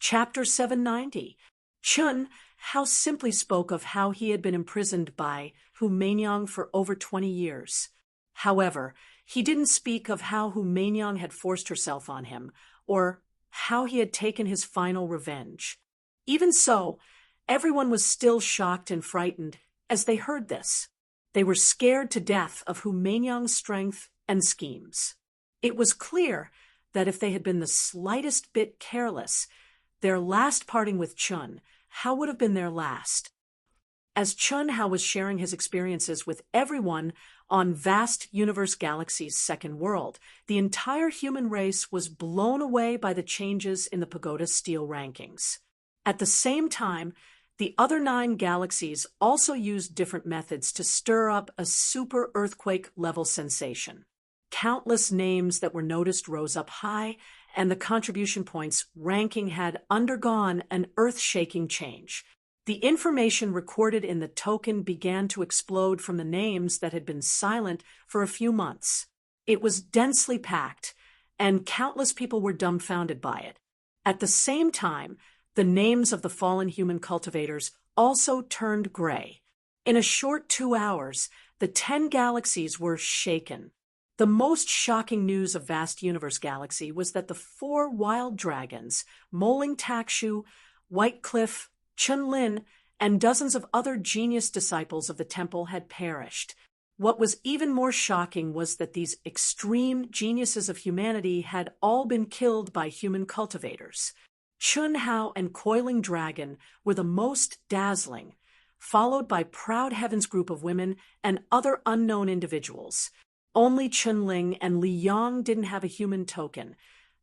Chapter 790. Chun Hao simply spoke of how he had been imprisoned by Hu Mainyang for over 20 years. However, he didn't speak of how Hu Mainyang had forced herself on him, or how he had taken his final revenge. Even so, everyone was still shocked and frightened as they heard this. They were scared to death of Hu Mainyang's strength and schemes. It was clear that if they had been the slightest bit careless, their last parting with Chun Hao would have been their last. As Chun Hao was sharing his experiences with everyone on vast universe galaxy's second world, the entire human race was blown away by the changes in the Pagoda Steel rankings. At the same time, the other 9 galaxies also used different methods to stir up a super earthquake-level sensation. Countless names that were noticed rose up high, and the contribution points ranking had undergone an earth-shaking change. The information recorded in the token began to explode from the names that had been silent for a few months. It was densely packed, and countless people were dumbfounded by it. At the same time, the names of the fallen human cultivators also turned gray. In a short 2 hours, the 10 galaxies were shaken. The most shocking news of Vast Universe Galaxy was that the 4 wild dragons, Moling Takshu, Whitecliff, Chunlin, and dozens of other genius disciples of the temple had perished. What was even more shocking was that these extreme geniuses of humanity had all been killed by human cultivators. Chun Hao and Coiling Dragon were the most dazzling, followed by Proud Heaven's group of women and other unknown individuals. Only Chunling and Li Yang didn't have a human token,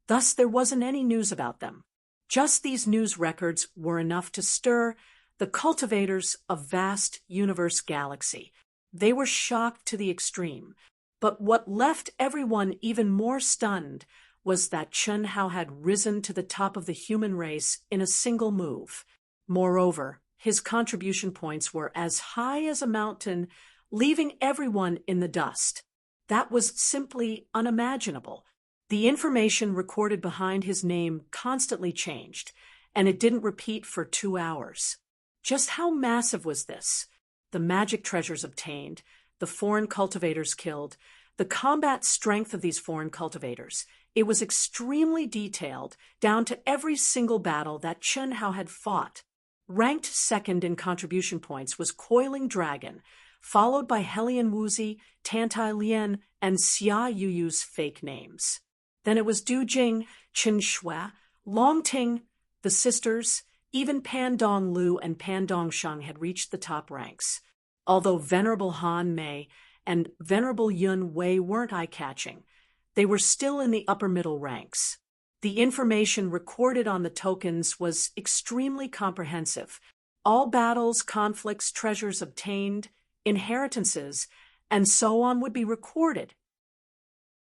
thus there wasn't any news about them. Just these news records were enough to stir the cultivators of Vast Universe Galaxy. They were shocked to the extreme, but what left everyone even more stunned was that Chun Hao had risen to the top of the human race in a single move. Moreover, his contribution points were as high as a mountain, leaving everyone in the dust. That was simply unimaginable. The information recorded behind his name constantly changed, and it didn't repeat for 2 hours. Just how massive was this? The magic treasures obtained, the foreign cultivators killed, the combat strength of these foreign cultivators. It was extremely detailed, down to every single battle that Chun Hao had fought. Ranked second in contribution points was Coiling Dragon, followed by Helian Wuzi, Tantai Lian, and Xia Yuyu's fake names. Then it was Du Jing, Qin Shui, Long Ting, the sisters, even Pan Dong Lu and Pan Dong Sheng had reached the top ranks. Although Venerable Han Mei and Venerable Yun Wei weren't eye-catching, they were still in the upper middle ranks. The information recorded on the tokens was extremely comprehensive. All battles, conflicts, treasures obtained, inheritances, and so on would be recorded.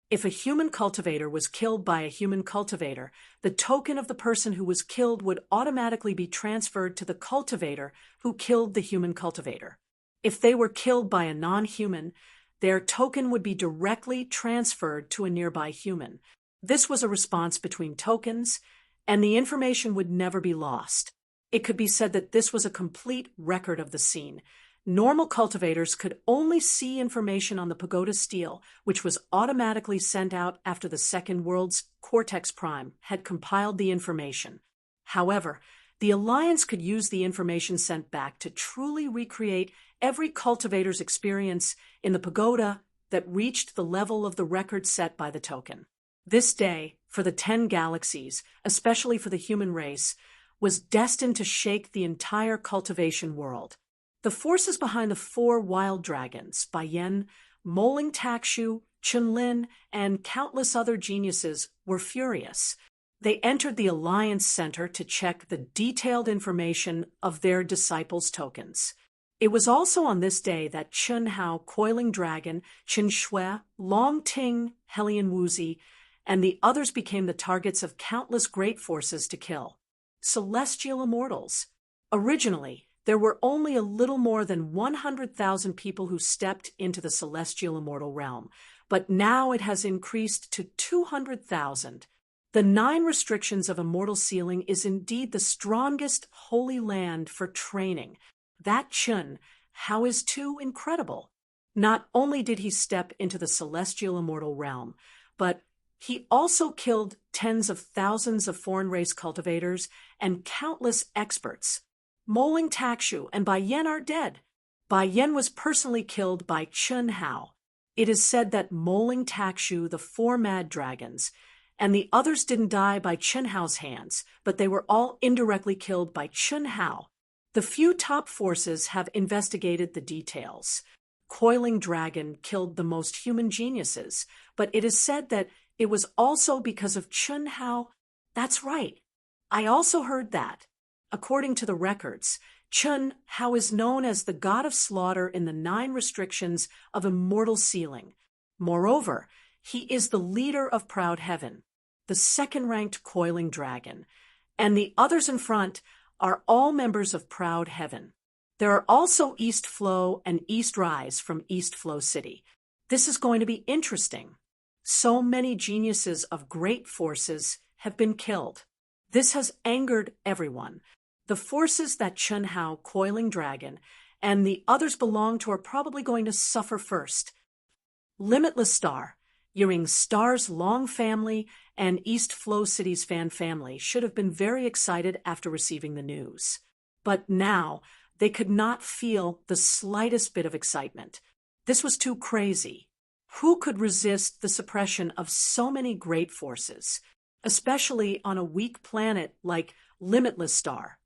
If a human cultivator was killed by a human cultivator, the token of the person who was killed would automatically be transferred to the cultivator who killed the human cultivator. If they were killed by a non-human, their token would be directly transferred to a nearby human. This was a response between tokens, and the information would never be lost. It could be said that this was a complete record of the scene. Normal cultivators could only see information on the Pagoda Steel, which was automatically sent out after the Second World's Cortex Prime had compiled the information. However, the Alliance could use the information sent back to truly recreate every cultivator's experience in the Pagoda that reached the level of the record set by the token. This day, for the 10 galaxies, especially for the human race, was destined to shake the entire cultivation world. The forces behind the 4 wild dragons, Baiyan, Moling Takshu, Chunlin, and countless other geniuses were furious. They entered the Alliance Center to check the detailed information of their disciples' tokens. It was also on this day that Chun Hao, Coiling Dragon, Qin Shui, Long Ting, Helian Wuzi, and the others became the targets of countless great forces to kill. Celestial Immortals. Originally, there were only a little more than 100,000 people who stepped into the Celestial Immortal realm, but now it has increased to 200,000. The 9 restrictions of immortal sealing is indeed the strongest holy land for training. That Chun Hao is too incredible. Not only did he step into the celestial immortal realm, but he also killed tens of thousands of foreign race cultivators and countless experts. Moling Takshu and Bai Yan are dead. Bai Yan was personally killed by Chun Hao. It is said that Moling Takshu, the 4 mad dragons, and the others didn't die by Chun Hao's hands, but they were all indirectly killed by Chun Hao. The few top forces have investigated the details. Coiling Dragon killed the most human geniuses, but it is said that it was also because of Chun Hao. That's right. I also heard that. According to the records, Chun Hao is known as the god of slaughter in the 9 restrictions of immortal sealing. Moreover, he is the leader of Proud Heaven, the second-ranked Coiling Dragon, and the others in front are all members of Proud Heaven. There are also East Flow and East Rise from East Flow City. This is going to be interesting. So many geniuses of great forces have been killed. This has angered everyone. The forces that Chun Hao, Coiling Dragon, and the others belong to are probably going to suffer first. Limitless Star, Yering Star's Long family and East Flow City's fan family should have been very excited after receiving the news. But now, they could not feel the slightest bit of excitement. This was too crazy. Who could resist the suppression of so many great forces, especially on a weak planet like Limitless Star?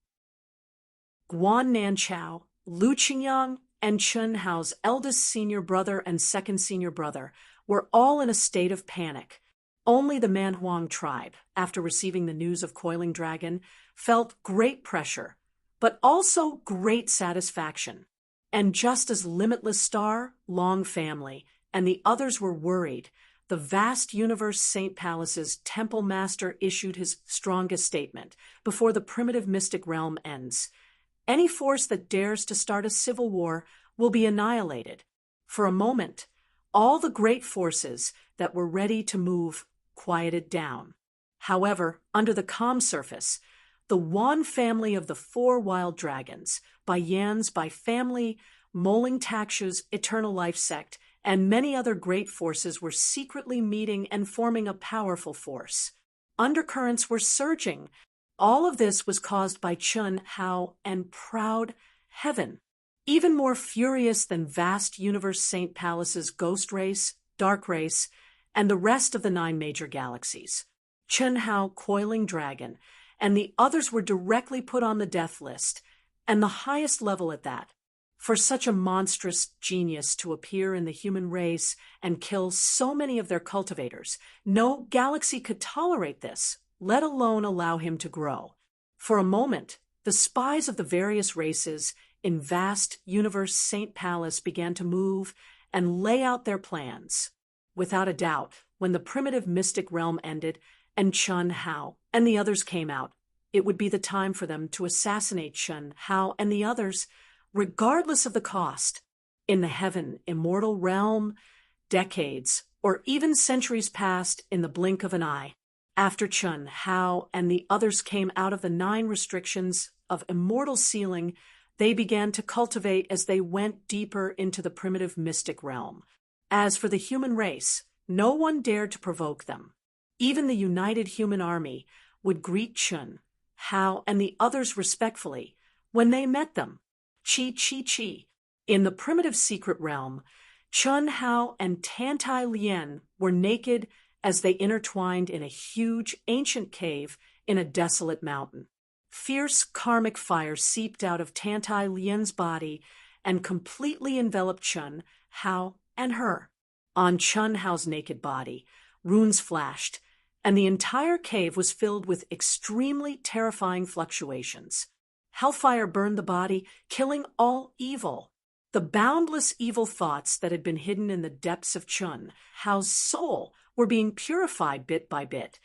Guan Nanchao, Lu Qingyang, and Chun Hao's eldest senior brother and second senior brother were all in a state of panic. Only the Manhuang tribe, after receiving the news of Coiling Dragon, felt great pressure, but also great satisfaction. And just as Limitless Star, Long family, and the others were worried, the vast universe St. Palace's Temple Master issued his strongest statement before the primitive mystic realm ends. Any force that dares to start a civil war will be annihilated. For a moment, all the great forces that were ready to move quieted down. However, under the calm surface, the Wan family of the 4 wild dragons, Bai Yan's Bai family, Moling Takshu's Eternal Life sect, and many other great forces were secretly meeting and forming a powerful force. Undercurrents were surging. All of this was caused by Chun Hao and Proud Heaven. Even more furious than vast universe St. Palace's Ghost Race, Dark Race, and the rest of the 9 major galaxies. Chun Hao, Coiling Dragon, and the others were directly put on the death list, and the highest level at that. For such a monstrous genius to appear in the human race and kill so many of their cultivators, no galaxy could tolerate this, let alone allow him to grow. For a moment, the spies of the various races in vast universe St. Palace began to move and lay out their plans. Without a doubt, when the primitive mystic realm ended and Chun Hao and the others came out, it would be the time for them to assassinate Chun Hao and the others, regardless of the cost. In the heaven, immortal realm, decades, or even centuries passed in the blink of an eye. After Chun Hao and the others came out of the 9 restrictions of immortal sealing, they began to cultivate as they went deeper into the primitive mystic realm. As for the human race, no one dared to provoke them. Even the united human army would greet Chun Hao and the others respectfully when they met them. Chi Chi Chi. In the primitive secret realm, Chun Hao and Tantai Lien were naked as they intertwined in a huge ancient cave in a desolate mountain. Fierce karmic fire seeped out of Tantai Lien's body and completely enveloped Chun Hao and her. On Chun Hao's naked body, runes flashed, and the entire cave was filled with extremely terrifying fluctuations. Hellfire burned the body, killing all evil. The boundless evil thoughts that had been hidden in the depths of Chun Hao's soul were being purified bit by bit.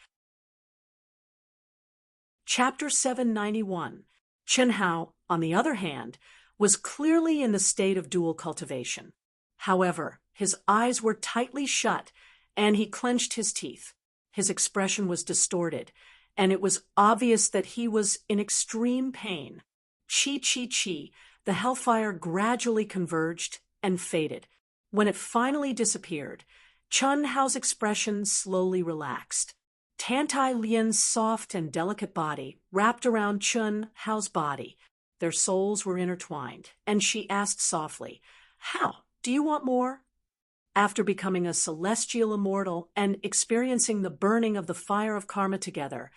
Chapter 791. Chun Hao, on the other hand, was clearly in the state of dual cultivation. However, his eyes were tightly shut, and he clenched his teeth. His expression was distorted, and it was obvious that he was in extreme pain. Chi. The hellfire gradually converged and faded. When it finally disappeared, Chun Hao's expression slowly relaxed. Tantai Lian's soft and delicate body wrapped around Chun Hao's body. Their souls were intertwined, and she asked softly, "How? Do you want more?" After becoming a celestial immortal and experiencing the burning of the fire of karma together,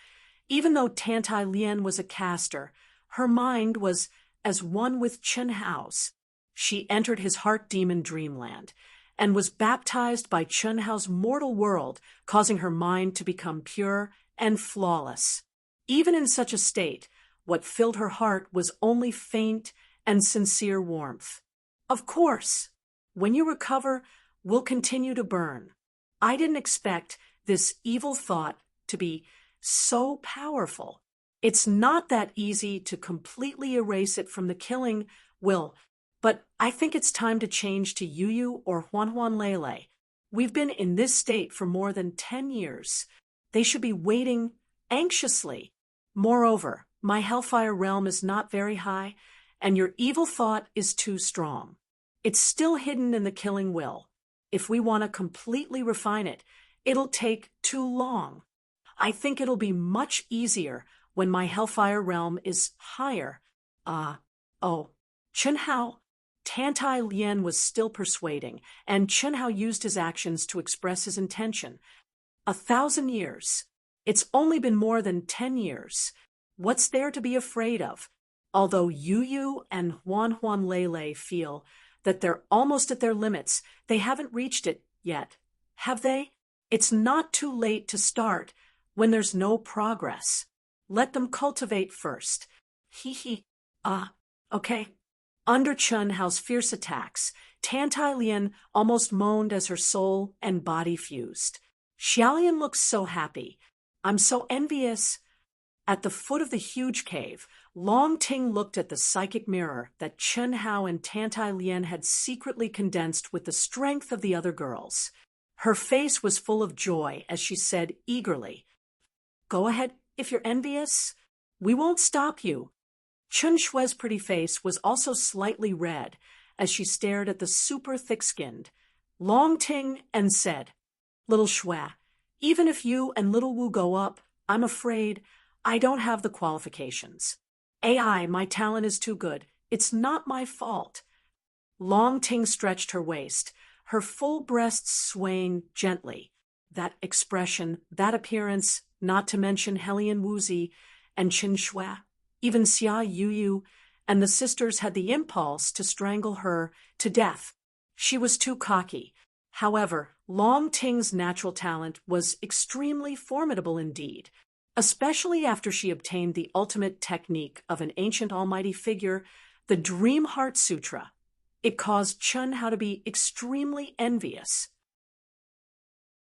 even though Tantai Lian was a caster, her mind was as one with Chun Hao's. She entered his heart demon dreamland and was baptized by Chun Hao's mortal world, causing her mind to become pure and flawless. Even in such a state, what filled her heart was only faint and sincere warmth. "Of course, when you recover, we'll continue to burn." I didn't expect this evil thought to be so powerful. It's not that easy to completely erase it from the killing will, but I think it's time to change to Yuyu or Huan Lele. We've been in this state for more than 10 years. They should be waiting anxiously. Moreover, my hellfire realm is not very high, and your evil thought is too strong. It's still hidden in the killing will. If we want to completely refine it, it'll take too long. I think it'll be much easier when my hellfire realm is higher. Chun Hao. Tantai Lian was still persuading, and Chun Hao used his actions to express his intention. 1,000 years. It's only been more than 10 years. What's there to be afraid of? Although Yuyu and Huan Lele feel that they're almost at their limits, they haven't reached it yet. Have they? It's not too late to start when there's no progress. Let them cultivate first. Okay. Under Chun Hao's fierce attacks, Tantai Lian almost moaned as her soul and body fused. Xiaolian looked so happy. "I'm so envious." At the foot of the huge cave, Long Ting looked at the psychic mirror that Chun Hao and Tantai Lian had secretly condensed with the strength of the other girls. Her face was full of joy as she said eagerly, "Go ahead if you're envious. We won't stop you." Chun Shue's pretty face was also slightly red as she stared at the super thick-skinned Long Ting and said, "Little Shue, even if you and Little Wu go up, I'm afraid I don't have the qualifications. My talent is too good. It's not my fault." Long Ting stretched her waist, her full breasts swaying gently. That expression, that appearance, not to mention Helian Wuzi and Qin Shui, even Xia Yuyu, and the sisters had the impulse to strangle her to death. She was too cocky. However, Long Ting's natural talent was extremely formidable indeed, especially after she obtained the ultimate technique of an ancient almighty figure, the Dream Heart Sutra. It caused Chun Hao to be extremely envious.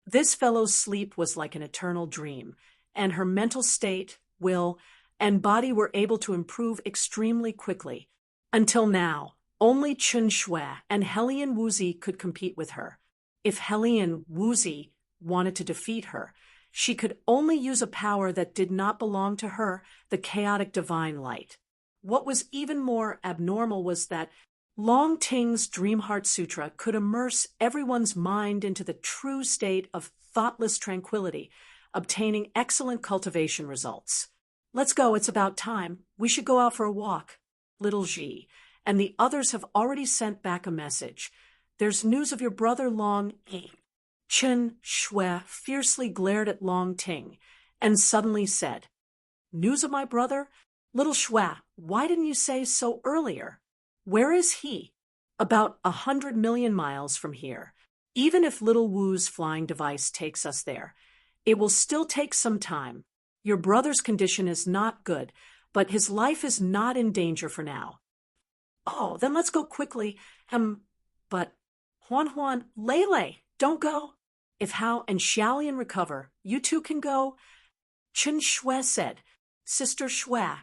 This fellow's sleep was like an eternal dream, and her mental state, will, and body were able to improve extremely quickly. Until now, only Chun Shui and Helian Wuzi could compete with her. If Helian Wuzi wanted to defeat her, she could only use a power that did not belong to her, the chaotic divine light. What was even more abnormal was that Long Ting's Dream Heart Sutra could immerse everyone's mind into the true state of thoughtless tranquility, obtaining excellent cultivation results. "Let's go, it's about time. We should go out for a walk." Little Ji and the others have already sent back a message. "There's news of your brother Long Ting." Chun Shui fiercely glared at Long Ting and suddenly said, "News of my brother? Little Shui, why didn't you say so earlier? Where is he?" "About 100 million miles from here. Even if Little Wu's flying device takes us there, it will still take some time. Your brother's condition is not good, but his life is not in danger for now." "Oh, then let's go quickly. But Huan Lele, don't go. If Hao and Xiaolian recover, you two can go." Chun Shui said, "Sister Shui."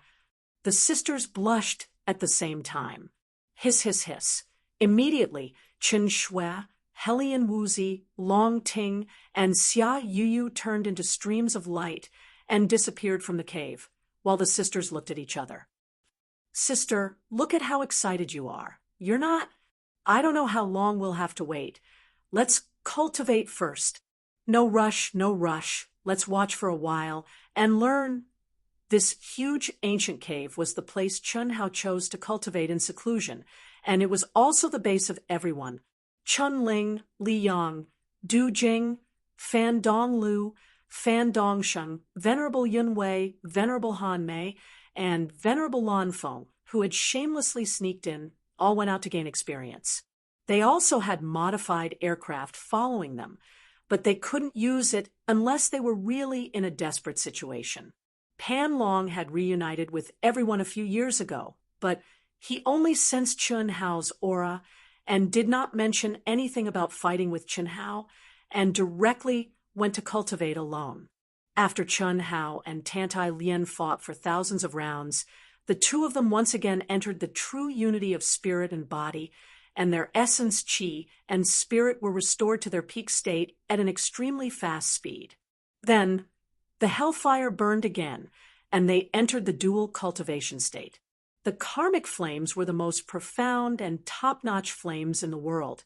The sisters blushed at the same time. Hiss, hiss, hiss. Immediately, Chun Shui, Helian Wuzi, Long Ting, and Xia Yuyu turned into streams of light and disappeared from the cave, while the sisters looked at each other. Sister, look at how excited you are. You're not? I don't know how long we'll have to wait. Let's cultivate first. No rush, no rush. Let's watch for a while and learn. This huge ancient cave was the place Chun Hao chose to cultivate in seclusion, and it was also the base of everyone. Chun Ling, Li Yang, Du Jing, Fan Dong Lu, Fan Dong Sheng, Venerable Yun Wei, Venerable Han Mei, and Venerable Lan Feng, who had shamelessly sneaked in, all went out to gain experience. They also had modified aircraft following them, but they couldn't use it unless they were really in a desperate situation. Pan Long had reunited with everyone a few years ago, but he only sensed Chun Hao's aura and did not mention anything about fighting with Chun Hao, and directly went to cultivate alone. After Chun Hao and Tantai Lien fought for thousands of rounds, the two of them once again entered the true unity of spirit and body, and their essence, chi, and spirit were restored to their peak state at an extremely fast speed. Then, the hellfire burned again, and they entered the dual cultivation state. The karmic flames were the most profound and top-notch flames in the world,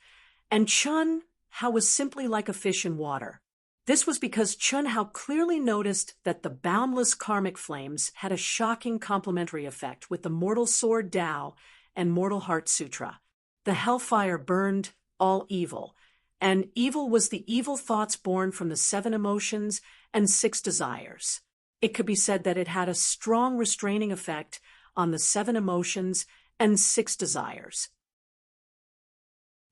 and Chun Hao was simply like a fish in water. This was because Chun Hao clearly noticed that the boundless karmic flames had a shocking complementary effect with the Mortal Sword Tao and Mortal Heart Sutra. The hellfire burned all evil, and evil was the evil thoughts born from the 7 emotions and 6 desires. It could be said that it had a strong restraining effect on the 7 emotions and 6 desires.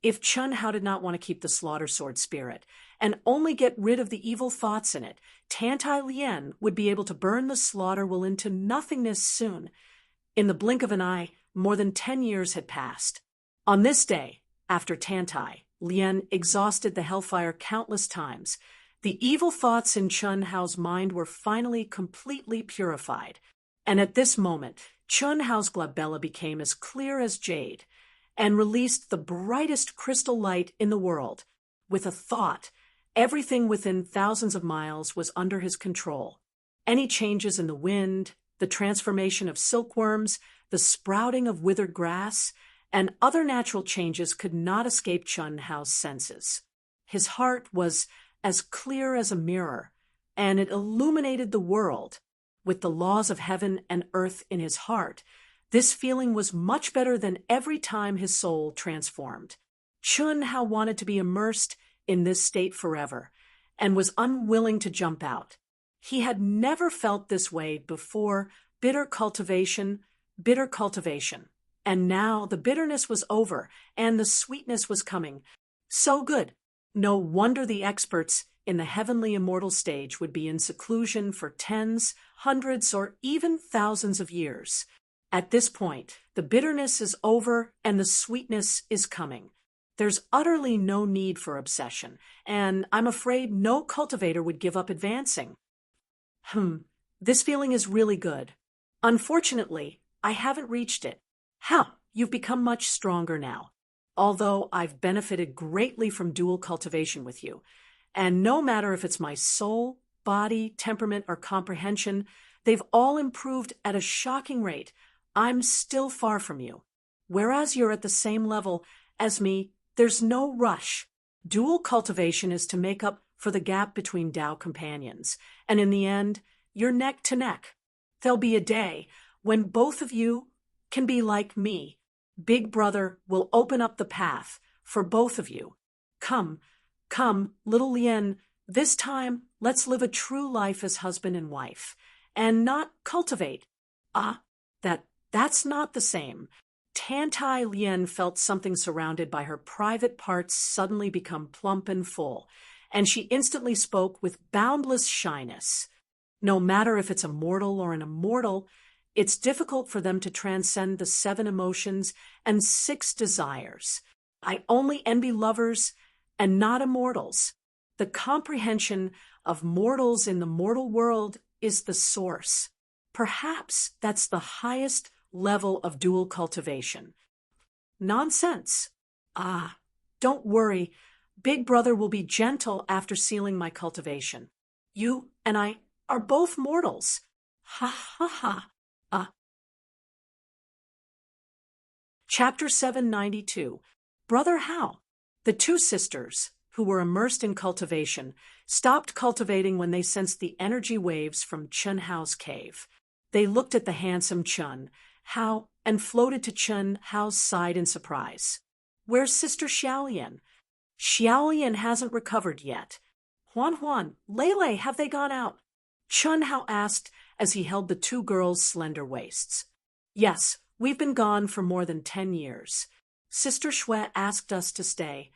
If Chun Hao did not want to keep the slaughter sword spirit and only get rid of the evil thoughts in it, Tantai Lien would be able to burn the slaughter will into nothingness soon. In the blink of an eye, more than 10 years had passed. On this day, after Tantai Lien exhausted the hellfire countless times, the evil thoughts in Chun Hao's mind were finally completely purified, and at this moment, Chun Hao's glabella became as clear as jade, and released the brightest crystal light in the world. With a thought, everything within thousands of miles was under his control. Any changes in the wind, the transformation of silkworms, the sprouting of withered grass, and other natural changes could not escape Chun Hao's senses. His heart was as clear as a mirror, and it illuminated the world. With the laws of heaven and earth in his heart, this feeling was much better than every time his soul transformed. Chun Hao wanted to be immersed in this state forever, and was unwilling to jump out. He had never felt this way before. Bitter cultivation, and now the bitterness was over, and the sweetness was coming. So good. No wonder the experts in the heavenly immortal stage would be in seclusion for tens, hundreds, or even thousands of years. At this point, the bitterness is over and the sweetness is coming. There's utterly no need for obsession, and I'm afraid no cultivator would give up advancing. This feeling is really good. Unfortunately, I haven't reached it. You've become much stronger now. Although I've benefited greatly from dual cultivation with you, and no matter if it's my soul, body, temperament, or comprehension, they've all improved at a shocking rate. I'm still far from you. Whereas you're at the same level as me, there's no rush. Dual cultivation is to make up for the gap between Tao companions, and in the end, you're neck to neck. There'll be a day when both of you can be like me. Big Brother will open up the path for both of you. Come, little Lien, this time let's live a true life as husband and wife, and not cultivate. That's not the same. Tantai Lien felt something surrounded by her private parts suddenly become plump and full, and she instantly spoke with boundless shyness. No matter if it's a mortal or an immortal, it's difficult for them to transcend the 7 emotions and 6 desires. I only envy lovers and not immortals. The comprehension of mortals in the mortal world is the source. Perhaps that's the highest level of dual cultivation. Nonsense. Don't worry. Big Brother will be gentle after sealing my cultivation. You and I are both mortals. Ha ha ha. Chapter 792. Brother How. The two sisters, who were immersed in cultivation, stopped cultivating when they sensed the energy waves from Chun Hao's cave. They looked at the handsome Chun Hao and floated to Chun Hao's side in surprise. Where's Sister Xiaolian? Xiaolian hasn't recovered yet. Huan, Lele, have they gone out? Chun Hao asked as he held the two girls' slender waists. Yes, we've been gone for more than 10 years. Sister Shui asked us to stay.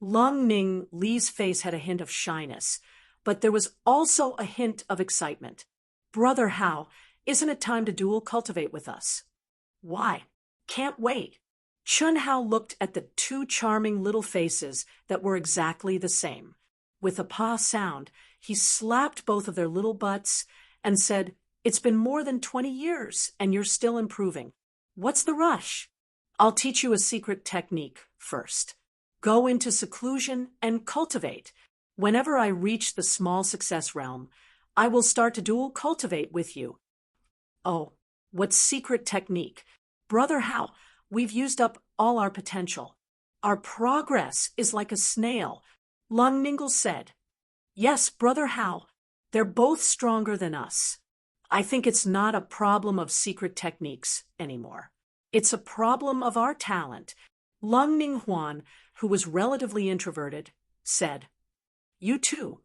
Lung Ning Li's face had a hint of shyness, but there was also a hint of excitement. Brother Hao, isn't it time to dual cultivate with us? Why? Can't wait. Chun Hao looked at the two charming little faces that were exactly the same. With a pa sound, he slapped both of their little butts and said, "It's been more than 20 years, and you're still improving. What's the rush? I'll teach you a secret technique first. Go into seclusion and cultivate. Whenever I reach the small success realm, I will start to dual cultivate with you." Oh, what secret technique? Brother Hao, we've used up all our potential. Our progress is like a snail, Lung Ningle said. Yes, Brother Hao, they're both stronger than us. I think it's not a problem of secret techniques anymore. It's a problem of our talent. Lung Ninghuan, who was relatively introverted, said. You too.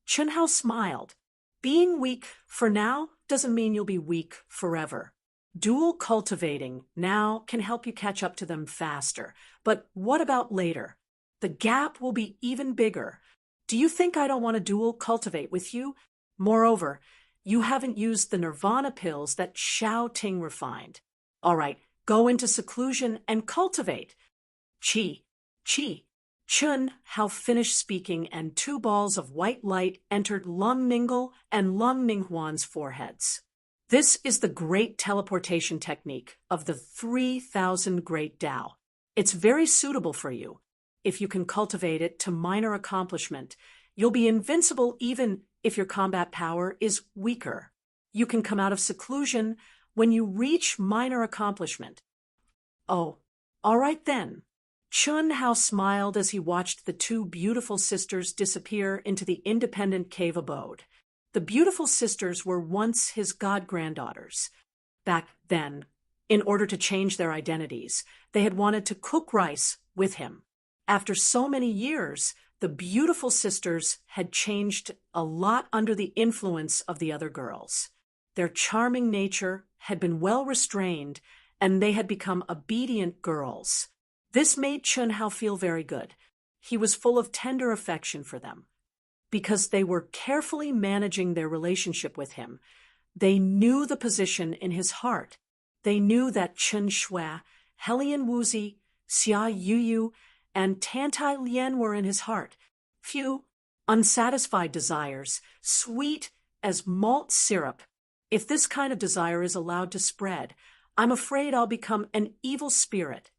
Chun Hao smiled. Being weak for now doesn't mean you'll be weak forever. Dual cultivating now can help you catch up to them faster. But what about later? The gap will be even bigger. Do you think I don't want to dual cultivate with you? Moreover, you haven't used the nirvana pills that Xiao Ting refined. All right, go into seclusion and cultivate. Chi. Chun Hao finished speaking, and two balls of white light entered Lung Ningle and Lung Ninghuan's foreheads. This is the great teleportation technique of the 3,000 Great Tao. It's very suitable for you. If you can cultivate it to minor accomplishment, you'll be invincible even if your combat power is weaker. You can come out of seclusion when you reach minor accomplishment. Oh, all right then. Chun Hao smiled as he watched the two beautiful sisters disappear into the independent cave abode. The beautiful sisters were once his god-granddaughters. Back then, in order to change their identities, they had wanted to cook rice with him. After so many years, the beautiful sisters had changed a lot under the influence of the other girls. Their charming nature had been well restrained, and they had become obedient girls. This made Chun Hao feel very good. He was full of tender affection for them. Because they were carefully managing their relationship with him, they knew the position in his heart. They knew that Chen Shui, Helian Wuzi, Xia Yuyu, and Tantai Lian were in his heart. Few, unsatisfied desires, sweet as malt syrup. If this kind of desire is allowed to spread, I'm afraid I'll become an evil spirit.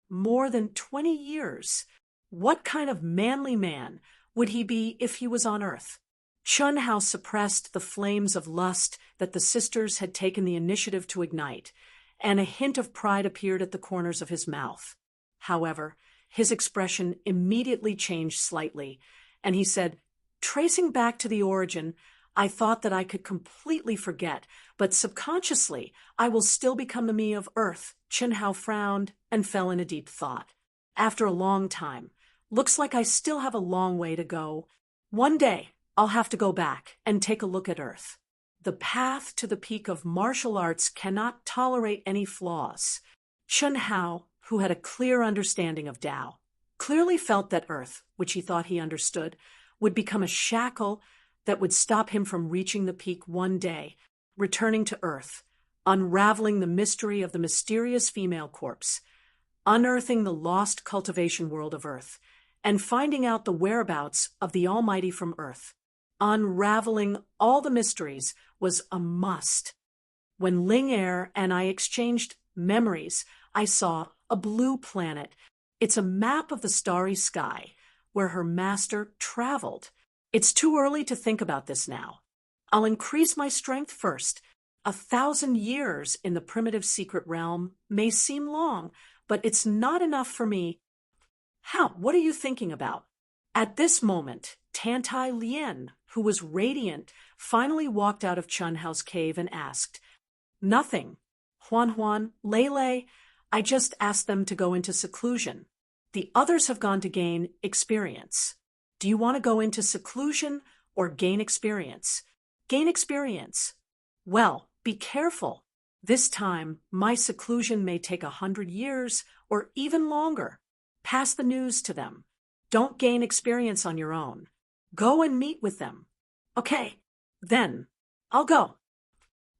More than 20 years. What kind of manly man would he be if he was on Earth? Chun Hao suppressed the flames of lust that the sisters had taken the initiative to ignite, and a hint of pride appeared at the corners of his mouth. However, his expression immediately changed slightly, and he said, "Tracing back to the origin, I thought that I could completely forget, but subconsciously I will still become the me of Earth." Chun Hao frowned and fell in a deep thought. After a long time, looks like I still have a long way to go. One day, I'll have to go back and take a look at Earth. The path to the peak of martial arts cannot tolerate any flaws. Chun Hao, who had a clear understanding of Tao, clearly felt that Earth, which he thought he understood, would become a shackle that would stop him from reaching the peak one day, returning to Earth, unraveling the mystery of the mysterious female corpse, unearthing the lost cultivation world of Earth, and finding out the whereabouts of the Almighty from Earth. Unraveling all the mysteries was a must. When Ling Air and I exchanged memories, I saw a blue planet. It's a map of the starry sky where her master traveled. It's too early to think about this now. I'll increase my strength first. 1,000 years in the primitive secret realm may seem long, but it's not enough for me. How? What are you thinking about? At this moment, Tantai Lien, who was radiant, finally walked out of Chun Hao's cave and asked, "Nothing. Huan, Lele, I just asked them to go into seclusion. The others have gone to gain experience. Do you want to go into seclusion or gain experience?" "Gain experience." "Well, be careful. This time, my seclusion may take 100 years or even longer. Pass the news to them. Don't gain experience on your own. Go and meet with them." "Okay, then, I'll go."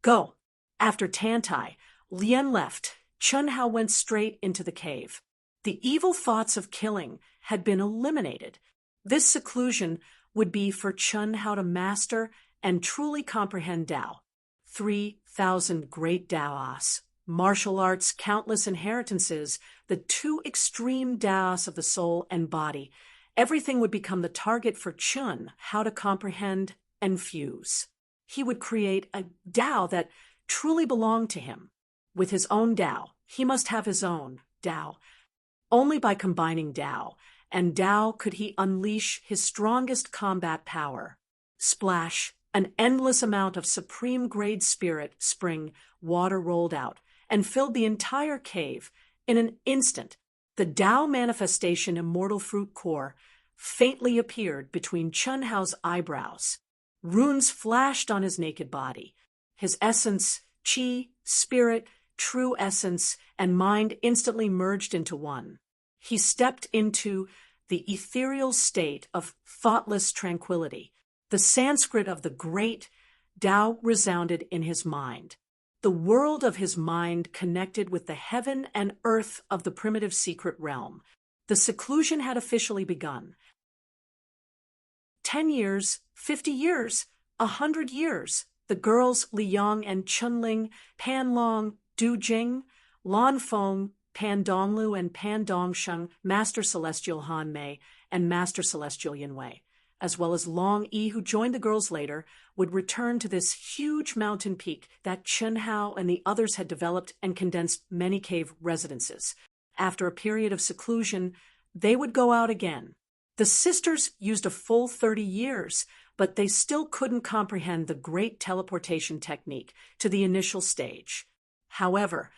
"Go." After Tantai, Lien left. Chun Hao went straight into the cave. The evil thoughts of killing had been eliminated. This seclusion would be for Chun Hao to master and truly comprehend Tao. 3,000 great Taoists, martial arts, countless inheritances, the two extreme Taoists of the soul and body. Everything would become the target for Chun Hao to comprehend and fuse. He would create a Tao that truly belonged to him. With his own Tao, he must have his own Tao. Only by combining Tao and Tao could he unleash his strongest combat power. Splash, an endless amount of supreme-grade spirit spring water rolled out and filled the entire cave. In an instant, the Tao manifestation immortal fruit core faintly appeared between Chun Hao's eyebrows. Runes flashed on his naked body. His essence, chi, spirit, true essence, and mind instantly merged into one. He stepped into the ethereal state of thoughtless tranquility. The Sanskrit of the great Tao resounded in his mind. The world of his mind connected with the heaven and earth of the primitive secret realm. The seclusion had officially begun. 10 years, 50 years, 100 years. The girls Li Yang and Chunling, Pan Long, Du Jing, Lan Feng, Pan Donglu and Pan Dongsheng, Master Celestial Han Mei, and Master Celestial Yin Wei, as well as Long Yi, who joined the girls later, would return to this huge mountain peak that Chun Hao and the others had developed and condensed many cave residences. After a period of seclusion, they would go out again. The sisters used a full 30 years, but they still couldn't comprehend the great teleportation technique to the initial stage. However,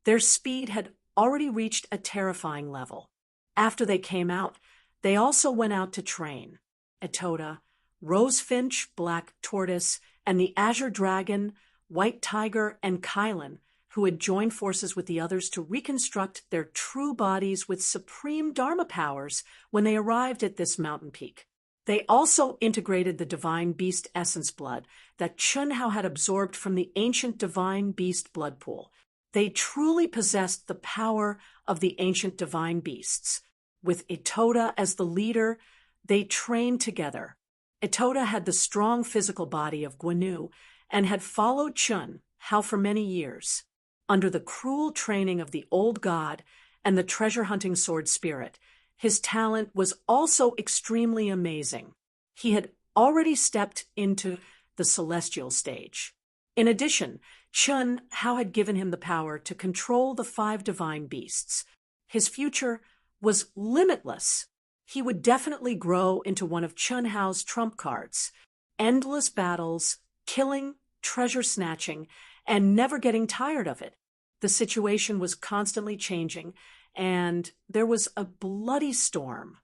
their speed had already reached a terrifying level. After they came out, they also went out to train. Etoda, Rosefinch, Black Tortoise, and the Azure Dragon, White Tiger, and Kylan, who had joined forces with the others to reconstruct their true bodies with supreme Dharma powers when they arrived at this mountain peak. They also integrated the divine beast essence blood that Chun Hao had absorbed from the ancient divine beast blood pool. They truly possessed the power of the ancient divine beasts. With Etoda as the leader, they trained together. Etoda had the strong physical body of Guanu and had followed Chun Hao for many years. Under the cruel training of the old god and the treasure-hunting sword spirit, his talent was also extremely amazing. He had already stepped into the celestial stage. In addition, Chun Hao had given him the power to control the 5 divine beasts. His future was limitless. He would definitely grow into one of Chun Hao's trump cards. Endless battles, killing, treasure snatching, and never getting tired of it. The situation was constantly changing, and there was a bloody storm.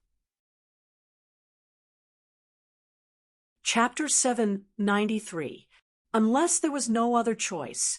Chapter 793. Unless there was no other choice,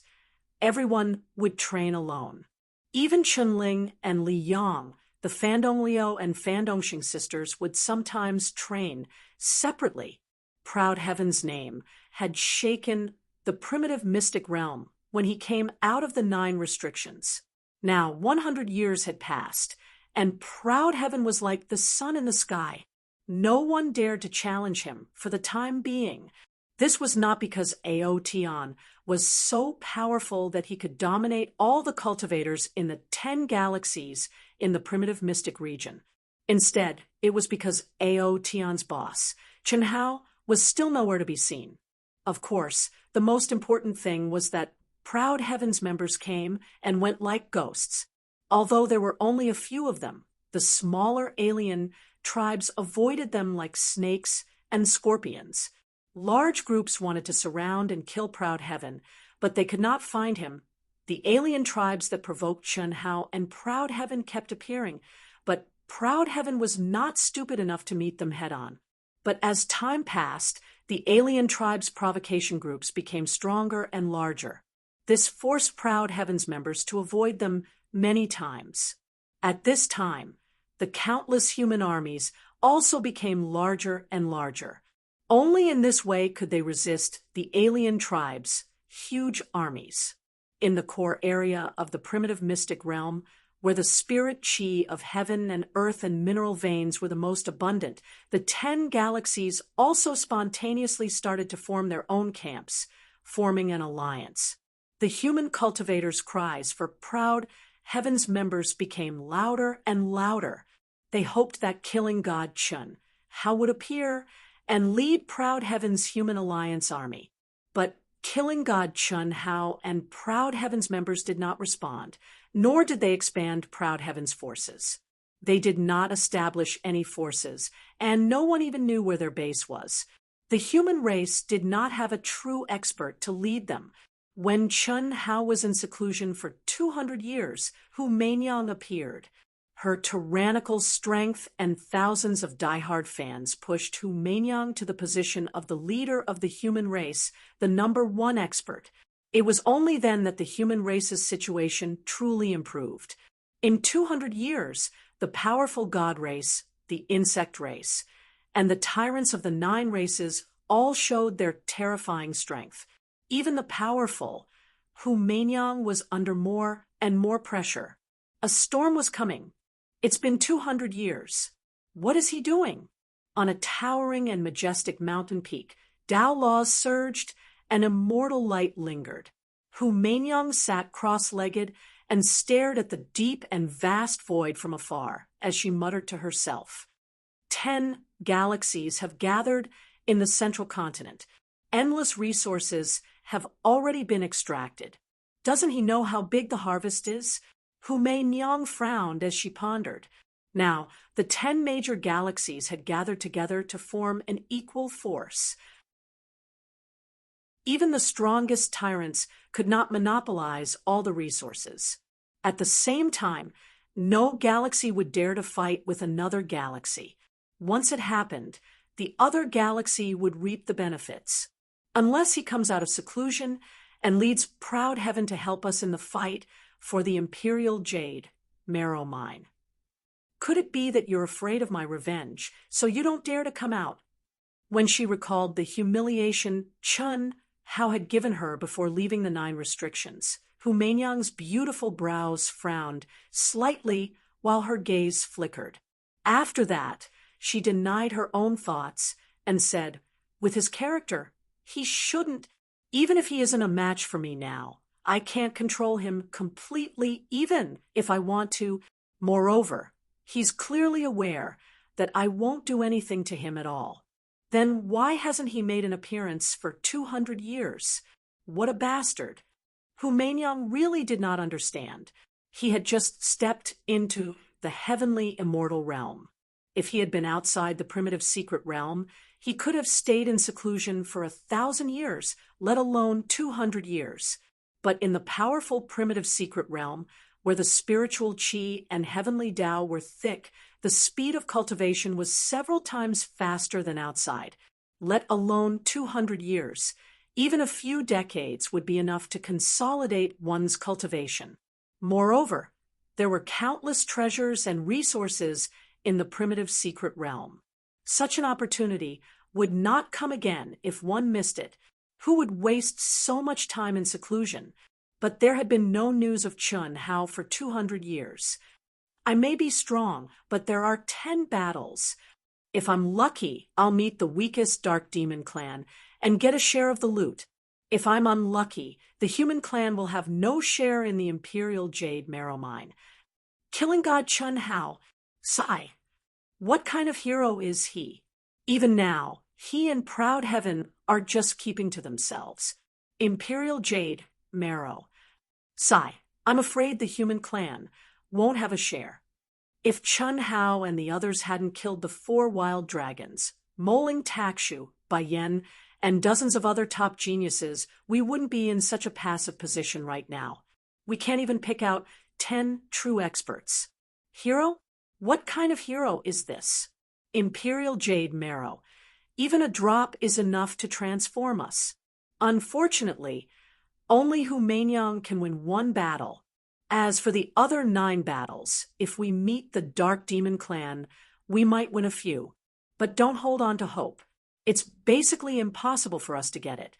everyone would train alone. Even Chunling and Li Yang, the Fandong Liu and Fandong Xing sisters, would sometimes train separately. Proud Heaven's name had shaken the primitive mystic realm when he came out of the 9 restrictions. Now 100 years had passed, and Proud Heaven was like the sun in the sky. No one dared to challenge him for the time being. This was not because Aotian was so powerful that he could dominate all the cultivators in the 10 galaxies in the primitive mystic region. Instead, it was because Aotian's boss, Chenhao, was still nowhere to be seen. Of course, the most important thing was that Proud Heavens members came and went like ghosts. Although there were only a few of them, the smaller alien tribes avoided them like snakes and scorpions. Large groups wanted to surround and kill Proud Heaven, but they could not find him. The alien tribes that provoked Chen Hao and Proud Heaven kept appearing, but Proud Heaven was not stupid enough to meet them head-on. But as time passed, the alien tribes' provocation groups became stronger and larger. This forced Proud Heaven's members to avoid them many times. At this time, the countless human armies also became larger and larger. Only in this way could they resist the alien tribes' huge armies. In the core area of the primitive mystic realm, where the spirit chi of heaven and earth and mineral veins were the most abundant, the 10 galaxies also spontaneously started to form their own camps, forming an alliance. The human cultivators' cries for Proud Heaven's members became louder and louder. They hoped that killing god Chun Hao would appear and lead Proud Heaven's human alliance army. But killing god Chun Hao and Proud Heaven's members did not respond, nor did they expand Proud Heaven's forces. They did not establish any forces, and no one even knew where their base was. The human race did not have a true expert to lead them. When Chun Hao was in seclusion for 200 years, Hu Meinyang appeared. Her tyrannical strength and thousands of diehard fans pushed Hu Meinyang to the position of the leader of the human race, the #1 expert. It was only then that the human race's situation truly improved. In 200 years, the powerful god race, the insect race, and the tyrants of the 9 races all showed their terrifying strength. Even the powerful, Hu Meinyang was under more and more pressure. A storm was coming. It's been 200 years. What is he doing? On a towering and majestic mountain peak, Tao laws surged, and immortal light lingered. Hu Meinyang sat cross-legged and stared at the deep and vast void from afar as she muttered to herself. 10 galaxies have gathered in the central continent. Endless resources have already been extracted. Doesn't he know how big the harvest is? Hu Meinyang frowned as she pondered. Now, the 10 major galaxies had gathered together to form an equal force. Even the strongest tyrants could not monopolize all the resources. At the same time, no galaxy would dare to fight with another galaxy. Once it happened, the other galaxy would reap the benefits. Unless he comes out of seclusion and leads Proud Heaven to help us in the fight for the Imperial Jade, Marrow Mine. Could it be that you're afraid of my revenge, so you don't dare to come out? When she recalled the humiliation Chun Hao had given her before leaving the 9 restrictions, Hu Meinyang's beautiful brows frowned slightly while her gaze flickered. After that, she denied her own thoughts and said, with his character, he shouldn't, even if he isn't a match for me now. I can't control him completely, even if I want to. Moreover, he's clearly aware that I won't do anything to him at all. Then why hasn't he made an appearance for 200 years? What a bastard. Hu Meinyang really did not understand. He had just stepped into the heavenly immortal realm. If he had been outside the primitive secret realm, he could have stayed in seclusion for 1,000 years, let alone 200 years. But in the powerful primitive secret realm, where the spiritual chi and heavenly Tao were thick, the speed of cultivation was several times faster than outside, let alone 200 years. Even a few decades would be enough to consolidate one's cultivation. Moreover, there were countless treasures and resources in the primitive secret realm. Such an opportunity would not come again if one missed it. Who would waste so much time in seclusion? But there had been no news of Chun Hao for 200 years. I may be strong, but there are 10 battles. If I'm lucky, I'll meet the weakest dark demon clan, and get a share of the loot. If I'm unlucky, the human clan will have no share in the Imperial Jade Marrow Mine. Killing God Chun Hao. Sigh. What kind of hero is he? Even now, he and Proud Heaven are just keeping to themselves. Imperial Jade Marrow. Sigh. I'm afraid the human clan won't have a share. If Chun Hao and the others hadn't killed the 4 wild dragons, Moling Takshu, Yen, and dozens of other top geniuses, we wouldn't be in such a passive position right now. We can't even pick out 10 true experts. Hero? What kind of hero is this? Imperial Jade Marrow. Even a drop is enough to transform us. Unfortunately, only Hu Manyang can win 1 battle. As for the other 9 battles, if we meet the Dark Demon Clan, we might win a few. But don't hold on to hope. It's basically impossible for us to get it.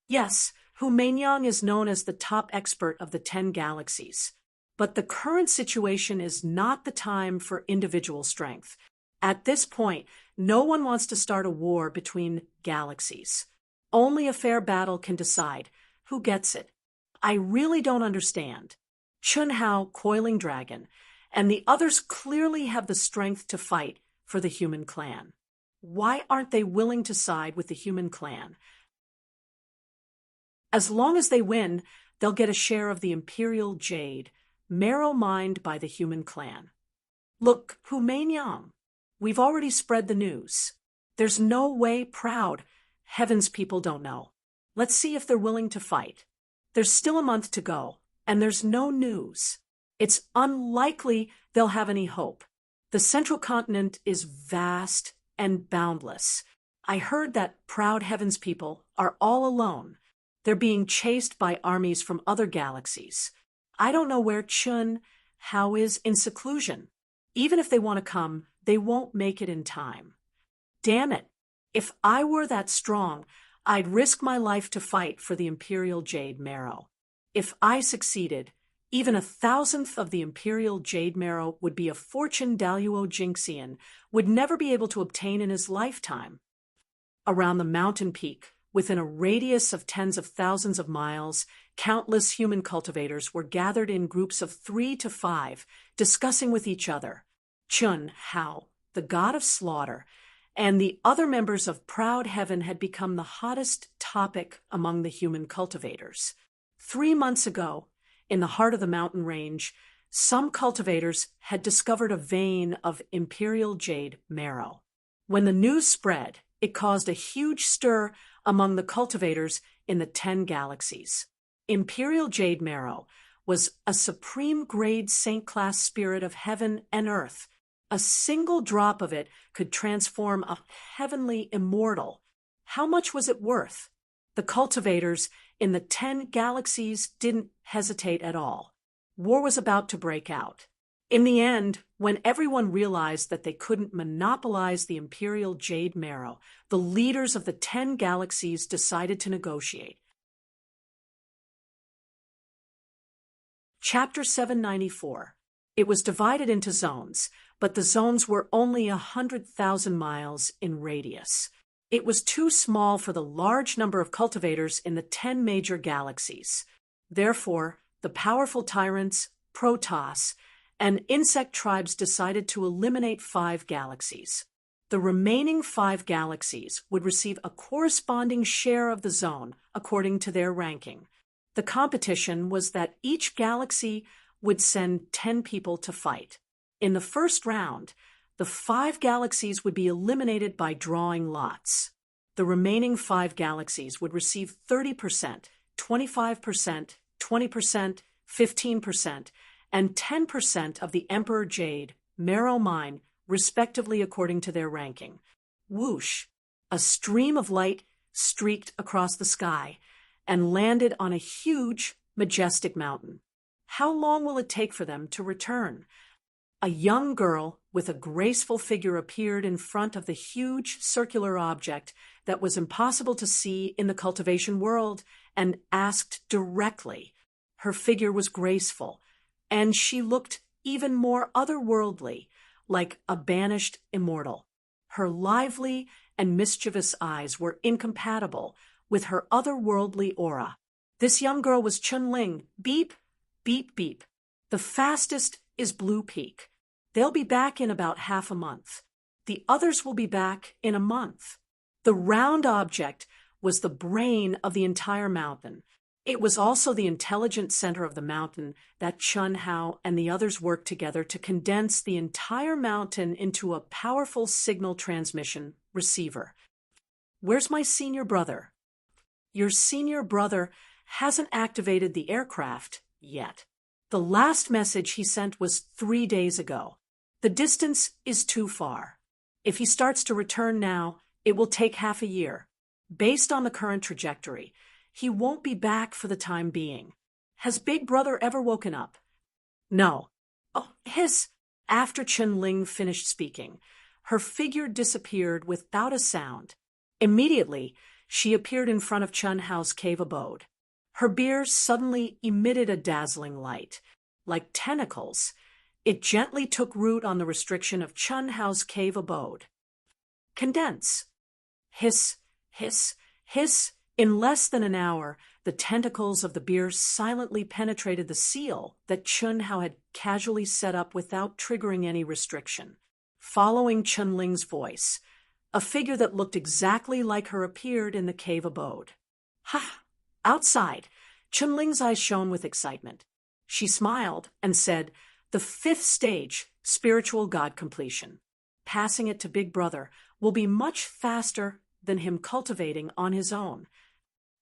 Yes, Hu Manyang is known as the top expert of the 10 galaxies. But the current situation is not the time for individual strength. At this point, no one wants to start a war between galaxies. Only a fair battle can decide who gets it. I really don't understand. Chun Hao, Coiling Dragon, and the others clearly have the strength to fight for the human clan. Why aren't they willing to side with the human clan? As long as they win, they'll get a share of the Imperial Jade, marrow mined by the human clan. Look, Hu Manyang, we've already spread the news. There's no way Proud Heaven's people don't know. Let's see if they're willing to fight. There's still a month to go, and there's no news. It's unlikely they'll have any hope. The Central Continent is vast and boundless. I heard that Proud Heaven's people are all alone. They're being chased by armies from other galaxies. I don't know where Chun Hao is in seclusion. Even if they want to come, they won't make it in time. Damn it. If I were that strong, I'd risk my life to fight for the Imperial Jade Marrow. If I succeeded, even 1,000th of the Imperial Jade Marrow would be a fortune Daluo Jinxian would never be able to obtain in his lifetime. Around the mountain peak, within a radius of tens of thousands of miles, countless human cultivators were gathered in groups of 3 to 5, discussing with each other. Chun Hao, the god of slaughter, and the other members of Proud Heaven had become the hottest topic among the human cultivators. 3 months ago, in the heart of the mountain range, some cultivators had discovered a vein of Imperial Jade Marrow. When the news spread, it caused a huge stir among the cultivators in the 10 galaxies. Imperial Jade Marrow was a supreme-grade saint-class spirit of heaven and earth. A single drop of it could transform a heavenly immortal. How much was it worth? The cultivators in the 10 galaxies didn't hesitate at all. War was about to break out. In the end, when everyone realized that they couldn't monopolize the Imperial Jade Marrow, the leaders of the 10 galaxies decided to negotiate. Chapter 794. It was divided into zones, but the zones were only 100,000 miles in radius. It was too small for the large number of cultivators in the 10 major galaxies. Therefore, the powerful tyrants, Protoss, and insect tribes decided to eliminate 5 galaxies. The remaining 5 galaxies would receive a corresponding share of the zone according to their ranking. The competition was that each galaxy would send 10 people to fight. In the first round, the 5 galaxies would be eliminated by drawing lots. The remaining 5 galaxies would receive 30%, 25%, 20%, 15%, and 10% of the Emperor Jade, Marrow Mine, respectively according to their ranking. Whoosh! A stream of light streaked across the sky and landed on a huge, majestic mountain. How long will it take for them to return? A young girl with a graceful figure appeared in front of the huge circular object that was impossible to see in the cultivation world and asked directly. Her figure was graceful, and she looked even more otherworldly, like a banished immortal. Her lively and mischievous eyes were incompatible with her otherworldly aura. This young girl was Chun-Ling. Beep, beep, beep. The fastest is Blue Peak. They'll be back in about half a month. The others will be back in a month. The round object was the brain of the entire mountain. It was also the intelligent center of the mountain that Chun Hao and the others worked together to condense the entire mountain into a powerful signal transmission receiver. Where's my senior brother? Your senior brother hasn't activated the aircraft yet. The last message he sent was 3 days ago. The distance is too far. If he starts to return now, it will take half a year. Based on the current trajectory, he won't be back for the time being. Has Big Brother ever woken up? No. Oh, hiss! After Chun-Ling finished speaking, her figure disappeared without a sound. Immediately, she appeared in front of Chun Hao's cave abode. Her beard suddenly emitted a dazzling light. Like tentacles, it gently took root on the restriction of Chun Hao's cave abode. Condense. Hiss, hiss, hiss. In less than an hour, the tentacles of the beer silently penetrated the seal that Chun Hao had casually set up without triggering any restriction. Following Chun-Ling's voice, a figure that looked exactly like her appeared in the cave abode. Ha! Outside, Chun-Ling's eyes shone with excitement. She smiled and said, "The 5th stage, spiritual god completion. Passing it to Big Brother will be much faster than him cultivating on his own."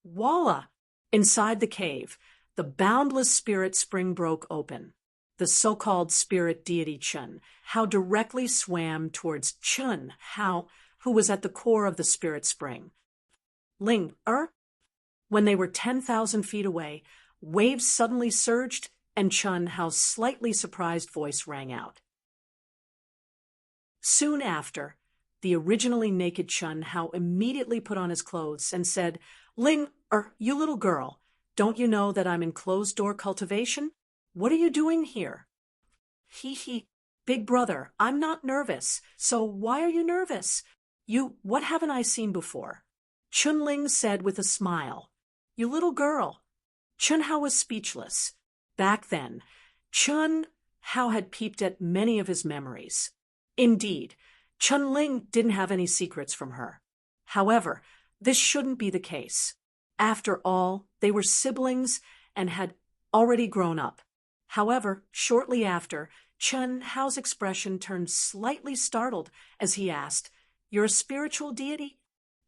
Voila! Inside the cave, the boundless spirit spring broke open. The so-called spirit deity Chun Hao directly swam towards Chun Hao, who was at the core of the spirit spring. Ling, When they were 10,000 feet away, waves suddenly surged, and Chun Hao's slightly surprised voice rang out. Soon after, the originally naked Chun Hao immediately put on his clothes and said, "Ling, you little girl, don't you know that I'm in closed-door cultivation? What are you doing here?" He, Big Brother, I'm not nervous, so why are you nervous? What haven't I seen before? Chun-Ling said with a smile. You little girl. Chun Hao was speechless. Back then, Chun Hao had peeped at many of his memories. Indeed, Chun-Ling didn't have any secrets from her. However, this shouldn't be the case. After all, they were siblings and had already grown up. However, shortly after, Chun Hao's expression turned slightly startled as he asked, "You're a spiritual deity?"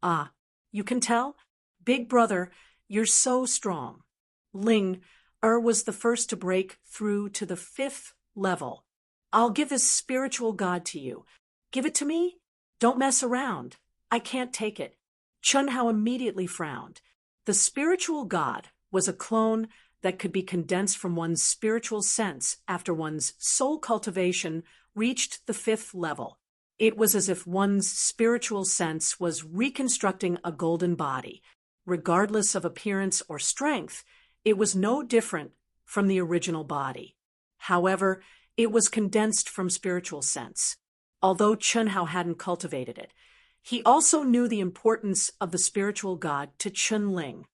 "Ah, you can tell? Big Brother, you're so strong." Ling was the first to break through to the 5th level. "I'll give this spiritual god to you. Give it to me? Don't mess around. I can't take it." Chun Hao immediately frowned. The spiritual god was a clone that could be condensed from one's spiritual sense after one's soul cultivation reached the 5th level. It was as if one's spiritual sense was reconstructing a golden body. Regardless of appearance or strength, it was no different from the original body. However, it was condensed from spiritual sense. Although Chun Hao hadn't cultivated it, he also knew the importance of the spiritual god to Chun-Ling.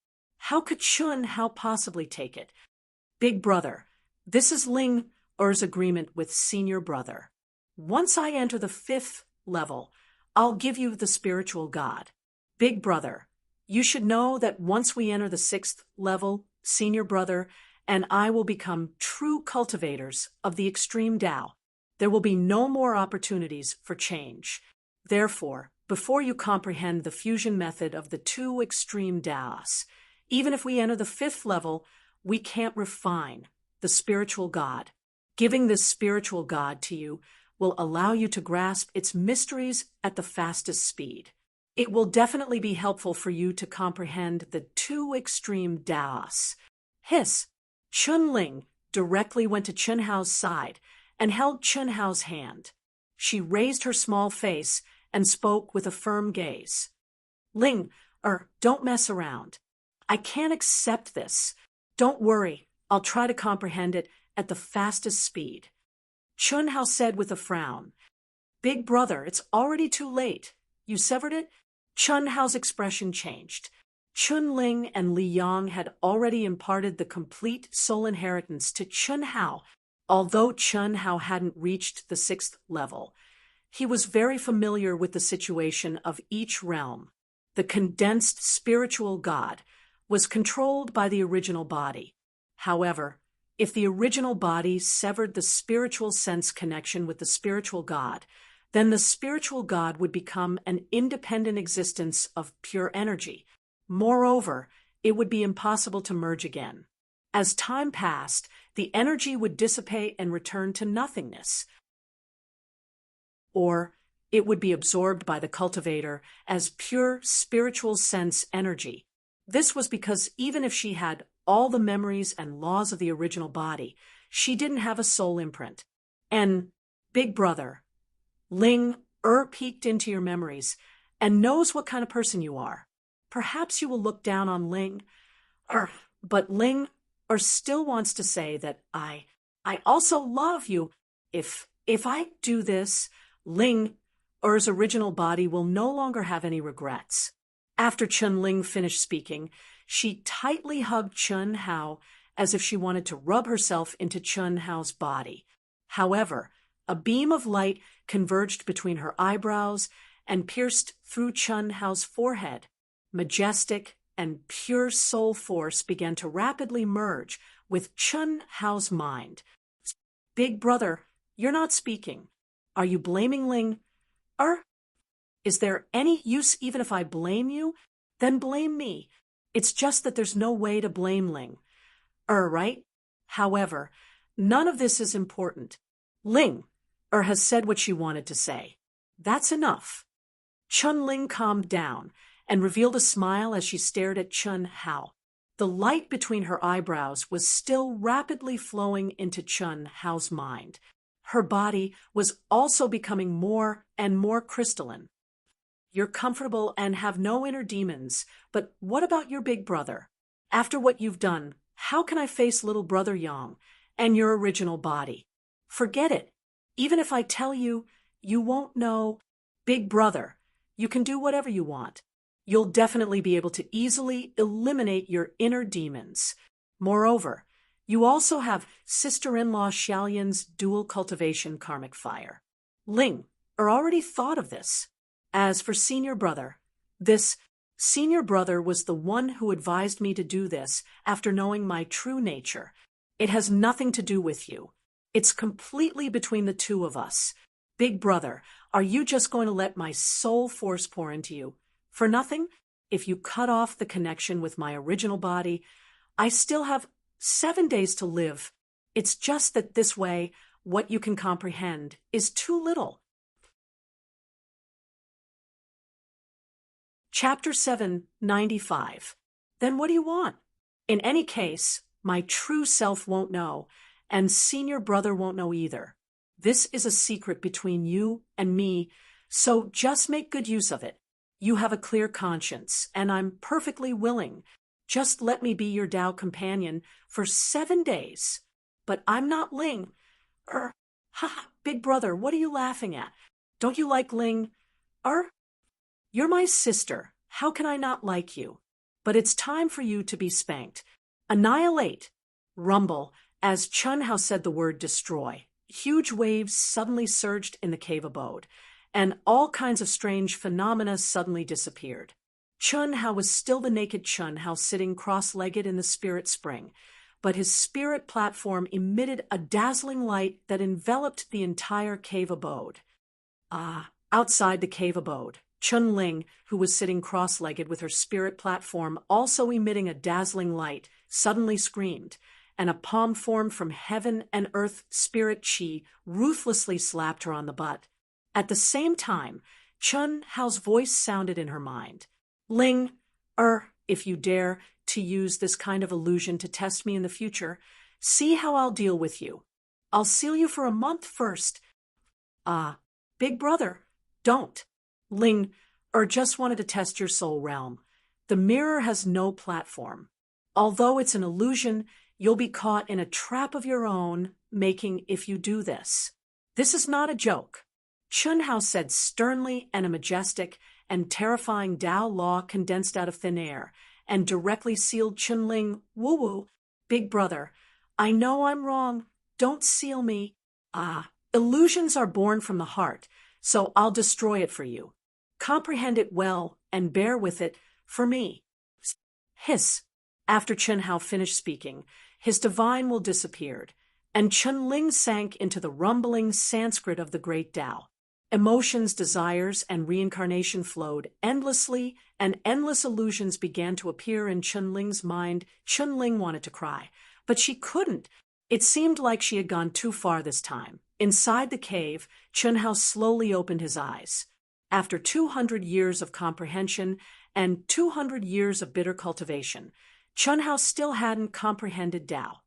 How could Chun Hao possibly take it? "Big Brother, this is Ling Er's agreement with Senior Brother. Once I enter the 5th level, I'll give you the spiritual god. Big Brother, you should know that once we enter the 6th level, Senior Brother and I will become true cultivators of the extreme Tao. There will be no more opportunities for change. Therefore, before you comprehend the fusion method of the 2 extreme Taos, even if we enter the 5th level, we can't refine the spiritual god. Giving this spiritual god to you will allow you to grasp its mysteries at the fastest speed. It will definitely be helpful for you to comprehend the 2 extreme Taos." Hiss! Chun-Ling directly went to Chun Hao's side and held Chun Hao's hand. She raised her small face and spoke with a firm gaze. "Ling, don't mess around. I can't accept this. Don't worry, I'll try to comprehend it at the fastest speed." Chun Hao said with a frown, "Big Brother, it's already too late. You severed it? Chun Hao's expression changed. Chun Ling and Li Yang had already imparted the complete soul inheritance to Chun Hao, although Chun Hao hadn't reached the 6th level. He was very familiar with the situation of each realm. The condensed spiritual God was controlled by the original body. However, if the original body severed the spiritual sense connection with the spiritual God, then the spiritual God would become an independent existence of pure energy. Moreover, it would be impossible to merge again. As time passed, the energy would dissipate and return to nothingness, or it would be absorbed by the cultivator as pure spiritual sense energy. This was because even if she had all the memories and laws of the original body, she didn't have a soul imprint. And Big Brother, Ling peeked into your memories and knows what kind of person you are. Perhaps you will look down on Ling, but Ling still wants to say that I also love you. If I do this, Ling's original body will no longer have any regrets. After Chun Ling finished speaking, she tightly hugged Chun Hao as if she wanted to rub herself into Chun Hao's body. However, a beam of light converged between her eyebrows and pierced through Chun Hao's forehead. Majestic and pure soul force began to rapidly merge with Chun Hao's mind. Big Brother, you're not speaking. Are you blaming Ling? Is there any use even if I blame you? Then blame me. It's just that there's no way to blame Ling. Right? However, none of this is important. Ling has said what she wanted to say. That's enough. Chun Ling calmed down and revealed a smile as she stared at Chun Hao. The light between her eyebrows was still rapidly flowing into Chun Hao's mind. Her body was also becoming more and more crystalline. You're comfortable and have no inner demons, but what about your big brother? After what you've done, how can I face little brother Yang and your original body? Forget it. Even if I tell you, you won't know. Big brother, you can do whatever you want. You'll definitely be able to easily eliminate your inner demons. Moreover, you also have sister-in-law Xiaoyan's dual cultivation karmic fire. Ling already thought of this. As for senior brother, this senior brother was the one who advised me to do this after knowing my true nature. It has nothing to do with you. It's completely between the two of us. Big brother, are you just going to let my soul force pour into you? For nothing? If you cut off the connection with my original body, I still have 7 days to live. It's just that this way, what you can comprehend is too little. Chapter 795. Then what do you want? In any case, my true self won't know, and senior brother won't know either. This is a secret between you and me, so just make good use of it. You have a clear conscience, and I'm perfectly willing. Just let me be your Tao companion for 7 days. But I'm not Ling. Big brother, what are you laughing at? Don't you like Ling? You're my sister. How can I not like you? But it's time for you to be spanked. Annihilate. Rumble. As Chun Hao said the word destroy, huge waves suddenly surged in the cave abode, and all kinds of strange phenomena suddenly disappeared. Chun Hao was still the naked Chun Hao sitting cross-legged in the spirit spring, but his spirit platform emitted a dazzling light that enveloped the entire cave abode. Outside the cave abode, Chun Ling, who was sitting cross-legged with her spirit platform also emitting a dazzling light, suddenly screamed, and a palm formed from heaven and earth spirit chi ruthlessly slapped her on the butt. At the same time, Chun Hao's voice sounded in her mind. Ling, if you dare to use this kind of illusion to test me in the future, see how I'll deal with you. I'll seal you for a month first. Big brother, don't. Ling, just wanted to test your soul realm. The mirror has no platform. Although it's an illusion, you'll be caught in a trap of your own, making if you do this. This is not a joke. Chun Hao said sternly and majestic, and terrifying Dao law condensed out of thin air, and directly sealed Chunling. Woo-woo, big brother, I know I'm wrong. Don't seal me. Illusions are born from the heart, so I'll destroy it for you. Comprehend it well and bear with it for me. Hiss. After Chen Hao finished speaking, his divine will disappeared, and Chunling sank into the rumbling Sanskrit of the great Tao. Emotions, desires, and reincarnation flowed endlessly, and endless illusions began to appear in Chunling's mind. Chunling wanted to cry, but she couldn't. It seemed like she had gone too far this time. Inside the cave, Chen Hao slowly opened his eyes. After 200 years of comprehension and 200 years of bitter cultivation, Chen Hao still hadn't comprehended Tao.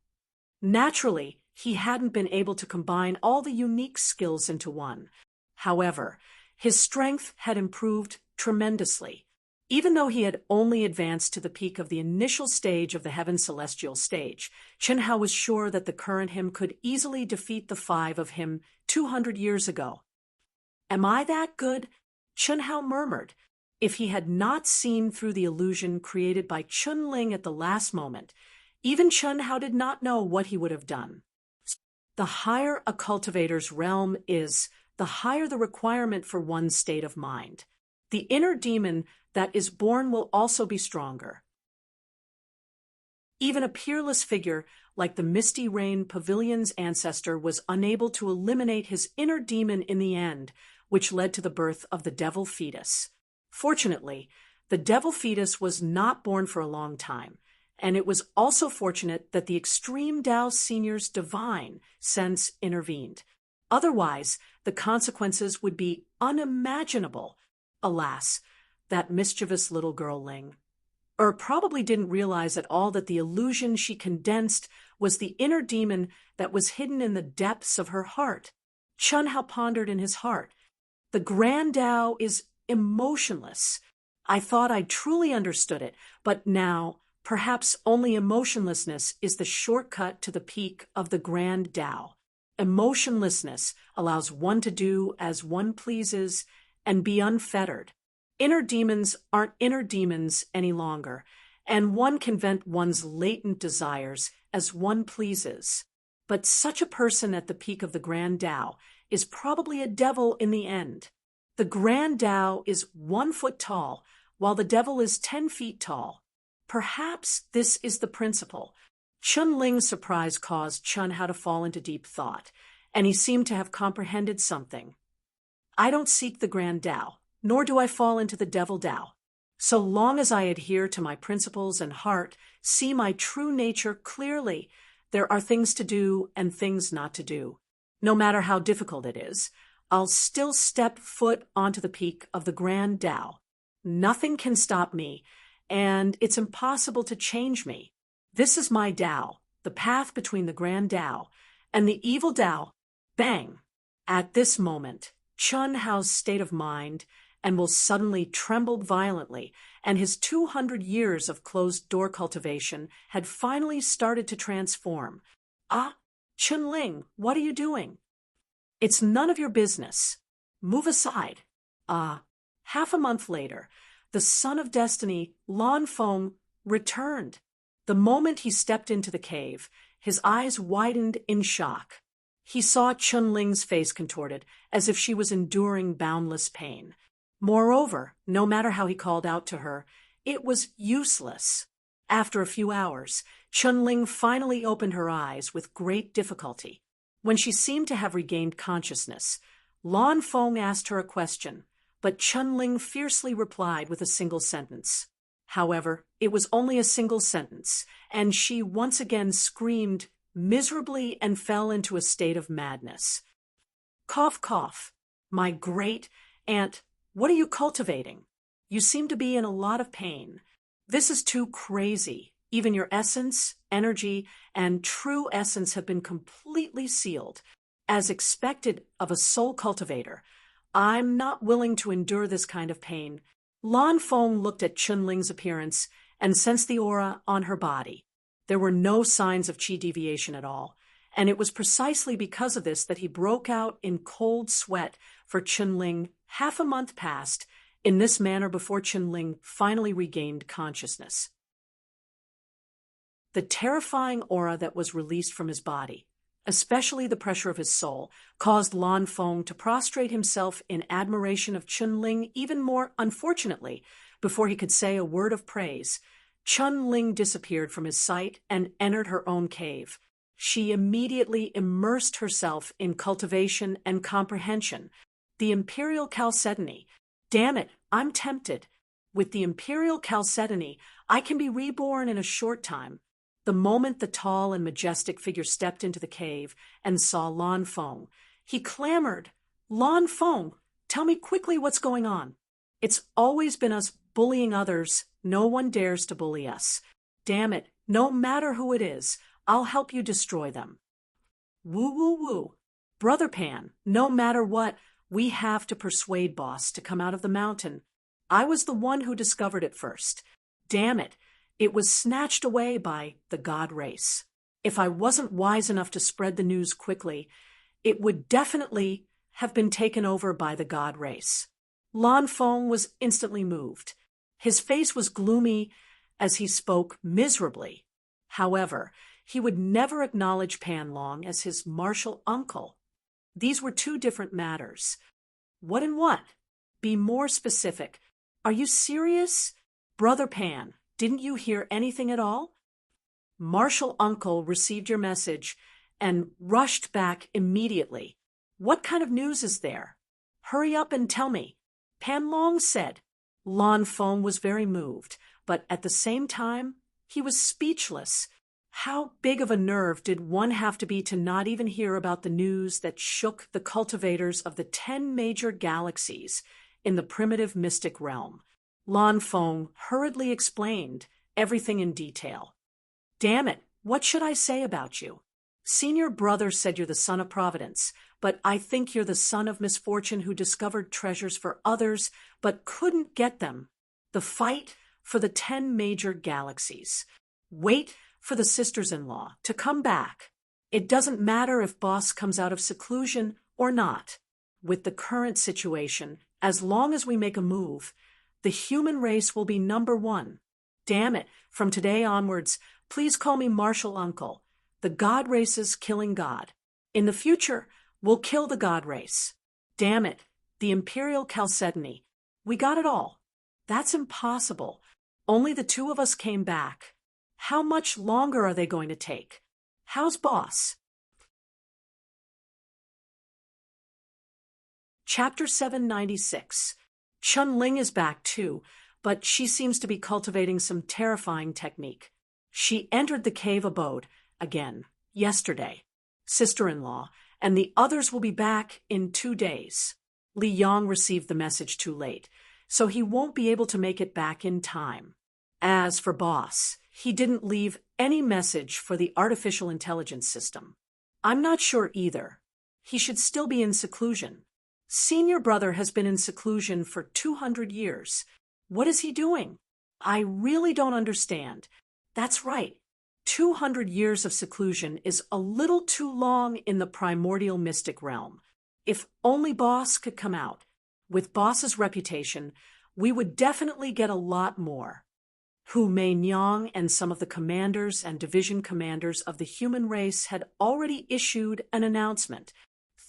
Naturally, he hadn't been able to combine all the unique skills into one. However, his strength had improved tremendously. Even though he had only advanced to the peak of the initial stage of the Heaven Celestial stage, Chen Hao was sure that the current him could easily defeat the 5 of him 200 years ago. Am I that good? Chen Hao murmured. If he had not seen through the illusion created by Chunling at the last moment, even Chen Hao did not know what he would have done. The higher a cultivator's realm is, the higher the requirement for one's state of mind. The inner demon that is born will also be stronger. Even a peerless figure like the Misty Rain Pavilion's ancestor was unable to eliminate his inner demon in the end, which led to the birth of the devil fetus. Fortunately, the devil fetus was not born for a long time, and it was also fortunate that the Extreme Tao Senior's divine sense intervened. Otherwise, the consequences would be unimaginable. Alas, that mischievous little girl Ling probably didn't realize at all that the illusion she condensed was the inner demon that was hidden in the depths of her heart. Chen Hao pondered in his heart. The Grand Tao is emotionless. I thought I truly understood it, but now perhaps only emotionlessness is the shortcut to the peak of the Grand Tao. Emotionlessness allows one to do as one pleases and be unfettered. Inner demons aren't inner demons any longer, and one can vent one's latent desires as one pleases. But such a person at the peak of the Grand Tao is probably a devil in the end. The Grand Tao is 1 foot tall, while the devil is 10 feet tall. Perhaps this is the principle. Chunling's surprise caused Chen Hao to fall into deep thought, and he seemed to have comprehended something. I don't seek the Grand Tao, nor do I fall into the devil Tao. So long as I adhere to my principles and heart, see my true nature clearly, there are things to do and things not to do. No matter how difficult it is, I'll still step foot onto the peak of the Grand Tao. Nothing can stop me, and it's impossible to change me. This is my Tao, the path between the Grand Tao and the evil Tao. Bang! At this moment, Chen Hao's state of mind and will suddenly trembled violently, and his 200 years of closed-door cultivation had finally started to transform. Chunling, what are you doing? It's none of your business. Move aside. Half a month later, the son of destiny, Lan Feng, returned. The moment he stepped into the cave, his eyes widened in shock. He saw Chunling's face contorted, as if she was enduring boundless pain. Moreover, no matter how he called out to her, it was useless. After a few hours, Chunling finally opened her eyes with great difficulty. When she seemed to have regained consciousness, Lan Feng asked her a question, but Chunling fiercely replied with a single sentence. However, it was only a single sentence, and she once again screamed miserably and fell into a state of madness. Cough, cough. My great aunt, what are you cultivating? You seem to be in a lot of pain. This is too crazy. Even your essence, energy, and true essence have been completely sealed. As expected of a soul cultivator, I'm not willing to endure this kind of pain. Lan Feng looked at Chunling's appearance and sensed the aura on her body. There were no signs of qi deviation at all, and it was precisely because of this that he broke out in cold sweat for Chunling. Half a month passed, in this manner before Chunling finally regained consciousness. The terrifying aura that was released from his body, especially the pressure of his soul, caused Lan Feng to prostrate himself in admiration of Chunling even more. Unfortunately, before he could say a word of praise, Chunling disappeared from his sight and entered her own cave. She immediately immersed herself in cultivation and comprehension. The Imperial Chalcedony. Damn it, I'm tempted. With the Imperial Chalcedony, I can be reborn in a short time. The moment the tall and majestic figure stepped into the cave and saw Lan Feng, he clamored, "Lan Feng, tell me quickly what's going on. It's always been us bullying others. No one dares to bully us. Damn it, no matter who it is, I'll help you destroy them." Woo woo woo. Brother Pan, no matter what, we have to persuade Boss to come out of the mountain. I was the one who discovered it first. Damn it, it was snatched away by the God race. If I wasn't wise enough to spread the news quickly, it would definitely have been taken over by the God race. Lan Feng was instantly moved. His face was gloomy as he spoke miserably. However, he would never acknowledge Pan Long as his martial uncle. These were two different matters. What and what? Be more specific. Are you serious? Brother Pan, didn't you hear anything at all? Martial uncle received your message and rushed back immediately. What kind of news is there? Hurry up and tell me. Pan Long said. Lan Feng was very moved, but at the same time, he was speechless. How big of a nerve did one have to be to not even hear about the news that shook the cultivators of the 10 major galaxies in the primitive mystic realm? Lan Feng hurriedly explained everything in detail. Damn it, what should I say about you? Senior brother said you're the son of Providence, but I think you're the son of misfortune who discovered treasures for others but couldn't get them. The fight for the 10 major galaxies. Wait for the sisters-in-law to come back. It doesn't matter if Boss comes out of seclusion or not. With the current situation, as long as we make a move, the human race will be number one. Damn it, from today onwards, please call me Martial Uncle. The God race's killing God. In the future, we'll kill the God race. Damn it, the Imperial Chalcedony. We got it all. That's impossible. Only the two of us came back. How much longer are they going to take? How's Boss? Chapter 796. Chunling is back too, but she seems to be cultivating some terrifying technique. She entered the cave abode, again, yesterday. Sister-in-law, and the others will be back in 2 days. Li Yang received the message too late, so he won't be able to make it back in time. As for Boss, he didn't leave any message for the artificial intelligence system. I'm not sure either. He should still be in seclusion. Senior brother has been in seclusion for 200 years. What is he doing? I really don't understand. That's right. 200 years of seclusion is a little too long in the primordial mystic realm. If only Boss could come out. With Boss's reputation, we would definitely get a lot more. Hu Meinyang and some of the commanders and division commanders of the human race had already issued an announcement.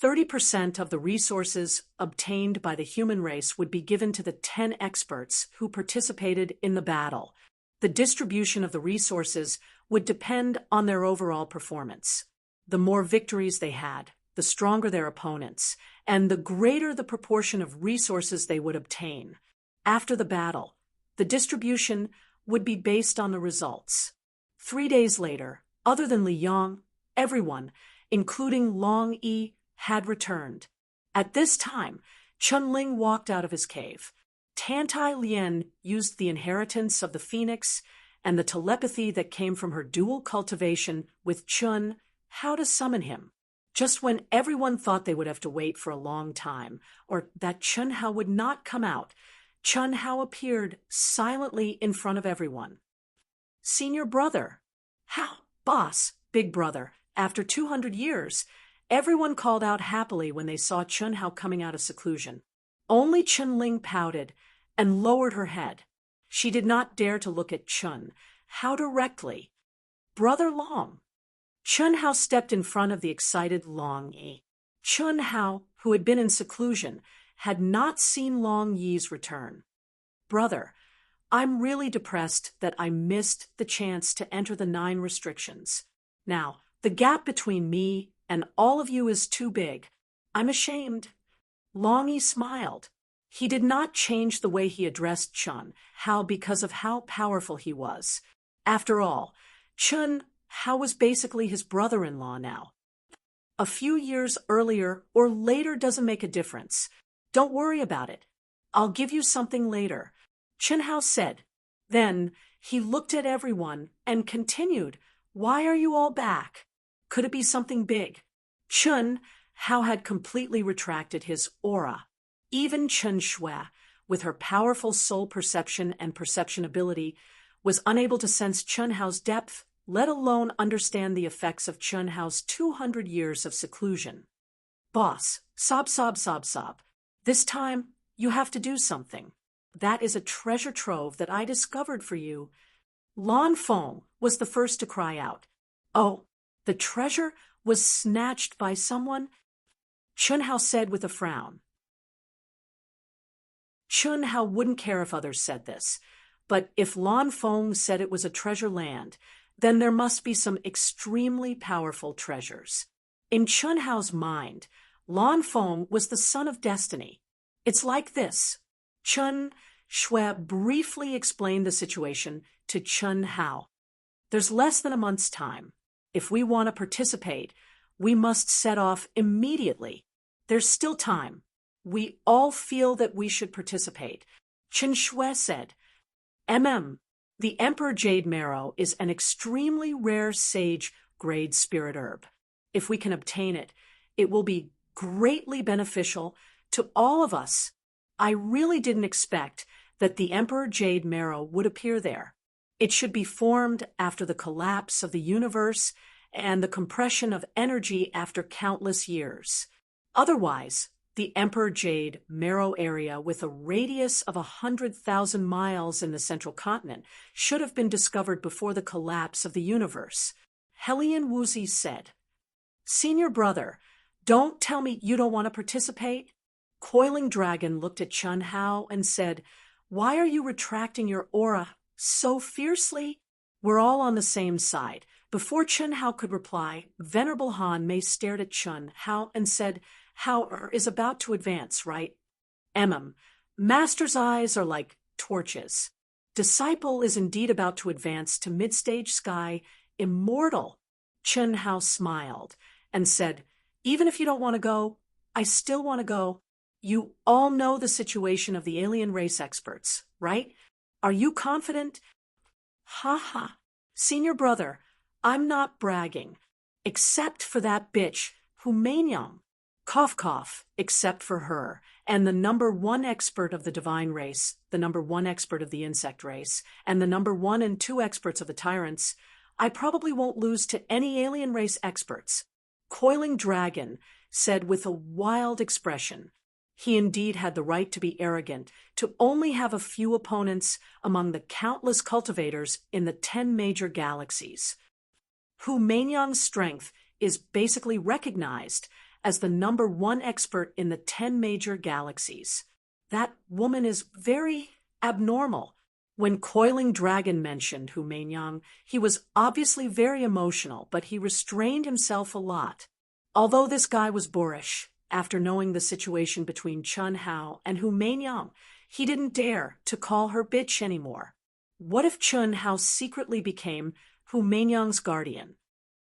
30% of the resources obtained by the human race would be given to the 10 experts who participated in the battle. The distribution of the resources would depend on their overall performance. The more victories they had, the stronger their opponents, and the greater the proportion of resources they would obtain. After the battle, the distribution would be based on the results. 3 days later, other than Li Yang, everyone, including Long Yi, had returned. At this time, Chunling walked out of his cave. Tantai Lien used the inheritance of the phoenix and the telepathy that came from her dual cultivation with Chun how to summon him. Just when everyone thought they would have to wait for a long time, or that Chun Hao would not come out, Chun Hao appeared silently in front of everyone. Senior brother. How? Boss, big brother. After 200 years, everyone called out happily when they saw Chun Hao coming out of seclusion. Only Chunling pouted and lowered her head. She did not dare to look at Chun Hao directly. Brother Long. Chun Hao stepped in front of the excited Long Yi. Chun Hao, who had been in seclusion, had not seen Long Yi's return. Brother, I'm really depressed that I missed the chance to enter the 9 restrictions. Now, the gap between me and all of you is too big. I'm ashamed. Long Yi smiled. He did not change the way he addressed Chun Hao because of how powerful he was. After all, Chun Hao was basically his brother-in-law now. A few years earlier or later doesn't make a difference. Don't worry about it. I'll give you something later, Chun Hao said. Then he looked at everyone and continued, Why are you all back? Could it be something big? Chun Hao had completely retracted his aura. Even Chen Shui, with her powerful soul perception and perception ability, was unable to sense Chun Hao's depth, let alone understand the effects of Chun Hao's 200 years of seclusion. Boss, sob, sob, sob, sob. This time, you have to do something. That is a treasure trove that I discovered for you. Lan Feng was the first to cry out. Oh, the treasure was snatched by someone? Chun Hao said with a frown. Chun Hao wouldn't care if others said this, but if Lan Feng said it was a treasure land, then there must be some extremely powerful treasures. In Chun Hao's mind, Lan Feng was the son of destiny. It's like this. Chun Shui briefly explained the situation to Chun Hao. There's less than a month's time. If we want to participate, we must set off immediately. There's still time. We all feel that we should participate. Chun Shui said, The Emperor Jade Marrow is an extremely rare sage-grade spirit herb. If we can obtain it, it will be greatly beneficial to all of us. I really didn't expect that the Emperor Jade Marrow would appear there. It should be formed after the collapse of the universe and the compression of energy after countless years. Otherwise, the Emperor Jade Marrow area with a radius of 100,000 miles in the central continent should have been discovered before the collapse of the universe. Helian Wuzi said, Senior brother, don't tell me you don't want to participate. Coiling Dragon looked at Chun Hao and said, Why are you retracting your aura so fiercely? We're all on the same side. Before Chun Hao could reply, Venerable Han Mei stared at Chun Hao and said, Hao is about to advance, right? Master's eyes are like torches. Disciple is indeed about to advance to mid-stage sky, immortal. Chun Hao smiled and said, Even if you don't want to go, I still want to go. You all know the situation of the alien race experts, right? Are you confident? Ha ha. Senior brother, I'm not bragging. Except for that bitch, Humaingyang. Cough cough, except for her, and the number 1 expert of the divine race, the number 1 expert of the insect race, and the number 1 and 2 experts of the tyrants, I probably won't lose to any alien race experts. Coiling Dragon said with a wild expression. He indeed had the right to be arrogant, to only have a few opponents among the countless cultivators in the 10 major galaxies. Humaingyang's strength is basically recognized as the number 1 expert in the 10 major galaxies. That woman is very abnormal. When Coiling Dragon mentioned Humaingyang, he was obviously very emotional, but he restrained himself a lot. Although this guy was boorish, after knowing the situation between Chun Hao and Humaingyang, he didn't dare to call her bitch anymore. What if Chun Hao secretly became Humaingyang's guardian?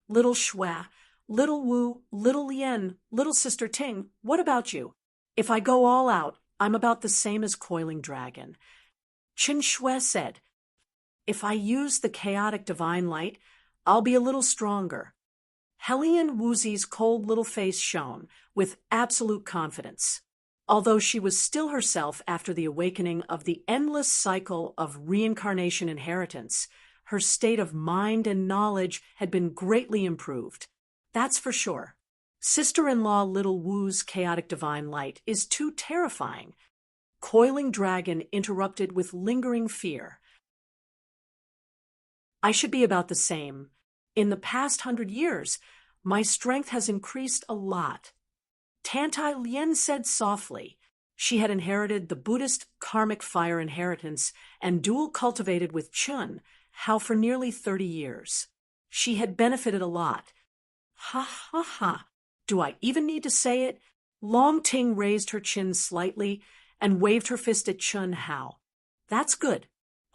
Little Shui, Little Wu, Little Lien, Little Sister Ting, what about you? If I go all out, I'm about the same as Coiling Dragon. Chen Shui said, If I use the chaotic divine light, I'll be a little stronger. Helian Wuzi's cold little face shone with absolute confidence. Although she was still herself after the awakening of the endless cycle of reincarnation inheritance, her state of mind and knowledge had been greatly improved. That's for sure. Sister-in-law Little Wu's chaotic divine light is too terrifying. Coiling Dragon interrupted with lingering fear. I should be about the same. In the past 100 years, my strength has increased a lot. Tantai Lien said softly. She had inherited the Buddhist karmic fire inheritance and dual cultivated with Chun, how for nearly 30 years. She had benefited a lot. Ha ha ha. Do I even need to say it? Long Ting raised her chin slightly and waved her fist at Chun Hao. That's good.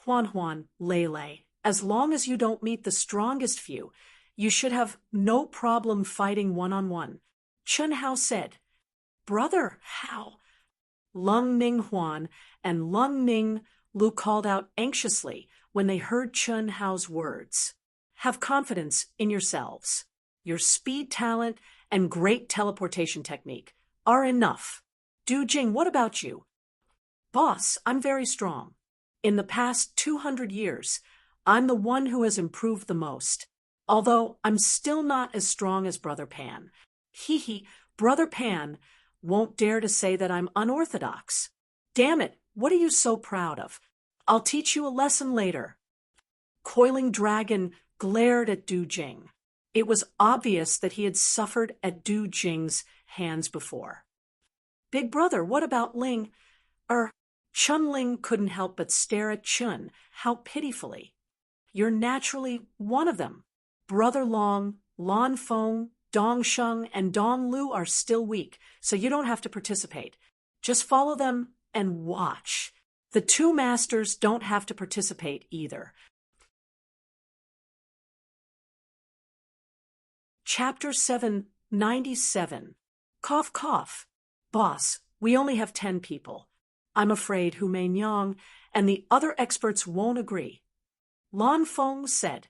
Huan, Lei. As long as you don't meet the strongest few, you should have no problem fighting one-on-one. Chun Hao said. Brother Hao. Lung Ning Huan and Lung Ning Lu called out anxiously when they heard Chun Hao's words. Have confidence in yourselves. Your speed, talent, and great teleportation technique are enough. Du Jing, what about you? Boss, I'm very strong. In the past 200 years, I'm the one who has improved the most. Although I'm still not as strong as Brother Pan. Brother Pan won't dare to say that I'm unorthodox. Damn it, what are you so proud of? I'll teach you a lesson later. Coiling Dragon glared at Du Jing. It was obvious that he had suffered at Du Jing's hands before. Big brother, what about Ling? Chun Ling couldn't help but stare at Chun, how pitifully. You're naturally one of them. Brother Long, Lan Feng, Dong Sheng, and Dong Lu are still weak, so you don't have to participate. Just follow them and watch. The two masters don't have to participate either. Chapter 797. Cough, cough. Boss, we only have 10 people. I'm afraid Hu Meinyang and the other experts won't agree. Lan Feng said,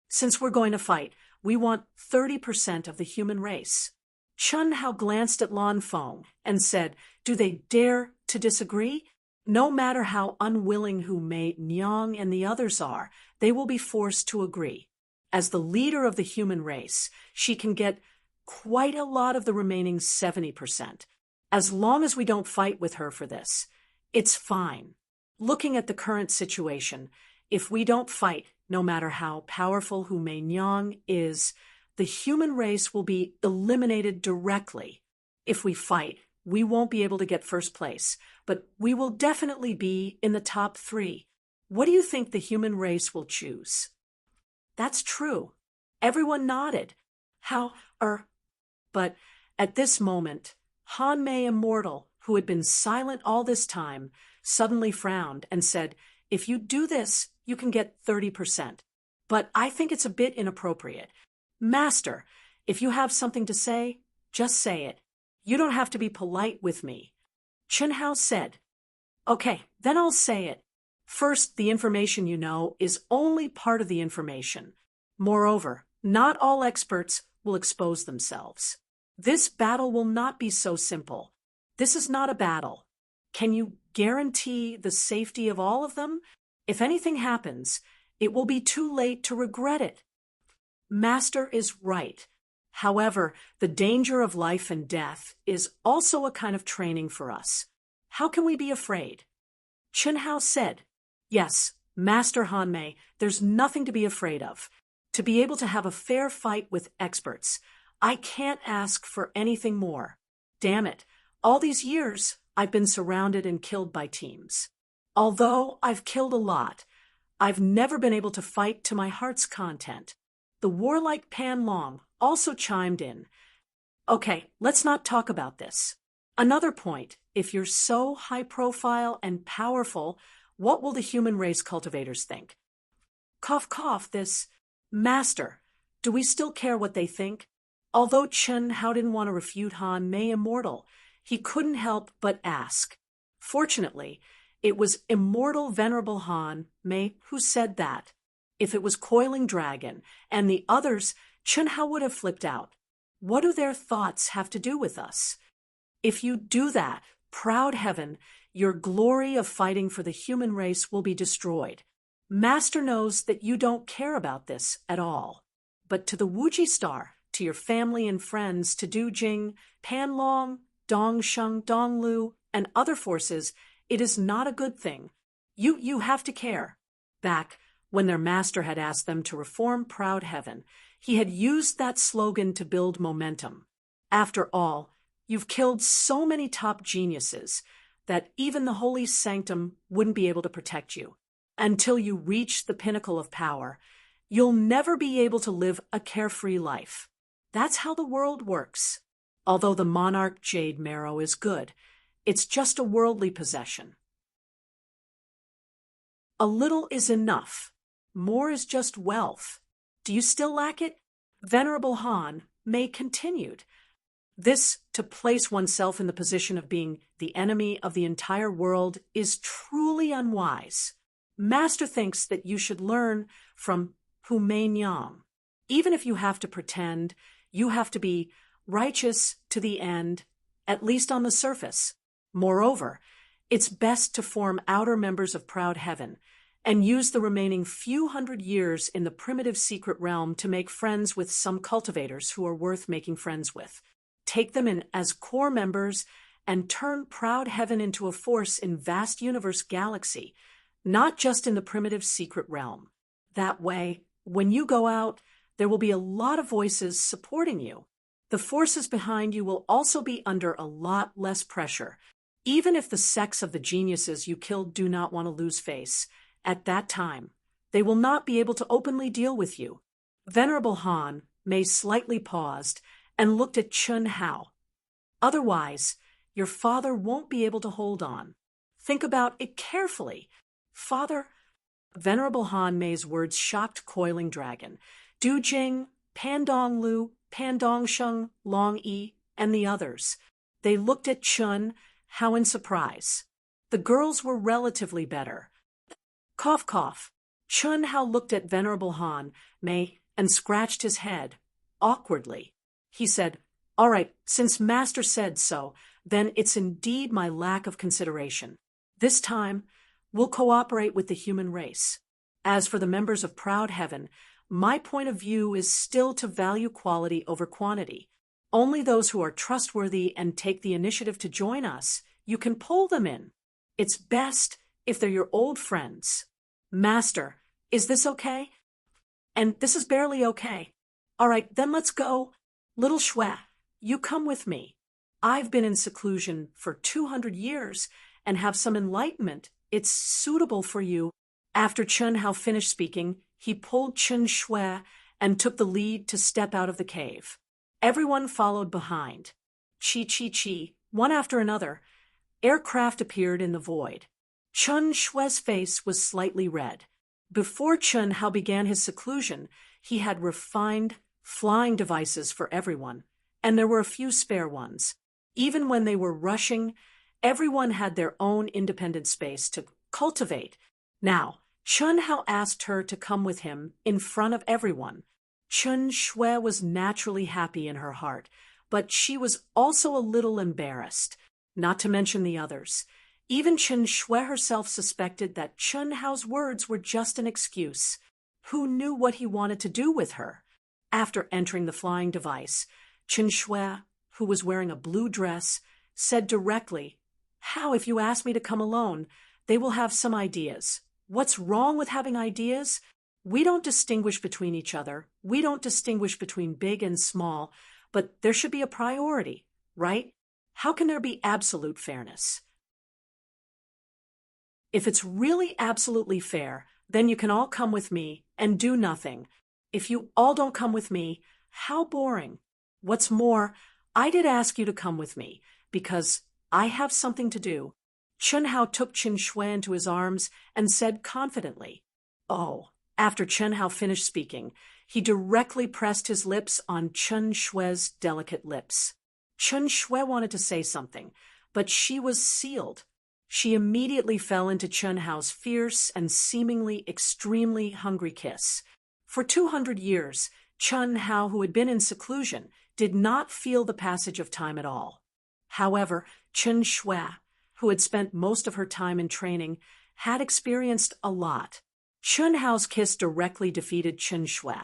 Since we're going to fight, we want 30% of the human race. Chun Hao glanced at Lan Feng and said, Do they dare to disagree? No matter how unwilling Hu Meinyang and the others are, they will be forced to agree. As the leader of the human race, she can get quite a lot of the remaining 70%. As long as we don't fight with her for this, it's fine. Looking at the current situation, if we don't fight, no matter how powerful Hu Meinyang is, the human race will be eliminated directly. If we fight, we won't be able to get first place, but we will definitely be in the top 3. What do you think the human race will choose? That's true. Everyone nodded. But at this moment, Han Mei Immortal, who had been silent all this time, suddenly frowned and said, If you do this, you can get 30%. But I think it's a bit inappropriate. Master, if you have something to say, just say it. You don't have to be polite with me. Chun Hao said, Okay, then I'll say it. First, the information you know is only part of the information. Moreover, not all experts will expose themselves. This battle will not be so simple. This is not a battle. Can you guarantee the safety of all of them? If anything happens, it will be too late to regret it. Master is right. However, the danger of life and death is also a kind of training for us. How can we be afraid? Chun Hao said, Yes, Master Han Mei, there's nothing to be afraid of. To be able to have a fair fight with experts, I can't ask for anything more. Damn it, all these years I've been surrounded and killed by teams. Although I've killed a lot, I've never been able to fight to my heart's content. The warlike Pan Long also chimed in. Okay, let's not talk about this. Another point, if you're so high profile and powerful, what will the human race cultivators think? Cough, cough, this. Master, do we still care what they think? Although Chun Hao didn't want to refute Han Mei Immortal, he couldn't help but ask. Fortunately, it was Immortal Venerable Han Mei who said that. If it was Coiling Dragon and the others, Chun Hao would have flipped out. What do their thoughts have to do with us? If you do that, proud heaven, your glory of fighting for the human race will be destroyed. Master knows that you don't care about this at all. But to the Wuji Star, to your family and friends, to Du Jing, Pan Long, Dong Sheng, Dong Lu, and other forces, It is not a good thing. You have to care. Back when their master had asked them to reform proud heaven, he had used that slogan to build momentum. After all, you've killed so many top geniuses that even the holy sanctum wouldn't be able to protect you. Until you reach the pinnacle of power, you'll never be able to live a carefree life. That's how the world works. Although the monarch jade marrow is good, it's just a worldly possession. A little is enough. More is just wealth. Do you still lack it? Venerable Han May continued. This, to place oneself in the position of being the enemy of the entire world, is truly unwise. Master thinks that you should learn from Hu Meinyang. Even if you have to pretend, you have to be righteous to the end, at least on the surface. Moreover, it's best to form outer members of proud heaven and use the remaining few hundred years in the primitive secret realm to make friends with some cultivators who are worth making friends with. Take them in as core members and turn proud heaven into a force in vast universe galaxy, not just in the primitive secret realm. That way, when you go out, there will be a lot of voices supporting you. The forces behind you will also be under a lot less pressure. Even if the sects of the geniuses you killed do not want to lose face, at that time, they will not be able to openly deal with you. Venerable Han May slightly paused and looked at Chun Hao. Otherwise, your father won't be able to hold on. Think about it carefully. Father, Venerable Han May's words shocked Coiling Dragon, Du Jing, Pandong Lu, Pandong Sheng, Long Yi, and the others. They looked at Chun Hao in surprise. The girls were relatively better. Cough, cough. Chun Hao looked at Venerable Han May and scratched his head, awkwardly. He said, "All right, since Master said so, then it's indeed my lack of consideration. This time, we'll cooperate with the human race. As for the members of proud heaven, my point of view is still to value quality over quantity. Only those who are trustworthy and take the initiative to join us, you can pull them in. It's best if they're your old friends. Master, is this okay?" "And this is barely okay." "All right, then let's go. Little Shui, you come with me. I've been in seclusion for 200 years and have some enlightenment. It's suitable for you." After Chun Hao finished speaking, he pulled Chun Shui and took the lead to step out of the cave. Everyone followed behind. Chi, one after another. Aircraft appeared in the void. Chun Shui's face was slightly red. Before Chun Hao began his seclusion, he had refined flying devices for everyone, and there were a few spare ones. Even when they were rushing, everyone had their own independent space to cultivate. Now, Chun Hao asked her to come with him in front of everyone. Chun Shui was naturally happy in her heart, but she was also a little embarrassed, not to mention the others. Even Chun Shui herself suspected that Chun Hao's words were just an excuse. Who knew what he wanted to do with her? After entering the flying device, Chun Shui, who was wearing a blue dress, said directly, "How if you ask me to come alone? They will have some ideas." "What's wrong with having ideas? We don't distinguish between each other. We don't distinguish between big and small, but there should be a priority, right? How can there be absolute fairness? If it's really absolutely fair, then you can all come with me and do nothing. If you all don't come with me, how boring. What's more, I did ask you to come with me, because I have something to do." Chun Hao took Chun Shui into his arms and said confidently, "Oh." After Chun Hao finished speaking, he directly pressed his lips on Chun Shui's delicate lips. Chun Shui wanted to say something, but she was sealed. She immediately fell into Chun Hao's fierce and seemingly extremely hungry kiss. For 200 years, Chun Hao, who had been in seclusion, did not feel the passage of time at all. However, Chun Shui, who had spent most of her time in training, had experienced a lot. Chun Hao's kiss directly defeated Chun Shui,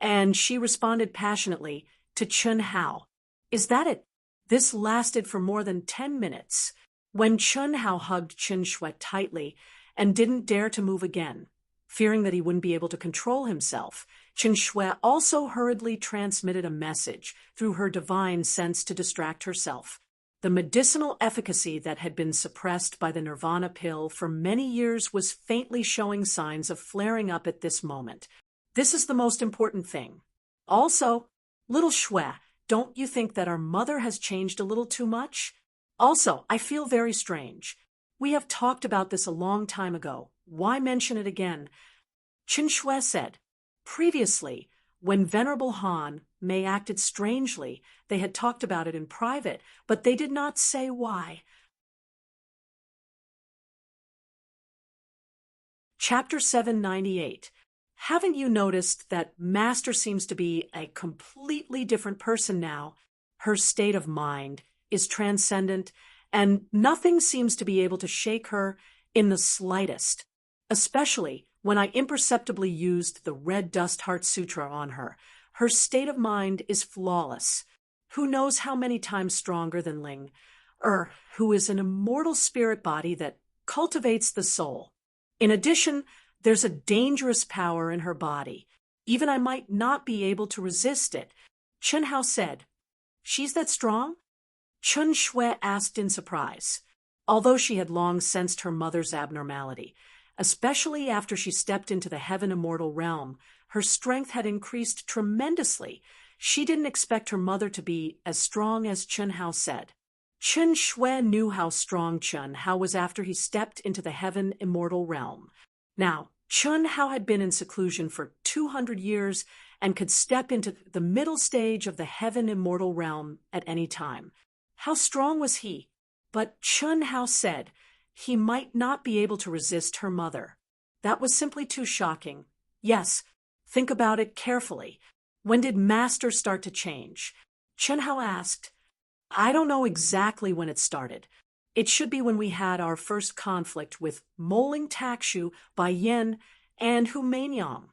and she responded passionately to Chun Hao. "Is that it?" This lasted for more than 10 minutes. When Chun Hao hugged Chen Shui tightly and didn't dare to move again, fearing that he wouldn't be able to control himself, Chen Shui also hurriedly transmitted a message through her divine sense to distract herself. The medicinal efficacy that had been suppressed by the nirvana pill for many years was faintly showing signs of flaring up at this moment. This is the most important thing. Also, little Shui, don't you think that our mother has changed a little too much? Also, I feel very strange. We have talked about this a long time ago. Why mention it again? Chen Shui said, previously, when Venerable Han Mei acted strangely, they had talked about it in private, but they did not say why. Chapter 798. Haven't you noticed that Master seems to be a completely different person now? Her state of mind is transcendent, and nothing seems to be able to shake her in the slightest, especially when I imperceptibly used the Red Dust Heart Sutra on her. Her state of mind is flawless. Who knows how many times stronger than Ling, who is an immortal spirit body that cultivates the soul. In addition, there's a dangerous power in her body. Even I might not be able to resist it. Chen Hao said, "She's that strong?" Chen Shui asked in surprise, although she had long sensed her mother's abnormality. Especially after she stepped into the heaven immortal realm, her strength had increased tremendously. She didn't expect her mother to be as strong as Chen Hao said. Chen Shui knew how strong Chen Hao was after he stepped into the heaven immortal realm. Now, Chen Hao had been in seclusion for 200 years and could step into the middle stage of the heaven immortal realm at any time. How strong was he? But Chen Hao said he might not be able to resist her mother. That was simply too shocking. Yes, think about it carefully. When did Master start to change? Chen Hao asked. I don't know exactly when it started. It should be when we had our first conflict with Moling Takshu, Bai Yen, and Hu Meinyang.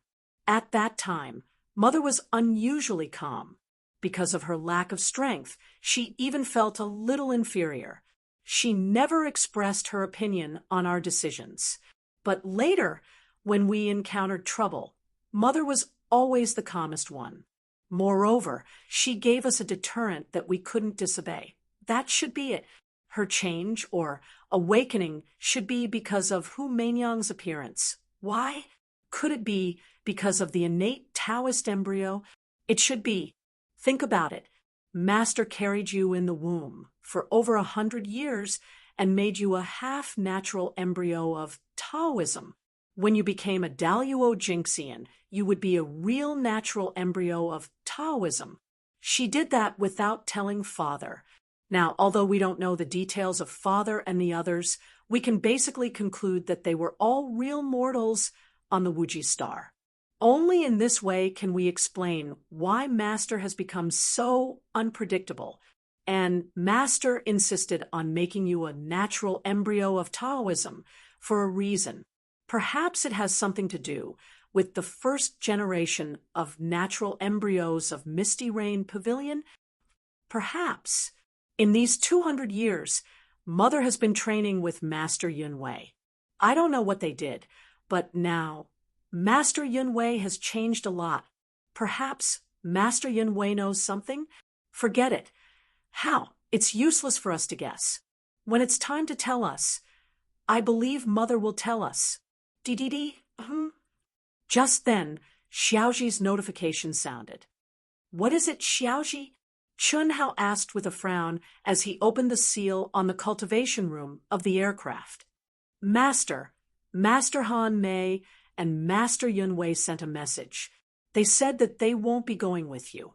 At that time, Mother was unusually calm. Because of her lack of strength, she even felt a little inferior. She never expressed her opinion on our decisions. But later, when we encountered trouble, Mother was always the calmest one. Moreover, she gave us a deterrent that we couldn't disobey. That should be it. Her change, or awakening, should be because of Hu Meinyang's appearance. Why? Could it be because of the innate Taoist embryo? It should be. Think about it. Master carried you in the womb for over 100 years and made you a half-natural embryo of Taoism. When you became a Daluo Jinxian, you would be a real natural embryo of Taoism. She did that without telling Father. Now, although we don't know the details of Father and the others, we can basically conclude that they were all real mortals on the Wuji star. Only in this way can we explain why Master has become so unpredictable, and Master insisted on making you a natural embryo of Taoism for a reason. Perhaps it has something to do with the first generation of natural embryos of Misty Rain Pavilion. Perhaps. In these 200 years, Mother has been training with Master Yunwei. I don't know what they did, but now Master Yunwei has changed a lot. Perhaps Master Yunwei knows something? Forget it. How? It's useless for us to guess. When it's time to tell us, I believe Mother will tell us. Dee. Just then, Xiaoji's notification sounded. What is it, Xiaoji? Chun Hao asked with a frown as he opened the seal on the cultivation room of the aircraft. Master Han Mei and Master Yunwei sent a message. They said that they won't be going with you.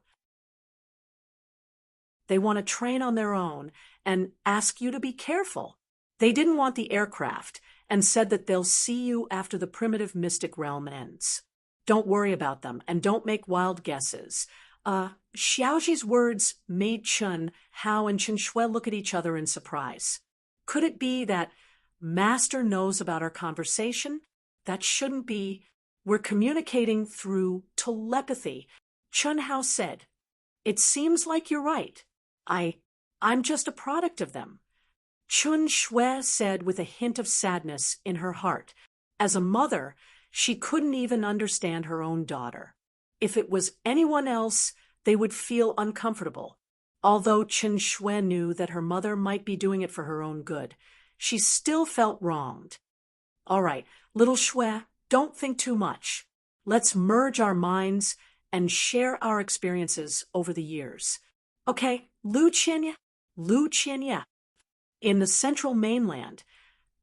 They want to train on their own and ask you to be careful. They didn't want the aircraft and said that they'll see you after the primitive mystic realm ends. Don't worry about them and don't make wild guesses. Xiaoji's words made Chun Hao and Chen Shui look at each other in surprise. Could it be that Master knows about our conversation? That shouldn't be. We're communicating through telepathy. Chun Hao said, It seems like you're right. I'm just a product of them. Chun Shui said with a hint of sadness in her heart. As a mother, she couldn't even understand her own daughter. If it was anyone else, they would feel uncomfortable. Although Chun Shui knew that her mother might be doing it for her own good, she still felt wronged. All right, little Shui, don't think too much. Let's merge our minds and share our experiences over the years. Okay, Lu Qianya. In the central mainland,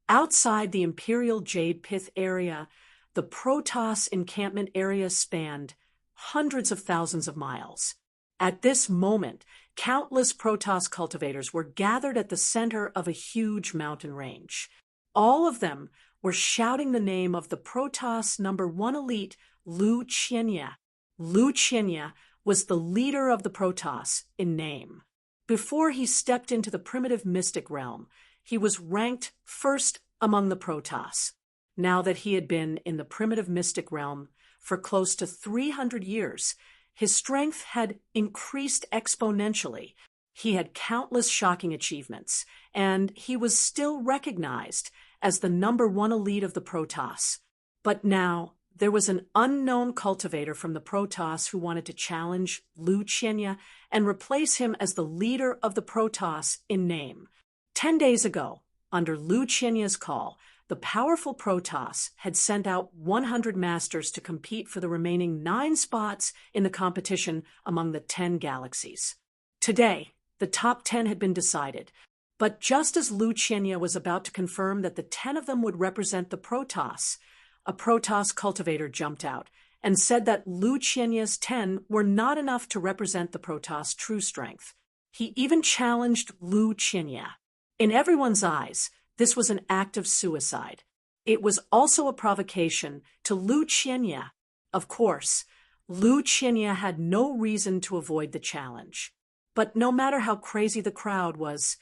outside the Imperial Jade Pith area, the Protoss encampment area spanned hundreds of thousands of miles. At this moment, countless Protoss cultivators were gathered at the center of a huge mountain range. All of them were shouting the name of the Protoss #1 elite, Lu Qianya. Lu Qianya was the leader of the Protoss in name. Before he stepped into the primitive mystic realm, he was ranked first among the Protoss. Now that he had been in the primitive mystic realm for close to 300 years, his strength had increased exponentially. He had countless shocking achievements, and he was still recognized as the #1 elite of the Protoss. But now, there was an unknown cultivator from the Protoss who wanted to challenge Lu Qianya and replace him as the leader of the Protoss in name. 10 days ago, under Lu Qianya's call, the powerful Protoss had sent out 100 masters to compete for the remaining 9 spots in the competition among the 10 galaxies. Today, the top 10 had been decided, but just as Lu Qianya was about to confirm that the 10 of them would represent the Protoss, a Protoss cultivator jumped out and said that Lu Qianya's 10 were not enough to represent the Protoss' true strength. He even challenged Lu Qianya. In everyone's eyes, this was an act of suicide. It was also a provocation to Lu Qianya. Of course, Lu Qianya had no reason to avoid the challenge. But no matter how crazy the crowd was,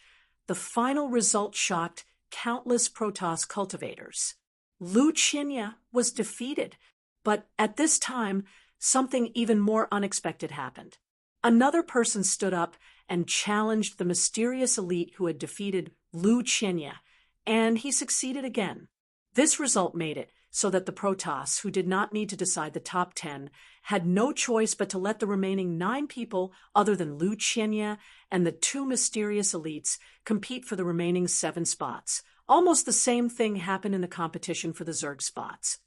the final result shocked countless Protoss cultivators. Lu Qianya was defeated, but at this time, something even more unexpected happened. Another person stood up and challenged the mysterious elite who had defeated Lu Qianya, and he succeeded again. This result made it so that the Protoss, who did not need to decide the top 10, had no choice but to let the remaining 9 people, other than Lu Qianya and the 2 mysterious elites, compete for the remaining 7 spots. Almost the same thing happened in the competition for the Zerg spots.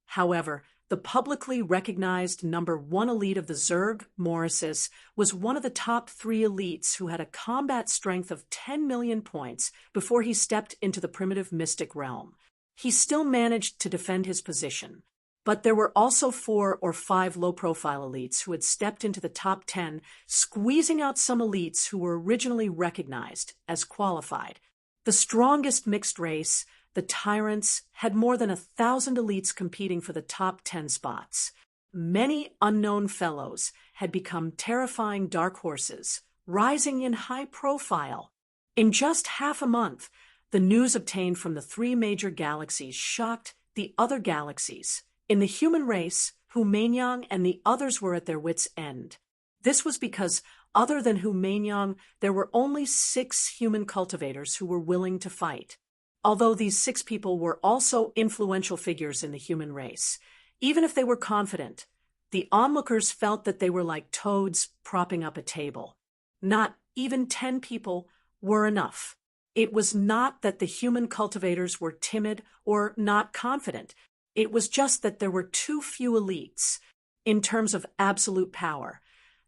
However, the publicly recognized #1 elite of the Zerg, Morrisis, was one of the top 3 elites who had a combat strength of 10 million points before he stepped into the primitive mystic realm. He still managed to defend his position, but there were also 4 or 5 low-profile elites who had stepped into the top 10, squeezing out some elites who were originally recognized as qualified. The strongest mixed race, the Tyrants, had more than 1,000 elites competing for the top 10 spots. Many unknown fellows had become terrifying dark horses, rising in high profile. In just half a month, the news obtained from the 3 major galaxies shocked the other galaxies. In the human race, Humanyang and the others were at their wits' end. This was because, other than Humanyang, there were only 6 human cultivators who were willing to fight. Although these 6 people were also influential figures in the human race, even if they were confident, the onlookers felt that they were like toads propping up a table. Not even 10 people were enough. It was not that the human cultivators were timid or not confident. It was just that there were too few elites. In terms of absolute power,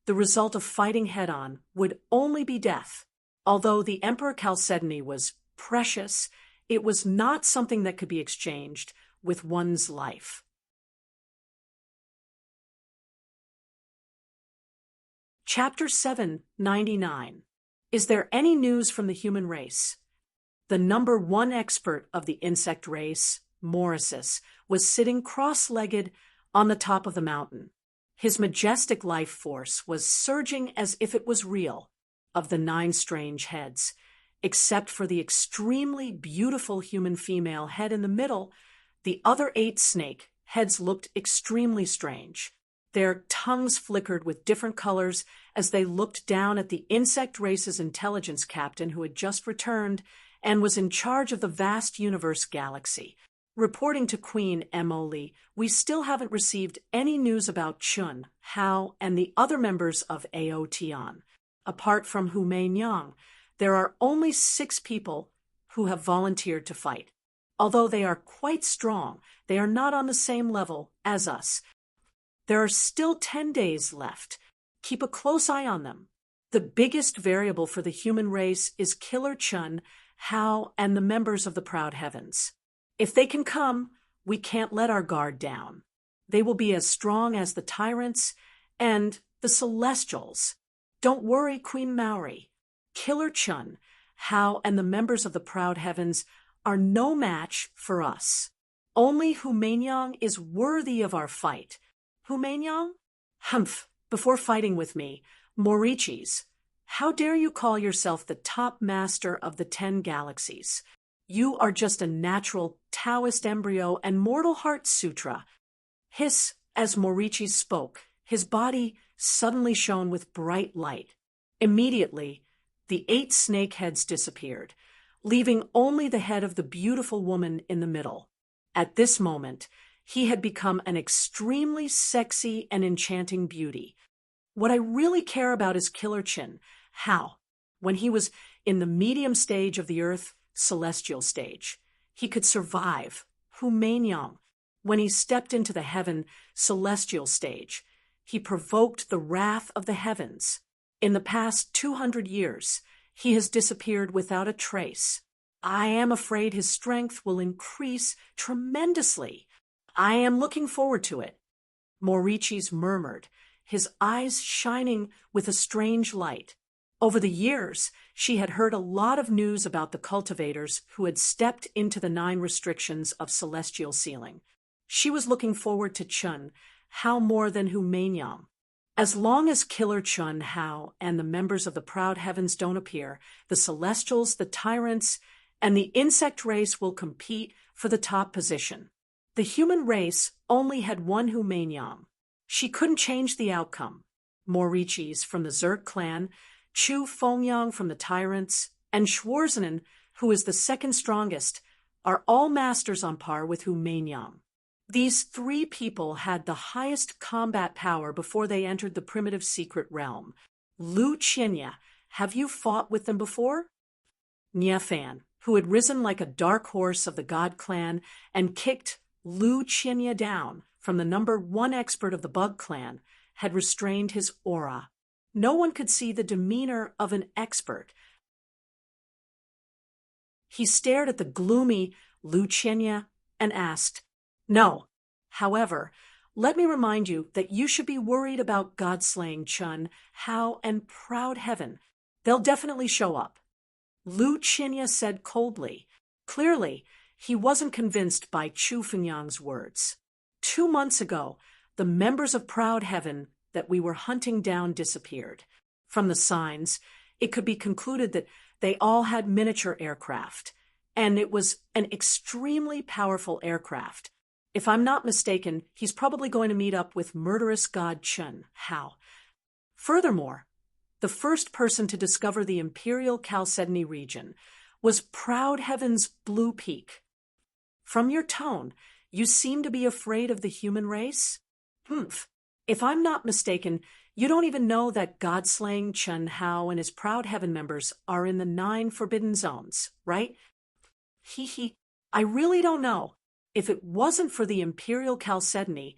the result of fighting head-on would only be death. Although the Emperor Chalcedony was precious, it was not something that could be exchanged with one's life. Chapter 799. Is there any news from the human race? The #1 expert of the insect race, Morrisis, was sitting cross-legged on the top of the mountain. His majestic life force was surging as if it was real. Of the 9 strange heads, except for the extremely beautiful human female head in the middle, the other 8 snake heads looked extremely strange. Their tongues flickered with different colors as they looked down at the insect race's intelligence captain who had just returned and was in charge of the vast universe galaxy. Reporting to Queen Emily, we still haven't received any news about Chun, Hao, and the other members of Aotian. Apart from Hu Meinyang, there are only 6 people who have volunteered to fight. Although they are quite strong, they are not on the same level as us. There are still 10 days left. Keep a close eye on them. The biggest variable for the human race is Killer Chun, Hao, and the members of the Proud Heavens. If they can come, we can't let our guard down. They will be as strong as the tyrants and the celestials. Don't worry, Queen Maori. Killer Chun, Hao, and the members of the Proud Heavens are no match for us. Only Hu Meinyang is worthy of our fight. Hu Meinyang? Humph, before fighting with me, Morichis, how dare you call yourself the top master of the 10 galaxies? You are just a natural Taoist embryo and mortal heart sutra. Hiss, as Morichis spoke, his body suddenly shone with bright light. Immediately, the 8 snake heads disappeared, leaving only the head of the beautiful woman in the middle. At this moment, he had become an extremely sexy and enchanting beauty. What I really care about is Killer Chin, Hao. When he was in the medium stage of the Earth, celestial stage, he could survive. Hu Meinyang, when he stepped into the heaven, celestial stage, he provoked the wrath of the heavens. In the past 200 years, he has disappeared without a trace. I am afraid his strength will increase tremendously. I am looking forward to it. Morichis murmured, his eyes shining with a strange light. Over the years, she had heard a lot of news about the cultivators who had stepped into the 9 restrictions of celestial sealing. She was looking forward to Chun, Hao more than Hu Meinyang. As long as Killer Chun, Hao, and the members of the Proud Heavens don't appear, the Celestials, the Tyrants, and the insect race will compete for the top position. The human race only had one Hu Meinyang. She couldn't change the outcome. Morichis from the Zerg clan, Chu Fengyang from the Tyrants, and Schwarzenan, who is the second strongest, are all masters on par with Hu Meinyang. These 3 people had the highest combat power before they entered the primitive secret realm. Lu Qinya, have you fought with them before? Niafan, who had risen like a dark horse of the God clan and kicked Lu Qinya down from the number 1 expert of the Bug clan, had restrained his aura. No one could see the demeanor of an expert. He stared at the gloomy Lu Qinya and asked, "No. However, let me remind you that you should be worried about God-slaying Chun, Hao, and Proud Heaven. They'll definitely show up." Lu Qinya said coldly. Clearly, he wasn't convinced by Chu Fengyang's words. 2 months ago, the members of Proud Heaven that we were hunting down disappeared. From the signs, it could be concluded that they all had miniature aircraft, and it was an extremely powerful aircraft. If I'm not mistaken, he's probably going to meet up with murderous god Chun, Hao. Furthermore, the first person to discover the Imperial Chalcedony region was Proud Heaven's Blue Peak. From your tone, you seem to be afraid of the human race? Humph. If I'm not mistaken, you don't even know that God-slaying Chun Hao and his Proud Heaven members are in the 9 forbidden zones, right? I really don't know. If it wasn't for the Imperial Chalcedony,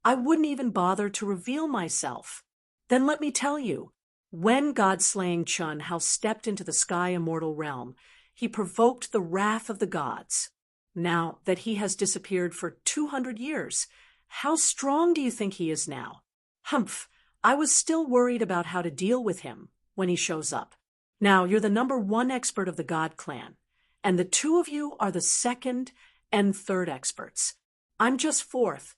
I wouldn't even bother to reveal myself. Then let me tell you, when God-slaying Chun Hao stepped into the Sky Immortal realm, he provoked the wrath of the gods. Now that he has disappeared for 200 years, how strong do you think he is now? Humph, I was still worried about how to deal with him when he shows up. Now you're the number 1 expert of the God clan, and the 2 of you are the 2nd and 3rd experts. I'm just 4th.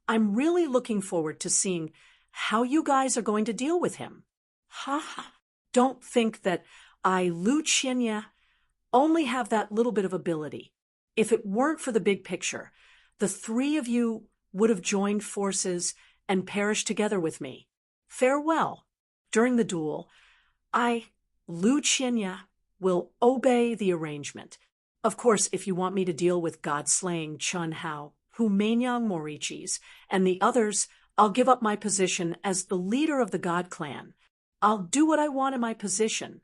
I'm really looking forward to seeing how you guys are going to deal with him. Don't think that I, Lu Qinya, only have that little bit of ability. If it weren't for the big picture, the 3 of you would have joined forces and perish together with me. Farewell. During the duel, Lu Qinya, will obey the arrangement. Of course, if you want me to deal with God-slaying Chun Hao, Hu Meinyang Morichis, and the others, I'll give up my position as the leader of the God clan. I'll do what I want in my position.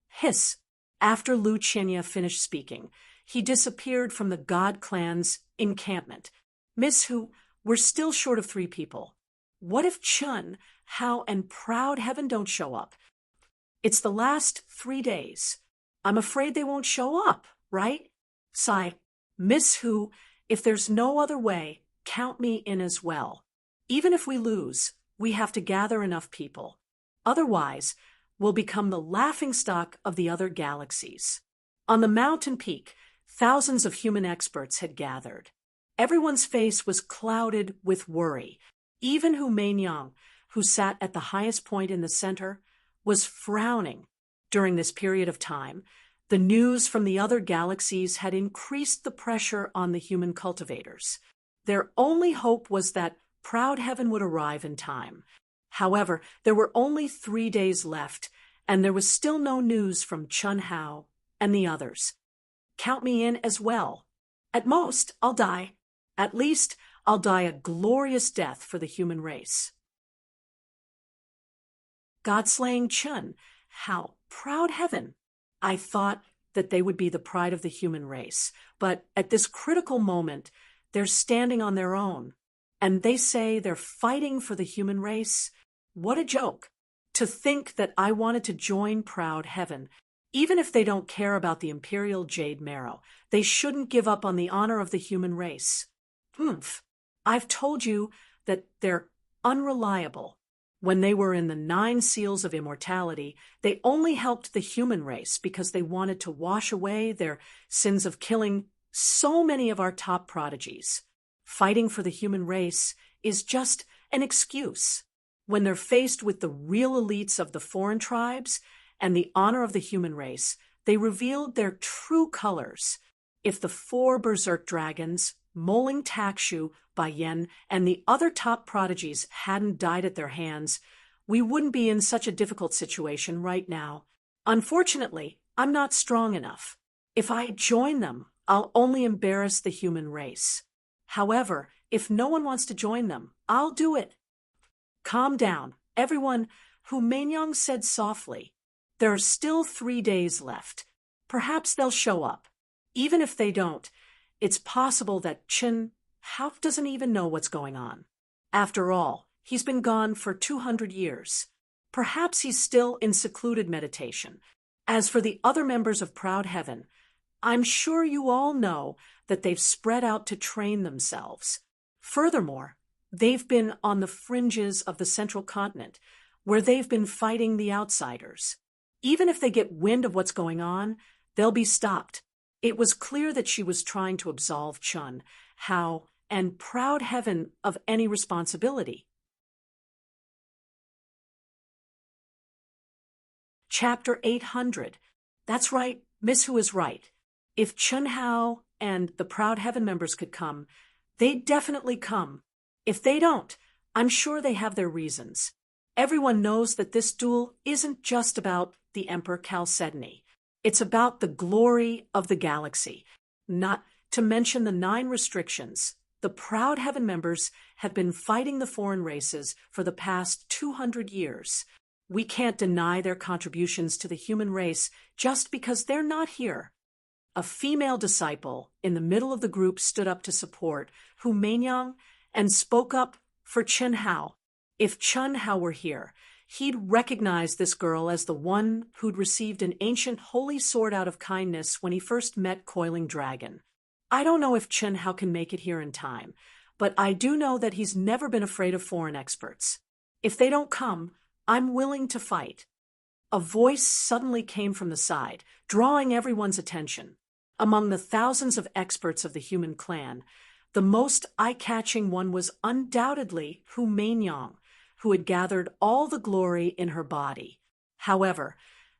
Hiss. After Lu Qinya finished speaking, he disappeared from the God clan's encampment. Miss Hu, we're still short of 3 people. What if Chun, Hao, and Proud Heaven don't show up? It's the last 3 days. I'm afraid they won't show up, right? Sigh. Miss Hu, if there's no other way, count me in as well. Even if we lose, we have to gather enough people. Otherwise, we'll become the laughingstock of the other galaxies. On the mountain peak, thousands of human experts had gathered. Everyone's face was clouded with worry. Even Hu Meinyang, who sat at the highest point in the center, was frowning. During this period of time, the news from the other galaxies had increased the pressure on the human cultivators. Their only hope was that Proud Heaven would arrive in time. However, there were only 3 days left, and there was still no news from Chun Hao and the others. Count me in as well. At most, I'll die. At least, I'll die a glorious death for the human race. God-slaying Chun Hao, Proud Heaven. I thought that they would be the pride of the human race, but at this critical moment, they're standing on their own. And they say they're fighting for the human race? What a joke. To think that I wanted to join Proud Heaven. Even if they don't care about the Imperial Jade Marrow, they shouldn't give up on the honor of the human race. Oomph. I've told you that they're unreliable. When they were in the 9 Seals of Immortality, they only helped the human race because they wanted to wash away their sins of killing so many of our top prodigies. Fighting for the human race is just an excuse. When they're faced with the real elites of the foreign tribes and the honor of the human race, they revealed their true colors. If the 4 berserk dragons, Moling Takshu, Bayen, and the other top prodigies hadn't died at their hands, we wouldn't be in such a difficult situation right now. Unfortunately, I'm not strong enough. If I join them, I'll only embarrass the human race. However, if no one wants to join them, I'll do it. Calm down, everyone, Hu Meinyang said softly. There are still 3 days left. Perhaps they'll show up. Even if they don't, it's possible that Chun Hao doesn't even know what's going on. After all, he's been gone for 200 years. Perhaps he's still in secluded meditation. As for the other members of Proud Heaven, I'm sure you all know that they've spread out to train themselves. Furthermore, they've been on the fringes of the central continent, where they've been fighting the outsiders. Even if they get wind of what's going on, they'll be stopped. It was clear that she was trying to absolve Chun Hao and Proud Heaven of any responsibility. Chapter 800. That's right, Miss Hu is right. If Chun Hao and the Proud Heaven members could come, they'd definitely come. If they don't, I'm sure they have their reasons. Everyone knows that this duel isn't just about the Emperor Chalcedony. It's about the glory of the galaxy. Not to mention the 9 restrictions. The Proud Heaven members have been fighting the foreign races for the past 200 years. We can't deny their contributions to the human race just because they're not here. A female disciple in the middle of the group stood up to support Hu Meinyang and spoke up for Chun Hao. If Chun Hao were here, he'd recognize this girl as the one who'd received an ancient holy sword out of kindness when he first met Coiling Dragon. I don't know if Chun Hao can make it here in time, but I do know that he's never been afraid of foreign experts. If they don't come, I'm willing to fight. A voice suddenly came from the side, drawing everyone's attention. Among the thousands of experts of the human clan, the most eye-catching one was undoubtedly Hu Meinyang, who had gathered all the glory in her body. However,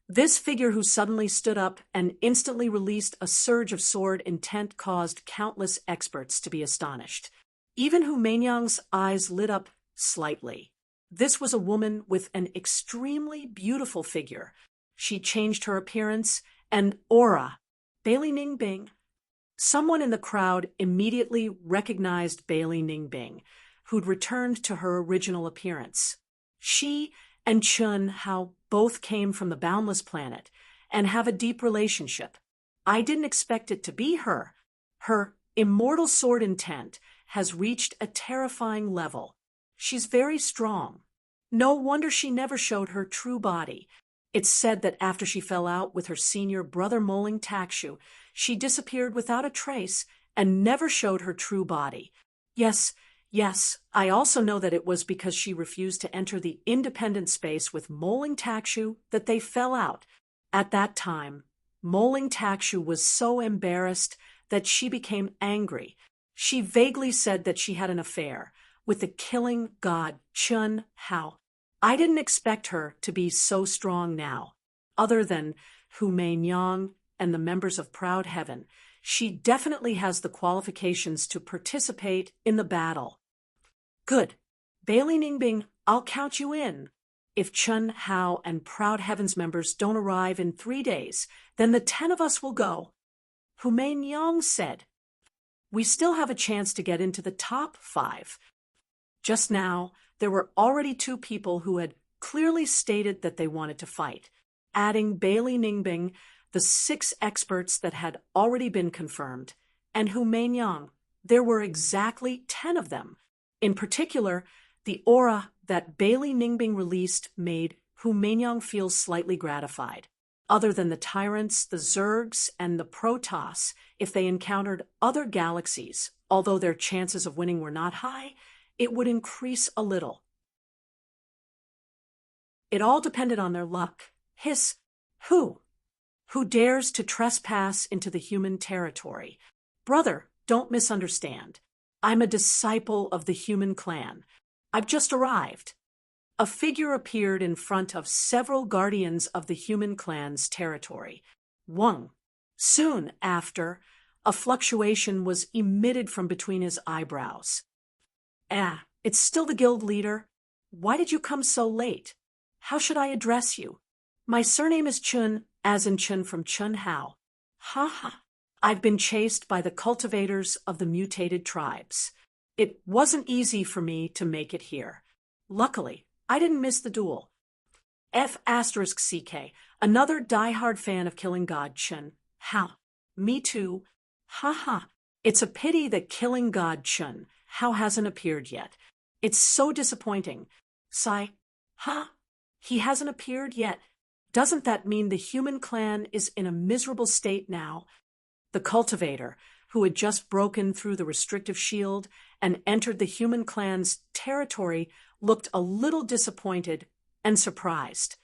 this figure who suddenly stood up and instantly released a surge of sword intent caused countless experts to be astonished. Even Hu Meinyang's eyes lit up slightly. This was a woman with an extremely beautiful figure. She changed her appearance and aura. Bailey Ningbing. Someone in the crowd immediately recognized Bailey Ningbing, who'd returned to her original appearance. She and Chun Hao both came from the Boundless Planet and have a deep relationship. I didn't expect it to be her. Her immortal sword intent has reached a terrifying level. She's very strong. No wonder she never showed her true body. It's said that after she fell out with her senior brother Moling Takshu, she disappeared without a trace and never showed her true body. Yes, I also know that it was because she refused to enter the independent space with Moling Takshu that they fell out. At that time, Moling Takshu was so embarrassed that she became angry. She vaguely said that she had an affair with the killing god Chun Hao. I didn't expect her to be so strong now. Other than Hu Meinyang and the members of Proud Heaven, she definitely has the qualifications to participate in the battle. Good. Bailey Ningbing, I'll count you in. If Chun Hao and Proud Heaven's members don't arrive in 3 days, then the 10 of us will go. Hu Meinyang said, we still have a chance to get into the top 5. Just now, there were already 2 people who had clearly stated that they wanted to fight. Adding Bailey Ningbing, the 6 experts that had already been confirmed, and Hu Meinyang, there were exactly 10 of them. In particular, the aura that Bailey Ningbing released made Hu Meinyang feel slightly gratified. Other than the Tyrants, the Zergs, and the Protoss, if they encountered other galaxies, although their chances of winning were not high, it would increase a little. It all depended on their luck. Hiss. Who dares to trespass into the human territory? Brother, don't misunderstand. I'm a disciple of the human clan. I've just arrived. A figure appeared in front of several guardians of the human clan's territory. Wang. Soon after, a fluctuation was emitted from between his eyebrows. It's still the guild leader. Why did you come so late? How should I address you? My surname is Chun, as in Chun from Chun Hao. I've been chased by the cultivators of the mutated tribes. It wasn't easy for me to make it here. Luckily, I didn't miss the duel. F*CK, another diehard fan of Killing God Chun Hao. Me too. It's a pity that Killing God Chun Hao hasn't appeared yet. It's so disappointing. Sigh. He hasn't appeared yet. Doesn't that mean the human clan is in a miserable state now? The cultivator, who had just broken through the restrictive shield and entered the human clan's territory, looked a little disappointed and surprised.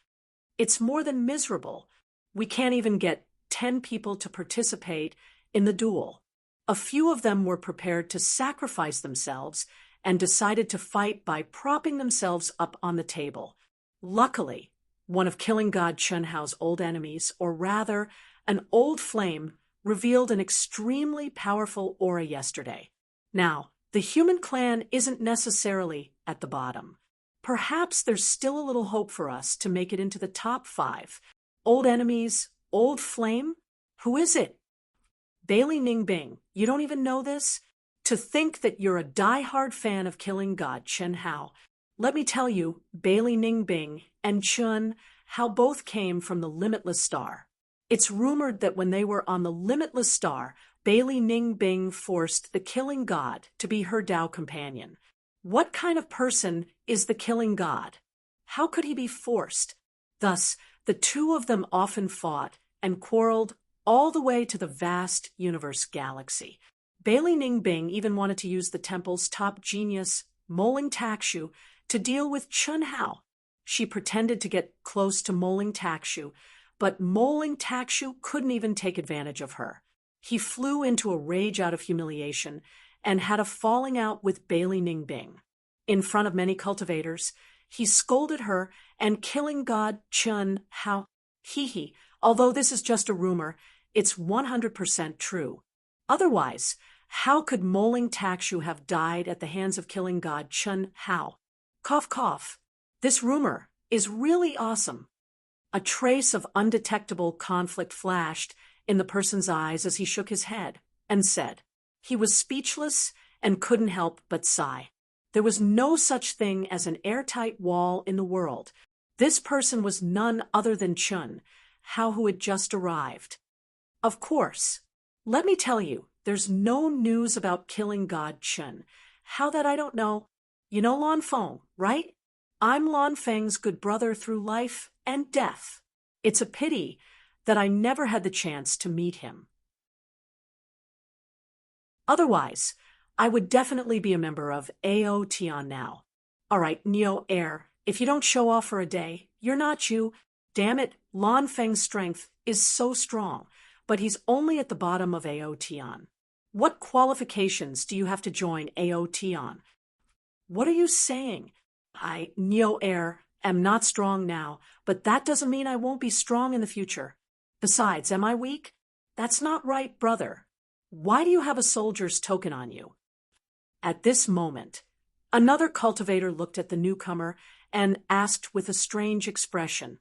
It's more than miserable. We can't even get 10 people to participate in the duel. A few of them were prepared to sacrifice themselves and decided to fight by propping themselves up on the table. Luckily, one of Killing God Chun Hao's old enemies, or rather, an old flame, revealed an extremely powerful aura yesterday. Now, the human clan isn't necessarily at the bottom. Perhaps there's still a little hope for us to make it into the top 5. Old enemies, old flame? Who is it? Bailey Ningbing, you don't even know this? To think that you're a die-hard fan of Killing God Chun Hao. Let me tell you, Bailey Ningbing and Chun Hao both came from the Limitless Star. It's rumored that when they were on the Limitless Star, Bailey Ningbing forced the Killing God to be her Tao companion. What kind of person is the Killing God? How could he be forced? Thus, the 2 of them often fought and quarreled all the way to the vast universe galaxy. Bailey Ningbing even wanted to use the temple's top genius, Moling Takshu, to deal with Chun Hao. She pretended to get close to Moling Takshu, but Moling Takshu couldn't even take advantage of her. He flew into a rage out of humiliation and had a falling out with Bailey Ningbing. In front of many cultivators, he scolded her and Killing God Chun Hao. Although this is just a rumor, it's 100% true. Otherwise, how could Moling Takshu have died at the hands of Killing God Chun Hao? Cough, cough. This rumor is really awesome. A trace of undetectable conflict flashed in the person's eyes as he shook his head and said. He was speechless and couldn't help but sigh. There was no such thing as an airtight wall in the world. This person was none other than Chun, who had just arrived. Of course. Let me tell you, there's no news about killing God Chun. How that I don't know. You know Lan Feng, right? I'm Lan Feng's good brother through life and death. It's a pity that I never had the chance to meet him. Otherwise, I would definitely be a member of AOTN now. All right, Neo Air, if you don't show off for a day, you're not you. Damn it, Lan Feng's strength is so strong, but he's only at the bottom of AOTN. What qualifications do you have to join AOTN? What are you saying? I, Neo Air, am not strong now, but that doesn't mean I won't be strong in the future. Besides, am I weak? That's not right, brother. Why do you have a soldier's token on you? At this moment, another cultivator looked at the newcomer and asked with a strange expression.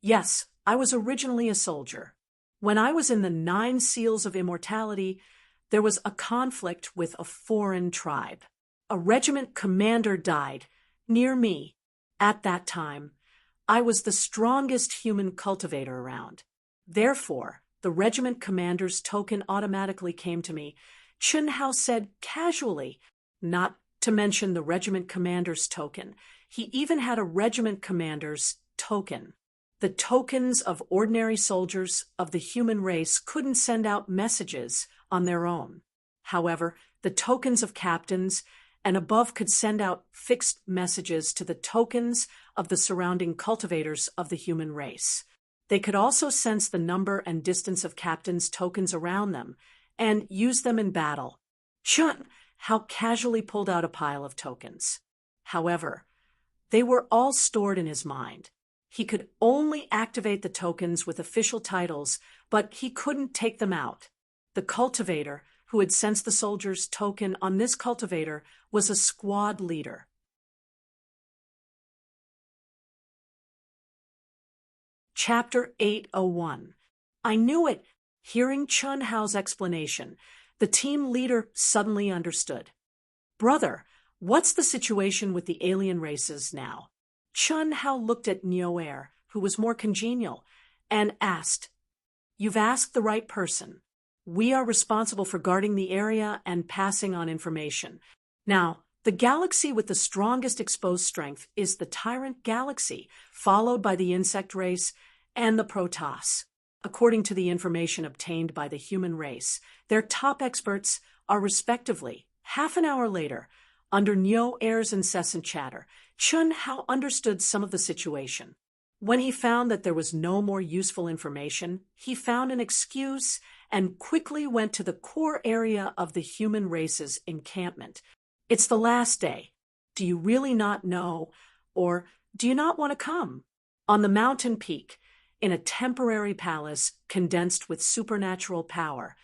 Yes, I was originally a soldier. When I was in the 9 Seals of Immortality, there was a conflict with a foreign tribe. A regiment commander died near me. At that time, I was the strongest human cultivator around. Therefore, the regiment commander's token automatically came to me. Chun Hao said casually, not to mention the regiment commander's token. He even had a regiment commander's token. The tokens of ordinary soldiers of the human race couldn't send out messages on their own. However, the tokens of captains and above could send out fixed messages to the tokens of the surrounding cultivators of the human race. They could also sense the number and distance of captains' tokens around them and use them in battle. Chun Hao casually pulled out a pile of tokens. However, they were all stored in his mind. He could only activate the tokens with official titles, but he couldn't take them out. The cultivator who had sensed the soldier's token on this cultivator was a squad leader. Chapter 801. I knew it. Hearing Chun Hao's explanation, the team leader suddenly understood. Brother, what's the situation with the alien races now? Chun Hao looked at Neo Air, who was more congenial, and asked, You've asked the right person. We are responsible for guarding the area and passing on information. Now, the galaxy with the strongest exposed strength is the Tyrant Galaxy, followed by the insect race and the Protoss. According to the information obtained by the human race, their top experts are respectively. Half an hour later, under Neo Air's incessant chatter, Chun Hao understood some of the situation. When he found that there was no more useful information, he found an excuse and quickly went to the core area of the human race's encampment. It's the last day. Do you really not know, or do you not want to come? On the mountain peak, in a temporary palace condensed with supernatural power,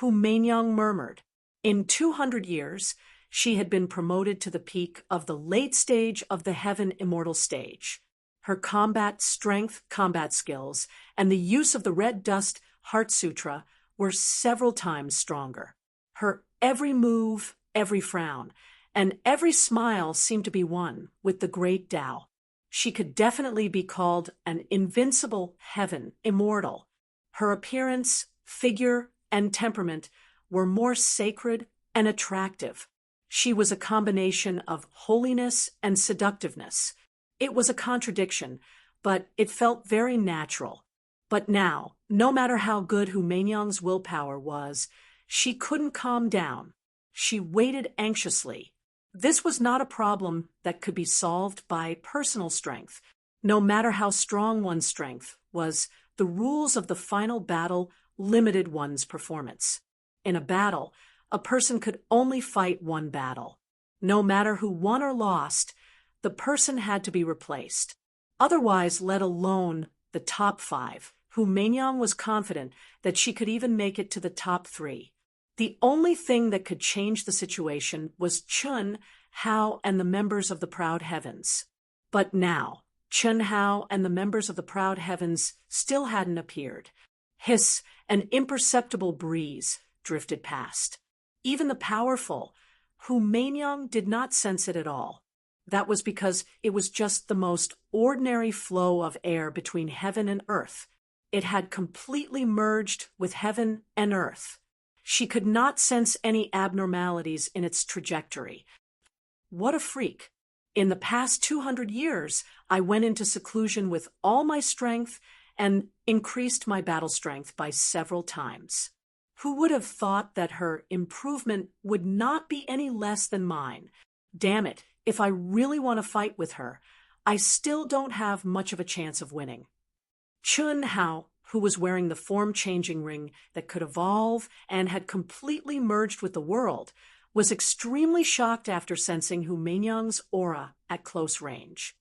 Hu Meinyang murmured. In 200 years, she had been promoted to the peak of the late stage of the Heaven Immortal stage. Her combat strength, combat skills, and the use of the Red Dust Heart Sutra were several times stronger. Her every move, every frown, and every smile seemed to be one with the great Tao. She could definitely be called an invincible heaven immortal. Her appearance, figure, and temperament were more sacred and attractive. She was a combination of holiness and seductiveness. It was a contradiction, but it felt very natural. But now, no matter how good Hu Meinyang's willpower was, she couldn't calm down. She waited anxiously. This was not a problem that could be solved by personal strength. No matter how strong one's strength was, the rules of the final battle limited one's performance. In a battle, a person could only fight one battle. No matter who won or lost, the person had to be replaced. Otherwise, let alone the top 5, Hu Meinyang was confident that she could even make it to the top 3. The only thing that could change the situation was Chun Hao and the members of the Proud Heavens. But now, Chen Hao and the members of the Proud Heavens still hadn't appeared. Hiss, an imperceptible breeze drifted past. Even the powerful, Hu Meinyang did not sense it at all. That was because it was just the most ordinary flow of air between heaven and earth. It had completely merged with heaven and earth. She could not sense any abnormalities in its trajectory. What a freak! In the past 200 years, I went into seclusion with all my strength and increased my battle strength by several times. Who would have thought that her improvement would not be any less than mine? Damn it, if I really want to fight with her, I still don't have much of a chance of winning. Chun Hao, who was wearing the form-changing ring that could evolve and had completely merged with the world, was extremely shocked after sensing Hu Meinyang's aura at close range.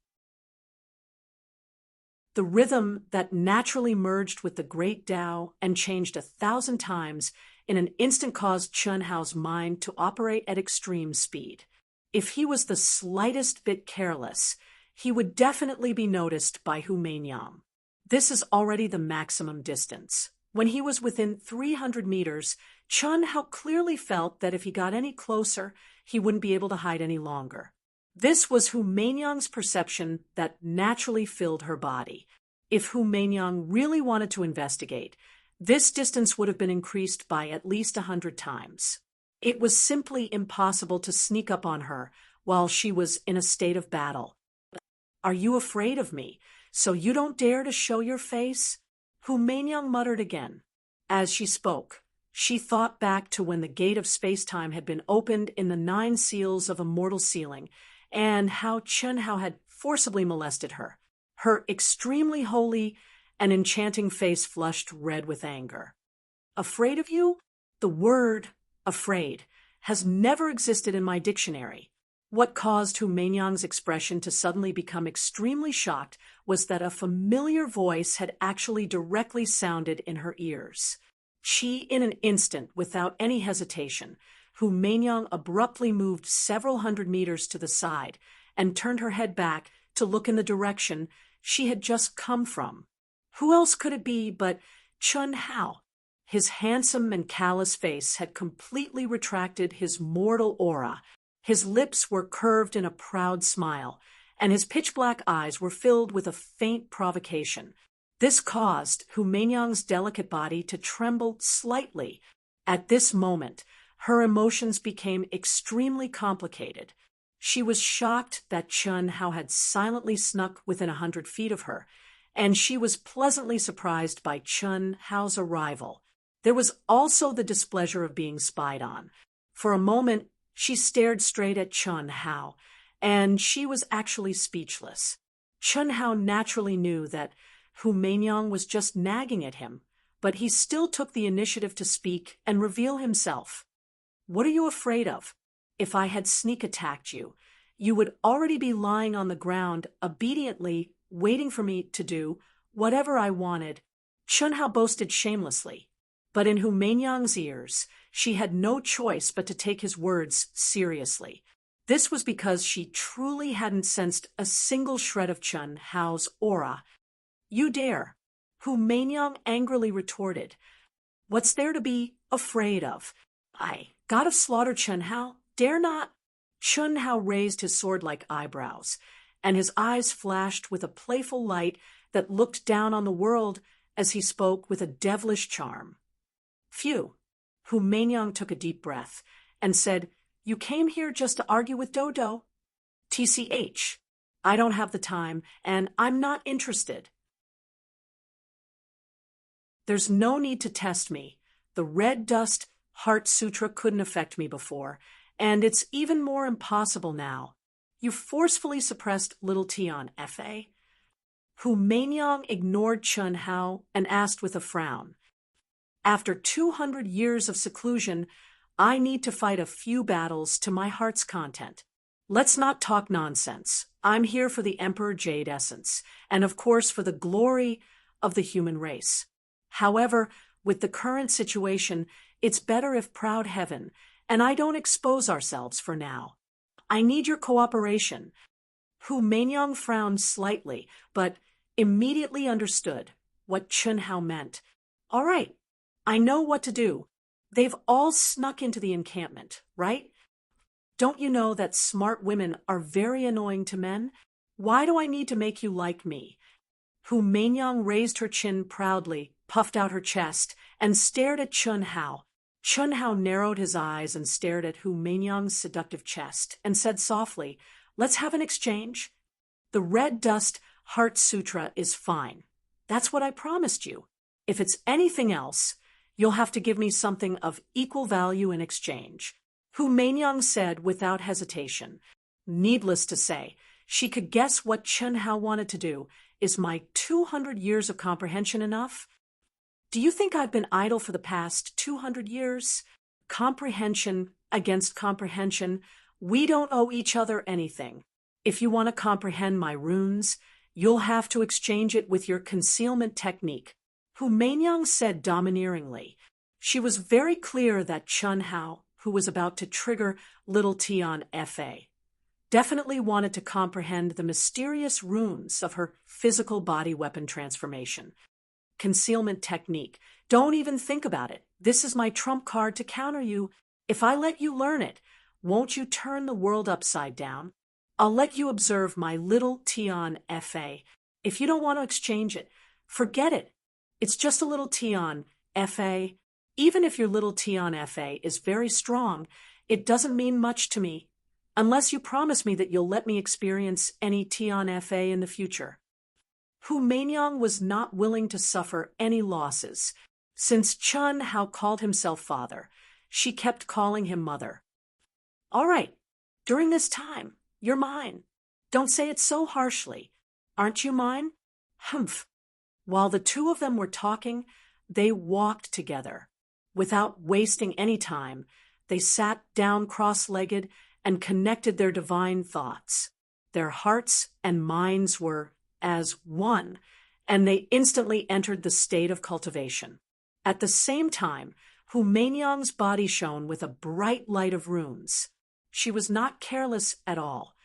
The rhythm that naturally merged with the great Tao and changed 1,000 times in an instant caused Chun Hao's mind to operate at extreme speed. If he was the slightest bit careless, he would definitely be noticed by Hu Meinyang. This is already the maximum distance. When he was within 300 meters, Chun Hao clearly felt that if he got any closer, he wouldn't be able to hide any longer. This was Hu Meinyang's perception that naturally filled her body. If Hu Meinyang really wanted to investigate, this distance would have been increased by at least 100 times. It was simply impossible to sneak up on her while she was in a state of battle. "Are you afraid of me, so you don't dare to show your face?" Hu Meinyang muttered again. As she spoke, she thought back to when the gate of space-time had been opened in the 9 seals of a mortal ceiling, and how Chun Hao had forcibly molested her. Her extremely holy and enchanting face flushed red with anger. "Afraid of you?" The word "afraid" has never existed in my dictionary. What caused Hu Meinyang's expression to suddenly become extremely shocked was that a familiar voice had actually directly sounded in her ears. In an instant, without any hesitation, Hu Meinyang abruptly moved several hundred meters to the side and turned her head back to look in the direction she had just come from. Who else could it be but Chun Hao? His handsome and callous face had completely retracted his mortal aura. His lips were curved in a proud smile, and his pitch-black eyes were filled with a faint provocation. This caused Hu Meinyang's delicate body to tremble slightly. At this moment, her emotions became extremely complicated. She was shocked that Chun Hao had silently snuck within 100 feet of her, and she was pleasantly surprised by Chun Hao's arrival. There was also the displeasure of being spied on. For a moment, she stared straight at Chun Hao, and she was actually speechless. Chun Hao naturally knew that Hu Meinyang was just nagging at him, but he still took the initiative to speak and reveal himself. "What are you afraid of? If I had sneak attacked you, you would already be lying on the ground, obediently waiting for me to do whatever I wanted," Chun Hao boasted shamelessly. But in Hu Meinyang's ears, she had no choice but to take his words seriously. This was because she truly hadn't sensed a single shred of Chun Hao's aura. "You dare," Hu Meinyang angrily retorted. "What's there to be afraid of? I, god of slaughter Chun Hao, dare not?" Chun Hao raised his sword-like eyebrows, and his eyes flashed with a playful light that looked down on the world as he spoke with a devilish charm. "Phew." Hu Meinyang took a deep breath and said, "You came here just to argue with Dodo?" "TCH. I don't have the time, and I'm not interested." "There's no need to test me. The red dust Heart Sutra couldn't affect me before, and it's even more impossible now. You forcefully suppressed little t on FA." Hu Meinyang ignored Chun Hao and asked with a frown, "After 200 years of seclusion, I need to fight a few battles to my heart's content. Let's not talk nonsense. I'm here for the Emperor Jade Essence, and of course for the glory of the human race. However, with the current situation, it's better if Proud Heaven and I don't expose ourselves for now. I need your cooperation." Hu Manyang frowned slightly, but immediately understood what Chun Hao meant. "All right, I know what to do. They've all snuck into the encampment, right? Don't you know that smart women are very annoying to men? Why do I need to make you like me?" Hu Manyang raised her chin proudly, puffed out her chest, and stared at Chun Hao. Chun Hao narrowed his eyes and stared at Hu Manyang's seductive chest, and said softly, "Let's have an exchange. The red dust heart sutra is fine. That's what I promised you. If it's anything else, you'll have to give me something of equal value in exchange." Hu Manyang said without hesitation. Needless to say, she could guess what Chun Hao wanted to do. "Is my 200 years of comprehension enough? Do you think I've been idle for the past 200 years? Comprehension against comprehension, we don't owe each other anything. If you want to comprehend my runes, you'll have to exchange it with your concealment technique," Hu Manyang said domineeringly. She was very clear that Chun Hao, who was about to trigger Little Tian Fa, definitely wanted to comprehend the mysterious runes of her physical body weapon transformation. Concealment technique. Don't even think about it. This is my trump card to counter you. If I let you learn it, won't you turn the world upside down? I'll let you observe my Little Tian Fa. If you don't want to exchange it, forget it. It's just a Little Tian Fa. Even if your Little Tian Fa is very strong, it doesn't mean much to me, unless you promise me that you'll let me experience any Tian Fa in the future. Hu Manyang was not willing to suffer any losses. Since Chun Hao called himself father, she kept calling him mother. "All right, during this time, you're mine. Don't say it so harshly. Aren't you mine?" Humph. While the two of them were talking, they walked together. Without wasting any time, they sat down cross-legged and connected their divine thoughts. Their hearts and minds were as one, and they instantly entered the state of cultivation. At the same time, Hu Manyang's body shone with a bright light of runes. She was not careless at all.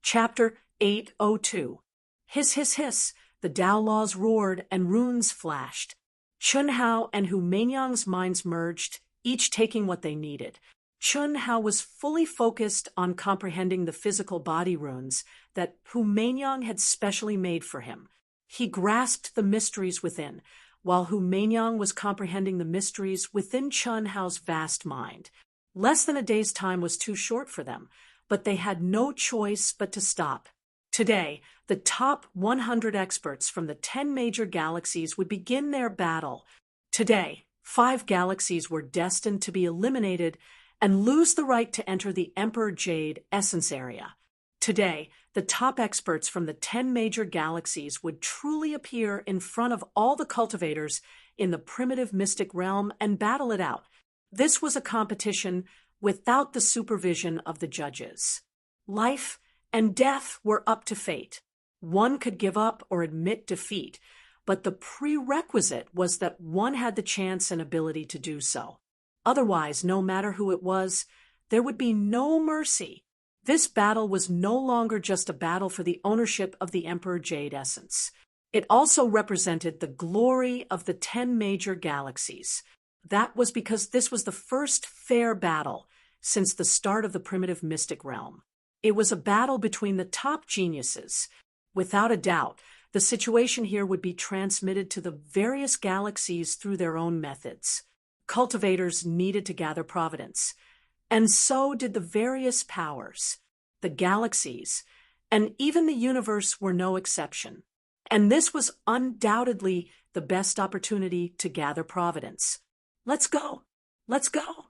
Chapter 802. Hiss, hiss, hiss, the Tao laws roared and runes flashed. Chun Hao and Hu Manyang's minds merged, each taking what they needed. Chun Hao was fully focused on comprehending the physical body runes that Hu Manyang had specially made for him. He grasped the mysteries within, while Hu Manyang was comprehending the mysteries within Chun Hao's vast mind. Less than a day's time was too short for them, but they had no choice but to stop. Today, the top 100 experts from the 10 major galaxies would begin their battle. Today, 5 galaxies were destined to be eliminated and lose the right to enter the Emperor Jade Essence Area. Today, the top experts from the 10 major galaxies would truly appear in front of all the cultivators in the primitive mystic realm and battle it out. This was a competition without the supervision of the judges. Life and death were up to fate. One could give up or admit defeat, but the prerequisite was that one had the chance and ability to do so. Otherwise, no matter who it was, there would be no mercy. This battle was no longer just a battle for the ownership of the Emperor Jade Essence. It also represented the glory of the 10 major galaxies. That was because this was the first fair battle since the start of the primitive mystic realm. It was a battle between the top geniuses. Without a doubt, the situation here would be transmitted to the various galaxies through their own methods. Cultivators needed to gather providence, and so did the various powers. The galaxies, and even the universe were no exception. And this was undoubtedly the best opportunity to gather providence. Let's go! Let's go!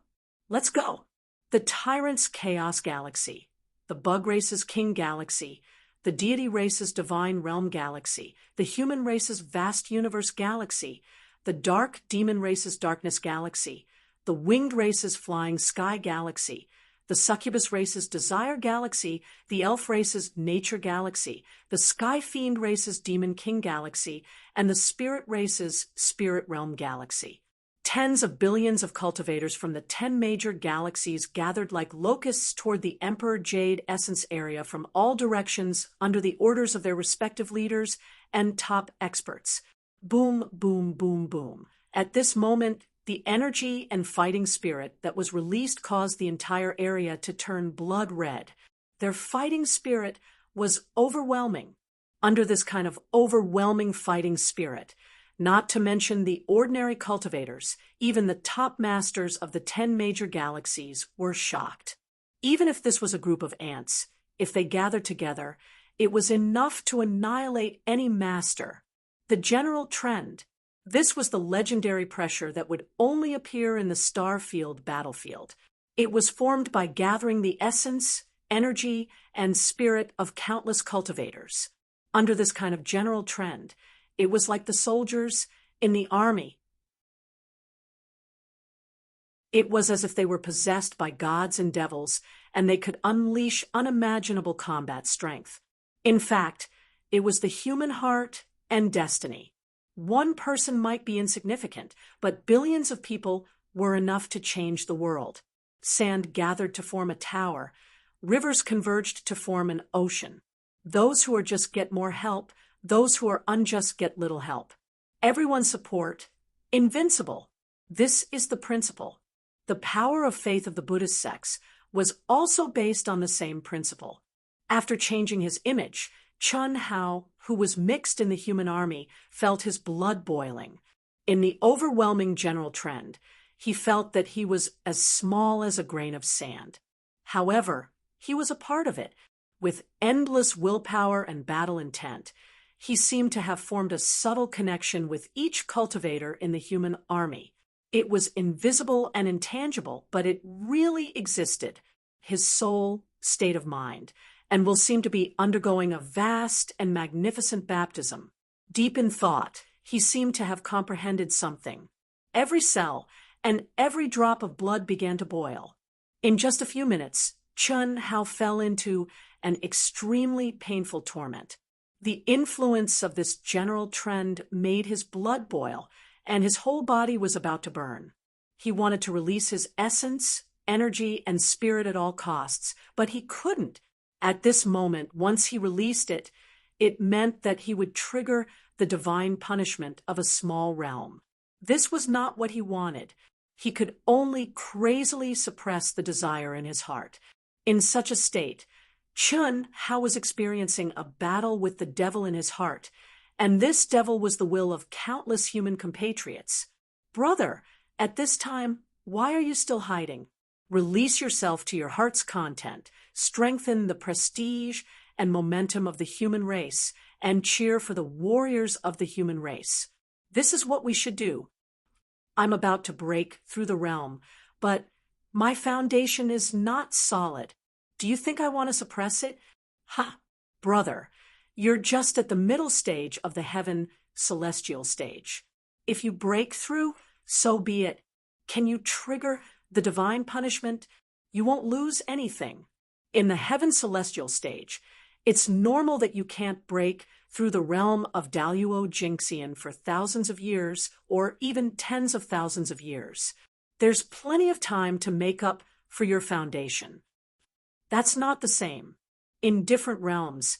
Let's go! The Tyrant's Chaos Galaxy, the Bug Race's King Galaxy, the Deity Race's Divine Realm Galaxy, the Human Race's Vast Universe Galaxy, the Dark Demon Race's Darkness Galaxy, the Winged Race's Flying Sky Galaxy, the Succubus Race's Desire Galaxy, the Elf Race's Nature Galaxy, the Sky Fiend Race's Demon King Galaxy, and the Spirit Race's Spirit Realm Galaxy. Tens of billions of cultivators from the 10 major galaxies gathered like locusts toward the Emperor Jade Essence area from all directions under the orders of their respective leaders and top experts. Boom, boom, boom, boom. At this moment, the energy and fighting spirit that was released caused the entire area to turn blood red. Their fighting spirit was overwhelming. Under this kind of overwhelming fighting spirit, not to mention the ordinary cultivators, even the top masters of the 10 major galaxies were shocked. Even if this was a group of ants, if they gathered together, it was enough to annihilate any master. The general trend. This was the legendary pressure that would only appear in the Starfield battlefield. It was formed by gathering the essence, energy, and spirit of countless cultivators. Under this kind of general trend, it was like the soldiers in the army. It was as if they were possessed by gods and devils, and they could unleash unimaginable combat strength. In fact, it was the human heart and destiny. One person might be insignificant, but billions of people were enough to change the world. Sand gathered to form a tower. Rivers converged to form an ocean. Those who are just get more help. Those who are unjust get little help. Everyone's support, invincible. This is the principle. The power of faith of the Buddhist sects was also based on the same principle. After changing his image, Chun Hao, who was mixed in the human army, felt his blood boiling. In the overwhelming general trend, he felt that he was as small as a grain of sand. However, he was a part of it. With endless willpower and battle intent, he seemed to have formed a subtle connection with each cultivator in the human army. It was invisible and intangible, but it really existed. His soul, state of mind, and will seem to be undergoing a vast and magnificent baptism. Deep in thought, he seemed to have comprehended something. Every cell and every drop of blood began to boil. In just a few minutes, Chun Hao fell into an extremely painful torment. The influence of this general trend made his blood boil, and his whole body was about to burn. He wanted to release his essence, energy, and spirit at all costs, but he couldn't. At this moment, once he released it, it meant that he would trigger the divine punishment of a small realm. This was not what he wanted. He could only crazily suppress the desire in his heart. In such a state, Chun Hao was experiencing a battle with the devil in his heart, and this devil was the will of countless human compatriots. Brother, at this time, why are you still hiding? Release yourself to your heart's content, strengthen the prestige and momentum of the human race, and cheer for the warriors of the human race. This is what we should do. I'm about to break through the realm, but my foundation is not solid. Do you think I want to suppress it? Ha! Brother, you're just at the middle stage of the heaven celestial stage. If you break through, so be it. Can you trigger the divine punishment? You won't lose anything. In the heaven celestial stage, it's normal that you can't break through the realm of Daluo Jinxian for thousands of years or even tens of thousands of years. There's plenty of time to make up for your foundation. That's not the same. In different realms,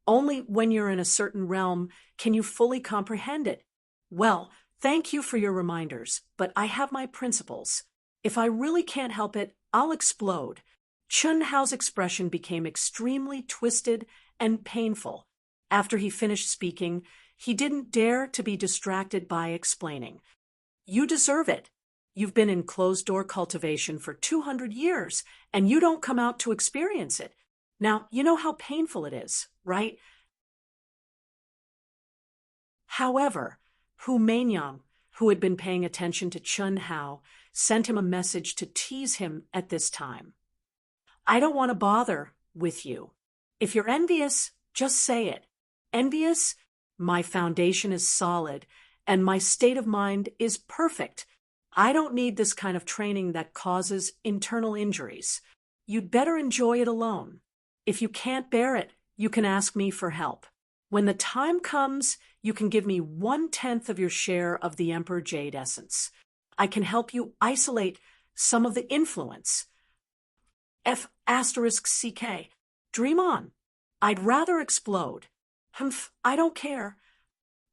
only when you're in a certain realm can you fully comprehend it. Well, thank you for your reminders, but I have my principles. If I really can't help it, I'll explode. Chun Hao's expression became extremely twisted and painful. After he finished speaking, he didn't dare to be distracted by explaining. You deserve it. You've been in closed-door cultivation for 200 years, and you don't come out to experience it. Now, you know how painful it is, right? However, Hu Meinyang, who had been paying attention to Chun Hao, sent him a message to tease him at this time. I don't want to bother with you. If you're envious, just say it. Envious? My foundation is solid, and my state of mind is perfect. I don't need this kind of training that causes internal injuries. You'd better enjoy it alone. If you can't bear it, you can ask me for help. When the time comes, you can give me 1/10 of your share of the Emperor Jade essence. I can help you isolate some of the influence. F***CK. Dream on. I'd rather explode. Humph, I don't care.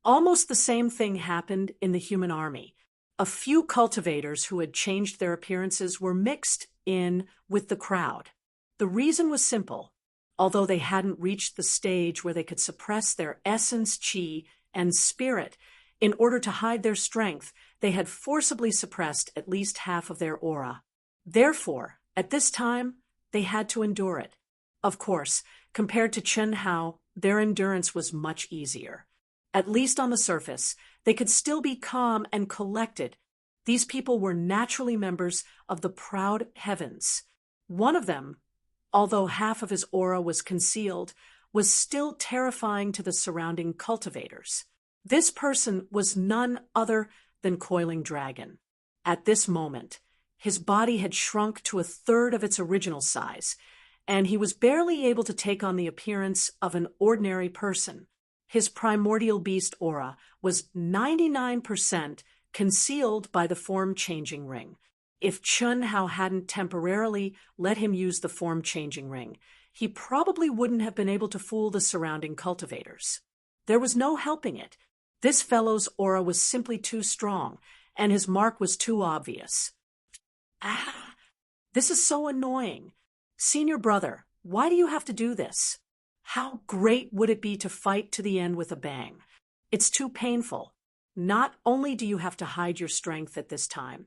Almost the same thing happened in the human army. A few cultivators who had changed their appearances were mixed in with the crowd. The reason was simple. Although they hadn't reached the stage where they could suppress their essence, chi, and spirit in order to hide their strength, they had forcibly suppressed at least half of their aura. Therefore, at this time, they had to endure it. Of course, compared to Chen Hao, their endurance was much easier. At least on the surface, they could still be calm and collected. These people were naturally members of the proud heavens. One of them, although half of his aura was concealed, was still terrifying to the surrounding cultivators. This person was none other than Coiling Dragon. At this moment, his body had shrunk to a third of its original size, and he was barely able to take on the appearance of an ordinary person. His primordial beast aura was 99% concealed by the form-changing ring. If Chen Hao hadn't temporarily let him use the form-changing ring, he probably wouldn't have been able to fool the surrounding cultivators. There was no helping it. This fellow's aura was simply too strong, and his mark was too obvious. This is so annoying. Senior brother, why do you have to do this? How great would it be to fight to the end with a bang? It's too painful. Not only do you have to hide your strength at this time,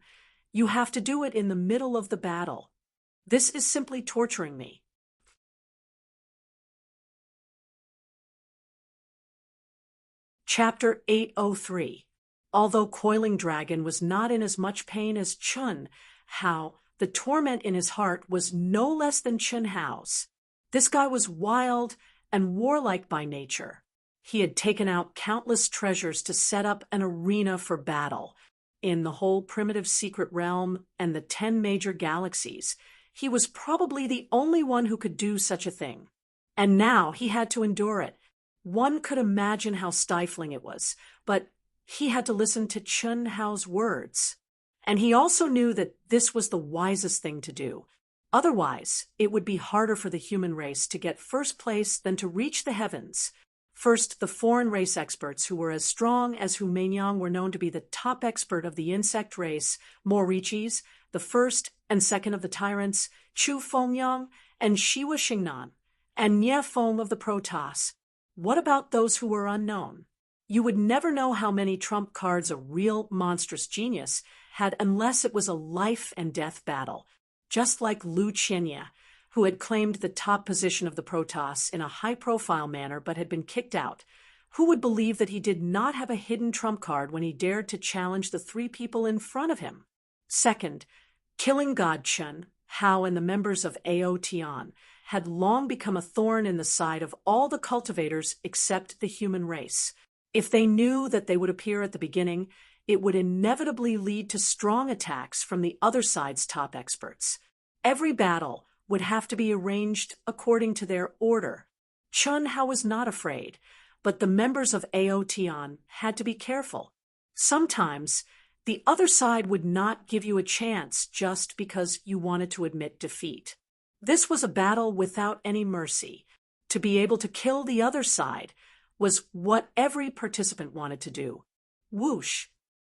you have to do it in the middle of the battle. This is simply torturing me. Chapter 803. Although Coiling Dragon was not in as much pain as Chen Hao, the torment in his heart was no less than Chen Hao's. This guy was wild and warlike by nature. He had taken out countless treasures to set up an arena for battle. In the whole primitive secret realm and the 10 major galaxies, he was probably the only one who could do such a thing. And now he had to endure it. One could imagine how stifling it was, but he had to listen to Chen Hao's words. And he also knew that this was the wisest thing to do. Otherwise, it would be harder for the human race to get first place than to reach the heavens. First, the foreign race experts who were as strong as Hu Meinyang were known to be the top expert of the insect race, Morichis, the first and second of the tyrants, Chu Fengyang and Shiwa Xingnan, and Nie Feng of the Protoss. What about those who were unknown? You would never know how many trump cards a real monstrous genius had unless it was a life and death battle, just like Lu Qianye, who had claimed the top position of the Protoss in a high-profile manner but had been kicked out. Who would believe that he did not have a hidden trump card when he dared to challenge the 3 people in front of him? Second, killing God Chen Hao and the members of Ao Tian had long become a thorn in the side of all the cultivators except the human race. If they knew that they would appear at the beginning, it would inevitably lead to strong attacks from the other side's top experts. Every battle would have to be arranged according to their order. Chen Hao was not afraid, but the members of Ao Tian had to be careful. Sometimes, the other side would not give you a chance just because you wanted to admit defeat. This was a battle without any mercy. To be able to kill the other side was what every participant wanted to do. Whoosh!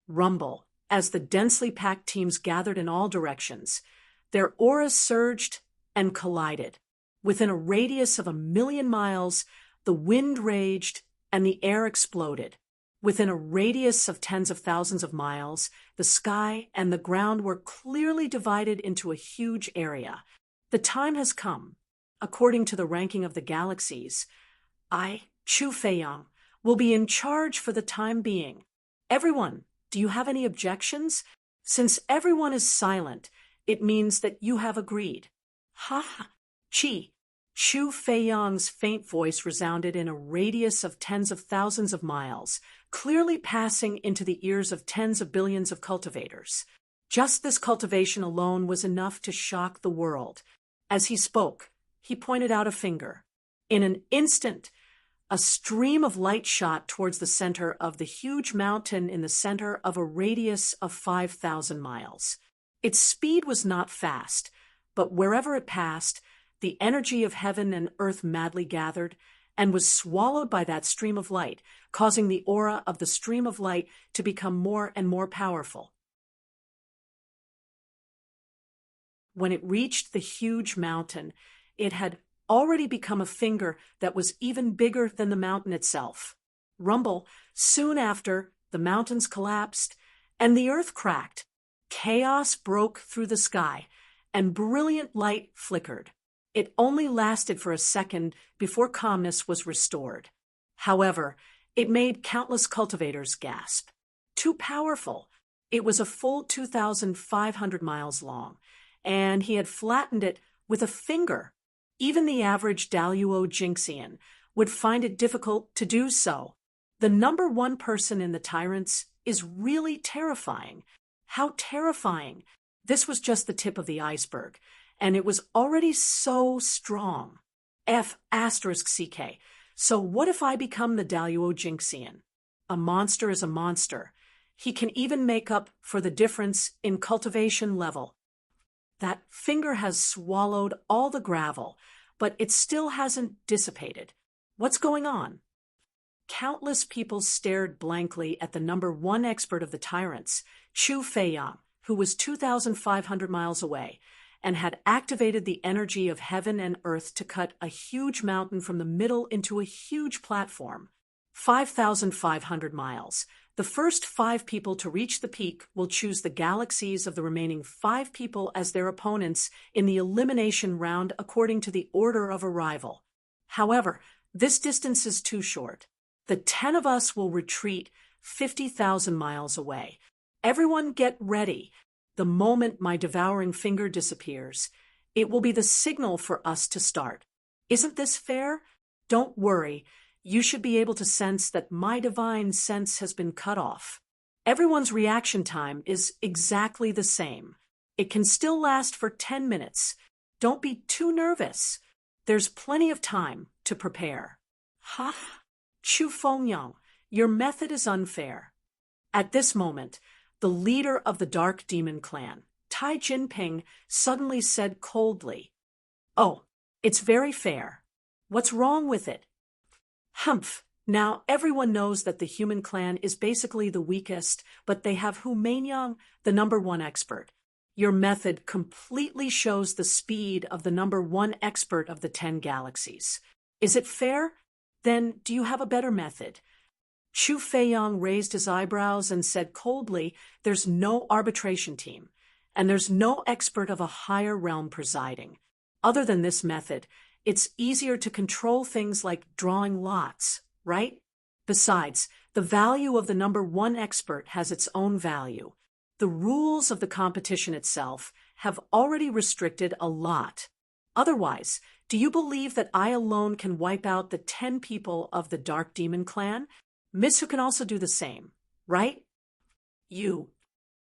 Rumble, as the densely packed teams gathered in all directions. Their auras surged and collided. Within a radius of 1,000,000 miles, the wind raged and the air exploded. Within a radius of tens of thousands of miles, the sky and the ground were clearly divided into a huge area. The time has come. According to the ranking of the galaxies, I, Chu Feiyang, will be in charge for the time being. Everyone, do you have any objections? Since everyone is silent, it means that you have agreed. Ha! Chi! Chu Feiyang's faint voice resounded in a radius of tens of thousands of miles, clearly passing into the ears of tens of billions of cultivators. Just this cultivation alone was enough to shock the world. As he spoke, he pointed out a finger. In an instant, A stream of light shot towards the center of the huge mountain in the center of a radius of 5,000 miles. Its speed was not fast, but wherever it passed, the energy of heaven and earth madly gathered and was swallowed by that stream of light, causing the aura of the stream of light to become more and more powerful. When it reached the huge mountain, it had already become a finger that was even bigger than the mountain itself. Rumble, soon after, the mountains collapsed, and the earth cracked. Chaos broke through the sky, and brilliant light flickered. It only lasted for a second before calmness was restored. However, it made countless cultivators gasp. Too powerful. It was a full 2,500 miles long, and he had flattened it with a finger. Even the average Daluo-Jinxian would find it difficult to do so. The number one person in the Tyrants is really terrifying. How terrifying! This was just the tip of the iceberg, and it was already so strong. F***CK. So what if I become the Daluo-Jinxian? A monster is a monster. He can even make up for the difference in cultivation level. That finger has swallowed all the gravel, but it still hasn't dissipated. What's going on? Countless people stared blankly at the number one expert of the Tyrants, Chu Feiyang, who was 2,500 miles away, and had activated the energy of heaven and earth to cut a huge mountain from the middle into a huge platform. 5,500 miles. The first 5 people to reach the peak will choose the galaxies of the remaining 5 people as their opponents in the elimination round according to the order of arrival. However, this distance is too short. The 10 of us will retreat 50,000 miles away. Everyone get ready. The moment my devouring finger disappears, it will be the signal for us to start. Isn't this fair? Don't worry. You should be able to sense that my divine sense has been cut off. Everyone's reaction time is exactly the same. It can still last for 10 minutes. Don't be too nervous. There's plenty of time to prepare. Ha! Chu Fengyang, your method is unfair. At this moment, the leader of the Dark Demon Clan, Tai Jinping, suddenly said coldly, "Oh, it's very fair. What's wrong with it?" Humph! Now everyone knows that the human clan is basically the weakest, but they have Hu Manyang, the number one expert. Your method completely shows the speed of the number one expert of the 10 galaxies. Is it fair? Then do you have a better method? Chu Feiyang raised his eyebrows and said coldly, "There's no arbitration team, and there's no expert of a higher realm presiding. Other than this method, it's easier to control things like drawing lots, right? Besides, the value of the number one expert has its own value. The rules of the competition itself have already restricted a lot. Otherwise, do you believe that I alone can wipe out the 10 people of the Dark Demon Clan? Mitsu can also do the same, right?" You,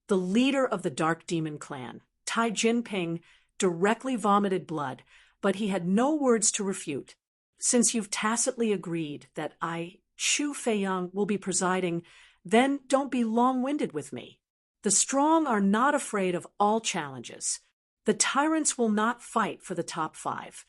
the leader of the Dark Demon Clan, Tai Jinping, directly vomited blood, but he had no words to refute. "Since you've tacitly agreed that I, Chu Feiyang, will be presiding, then don't be long-winded with me. The strong are not afraid of all challenges. The tyrants will not fight for the top 5.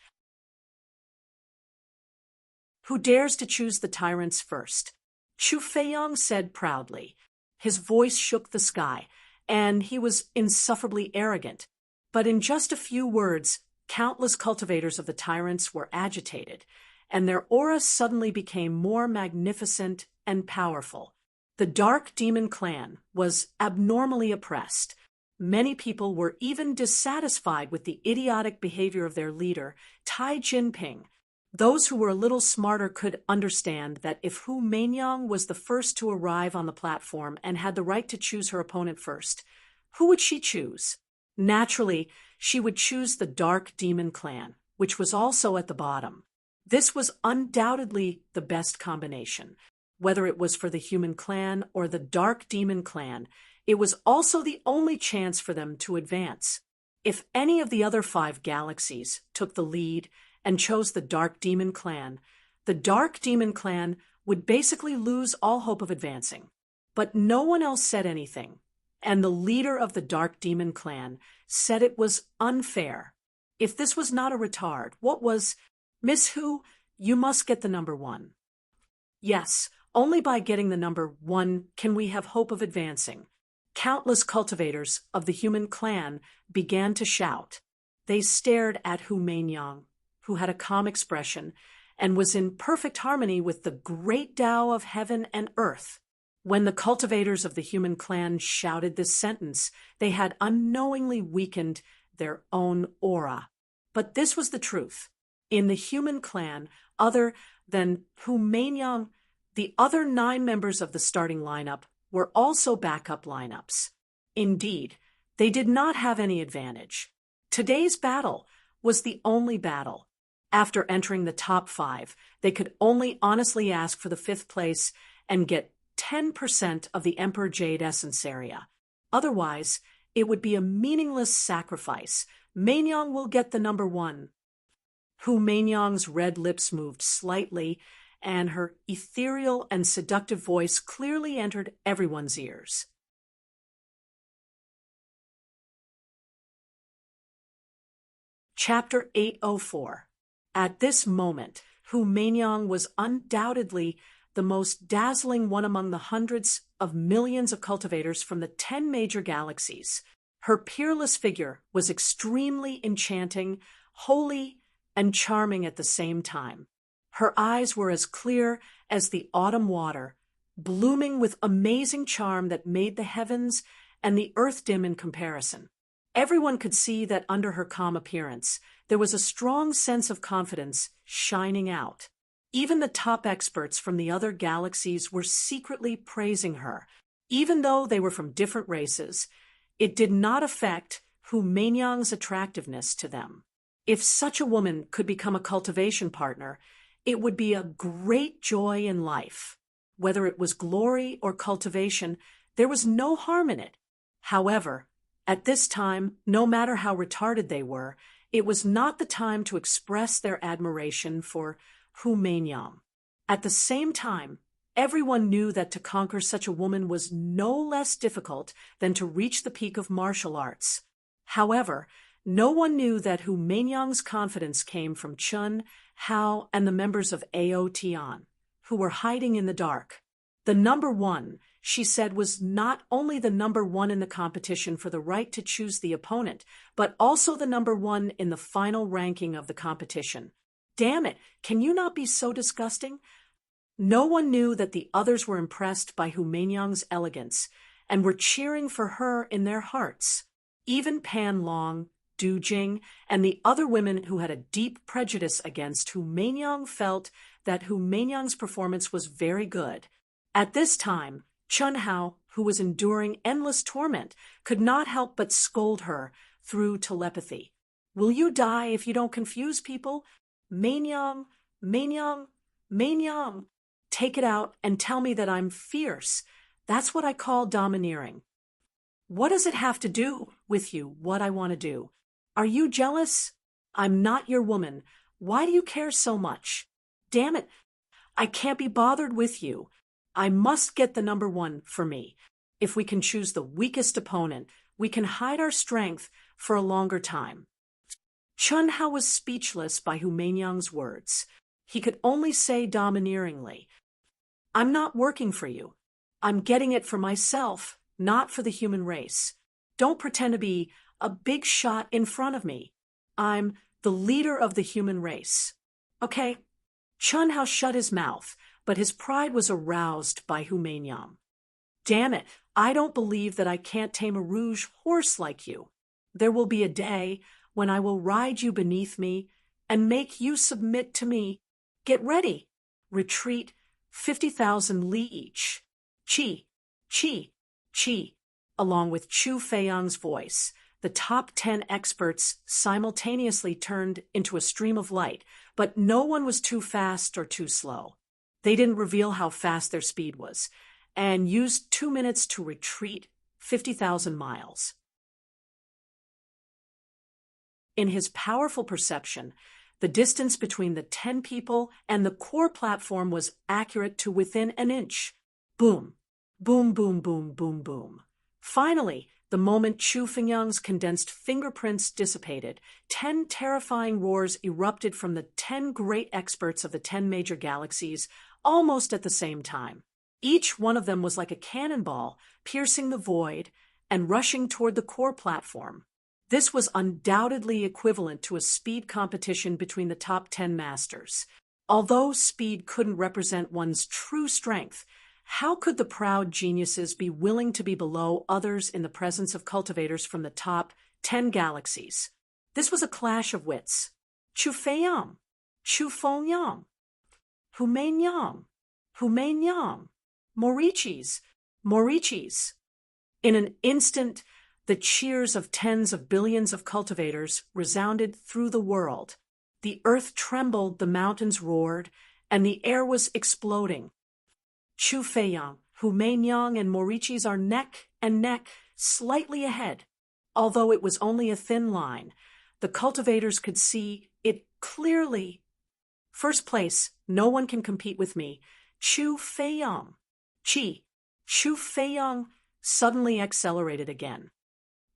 Who dares to choose the tyrants first?" Chu Feiyang said proudly. His voice shook the sky, and he was insufferably arrogant. But in just a few words, countless cultivators of the tyrants were agitated, and their aura suddenly became more magnificent and powerful. The Dark Demon Clan was abnormally oppressed. Many people were even dissatisfied with the idiotic behavior of their leader, Tai Jinping. Those who were a little smarter could understand that if Hu Manyang was the first to arrive on the platform and had the right to choose her opponent first, who would she choose? Naturally, she would choose the Dark Demon Clan, which was also at the bottom. This was undoubtedly the best combination. Whether it was for the human clan or the Dark Demon Clan, it was also the only chance for them to advance. If any of the other 5 galaxies took the lead and chose the Dark Demon Clan, The Dark Demon Clan would basically lose all hope of advancing. But no one else said anything, and the leader of the Dark Demon Clan said it was unfair. If this was not a retard, what was? Miss Who, you must get the number one. Yes, only by getting the number one can we have hope of advancing. Countless cultivators of the human clan began to shout. They stared at Hu Meinyang, who had a calm expression and was in perfect harmony with the great Tao of heaven and earth. When the cultivators of the human clan shouted this sentence, they had unknowingly weakened their own aura. But this was the truth. In the human clan, other than Hu Meinyang, the other 9 members of the starting lineup were also backup lineups. Indeed, they did not have any advantage. Today's battle was the only battle. After entering the top 5, they could only honestly ask for the 5th place and get 10% of the Emperor Jade Essence area. Otherwise, it would be a meaningless sacrifice. Meinyang will get the number one. Hu Meinyang's red lips moved slightly, and her ethereal and seductive voice clearly entered everyone's ears. Chapter 804. At this moment, Hu Meinyang was undoubtedly the most dazzling one among the hundreds of millions of cultivators from the 10 major galaxies. Her peerless figure was extremely enchanting, holy, and charming at the same time. Her eyes were as clear as the autumn water, blooming with amazing charm that made the heavens and the earth dim in comparison. Everyone could see that under her calm appearance, there was a strong sense of confidence shining out. Even the top experts from the other galaxies were secretly praising her. Even though they were from different races, it did not affect Hu Meinyang's attractiveness to them. If such a woman could become a cultivation partner, it would be a great joy in life. Whether it was glory or cultivation, there was no harm in it. However, at this time, no matter how retarded they were, it was not the time to express their admiration for Hu Meinyang. At the same time, everyone knew that to conquer such a woman was no less difficult than to reach the peak of martial arts. However, no one knew that Hu Meinyang's confidence came from Chun, Hao, and the members of Ao Tian, who were hiding in the dark. The number one, she said, was not only the number one in the competition for the right to choose the opponent, but also the number one in the final ranking of the competition. Damn it, can you not be so disgusting? No one knew that the others were impressed by Hu Meinyang's elegance and were cheering for her in their hearts. Even Pan Long, Du Jing, and the other women who had a deep prejudice against Hu Meinyang felt that Hu Meinyang's performance was very good. At this time, Chun Hao, who was enduring endless torment, could not help but scold her through telepathy. Will you die if you don't confuse people? Meinyang, Meinyang, Meinyang. Take it out and tell me that I'm fierce. That's what I call domineering. What does it have to do with you, what I want to do? Are you jealous? I'm not your woman. Why do you care so much? Damn it, I can't be bothered with you. I must get the number one for me. If we can choose the weakest opponent, we can hide our strength for a longer time. Chun Hao was speechless by Hu Meinyang's words. He could only say domineeringly, I'm not working for you. I'm getting it for myself, not for the human race. Don't pretend to be a big shot in front of me. I'm the leader of the human race. Okay? Chun Hao shut his mouth, but his pride was aroused by Hu Meinyang. Damn it, I don't believe that I can't tame a rouge horse like you. There will be a day when I will ride you beneath me and make you submit to me. Get ready. Retreat 50,000 li each. Chi, chi, chi. Along with Chu Feiyang's voice, the top 10 experts simultaneously turned into a stream of light, but no one was too fast or too slow. They didn't reveal how fast their speed was, and used 2 minutes to retreat 50,000 miles. In his powerful perception, The distance between the 10 people and the core platform was accurate to within an inch. Boom. Boom, boom, boom, boom, boom. Finally, the moment Chu Fengyang's condensed fingerprints dissipated, 10 terrifying roars erupted from the 10 great experts of the 10 major galaxies, almost at the same time. Each one of them was like a cannonball, piercing the void and rushing toward the core platform. This was undoubtedly equivalent to a speed competition between the top 10 masters. Although speed couldn't represent one's true strength, how could the proud geniuses be willing to be below others in the presence of cultivators from the top 10 galaxies? This was a clash of wits. Chu Feiyang, Chu Fengyang, Hu Meinyang, Hu Meinyang, Morichis. In an instant, the cheers of tens of billions of cultivators resounded through the world. The earth trembled, the mountains roared, and the air was exploding. Chu Feiyang, Hu Meinyang, and Morichis are neck and neck, slightly ahead. Although it was only a thin line, the cultivators could see it clearly. First place, no one can compete with me. Chu Feiyang. Chu Feiyang suddenly accelerated again.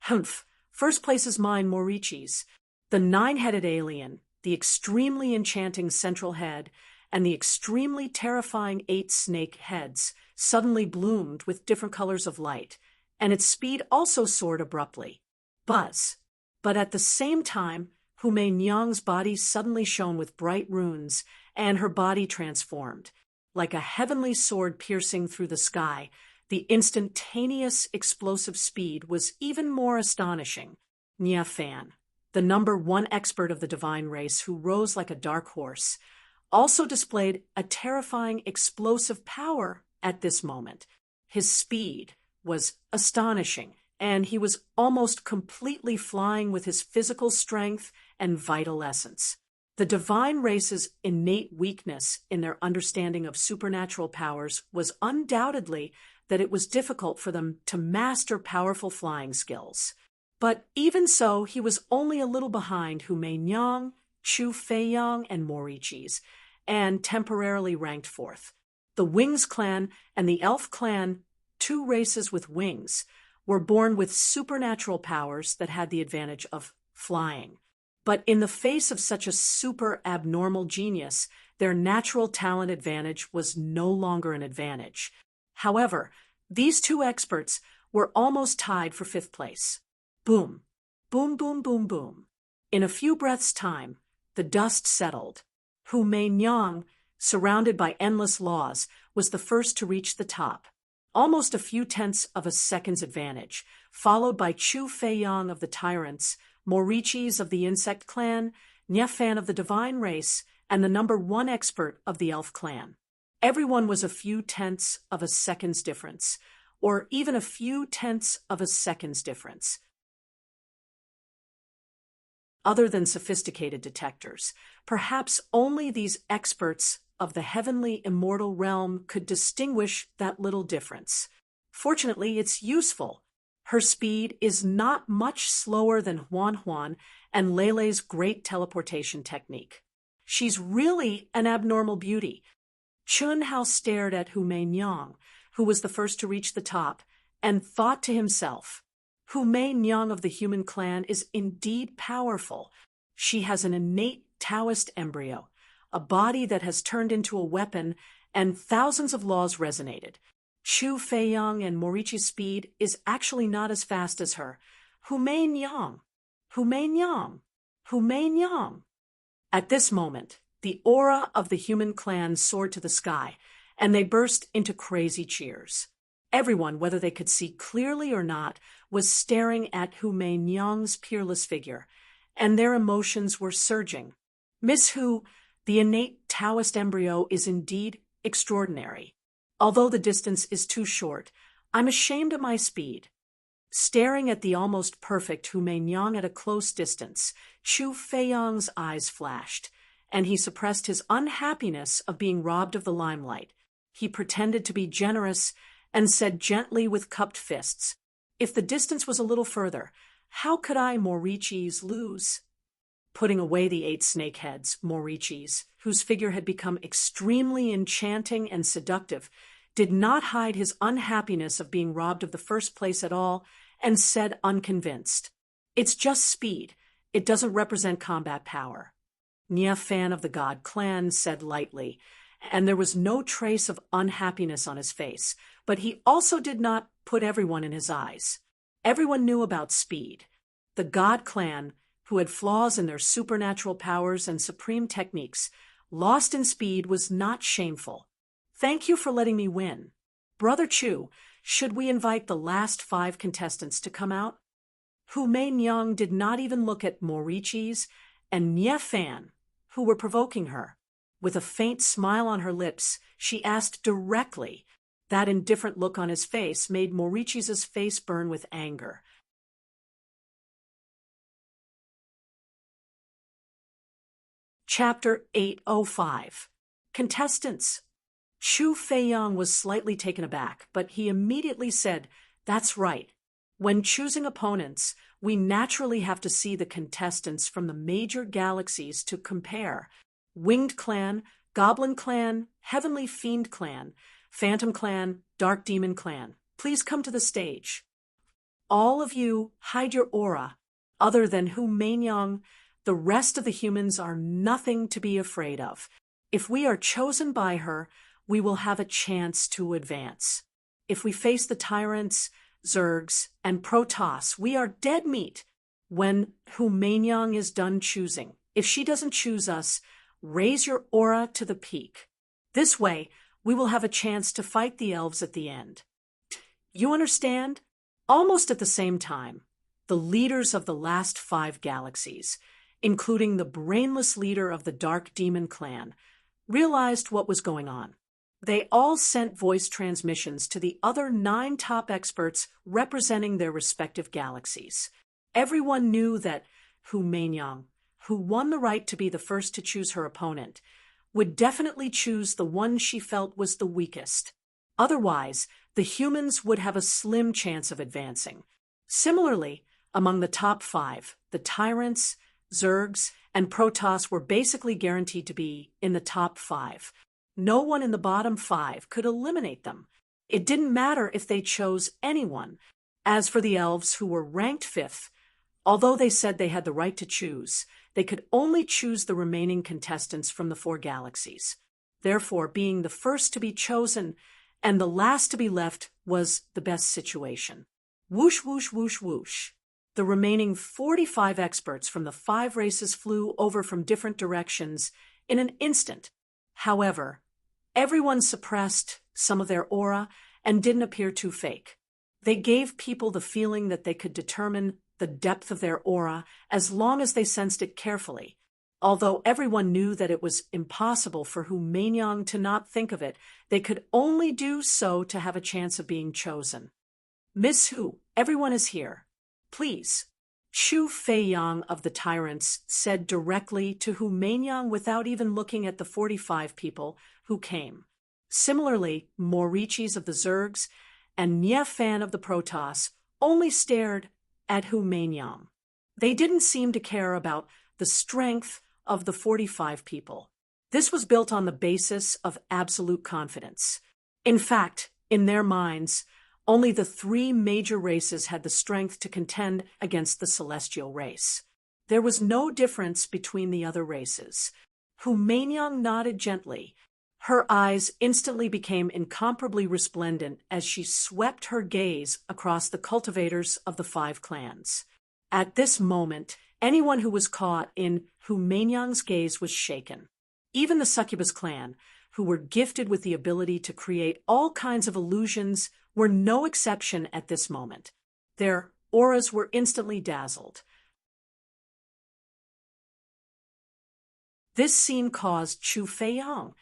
Humph, first place is mine, Morichis. The 9-headed alien, the extremely enchanting central head, and the extremely terrifying 8 snake heads suddenly bloomed with different colors of light, and its speed also soared abruptly. Buzz. But at the same time, Hu Meinyang's body suddenly shone with bright runes, and her body transformed. Like a heavenly sword piercing through the sky, the instantaneous explosive speed was even more astonishing. Nya Fan, the number 1 expert of the divine race who rose like a dark horse, also displayed a terrifying explosive power at this moment. His speed was astonishing, and he was almost completely flying with his physical strength and vital essence. The divine race's innate weakness in their understanding of supernatural powers was undoubtedly that it was difficult for them to master powerful flying skills. But even so, he was only a little behind Hu Meinyang, Chu Feiyang, and Morichis, and temporarily ranked 4th. The Wings clan and the Elf clan, 2 races with wings, were born with supernatural powers that had the advantage of flying. But in the face of such a super abnormal genius, their natural talent advantage was no longer an advantage. However, these 2 experts were almost tied for 5th place. Boom, boom, boom, boom, boom. In a few breaths' time, the dust settled. Hu Meinyang, surrounded by endless laws, was the first to reach the top. Almost a few tenths of a second's advantage, followed by Chu Feiyang of the Tyrants, Morichis of the Insect Clan, Nya Fan of the Divine Race, and the number 1 expert of the Elf Clan. Everyone was a few tenths of a second's difference, or even a few tenths of a second's difference. Other than sophisticated detectors, perhaps only these experts of the heavenly immortal realm could distinguish that little difference. Fortunately, it's useful. Her speed is not much slower than Huan and Lele's great teleportation technique. She's really an abnormal beauty. Chun Hao stared at Hu Meinyang, who was the first to reach the top, and thought to himself, Hu Meinyang of the human clan is indeed powerful. She has an innate Taoist embryo, a body that has turned into a weapon, and thousands of laws resonated. Chu Feiyang and Morichi's speed is actually not as fast as her. Hu Meinyang, Hu Meinyang, Hu Meinyang. At this moment, the aura of the human clan soared to the sky, and they burst into crazy cheers. Everyone, whether they could see clearly or not, was staring at Hu Meinyang's peerless figure, and their emotions were surging. Miss Hu, the innate Taoist embryo, is indeed extraordinary. Although the distance is too short, I'm ashamed of my speed. Staring at the almost perfect Hu Meinyang at a close distance, Chu Feiyang's eyes flashed, and he suppressed his unhappiness of being robbed of the limelight. He pretended to be generous and said gently with cupped fists, "If the distance was a little further, how could I, Morichis, lose?" putting away the 8 snakeheads, Morichis, whose figure had become extremely enchanting and seductive, did not hide his unhappiness of being robbed of the first place at all, and said unconvinced, "It's just speed. It doesn't represent combat power." Nia Fan of the God clan said lightly, and there was no trace of unhappiness on his face, but he also did not put everyone in his eyes. Everyone knew about speed. The God clan, who had flaws in their supernatural powers and supreme techniques, lost in speed was not shameful. "Thank you for letting me win. Brother Chu, should we invite the last 5 contestants to come out?" Hu Mei-nyang did not even look at Morichis and Nye Fan, who were provoking her. With a faint smile on her lips, she asked directly. That indifferent look on his face made Morichis' face burn with anger. Chapter 805. Contestants. Chu Feiyang was slightly taken aback, but he immediately said, "That's right. When choosing opponents, we naturally have to see the contestants from the major galaxies to compare. Winged Clan, Goblin Clan, Heavenly Fiend Clan, Phantom Clan, Dark Demon Clan. Please come to the stage. All of you hide your aura. Other than Hu Mei-nyang, the rest of the humans are nothing to be afraid of. If we are chosen by her, we will have a chance to advance. If we face the tyrants, Zergs, and Protoss, we are dead meat. When Hu Mei-nyang is done choosing, if she doesn't choose us, raise your aura to the peak. This way, we will have a chance to fight the elves at the end. You understand?" Almost at the same time, the leaders of the last 5 galaxies, including the brainless leader of the Dark Demon Clan, realized what was going on. They all sent voice transmissions to the other 9 top experts representing their respective galaxies. Everyone knew that Hu Mei-nyang, who won the right to be the first to choose her opponent, would definitely choose the one she felt was the weakest. Otherwise, the humans would have a slim chance of advancing. Similarly, among the top 5, the tyrants, Zergs, and Protoss were basically guaranteed to be in the top 5. No one in the bottom 5 could eliminate them. It didn't matter if they chose anyone. As for the elves, who were ranked 5th, although they said they had the right to choose, they could only choose the remaining contestants from the 4 galaxies. Therefore, being the first to be chosen and the last to be left was the best situation. Whoosh, whoosh, whoosh, whoosh. The remaining 45 experts from the 5 races flew over from different directions in an instant. However, everyone suppressed some of their aura and didn't appear too fake. They gave people the feeling that they could determine the depth of their aura as long as they sensed it carefully. Although everyone knew that it was impossible for Hu Mei-nyang to not think of it, they could only do so to have a chance of being chosen. "Miss Hu, everyone is here. Please." Chu Feiyang of the Tyrants said directly to Hu Mei-nyang without even looking at the 45 people who came. Similarly, Morichis of the Zergs and Nye Fan of the Protoss only stared at Hu Mei-nyang. They didn't seem to care about the strength of the 45 people. This was built on the basis of absolute confidence. In fact, in their minds, only the 3 major races had the strength to contend against the celestial race. There was no difference between the other races. Hu Mei-nyang nodded gently. Her eyes instantly became incomparably resplendent as she swept her gaze across the cultivators of the 5 clans. At this moment, anyone who was caught in Hu Mei-nyang's gaze was shaken. Even the Succubus clan, who were gifted with the ability to create all kinds of illusions, were no exception at this moment. Their auras were instantly dazzled. This scene caused Chu Feiyang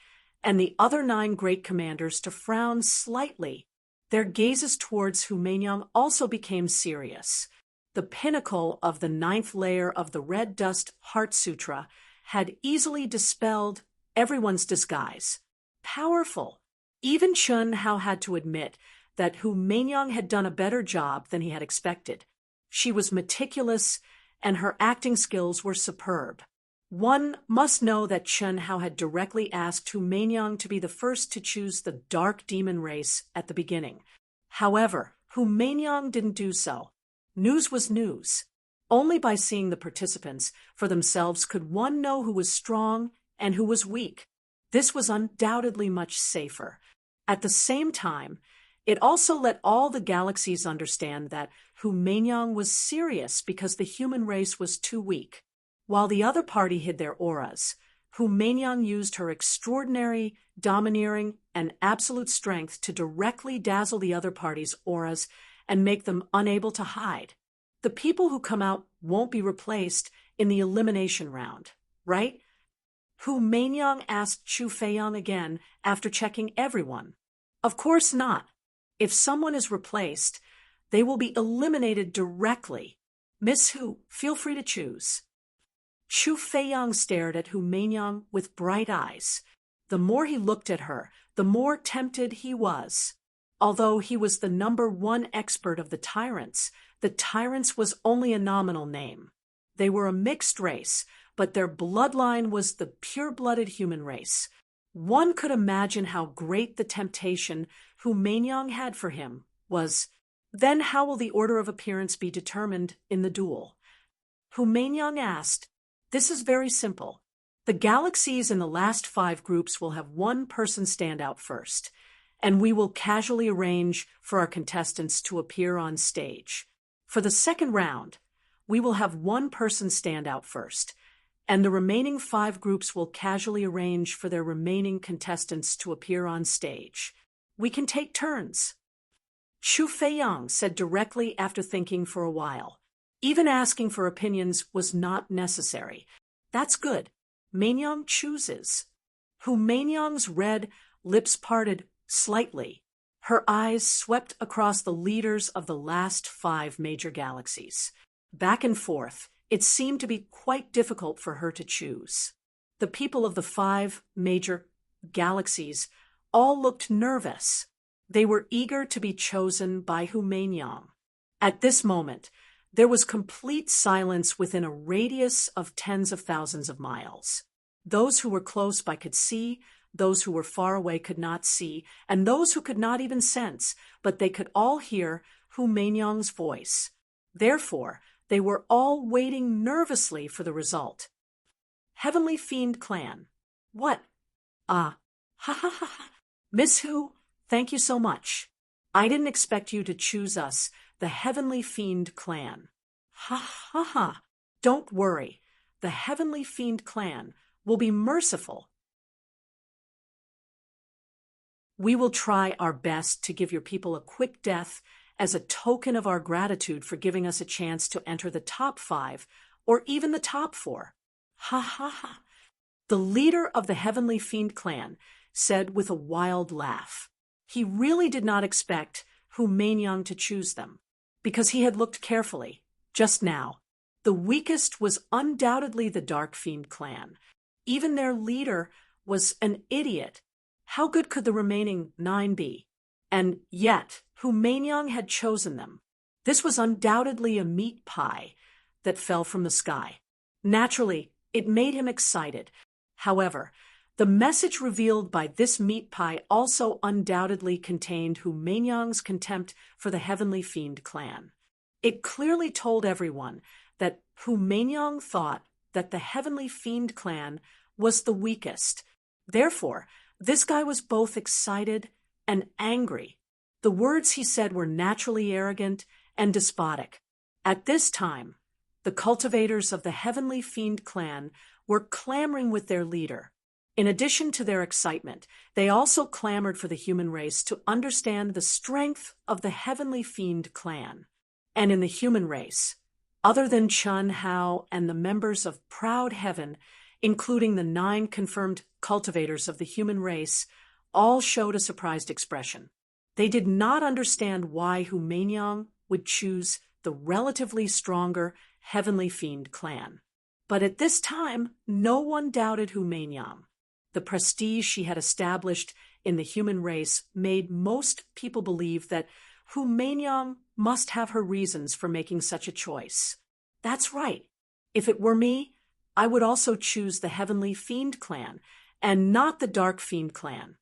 and the other 9 great commanders to frown slightly. Their gazes towards Hu Mei-nyang also became serious. The pinnacle of the 9th layer of the Red Dust Heart Sutra had easily dispelled everyone's disguise. Powerful. Even Chun Hao had to admit that Hu Mei-nyang had done a better job than he had expected. She was meticulous and her acting skills were superb. One must know that Chun Hao had directly asked Hu Meinyang to be the first to choose the dark demon race at the beginning. However, Hu Meinyang didn't do so. News was news. Only by seeing the participants for themselves could one know who was strong and who was weak. This was undoubtedly much safer. At the same time, it also let all the galaxies understand that Hu Meinyang was serious because the human race was too weak. While the other party hid their auras, Hu Meinyang used her extraordinary, domineering, and absolute strength to directly dazzle the other party's auras and make them unable to hide. The people who come out won't be replaced in the elimination round, right? Hu Meinyang asked Chu Feiyang again after checking everyone. Of course not. If someone is replaced, they will be eliminated directly. Miss Hu, feel free to choose. Chu Feiyang stared at Hu Meinyang with bright eyes. The more he looked at her, the more tempted he was. Although he was the #1 expert of the Tyrants was only a nominal name. They were a mixed race, but their bloodline was the pure-blooded human race. One could imagine how great the temptation Hu Meinyang had for him was. Then how will the order of appearance be determined in the duel? Hu Meinyang asked. This is very simple. The galaxies in the last 5 groups will have one person stand out first, and we will casually arrange for our contestants to appear on stage. For the second round, we will have one person stand out first, and the remaining 5 groups will casually arrange for their remaining contestants to appear on stage. We can take turns. Chu Feiyang said directly after thinking for a while. Even asking for opinions was not necessary. That's good. Meinyang chooses. Hu Meinyang's red lips parted slightly. Her eyes swept across the leaders of the last 5 major galaxies. Back and forth, it seemed to be quite difficult for her to choose. The people of the 5 major galaxies all looked nervous. They were eager to be chosen by Hu Meinyang. At this moment, there was complete silence within a radius of tens of thousands of miles. Those who were close by could see, those who were far away could not see, and those who could not even sense, but they could all hear Hu Meinyang's voice. Therefore, they were all waiting nervously for the result. Heavenly Fiend Clan. What? Ha ha ha ha. Miss Hu, thank you so much. I didn't expect you to choose us, the Heavenly Fiend Clan. Ha ha ha. Don't worry. The Heavenly Fiend Clan will be merciful. We will try our best to give your people a quick death as a token of our gratitude for giving us a chance to enter the top 5 or even the top 4. Ha ha ha. The leader of the Heavenly Fiend Clan said with a wild laugh. He really did not expect Hu Meinyang to choose them, because he had looked carefully, just now. The weakest was undoubtedly the Dark Fiend Clan. Even their leader was an idiot. How good could the remaining 9 be? And yet, Hu Meinyang had chosen them. This was undoubtedly a meat pie that fell from the sky. Naturally, it made him excited. However, the message revealed by this meat pie also undoubtedly contained Hu Meinyang's contempt for the Heavenly Fiend Clan. It clearly told everyone that Hu Meinyang thought that the Heavenly Fiend Clan was the weakest. Therefore, this guy was both excited and angry. The words he said were naturally arrogant and despotic. At this time, the cultivators of the Heavenly Fiend Clan were clamoring with their leader. In addition to their excitement, they also clamored for the human race to understand the strength of the Heavenly Fiend Clan. And in the human race, other than Chun Hao and the members of Proud Heaven, including the 9 confirmed cultivators of the human race, all showed a surprised expression. They did not understand why Hu Meinyang would choose the relatively stronger Heavenly Fiend Clan. But at this time, no one doubted Hu Meinyang. The prestige she had established in the human race made most people believe that Hu Meinyang must have her reasons for making such a choice. That's right. If it were me, I would also choose the Heavenly Fiend clan, and not the Dark Fiend clan.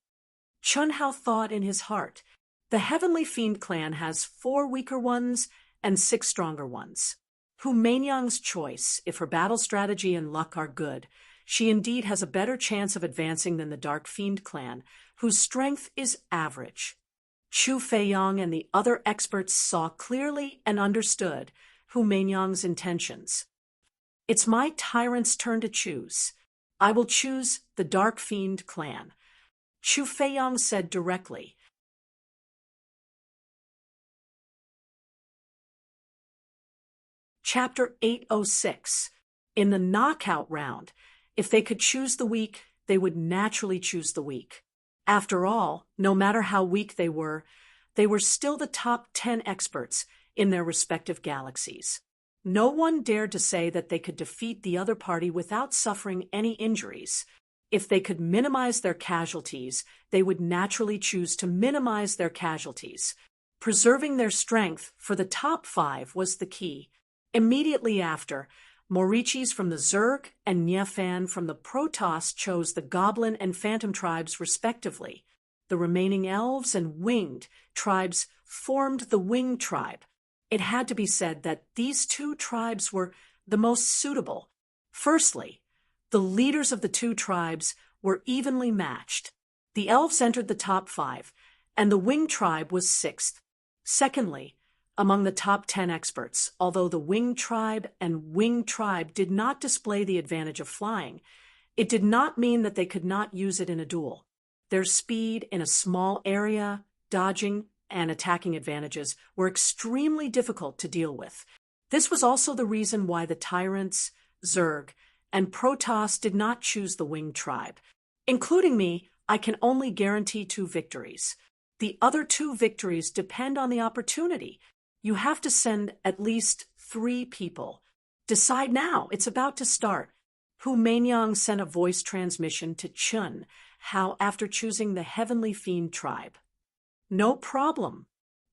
Chun Hao thought in his heart, the Heavenly Fiend clan has 4 weaker ones and 6 stronger ones. Hu Meinyang's choice, if her battle strategy and luck are good, she indeed has a better chance of advancing than the Dark Fiend clan, whose strength is average. Chu Feiyang and the other experts saw clearly and understood Hu Meinyang's intentions. It's my tyrant's turn to choose. I will choose the Dark Fiend clan, Chu Feiyang said directly. Chapter 806. In the knockout round, if they could choose the weak, they would naturally choose the weak. After all, no matter how weak they were still the top 10 experts in their respective galaxies. No one dared to say that they could defeat the other party without suffering any injuries. If they could minimize their casualties, they would naturally choose to minimize their casualties. Preserving their strength for the top 5 was the key. Immediately after, Morichis from the Zerg and Nyefan from the Protoss chose the Goblin and Phantom tribes respectively. The remaining Elves and Winged tribes formed the Winged tribe. It had to be said that these 2 tribes were the most suitable. Firstly, the leaders of the 2 tribes were evenly matched. The Elves entered the top 5, and the Winged tribe was 6th. Secondly, among the top 10 experts, although the Winged tribe and Winged tribe did not display the advantage of flying, it did not mean that they could not use it in a duel. Their speed in a small area, dodging, and attacking advantages were extremely difficult to deal with. This was also the reason why the Tyrants, Zerg, and Protoss did not choose the Winged tribe. Including me, I can only guarantee 2 victories. The other 2 victories depend on the opportunity. You have to send at least 3 people. Decide now, it's about to start. Hu Meinyang sent a voice transmission to Chun Hao after choosing the Heavenly Fiend tribe. No problem.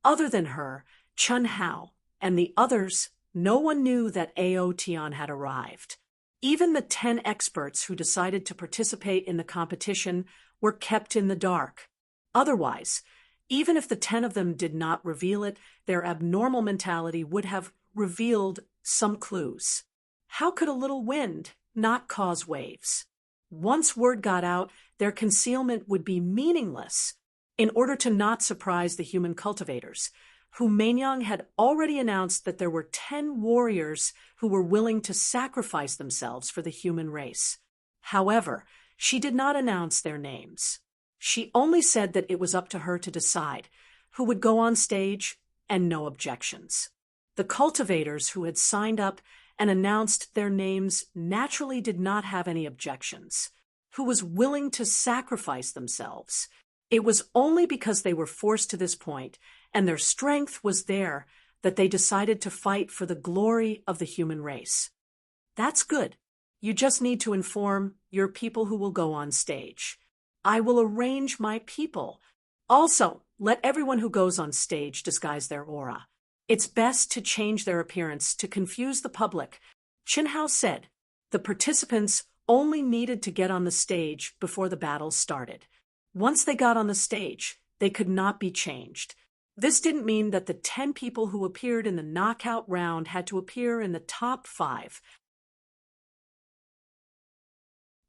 Other than her, Chun Hao, and the others, no one knew that Ao Tian had arrived. Even the 10 experts who decided to participate in the competition were kept in the dark. Otherwise, even if the 10 of them did not reveal it, their abnormal mentality would have revealed some clues. How could a little wind not cause waves? Once word got out, their concealment would be meaningless. In order to not surprise the human cultivators, Hu Meinyang had already announced that there were 10 warriors who were willing to sacrifice themselves for the human race. However, she did not announce their names. She only said that it was up to her to decide who would go on stage and no objections. The cultivators who had signed up and announced their names naturally did not have any objections. Who was willing to sacrifice themselves? It was only because they were forced to this point and their strength was there that they decided to fight for the glory of the human race. That's good. You just need to inform your people who will go on stage. I will arrange my people. Also, let everyone who goes on stage disguise their aura. It's best to change their appearance to confuse the public. Chun Hao said. The participants only needed to get on the stage before the battle started. Once they got on the stage, they could not be changed. This didn't mean that the 10 people who appeared in the knockout round had to appear in the top 5.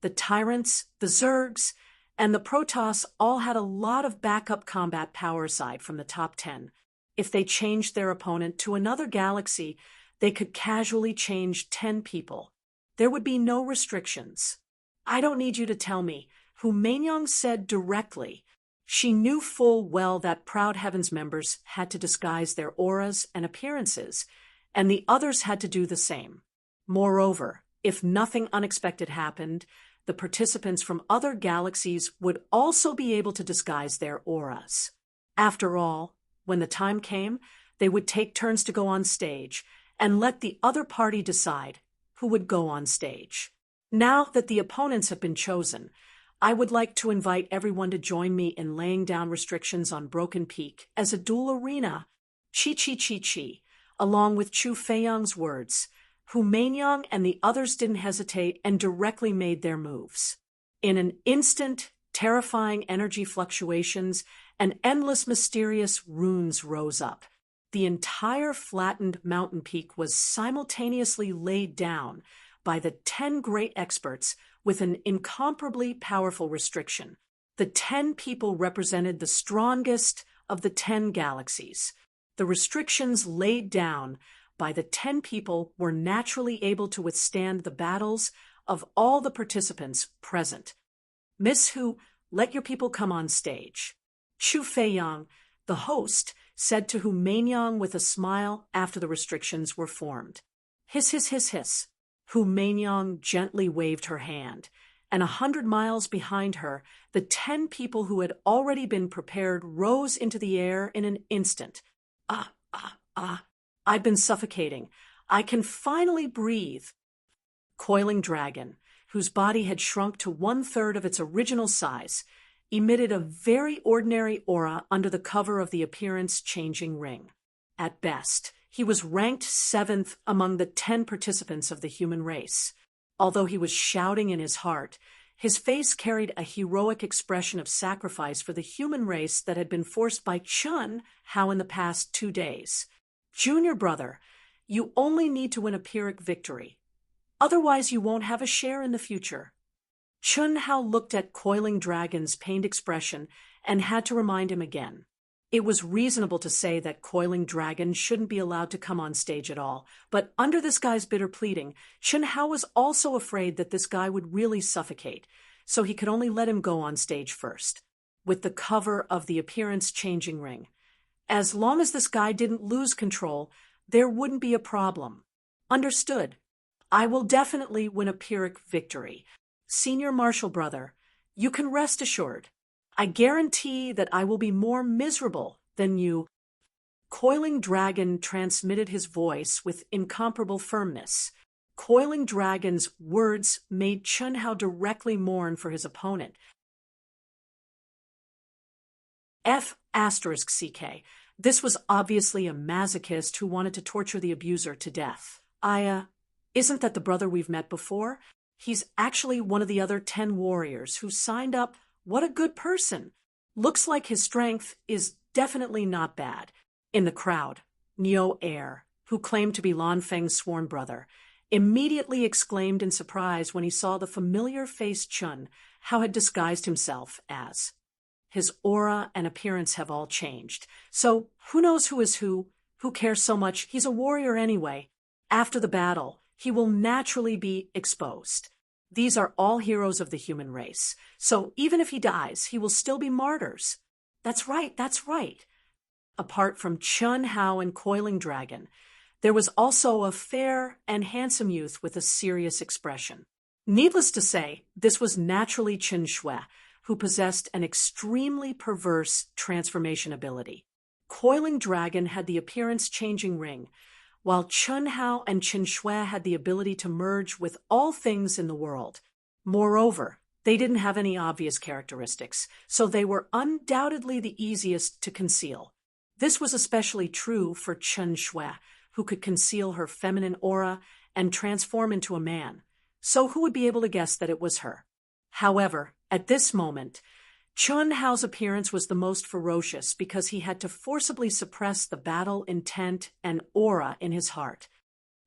The Tyrants, the Zergs, and the Protoss all had a lot of backup combat power aside from the top 10. If they changed their opponent to another galaxy, they could casually change 10 people. There would be no restrictions. I don't need you to tell me, Hu Meinyang said directly. She knew full well that Proud Heavens members had to disguise their auras and appearances, and the others had to do the same. Moreover, if nothing unexpected happened, the participants from other galaxies would also be able to disguise their auras. After all, when the time came, they would take turns to go on stage and let the other party decide who would go on stage. Now that the opponents have been chosen, I would like to invite everyone to join me in laying down restrictions on Broken Peak as a dual arena. Chi chi chi chi. Along with Chu Feiyang's words, Hu Meinyang and the others didn't hesitate and directly made their moves. In an instant, terrifying energy fluctuations and endless mysterious runes rose up. The entire flattened mountain peak was simultaneously laid down by the 10 great experts with an incomparably powerful restriction. The 10 people represented the strongest of the 10 galaxies. The restrictions laid down by the 10 people were naturally able to withstand the battles of all the participants present. Miss Hu, let your people come on stage. Chu Feiyang, the host, said to Hu Meinyang with a smile after the restrictions were formed. Hiss, hiss, hiss, hiss. Hu Meinyang gently waved her hand, and 100 miles behind her, the 10 people who had already been prepared rose into the air in an instant. I've been suffocating. I can finally breathe. Coiling Dragon, whose body had shrunk to 1/3 of its original size, emitted a very ordinary aura under the cover of the appearance-changing ring. At best, he was ranked 7th among the 10 participants of the human race. Although he was shouting in his heart, his face carried a heroic expression of sacrifice for the human race that had been forced by Chun Hao in the past 2 days. Junior brother, you only need to win a Pyrrhic victory. Otherwise you won't have a share in the future. Chun Hao looked at Coiling Dragon's pained expression and had to remind him again. It was reasonable to say that Coiling Dragon shouldn't be allowed to come on stage at all, but under this guy's bitter pleading, Chun Hao was also afraid that this guy would really suffocate, so he could only let him go on stage first, with the cover of the appearance-changing ring. As long as this guy didn't lose control, there wouldn't be a problem. Understood. I will definitely win a Pyrrhic victory. Senior Marshal brother, you can rest assured. I guarantee that I will be more miserable than you. Coiling Dragon transmitted his voice with incomparable firmness. Coiling Dragon's words made Chun Hao directly mourn for his opponent. F***CK. This was obviously a masochist who wanted to torture the abuser to death. Isn't that the brother we've met before? He's actually one of the other 10 warriors who signed up. What a good person. Looks like his strength is definitely not bad. In the crowd, Neo Air, who claimed to be Lan Feng's sworn brother, immediately exclaimed in surprise when he saw the familiar-faced Chun Hao had disguised himself as. His aura and appearance have all changed, so who knows who is who? Who cares so much? He's a warrior anyway. After the battle, he will naturally be exposed. These are all heroes of the human race, so even if he dies, he will still be martyrs. That's right, that's right. Apart from Chun Hao and Coiling Dragon, there was also a fair and handsome youth with a serious expression. Needless to say, this was naturally Chen Shui, who possessed an extremely perverse transformation ability. Coiling Dragon had the appearance-changing ring, while Chun Hao and Chen Shui had the ability to merge with all things in the world. Moreover, they didn't have any obvious characteristics, so they were undoubtedly the easiest to conceal. This was especially true for Chen Shui, who could conceal her feminine aura and transform into a man. So who would be able to guess that it was her? However, at this moment, Chun Hao's appearance was the most ferocious because he had to forcibly suppress the battle intent and aura in his heart.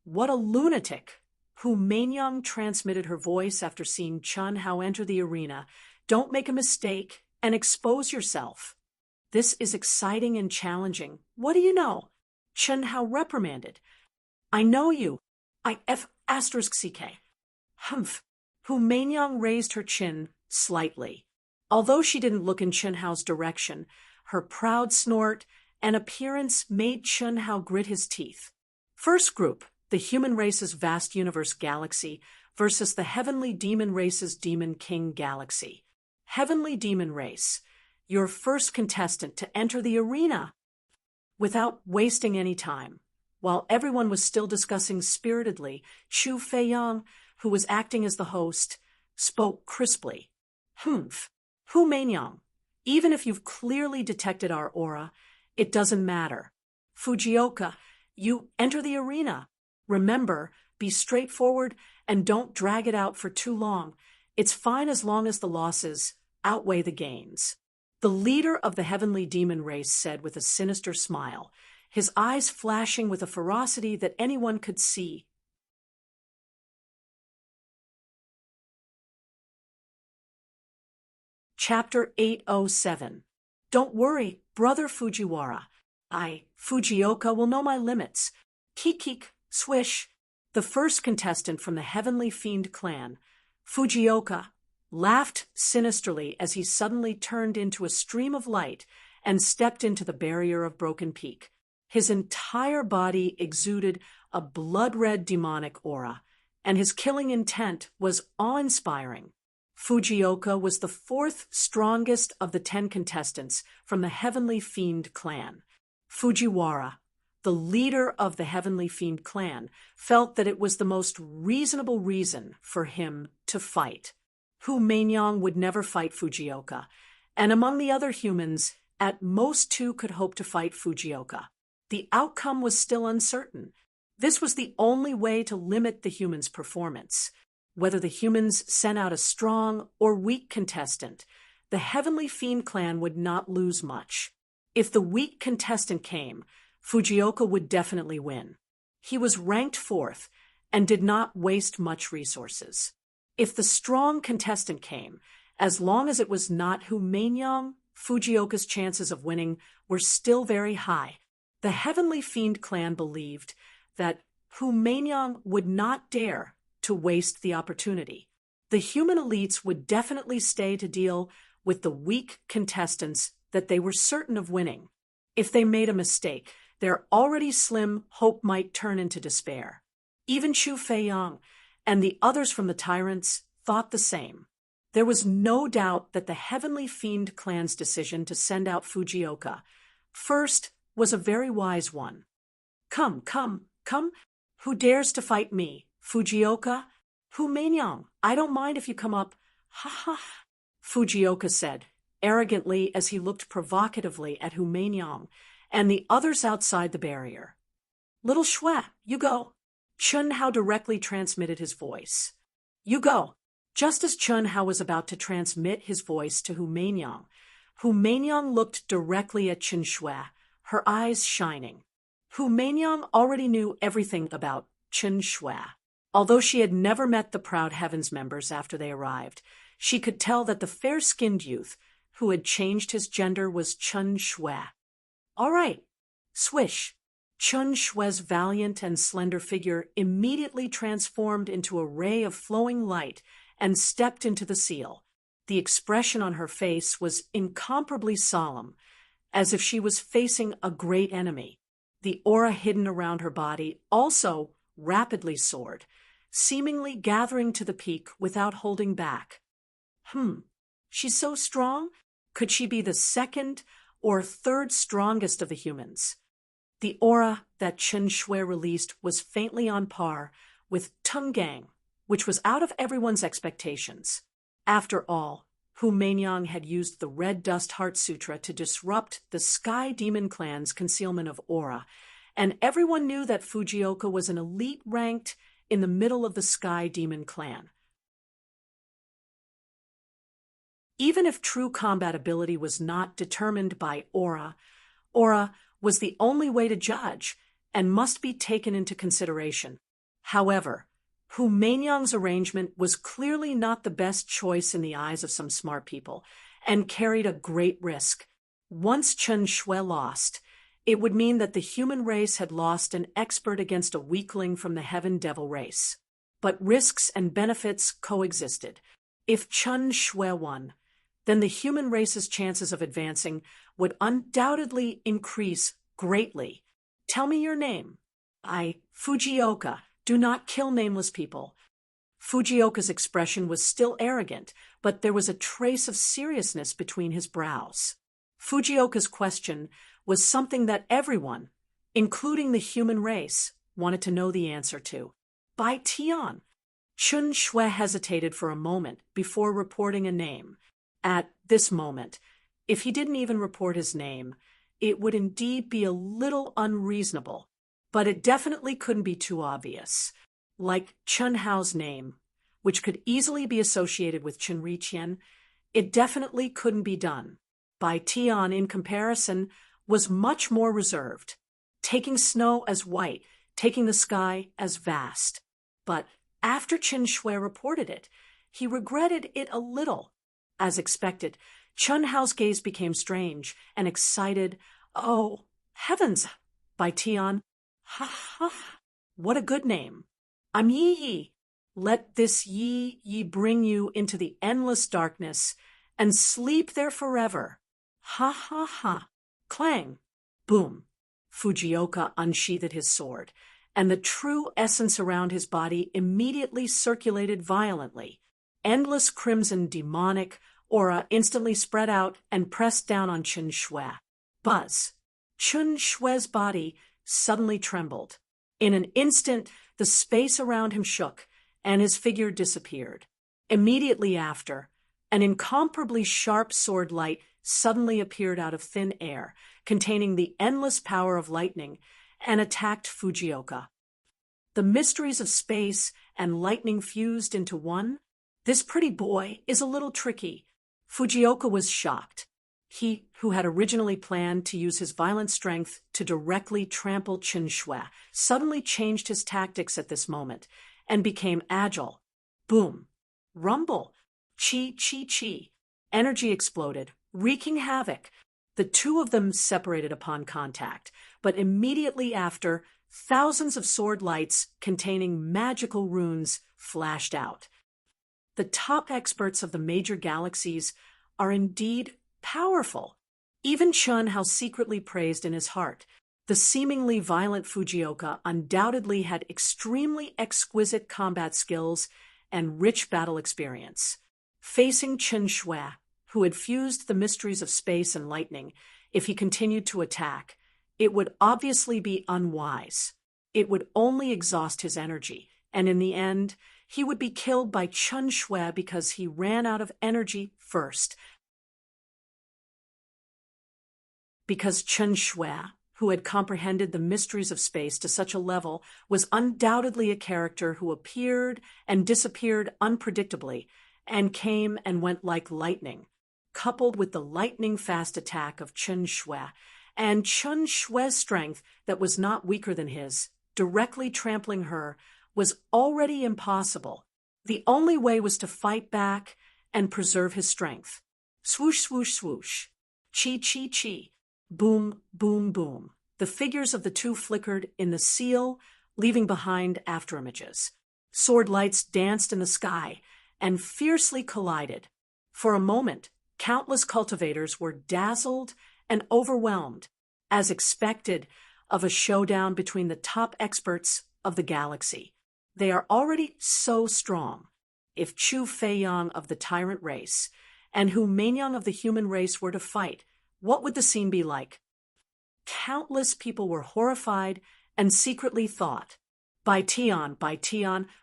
What a lunatic! Hu Meinyang transmitted her voice after seeing Chun Hao enter the arena. Don't make a mistake and expose yourself. This is exciting and challenging. What do you know? Chun Hao reprimanded. I know you. F***CK. Humph. Hu Meinyang raised her chin slightly. Although she didn't look in Chun Hao's direction, her proud snort and appearance made Chun Hao grit his teeth. First group, the human race's vast universe galaxy versus the heavenly demon race's demon king galaxy. Heavenly demon race, your first contestant to enter the arena. Without wasting any time, while everyone was still discussing spiritedly, Chu Feiyang, who was acting as the host, spoke crisply. Humph. Hu Meinyang, even if you've clearly detected our aura, it doesn't matter. Fujioka, you enter the arena. Remember, Be straightforward and don't drag it out for too long. It's fine as long as the losses outweigh the gains. The leader of the heavenly demon race said with a sinister smile, his eyes flashing with a ferocity that anyone could see. Chapter 807. Don't worry, brother Fujiwara. Fujioka, will know my limits. Kik, swish. The first contestant from the Heavenly Fiend clan, Fujioka, laughed sinisterly as he suddenly turned into a stream of light and stepped into the barrier of Broken Peak. His entire body exuded a blood-red demonic aura, and his killing intent was awe-inspiring. Fujioka was the fourth strongest of the 10 contestants from the Heavenly Fiend clan. Fujiwara, the leader of the Heavenly Fiend clan, felt that it was the most reasonable reason for him to fight. Mainyong would never fight Fujioka, and among the other humans, at most 2 could hope to fight Fujioka. The outcome was still uncertain. This was the only way to limit the humans' performance. Whether the humans sent out a strong or weak contestant, the Heavenly Fiend clan would not lose much. If the weak contestant came, Fujioka would definitely win. He was ranked 4th and did not waste much resources. If the strong contestant came, as long as it was not Mainyong, Fujioka's chances of winning were still very high. The Heavenly Fiend clan believed that Mainyong would not dare to waste the opportunity. The human elites would definitely stay to deal with the weak contestants that they were certain of winning. If they made a mistake, their already slim hope might turn into despair. Even Chu Feiyang and the others from the Tyrants thought the same. There was no doubt that the Heavenly Fiend clan's decision to send out Fujioka first was a very wise one. Come. Who dares to fight me? Fujioka? Mainyong, I don't mind if you come up. Ha. Fujioka said, arrogantly as he looked provocatively at Mainyong and the others outside the barrier. Little Shui, you go. Chun Hao directly transmitted his voice. You go. Just as Chun Hao was about to transmit his voice to Mainyong looked directly at Chun Shui, her eyes shining. Mainyong already knew everything about Chun Shui. Although she had never met the Proud Heavens members after they arrived, she could tell that the fair-skinned youth who had changed his gender was Chun Shui. All right. Swish. Chun Shui's valiant and slender figure immediately transformed into a ray of flowing light and stepped into the seal. The expression on her face was incomparably solemn, as if she was facing a great enemy. The aura hidden around her body also rapidly soared, seemingly gathering to the peak without holding back. She's so strong? Could she be the 2nd or 3rd strongest of the humans? The aura that Chun Shui released was faintly on par with Tungang, which was out of everyone's expectations. After all, Mainyong had used the Red Dust Heart Sutra to disrupt the Sky Demon clan's concealment of aura, and everyone knew that Fujioka was an elite ranked in the middle of the Sky Demon clan. Even if true combat ability was not determined by aura was the only way to judge and must be taken into consideration. However, Mainyong's arrangement was clearly not the best choice in the eyes of some smart people and carried a great risk. Once Chun Shui lost, it would mean that the human race had lost an expert against a weakling from the Heaven Devil race. But risks and benefits coexisted. If Chun Shui won, then the human race's chances of advancing would undoubtedly increase greatly. Tell me your name. Fujioka. Do not kill nameless people. Fujioka's expression was still arrogant, but there was a trace of seriousness between his brows. Fujioka's question was something that everyone, including the human race, wanted to know the answer to. By Tian. Chun Shui hesitated for a moment before reporting a name. At this moment, if he didn't even report his name, it would indeed be a little unreasonable, but it definitely couldn't be too obvious. Like Chun Hao's name, which could easily be associated with Chen Riqian, it definitely couldn't be done. Bai Tian, in comparison, was much more reserved, taking snow as white, taking the sky as vast. But after Chen Shui reported it, he regretted it a little. As expected, Chun Hao's gaze became strange and excited. Oh, heavens! Bai Tian. Ha ha! What a good name! I'm Yi Yi. Let this Yi bring you into the endless darkness and sleep there forever. Ha ha ha. Clang. Boom. Fujioka unsheathed his sword, and the true essence around his body immediately circulated violently. Endless crimson demonic aura instantly spread out and pressed down on Chen Shui. Buzz. Chen Shui's body suddenly trembled. In an instant, the space around him shook, and his figure disappeared. Immediately after, an incomparably sharp sword light suddenly appeared out of thin air, containing the endless power of lightning, and attacked Fujioka. The mysteries of space and lightning fused into one? This pretty boy is a little tricky. Fujioka was shocked. He, who had originally planned to use his violent strength to directly trample Chen Shui, suddenly changed his tactics at this moment and became agile. Boom. Rumble. Chi, chi, chi. Energy exploded, wreaking havoc. The two of them separated upon contact, but immediately after, thousands of sword lights containing magical runes flashed out. The top experts of the major galaxies are indeed powerful. Even Chun Hao secretly praised in his heart. The seemingly violent Fujioka undoubtedly had extremely exquisite combat skills and rich battle experience. Facing Chen Shui, who had fused the mysteries of space and lightning, if he continued to attack, it would obviously be unwise. It would only exhaust his energy, and in the end, he would be killed by Chen Shui because he ran out of energy first. Because Chen Shui, who had comprehended the mysteries of space to such a level, was undoubtedly a character who appeared and disappeared unpredictably, and came and went like lightning, coupled with the lightning-fast attack of Chen Shui, and Chen Shui's strength that was not weaker than his, directly trampling her, was already impossible. The only way was to fight back and preserve his strength. Swoosh, swoosh, swoosh. Chi, chi, chi. Boom, boom, boom. The figures of the two flickered in the seal, leaving behind afterimages. Sword lights danced in the sky and fiercely collided. For a moment, countless cultivators were dazzled and overwhelmed, as expected of a showdown between the top experts of the galaxy. They are already so strong. If Chu Feiyang of the tyrant race and Hu Meinyang of the human race were to fight, what would the scene be like? Countless people were horrified and secretly thought, Bai Tian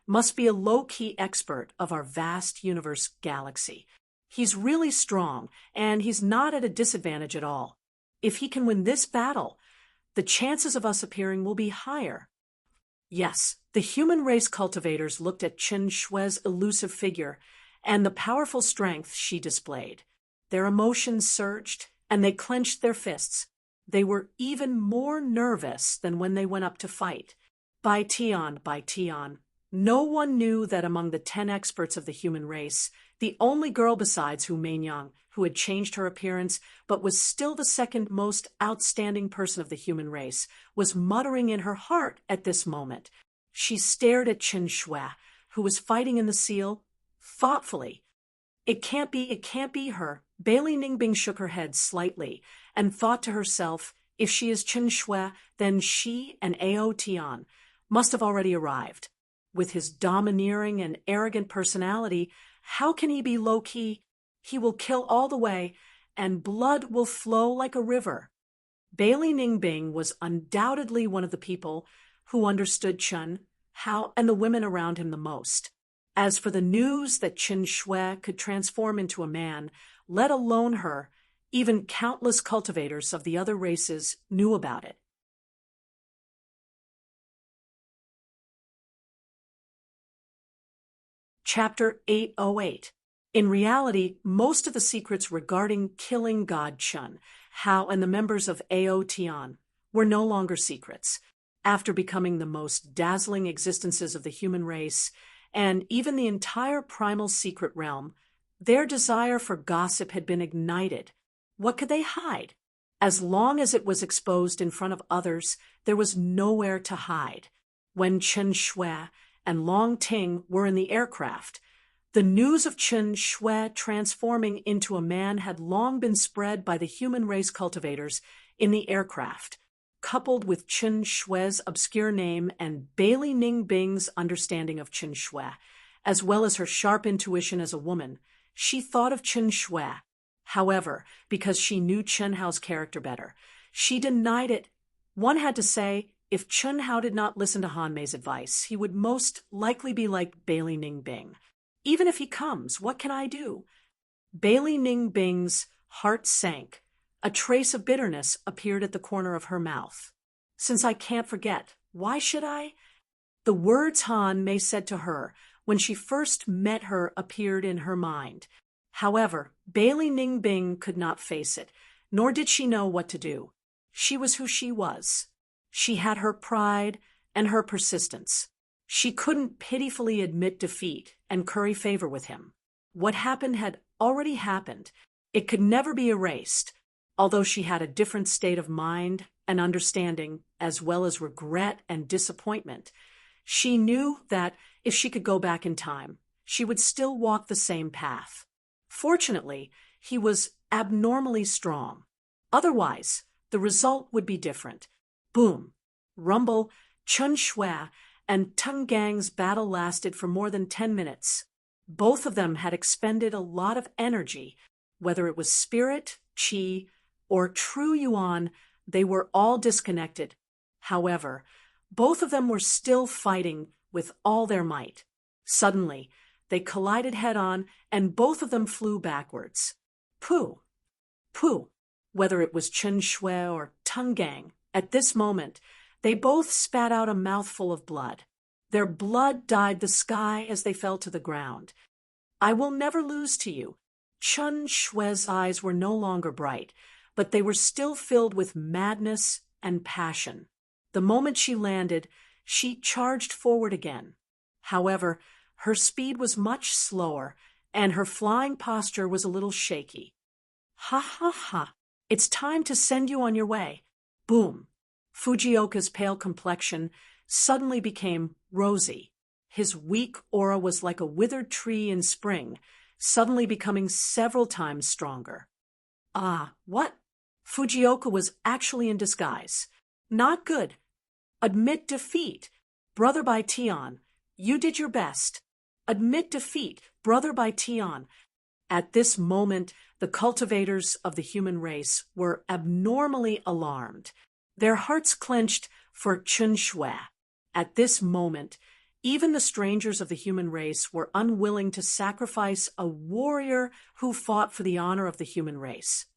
must be a low-key expert of our vast universe galaxy. He's really strong, and he's not at a disadvantage at all. If he can win this battle, the chances of us appearing will be higher. Yes, the human race cultivators looked at Chen Shui's elusive figure and the powerful strength she displayed. Their emotions surged, and they clenched their fists. They were even more nervous than when they went up to fight. Bai Tian, no one knew that among the 10 experts of the human race, the only girl besides Hu Meinyang, who had changed her appearance but was still the second most outstanding person of the human race, was muttering in her heart at this moment. She stared at Chen Shui, who was fighting in the seal, thoughtfully. It can't be her. Bailey Ningbing shook her head slightly and thought to herself, if she is Chen Shui, then she and Ao Tian must have already arrived. With his domineering and arrogant personality, how can he be low-key? He will kill all the way, and blood will flow like a river. Bailey Ningbing was undoubtedly one of the people who understood Chen, Hao, and the women around him the most. As for the news that Chen Shui could transform into a man, let alone her, even countless cultivators of the other races knew about it. Chapter 808. In reality, most of the secrets regarding killing God Chun, Hao, and the members of Ao Tian were no longer secrets. After becoming the most dazzling existences of the human race, and even the entire primal secret realm, their desire for gossip had been ignited. What could they hide? As long as it was exposed in front of others, there was nowhere to hide. When Chen Shui and Long Ting were in the aircraft, the news of Chen Shui transforming into a man had long been spread by the human race cultivators in the aircraft. Coupled with Chen Shui's obscure name and Bailey Ningbing's understanding of Chen Shui, as well as her sharp intuition as a woman, she thought of Chen Shui. However, because she knew Chen Hao's character better, she denied it. One had to say, if Chen Hao did not listen to Han Mei's advice, he would most likely be like Bailey Ningbing. Even if he comes, what can I do? Bailey Ningbing's heart sank. A trace of bitterness appeared at the corner of her mouth. Since I can't forget, why should I? The words Han Mei said to her when she first met her appeared in her mind. However, Bailey Ningbing could not face it, nor did she know what to do. She was who she was. She had her pride and her persistence. She couldn't pitifully admit defeat and curry favor with him. What happened had already happened. It could never be erased. Although she had a different state of mind and understanding, as well as regret and disappointment, she knew that if she could go back in time, she would still walk the same path. Fortunately, he was abnormally strong. Otherwise, the result would be different. Boom, rumble, Chen Shui and Teng Gang's battle lasted for more than 10 minutes. Both of them had expended a lot of energy, whether it was spirit, qi, or true yuan. They were all disconnected. However, both of them were still fighting with all their might. Suddenly, they collided head-on, and both of them flew backwards. Pooh! Pooh! Whether it was Chen Shui or Teng Gang, at this moment, they both spat out a mouthful of blood. Their blood dyed the sky as they fell to the ground. I will never lose to you. Chen Shui's eyes were no longer bright, but they were still filled with madness and passion. The moment she landed, she charged forward again. However, her speed was much slower, and her flying posture was a little shaky. Ha ha ha! It's time to send you on your way. Boom! Fujioka's pale complexion suddenly became rosy. His weak aura was like a withered tree in spring, suddenly becoming several times stronger. Ah, what? Fujioka was actually in disguise. Not good. Admit defeat. Brother by Tian, you did your best. Admit defeat, brother by Tian. At this moment, the cultivators of the human race were abnormally alarmed. Their hearts clenched for Chen Shui. At this moment, even the strangers of the human race were unwilling to sacrifice a warrior who fought for the honor of the human race.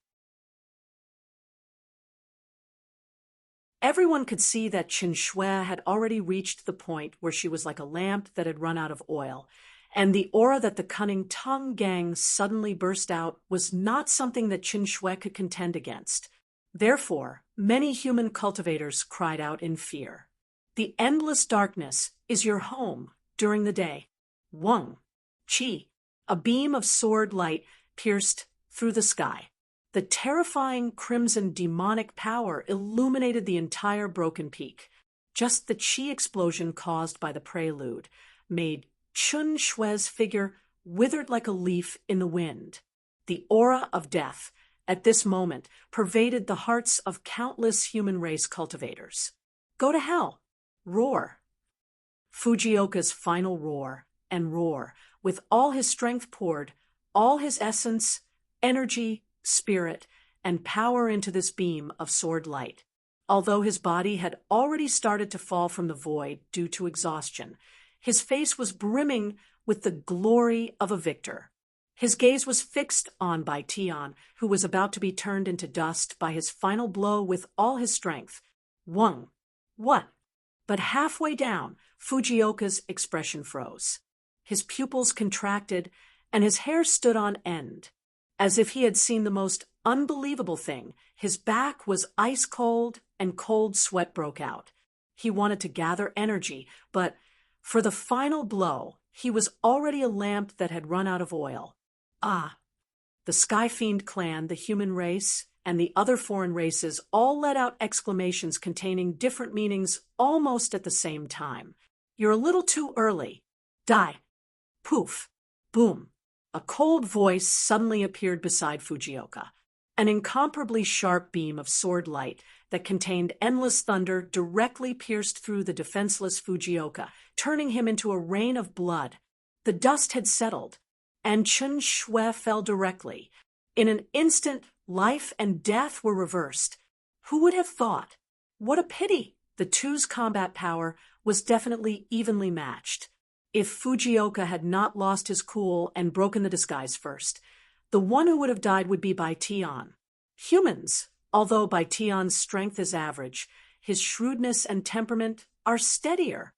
Everyone could see that Chen Shui had already reached the point where she was like a lamp that had run out of oil, and the aura that the cunning Teng Gang suddenly burst out was not something that Chen Shui could contend against. Therefore, many human cultivators cried out in fear. The endless darkness is your home during the day. Weng, Qi, a beam of sword light pierced through the sky. The terrifying crimson demonic power illuminated the entire broken peak. Just the qi explosion caused by the prelude made Chen Shui's figure withered like a leaf in the wind. The aura of death, at this moment, pervaded the hearts of countless human race cultivators. Go to hell! Roar! Fujioka's final roar and roar, with all his strength poured, all his essence, energy, spirit, and power into this beam of sword light. Although his body had already started to fall from the void due to exhaustion, his face was brimming with the glory of a victor. His gaze was fixed on by Tian, who was about to be turned into dust by his final blow with all his strength. Weng! What? But halfway down, Fujioka's expression froze. His pupils contracted, and his hair stood on end. As if he had seen the most unbelievable thing, his back was ice cold, and cold sweat broke out. He wanted to gather energy, but for the final blow, he was already a lamp that had run out of oil. Ah! The Sky Fiend clan, the human race, and the other foreign races all let out exclamations containing different meanings almost at the same time. You're a little too early. Die. Poof. Boom. A cold voice suddenly appeared beside Fujioka. An incomparably sharp beam of sword light that contained endless thunder directly pierced through the defenseless Fujioka, turning him into a rain of blood. The dust had settled, and Chen Shui fell directly. In an instant, life and death were reversed. Who would have thought? What a pity! The two's combat power was definitely evenly matched. If Fujioka had not lost his cool and broken the disguise first, the one who would have died would be Bai Tian. Humans, although Bai Tian's strength is average, his shrewdness and temperament are steadier.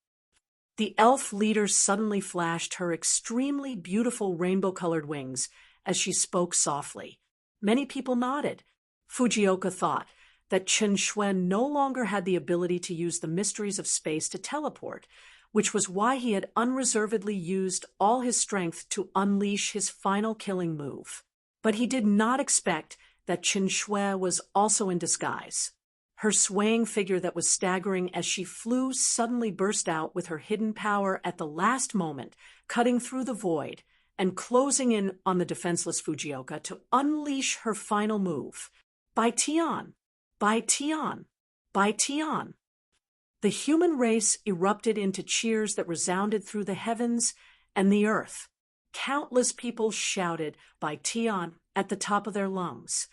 The elf leader suddenly flashed her extremely beautiful rainbow-colored wings as she spoke softly. Many people nodded. Fujioka thought that Chen Shui no longer had the ability to use the mysteries of space to teleport, which was why he had unreservedly used all his strength to unleash his final killing move. But he did not expect that Chen Shui was also in disguise. Her swaying figure that was staggering as she flew suddenly burst out with her hidden power at the last moment, cutting through the void and closing in on the defenseless Fujioka to unleash her final move. Bai Tian! Bai Tian! Bai Tian! The human race erupted into cheers that resounded through the heavens and the earth. Countless people shouted Bai Tian at the top of their lungs.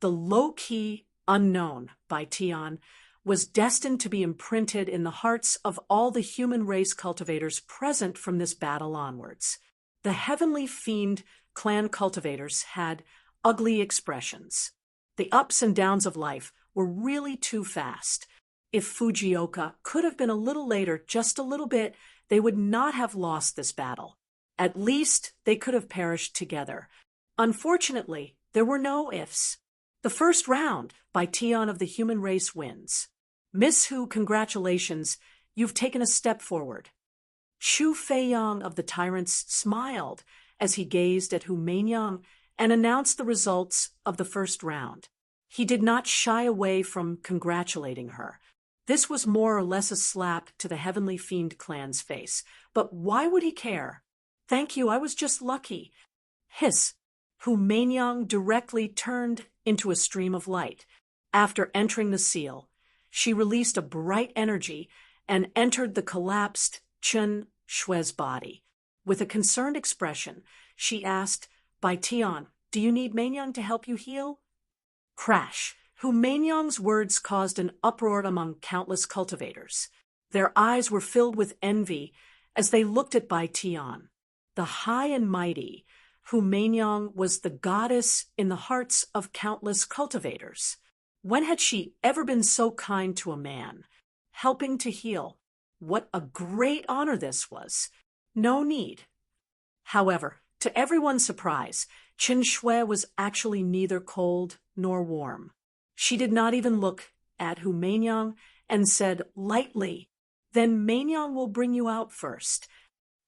The low-key, unknown Bai Tian was destined to be imprinted in the hearts of all the human race cultivators present from this battle onwards. The Heavenly Fiend clan cultivators had ugly expressions. The ups and downs of life were really too fast. If Fujioka could have been a little later, just a little bit, they would not have lost this battle. At least they could have perished together. Unfortunately, there were no ifs. The first round, Bai Tian of the human race wins. Miss Hu, congratulations, you've taken a step forward. Xu Feiyang of the Tyrants smiled as he gazed at Hu Meinyang and announced the results of the first round. He did not shy away from congratulating her. This was more or less a slap to the Heavenly Fiend clan's face, but why would he care? Thank you, I was just lucky. Hiss! Hu Meinyang directly turned into a stream of light. After entering the seal, she released a bright energy and entered the collapsed Chen Shui's body. With a concerned expression, she asked, Bai Tian, do you need Meinyang to help you heal? Crash! Hu Meinyang's words caused an uproar among countless cultivators. Their eyes were filled with envy as they looked at Bai Tian. The high and mighty, Hu Meinyang was the goddess in the hearts of countless cultivators. When had she ever been so kind to a man? Helping to heal. What a great honor this was. No need. However, to everyone's surprise, Chen Shui was actually neither cold nor warm. She did not even look at Hu Meinyang and said lightly, Then Meinyang will bring you out first.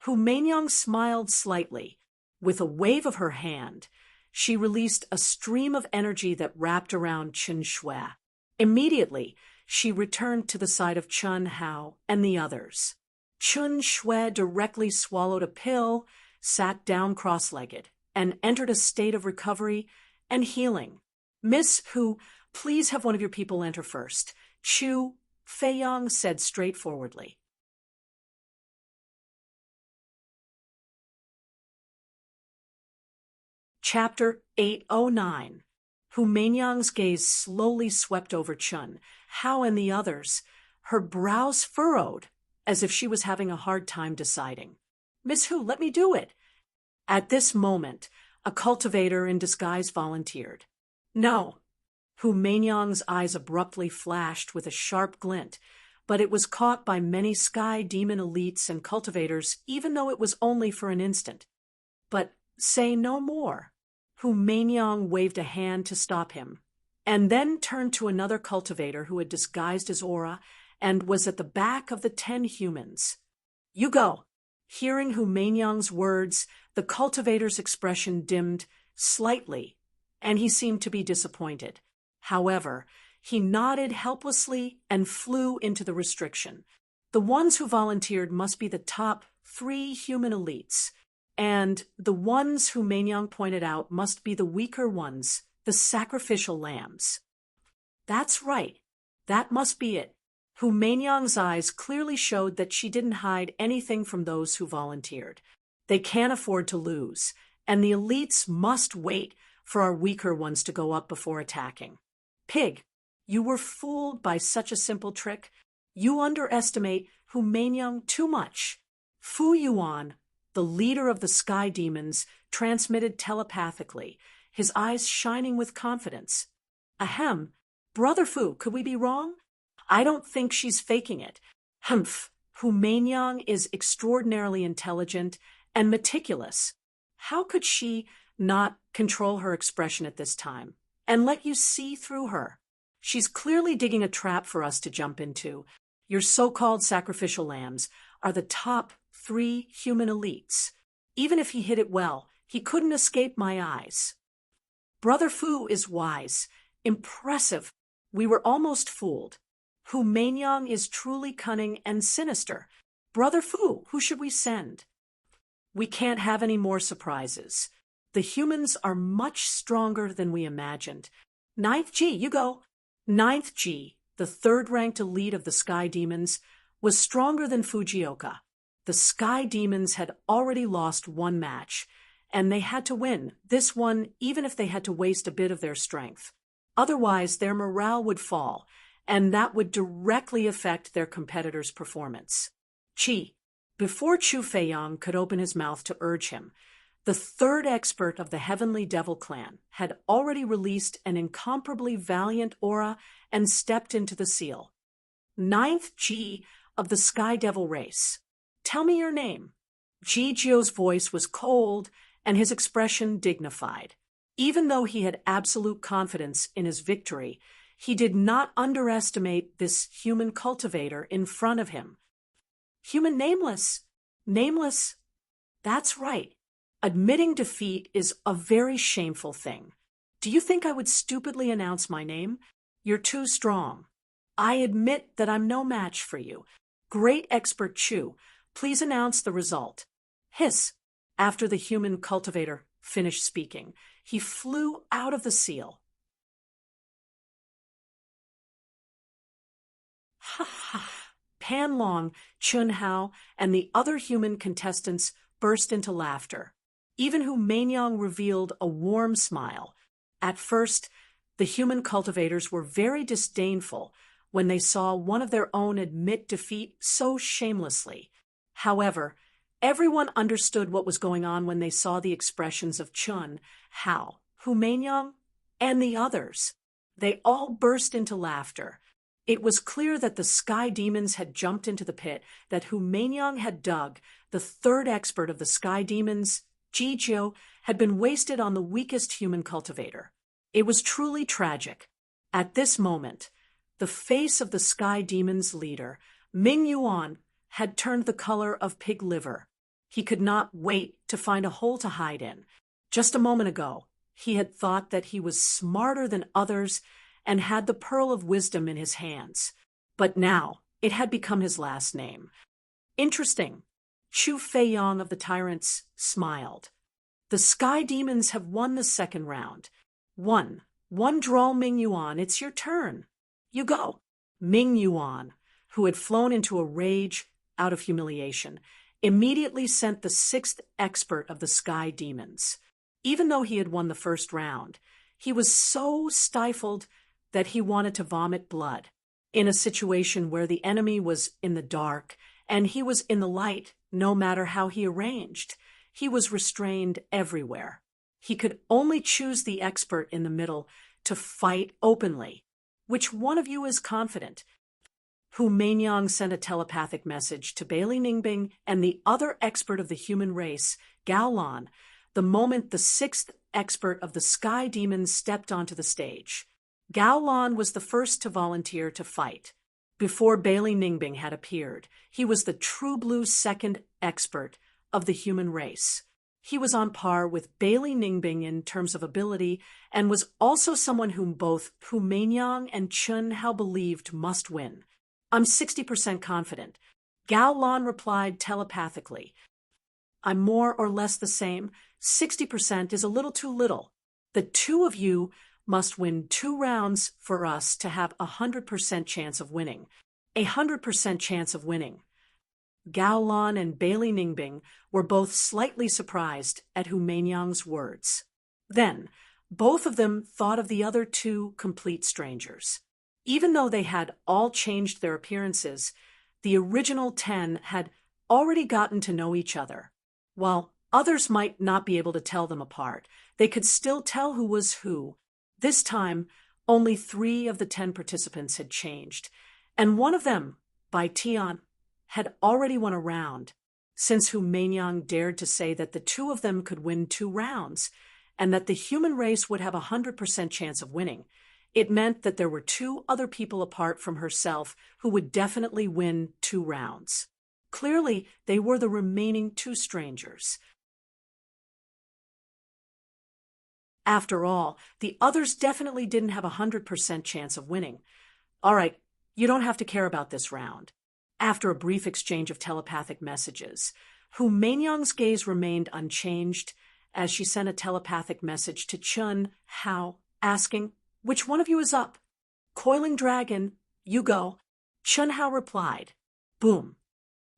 Hu Meinyang smiled slightly. With a wave of her hand, she released a stream of energy that wrapped around Chen Shui. Immediately, she returned to the side of Chen Hao and the others. Chen Shui directly swallowed a pill, sat down cross-legged, and entered a state of recovery and healing. Miss Hu, please have one of your people enter first. Xu Feiyang said straightforwardly. Chapter 809. Hu Meinyang's gaze slowly swept over Chen Hao and the others, her brows furrowed, as if she was having a hard time deciding. Miss Hu, let me do it. At this moment, a cultivator in disguise volunteered. No. Hu Meinyang's eyes abruptly flashed with a sharp glint, but it was caught by many sky demon elites and cultivators, even though it was only for an instant. But say no more. Hu Meinyang waved a hand to stop him, and then turned to another cultivator who had disguised his aura and was at the back of the 10 humans. You go. Hearing Hu Meinyang's words, the cultivator's expression dimmed slightly, and he seemed to be disappointed. However, he nodded helplessly and flew into the restriction. The ones who volunteered must be the top 3 human elites, and the ones who Meinyang pointed out must be the weaker ones, the sacrificial lambs. That's right. That must be it. Hu Meinyang's eyes clearly showed that she didn't hide anything from those who volunteered. They can't afford to lose, and the elites must wait for our weaker ones to go up before attacking. Pig, you were fooled by such a simple trick. You underestimate Hu Meinyang too much. Fu Yuan, the leader of the sky demons, transmitted telepathically, his eyes shining with confidence. Ahem, Brother Fu, could we be wrong? I don't think she's faking it. Humph, Hu Meinyang is extraordinarily intelligent and meticulous. How could she not control her expression at this time and let you see through her? She's clearly digging a trap for us to jump into. Your so-called sacrificial lambs are the top 3 human elites. Even if he hid it well, he couldn't escape my eyes. Brother Fu is wise. Impressive. We were almost fooled. Hu Meinyang is truly cunning and sinister. Brother Fu, who should we send? We can't have any more surprises. The humans are much stronger than we imagined. 9th G, you go. 9th G, the 3rd-ranked elite of the Sky Demons, was stronger than Fujioka. The Sky Demons had already lost one match, and they had to win this one even if they had to waste a bit of their strength. Otherwise, their morale would fall, and that would directly affect their competitors' performance. Qi, before Chu Feiyang could open his mouth to urge him, the 3rd expert of the Heavenly Devil Clan had already released an incomparably valiant aura and stepped into the seal. 9th G of the Sky Devil race. Tell me your name. Ji Jio's voice was cold and his expression dignified. Even though he had absolute confidence in his victory, he did not underestimate this human cultivator in front of him. Human nameless. Nameless. That's right. Admitting defeat is a very shameful thing. Do you think I would stupidly announce my name? You're too strong. I admit that I'm no match for you. Great expert Chu, please announce the result. Hiss. After the human cultivator finished speaking, he flew out of the seal. Ha ha! Pan Long, Chun Hao, and the other human contestants burst into laughter. Even Hu Meinyang revealed a warm smile. At first, the human cultivators were very disdainful when they saw one of their own admit defeat so shamelessly. However, everyone understood what was going on when they saw the expressions of Chun, Hao, Hu Meinyang, and the others. They all burst into laughter. It was clear that the Sky Demons had jumped into the pit that Hu Meinyang had dug. The 3rd expert of the Sky Demons, Ji Jio, had been wasted on the weakest human cultivator. It was truly tragic. At this moment, the face of the Sky Demons' leader, Ming Yuan, had turned the color of pig liver. He could not wait to find a hole to hide in. Just a moment ago, he had thought that he was smarter than others and had the pearl of wisdom in his hands. But now, it had become his last name. Interesting. Chu Feiyang of the Tyrants smiled. The Sky Demons have won the 2nd round. One draw, Ming Yuan. It's your turn. You go. Ming Yuan, who had flown into a rage out of humiliation, immediately sent the 6th expert of the Sky Demons. Even though he had won the 1st round, he was so stifled that he wanted to vomit blood. In a situation where the enemy was in the dark and he was in the light, no matter how he arranged, he was restrained everywhere. He could only choose the expert in the middle to fight openly. Which one of you is confident? Hu Meinyang sent a telepathic message to Bailey Ningbing and the other expert of the human race, Gao Lan, the moment the sixth expert of the Sky Demons stepped onto the stage. Gao Lan was the first to volunteer to fight. Before Bailey Ningbing had appeared, he was the true blue second expert of the human race. He was on par with Bailey Ningbing in terms of ability and was also someone whom both Hu Meinyang and Chun Hao believed must win. I'm 60% confident. Gao Lan replied telepathically. I'm more or less the same. 60% is a little too little. The two of you must win 2 rounds for us to have a 100% chance of winning. 100% chance of winning. Gao Lan and Bailey Ningbing were both slightly surprised at Hu Meinyang's words. Then, both of them thought of the other 2 complete strangers. Even though they had all changed their appearances, the original 10 had already gotten to know each other. While others might not be able to tell them apart, they could still tell who was who. This time, only 3 of the 10 participants had changed, and one of them, Bai Tian, had already won a round. Since Hu Meinyang dared to say that the 2 of them could win 2 rounds, and that the human race would have a 100% chance of winning, it meant that there were 2 other people apart from herself who would definitely win 2 rounds. Clearly, they were the remaining 2 strangers. After all, the others definitely didn't have a 100% chance of winning. All right, you don't have to care about this round. After a brief exchange of telepathic messages, Hu Meinyang's gaze remained unchanged as she sent a telepathic message to Chun Hao, asking, "Which one of you is up?" "Coiling Dragon, you go." Chun Hao replied. Boom.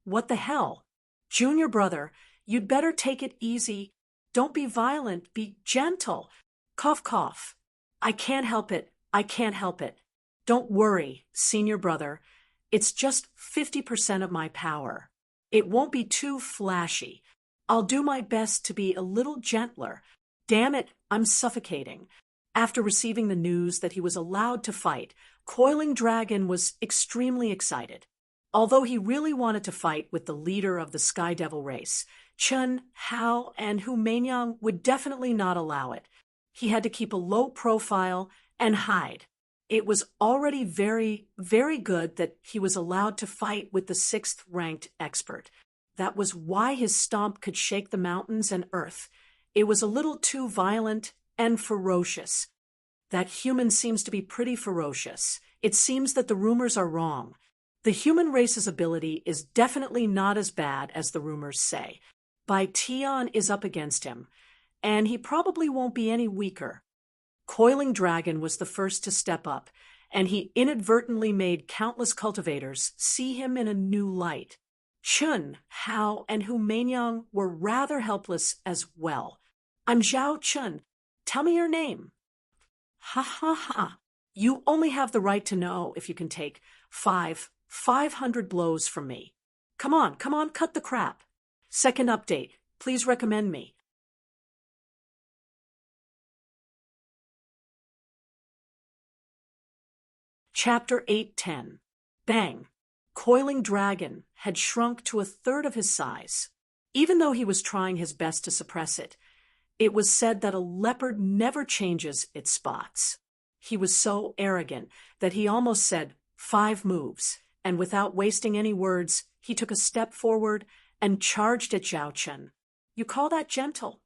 "What the hell? Junior brother, you'd better take it easy. Don't be violent, be gentle. Cough, cough. I can't help it, I can't help it. Don't worry, senior brother. It's just 50% of my power. It won't be too flashy. I'll do my best to be a little gentler. Damn it, I'm suffocating." After receiving the news that he was allowed to fight, Coiling Dragon was extremely excited. Although he really wanted to fight with the leader of the Sky Devil race, Chun Hao and Hu Meinyang would definitely not allow it. He had to keep a low profile and hide. It was already very, very good that he was allowed to fight with the 6th-ranked expert. That was why his stomp could shake the mountains and earth. It was a little too violent and ferocious. That human seems to be pretty ferocious. It seems that the rumors are wrong. The human race's ability is definitely not as bad as the rumors say. Bai Tian is up against him, and he probably won't be any weaker. Coiling Dragon was the first to step up, and he inadvertently made countless cultivators see him in a new light. Chun Hao and Hu Meinyang were rather helpless as well. "I'm Zhao Chun. Tell me your name." "Ha ha ha. You only have the right to know if you can take 500 blows from me. Come on, cut the crap. Second update, please recommend me." Chapter 810. Bang! Coiling Dragon had shrunk to 1/3 of his size. Even though he was trying his best to suppress it, it was said that a leopard never changes its spots. He was so arrogant that he almost said 5 moves, and without wasting any words, he took a step forward and charged at Zhao Chun. "You call that gentle?"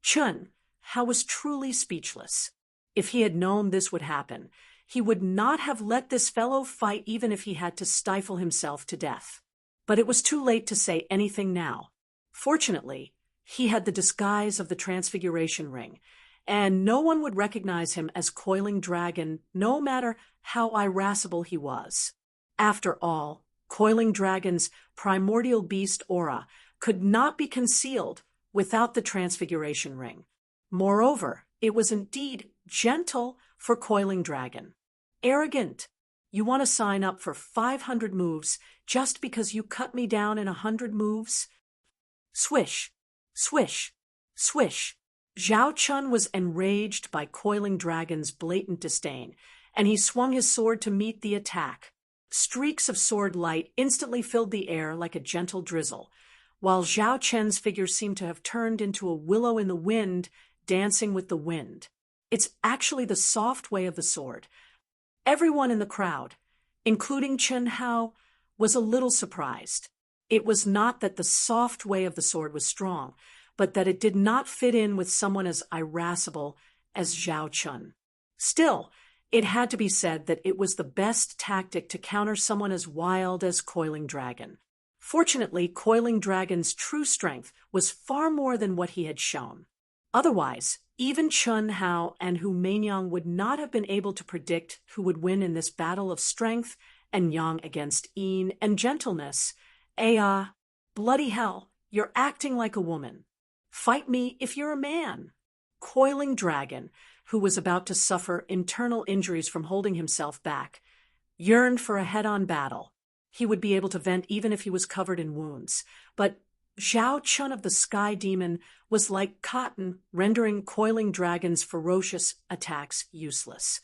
Chun Hao was truly speechless. If he had known this would happen, he would not have let this fellow fight even if he had to stifle himself to death. But it was too late to say anything now. Fortunately, he had the disguise of the Transfiguration Ring, and no one would recognize him as Coiling Dragon, no matter how irascible he was. After all, Coiling Dragon's primordial beast aura could not be concealed without the Transfiguration Ring. Moreover, it was indeed gentle for Coiling Dragon. Arrogant. You want to sign up for 500 moves just because you cut me down in 100 moves? Swish, swish, swish. Zhao Chun was enraged by Coiling Dragon's blatant disdain, and he swung his sword to meet the attack. Streaks of sword light instantly filled the air like a gentle drizzle, while Zhao Chen's figure seemed to have turned into a willow in the wind, dancing with the wind. It's actually the soft way of the sword. Everyone in the crowd, including Chen Hao, was a little surprised. It was not that the soft way of the sword was strong, but that it did not fit in with someone as irascible as Zhao Chun. Still, it had to be said that it was the best tactic to counter someone as wild as Coiling Dragon. Fortunately, Coiling Dragon's true strength was far more than what he had shown. Otherwise, even Chun Hao and Hu Meinyang would not have been able to predict who would win in this battle of strength and yang against Yin and gentleness. Bloody hell, you're acting like a woman. Fight me if you're a man. Coiling Dragon, who was about to suffer internal injuries from holding himself back, yearned for a head-on battle. He would be able to vent even if he was covered in wounds. But Zhao Chun of the Sky Demon was like cotton, rendering Coiling Dragon's ferocious attacks useless.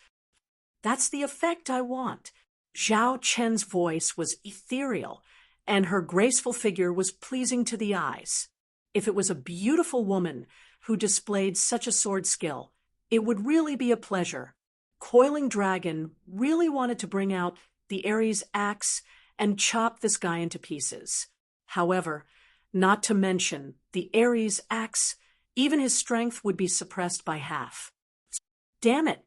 That's the effect I want. Zhao Chen's voice was ethereal, and her graceful figure was pleasing to the eyes. If it was a beautiful woman who displayed such a sword skill, it would really be a pleasure. Coiling Dragon really wanted to bring out the Ares axe and chop this guy into pieces. However, not to mention the Ares axe, even his strength would be suppressed by half. Damn it!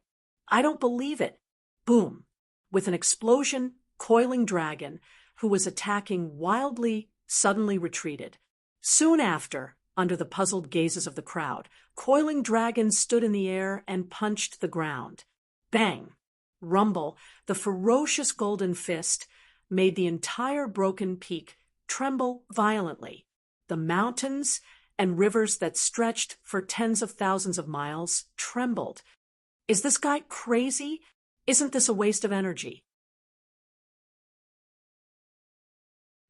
I don't believe it! Boom! With an explosion, Coiling Dragon, who was attacking wildly, suddenly retreated. Soon after, under the puzzled gazes of the crowd, Coiling Dragon stood in the air and punched the ground. Bang! Rumble, the ferocious golden fist, made the entire broken peak tremble violently. The mountains and rivers that stretched for tens of thousands of miles trembled. Is this guy crazy? Isn't this a waste of energy?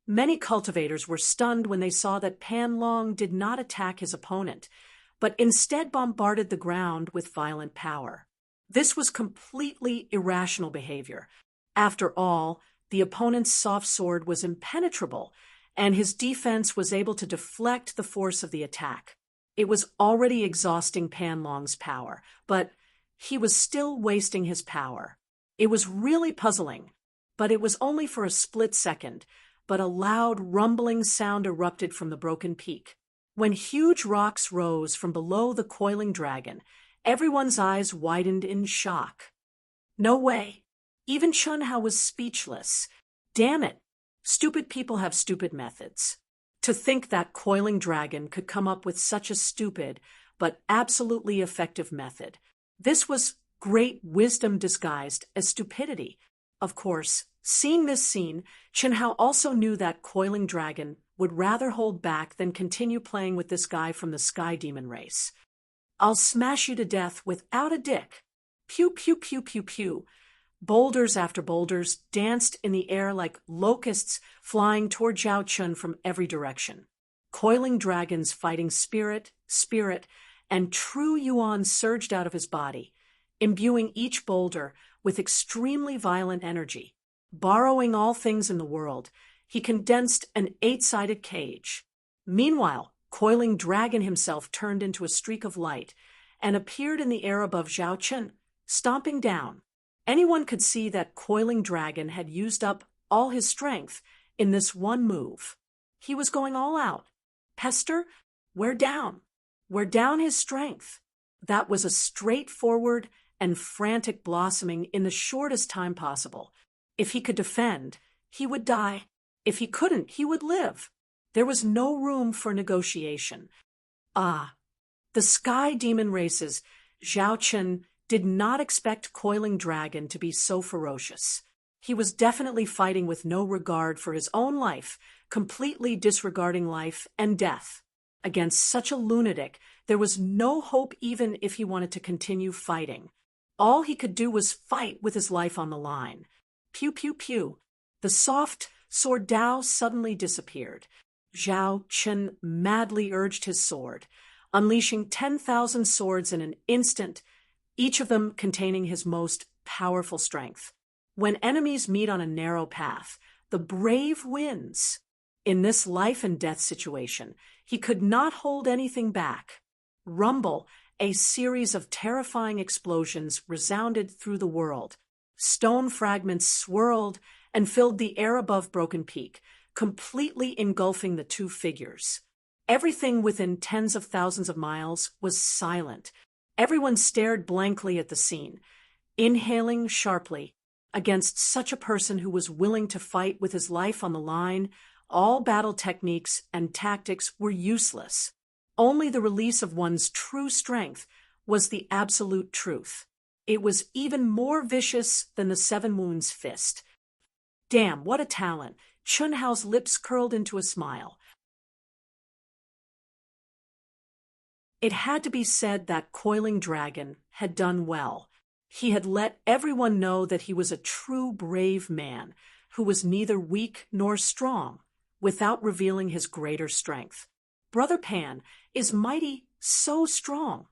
Many cultivators were stunned when they saw that Pan Long did not attack his opponent, but instead bombarded the ground with violent power. This was completely irrational behavior. After all, the opponent's soft sword was impenetrable, and his defense was able to deflect the force of the attack. It was already exhausting Pan Long's power, but he was still wasting his power. It was really puzzling, but it was only for a split second, but a loud rumbling sound erupted from the broken peak. When huge rocks rose from below the Coiling Dragon, everyone's eyes widened in shock. No way! Even Chun Hao was speechless. Damn it! Stupid people have stupid methods. To think that Coiling Dragon could come up with such a stupid, but absolutely effective method. This was great wisdom disguised as stupidity. Of course, seeing this scene, Chen Hao also knew that Coiling Dragon would rather hold back than continue playing with this guy from the Sky Demon race. I'll smash you to death without a dick. Pew, pew, pew, pew, pew. Boulders after boulders danced in the air like locusts flying toward Zhao Chun from every direction. Coiling Dragon's fighting spirit, and true Yuan surged out of his body, imbuing each boulder with extremely violent energy. Borrowing all things in the world, he condensed an 8-sided cage. Meanwhile, Coiling Dragon himself turned into a streak of light and appeared in the air above Zhao Chun, stomping down. Anyone could see that Coiling Dragon had used up all his strength in this one move. He was going all out. Pester, wear down his strength. That was a straightforward and frantic blossoming in the shortest time possible. If he could defend, he would die. If he couldn't, he would live. There was no room for negotiation. The Sky Demon races, Zhao Chun did not expect Coiling Dragon to be so ferocious. He was definitely fighting with no regard for his own life, completely disregarding life and death. Against such a lunatic, there was no hope even if he wanted to continue fighting. All he could do was fight with his life on the line. Pew, pew, pew. The soft sword Dao suddenly disappeared. Zhao Chun madly urged his sword, unleashing 10,000 swords in an instant, each of them containing his most powerful strength. When enemies meet on a narrow path, the brave wins. In this life and death situation, he could not hold anything back. Rumble, a series of terrifying explosions resounded through the world. Stone fragments swirled and filled the air above Broken Peak, completely engulfing the two figures. Everything within tens of thousands of miles was silent. Everyone stared blankly at the scene, inhaling sharply. Against such a person who was willing to fight with his life on the line, all battle techniques and tactics were useless. Only the release of one's true strength was the absolute truth. It was even more vicious than the Seven Moons fist. Damn, what a talent! Chun Hao's lips curled into a smile. It had to be said that Coiling Dragon had done well. He had let everyone know that he was a true brave man, who was neither weak nor strong, without revealing his greater strength. Brother Pan is mighty, so strong.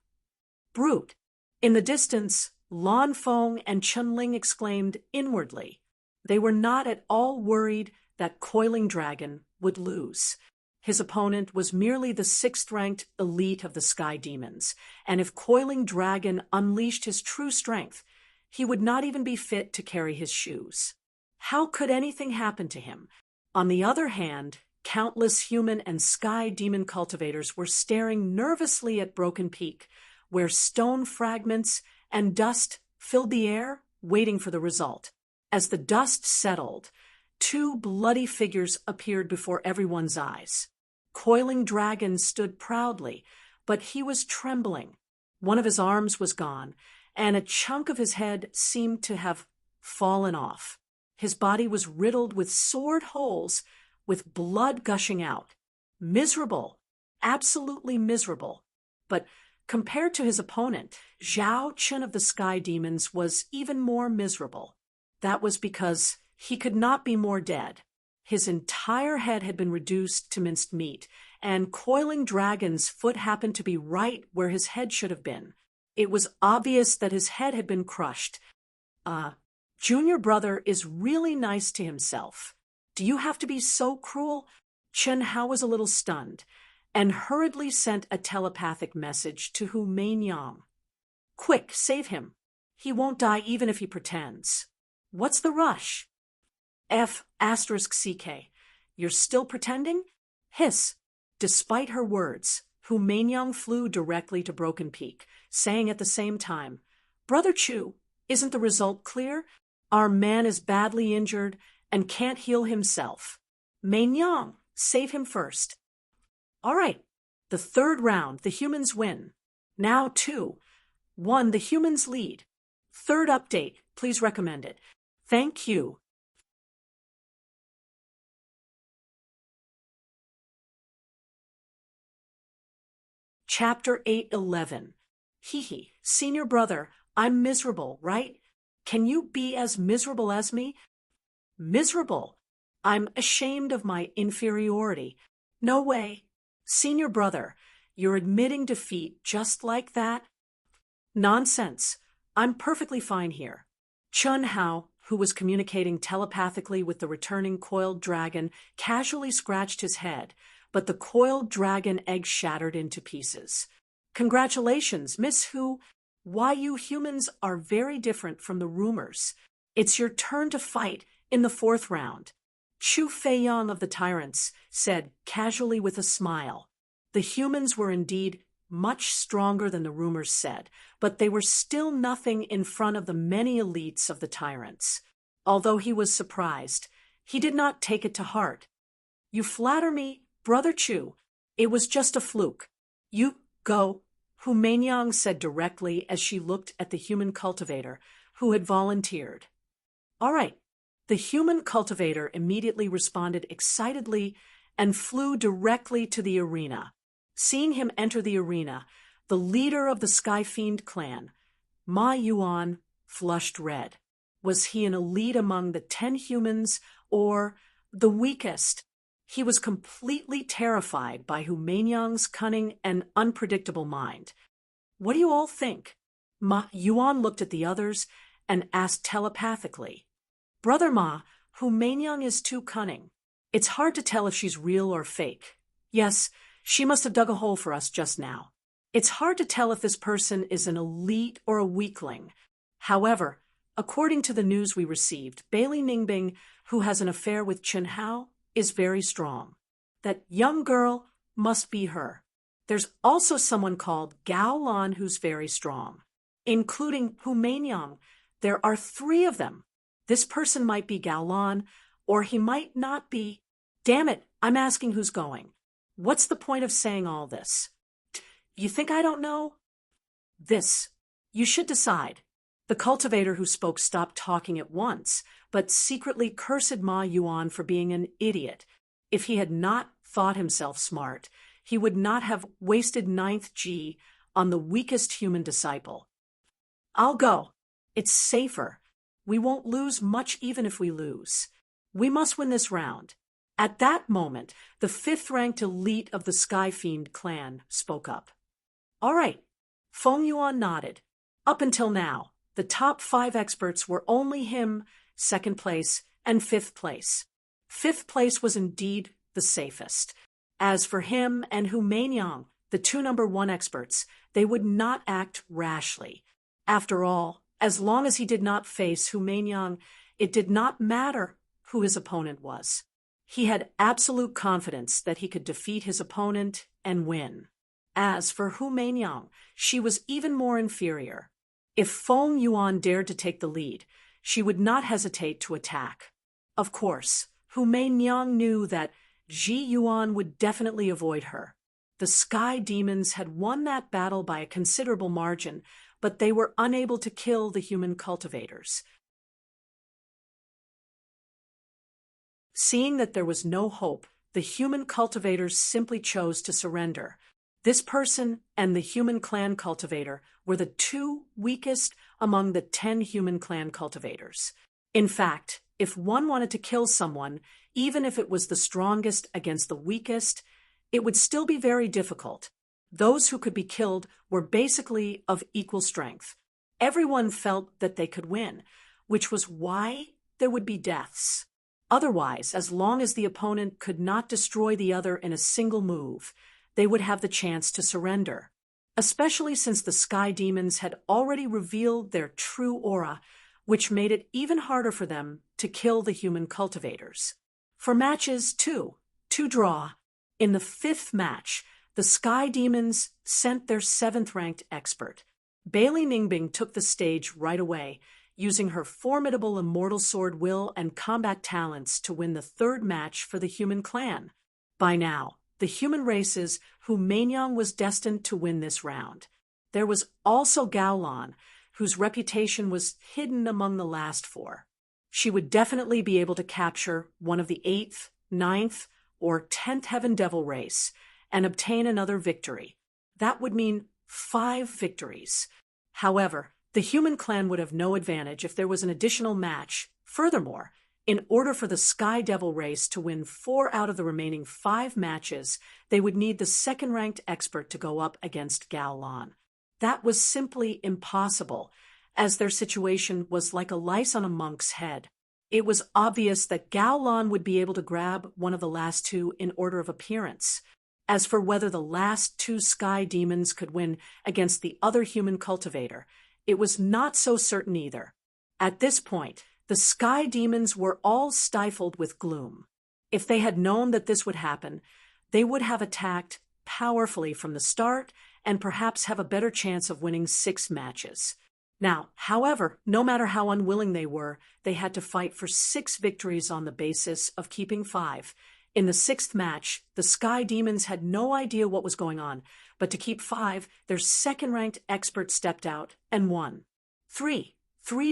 Brute. In the distance, Lan Feng and Chunling exclaimed inwardly. They were not at all worried that Coiling Dragon would lose. His opponent was merely the sixth-ranked elite of the Sky Demons, and if Coiling Dragon unleashed his true strength, he would not even be fit to carry his shoes. How could anything happen to him? On the other hand, countless human and Sky Demon cultivators were staring nervously at Broken Peak, where stone fragments and dust filled the air, waiting for the result. As the dust settled, two bloody figures appeared before everyone's eyes. Coiling Dragon stood proudly, but he was trembling. One of his arms was gone, and a chunk of his head seemed to have fallen off. His body was riddled with sword holes, with blood gushing out. Miserable, absolutely miserable. But compared to his opponent, Zhao Chun of the Sky Demons was even more miserable. That was because he could not be more dead. His entire head had been reduced to minced meat, and Coiling Dragon's foot happened to be right where his head should have been. It was obvious that his head had been crushed. Junior brother is really nice to himself. Do you have to be so cruel? Chun Hao was a little stunned, and hurriedly sent a telepathic message to Hu Meinyang. Quick, save him. He won't die even if he pretends. What's the rush? F***CK. You're still pretending? Hiss. Despite her words, Hu Meinyang flew directly to Broken Peak, saying at the same time, Brother Chu, isn't the result clear? Our man is badly injured and can't heal himself. Meinyang, save him first. All right. The third round, the humans win. Now 2-1, the humans lead. Third update, please recommend it. Thank you. Chapter 8:11. Hee, senior brother, I'm miserable, right? Can you be as miserable as me? Miserable. I'm ashamed of my inferiority. No way. Senior brother, you're admitting defeat just like that? Nonsense. I'm perfectly fine here. Chun Hao, who was communicating telepathically with the returning coiled dragon, casually scratched his head, but the coiled dragon egg shattered into pieces. Congratulations, Miss Hu. Why you humans are very different from the rumors. It's your turn to fight in the fourth round. Chu Feiyang of the Tyrants said casually with a smile. The humans were indeed much stronger than the rumors said, but they were still nothing in front of the many elites of the Tyrants. Although he was surprised, he did not take it to heart. You flatter me, Brother Chu. It was just a fluke. You go, Hu Meinyang said directly as she looked at the human cultivator, who had volunteered. All right. The human cultivator immediately responded excitedly and flew directly to the arena. Seeing him enter the arena, the leader of the Sky Fiend clan, Ma Yuan, flushed red. Was he an elite among the 10 humans, or the weakest? He was completely terrified by Hu Meinyang's cunning and unpredictable mind. What do you all think? Ma Yuan looked at the others and asked telepathically. Brother Ma, Hu Manyang is too cunning. It's hard to tell if she's real or fake. Yes, she must have dug a hole for us just now. It's hard to tell if this person is an elite or a weakling. However, according to the news we received, Bailey Ningbing, who has an affair with Chen Hao, is very strong. That young girl must be her. There's also someone called Gao Lan who's very strong, including Hu Manyang. There are 3 of them. This person might be Gao Lan, or he might not be. Damn it, I'm asking who's going. What's the point of saying all this? You think I don't know? This. You should decide. The cultivator who spoke stopped talking at once, but secretly cursed Ma Yuan for being an idiot. If he had not thought himself smart, he would not have wasted 9th G on the weakest human disciple. I'll go. It's safer. We won't lose much even if we lose. We must win this round. At that moment, the 5th-ranked elite of the Sky Fiend clan spoke up. All right. Feng Yuan nodded. Up until now, the top 5 experts were only him, 2nd place, and 5th place. 5th place was indeed the safest. As for him and Hu Manyang, the 2 number 1 experts, they would not act rashly. After all, as long as he did not face Hu Manyang, it did not matter who his opponent was. He had absolute confidence that he could defeat his opponent and win. As for Hu Manyang, she was even more inferior. If Feng Yuan dared to take the lead, she would not hesitate to attack. Of course, Hu Manyang knew that Ji Yuan would definitely avoid her. The Sky Demons had won that battle by a considerable margin, but they were unable to kill the human cultivators. Seeing that there was no hope, the human cultivators simply chose to surrender. This person and the human clan cultivator were the 2 weakest among the 10 human clan cultivators. In fact, if one wanted to kill someone, even if it was the strongest against the weakest, it would still be very difficult. Those who could be killed were basically of equal strength. Everyone felt that they could win, which was why there would be deaths. Otherwise, as long as the opponent could not destroy the other in a single move, they would have the chance to surrender. Especially since the Sky Demons had already revealed their true aura, which made it even harder for them to kill the human cultivators. For matches 2, to draw, in the 5th match, the Sky Demons sent their 7th-ranked expert. Bailey Ningbing took the stage right away, using her formidable immortal sword will and combat talents to win the 3rd match for the human clan. By now, the human races Hu Manyang was destined to win this round. There was also Gao Lan, whose reputation was hidden among the last 4. She would definitely be able to capture one of the 8th, 9th, or 10th Heaven Devil race and obtain another victory. That would mean 5 victories. However, the human clan would have no advantage if there was an additional match. Furthermore, in order for the Sky Devil race to win 4 out of the remaining 5 matches, they would need the 2nd-ranked expert to go up against Gao Lan. That was simply impossible, as their situation was like a lice on a monk's head. It was obvious that Gao Lan would be able to grab one of the last 2 in order of appearance. As for whether the last 2 Sky Demons could win against the other human cultivator, it was not so certain either. At this point, the Sky Demons were all stifled with gloom. If they had known that this would happen, they would have attacked powerfully from the start and perhaps have a better chance of winning 6 matches. Now, however, no matter how unwilling they were, they had to fight for 6 victories on the basis of keeping 5. In the 6th match, the Sky Demons had no idea what was going on, but to keep 5, their 2nd-ranked expert stepped out and won. 3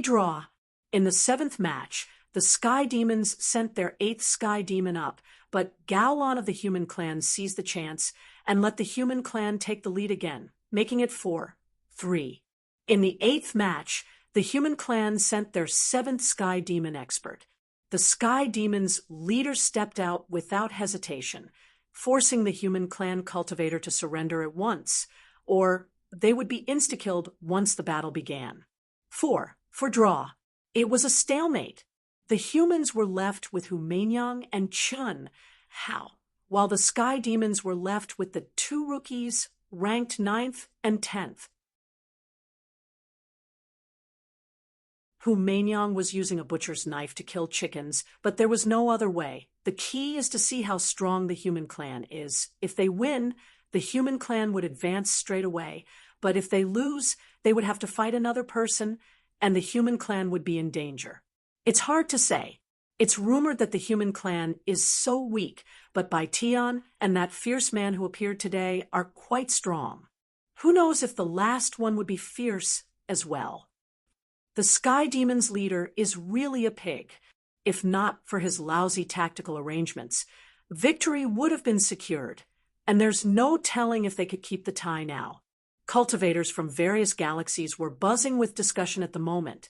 draw. In the 7th match, the Sky Demons sent their 8th Sky Demon up, but Gao Lan of the human clan seized the chance and let the human clan take the lead again, making it 4-3. In the 8th match, the human clan sent their 7th Sky Demon expert. The Sky Demon's leader stepped out without hesitation, forcing the human clan cultivator to surrender at once, or they would be insta-killed once the battle began. 4 for draw. It was a stalemate. The humans were left with Humanyang and Chun Hao, while the sky demons were left with the two rookies ranked 9th and 10th. Humanyang was using a butcher's knife to kill chickens, but there was no other way. The key is to see how strong the human clan is. If they win, the human clan would advance straight away, but if they lose, they would have to fight another person, and the human clan would be in danger. It's hard to say. It's rumored that the human clan is so weak, but Bai Tian and that fierce man who appeared today are quite strong. Who knows if the last one would be fierce as well? The Sky Demon's leader is really a pig. If not for his lousy tactical arrangements, victory would have been secured, and there's no telling if they could keep the tie now. Cultivators from various galaxies were buzzing with discussion at the moment,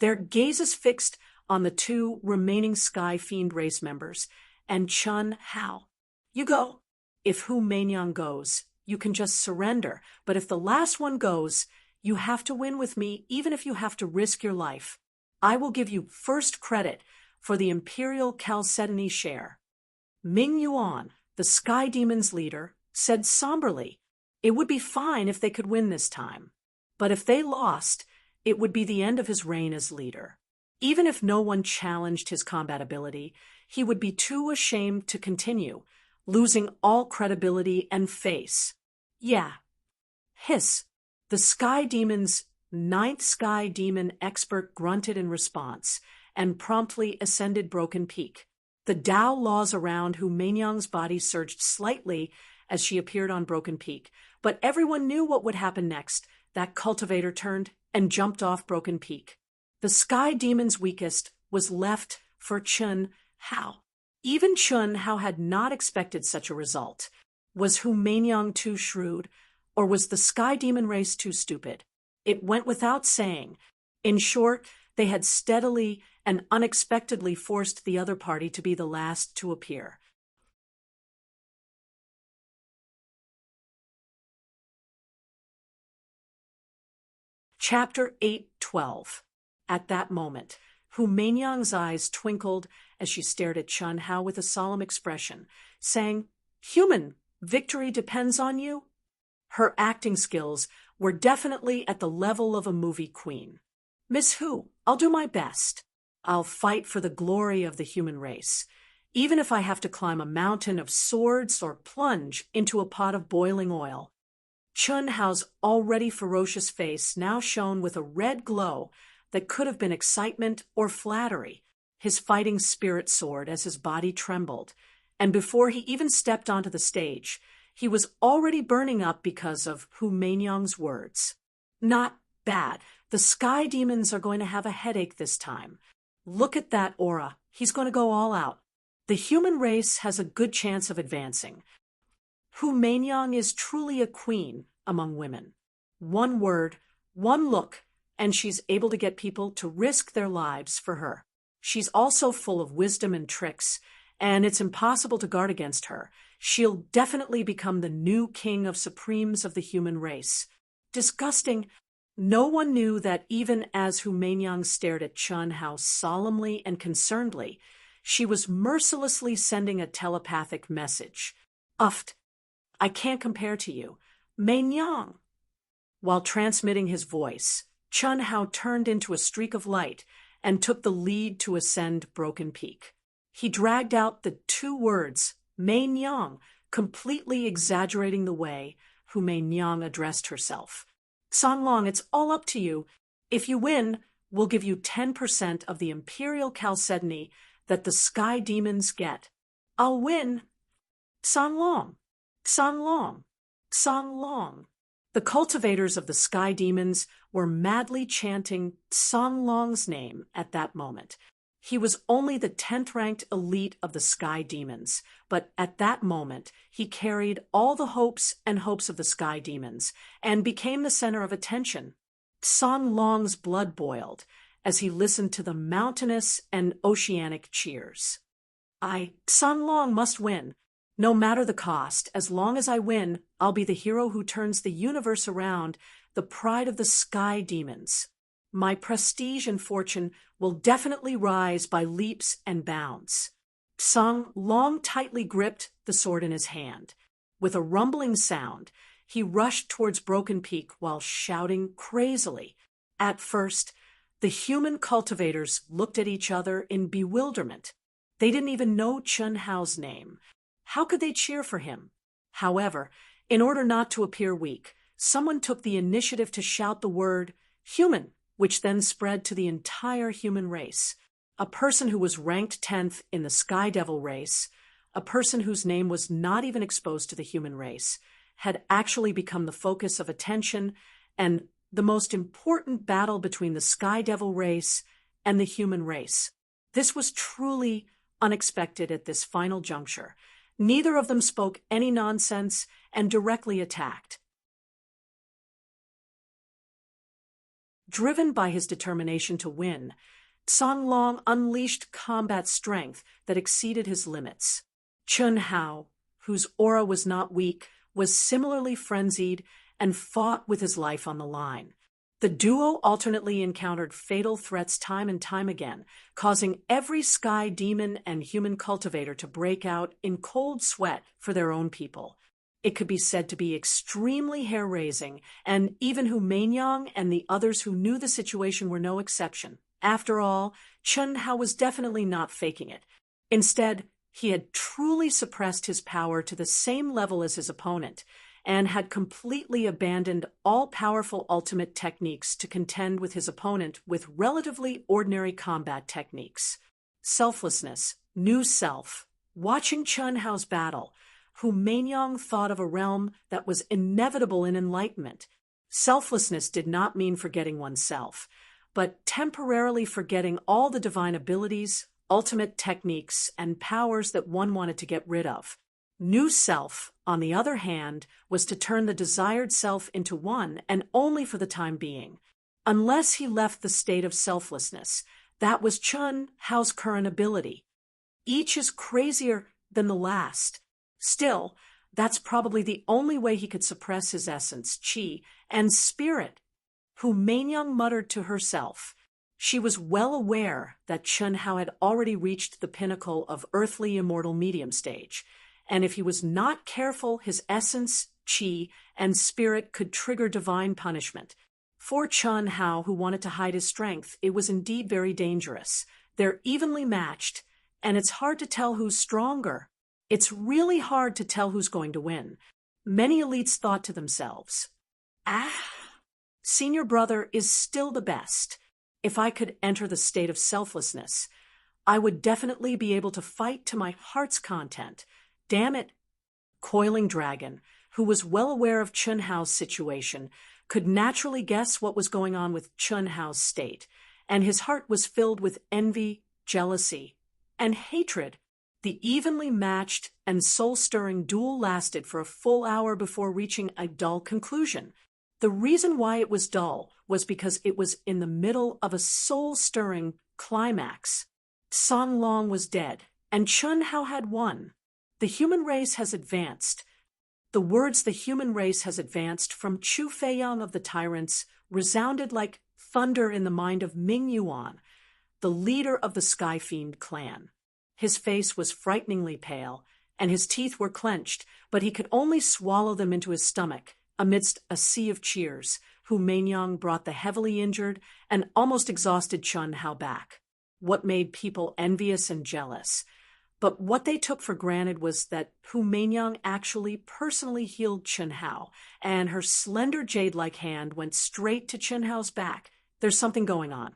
their gazes fixed on the two remaining Sky Fiend race members, and Chun Hao. You go. If Humanyang goes, you can just surrender, but if the last one goes, you have to win with me, even if you have to risk your life. I will give you first credit for the Imperial Chalcedony share. Ming Yuan, the Sky Demon's leader, said somberly, it would be fine if they could win this time. But if they lost, it would be the end of his reign as leader. Even if no one challenged his combat ability, he would be too ashamed to continue, losing all credibility and face. Yeah. Hiss. The Sky Demon's 9th Sky Demon expert grunted in response and promptly ascended Broken Peak. The Tao laws around Humanyang's body surged slightly as she appeared on Broken Peak, but everyone knew what would happen next. That cultivator turned and jumped off Broken Peak. The Sky Demon's weakest was left for Chun Hao. Even Chun Hao had not expected such a result. Was Humanyang too shrewd? Or was the Sky Demon race too stupid? It went without saying. In short, they had steadily and unexpectedly forced the other party to be the last to appear. Chapter 8:12. At that moment, Humanyang's eyes twinkled as she stared at Chun Hao with a solemn expression, saying, Human, victory depends on you? Her acting skills were definitely at the level of a movie queen. Miss Hu, I'll do my best. I'll fight for the glory of the human race, even if I have to climb a mountain of swords or plunge into a pot of boiling oil. Chun Hao's already ferocious face now shone with a red glow that could have been excitement or flattery. His fighting spirit soared as his body trembled, and before he even stepped onto the stage, he was already burning up because of Humanyang's words. Not bad. The Sky Demons are going to have a headache this time. Look at that aura. He's going to go all out. The human race has a good chance of advancing. Humanyang is truly a queen among women. One word, one look, and she's able to get people to risk their lives for her. She's also full of wisdom and tricks, and it's impossible to guard against her. She'll definitely become the new king of supremes of the human race. Disgusting. No one knew that even as Humanyang stared at Chun Hao solemnly and concernedly, she was mercilessly sending a telepathic message. Uft. I can't compare to you. Mainyang. While transmitting his voice, Chun Hao turned into a streak of light and took the lead to ascend Broken Peak. He dragged out the two words, Mainyang, completely exaggerating the way Humanyang addressed herself. Songlong, it's all up to you. If you win, we'll give you 10% of the Imperial Chalcedony that the Sky Demons get. I'll win. Songlong, Songlong, Songlong. The cultivators of the Sky Demons were madly chanting Songlong's name at that moment. He was only the 10th-ranked elite of the Sky Demons, but at that moment he carried all the hopes and hopes of the Sky Demons and became the center of attention. Songlong's blood boiled as he listened to the mountainous and oceanic cheers. Songlong must win. No matter the cost, as long as I win, I'll be the hero who turns the universe around, the pride of the Sky Demons. My prestige and fortune will definitely rise by leaps and bounds. Song Long tightly gripped the sword in his hand. With a rumbling sound, he rushed towards Broken Peak while shouting crazily. At first, the human cultivators looked at each other in bewilderment. They didn't even know Chun Hao's name. How could they cheer for him? However, in order not to appear weak, someone took the initiative to shout the word human, which then spread to the entire human race. A person who was ranked 10th in the Sky Devil race, a person whose name was not even exposed to the human race, had actually become the focus of attention and the most important battle between the Sky Devil race and the human race. This was truly unexpected at this final juncture. Neither of them spoke any nonsense and directly attacked. Driven by his determination to win, Song Long unleashed combat strength that exceeded his limits. Chun Hao, whose aura was not weak, was similarly frenzied and fought with his life on the line. The duo alternately encountered fatal threats time and time again, causing every sky demon and human cultivator to break out in cold sweat for their own people. It could be said to be extremely hair-raising, and even Hu Mainyang and the others who knew the situation were no exception. After all, Chun Hao was definitely not faking it. Instead, he had truly suppressed his power to the same level as his opponent, and had completely abandoned all-powerful ultimate techniques to contend with his opponent with relatively ordinary combat techniques. Selflessness, new self. Watching Chun Hao's battle, Hu Mainyang thought of a realm that was inevitable in enlightenment. Selflessness did not mean forgetting oneself, but temporarily forgetting all the divine abilities, ultimate techniques, and powers that one wanted to get rid of. New self, on the other hand, was to turn the desired self into one, and only for the time being. Unless he left the state of selflessness, that was Chun Hao's current ability. Each is crazier than the last. Still, that's probably the only way he could suppress his essence, chi, and spirit. Hu Mainyang muttered to herself. She was well aware that Chun Hao had already reached the pinnacle of earthly immortal medium stage, and if he was not careful, his essence, chi, and spirit could trigger divine punishment. For Chun Hao, who wanted to hide his strength, it was indeed very dangerous. They're evenly matched, and it's hard to tell who's stronger. It's really hard to tell who's going to win. Many elites thought to themselves, senior brother is still the best. If I could enter the state of selflessness, I would definitely be able to fight to my heart's content. Damn it. Coiling Dragon, who was well aware of Chun Hao's situation, could naturally guess what was going on with Chun Hao's state, and his heart was filled with envy, jealousy, and hatred. The evenly matched and soul-stirring duel lasted for a full hour before reaching a dull conclusion. The reason why it was dull was because it was in the middle of a soul-stirring climax. Song Long was dead, and Chun Hao had won. The human race has advanced. The words "the human race has advanced" from Chu Feiyang of the Tyrants resounded like thunder in the mind of Ming Yuan, the leader of the Sky Fiend clan. His face was frighteningly pale, and his teeth were clenched, but he could only swallow them into his stomach. Amidst a sea of cheers, Hu Mainyang brought the heavily injured and almost exhausted Chun Hao back. What made people envious and jealous? But what they took for granted was that Hu Mainyang actually personally healed Chun Hao, and her slender jade-like hand went straight to Chun Hao's back. There's something going on.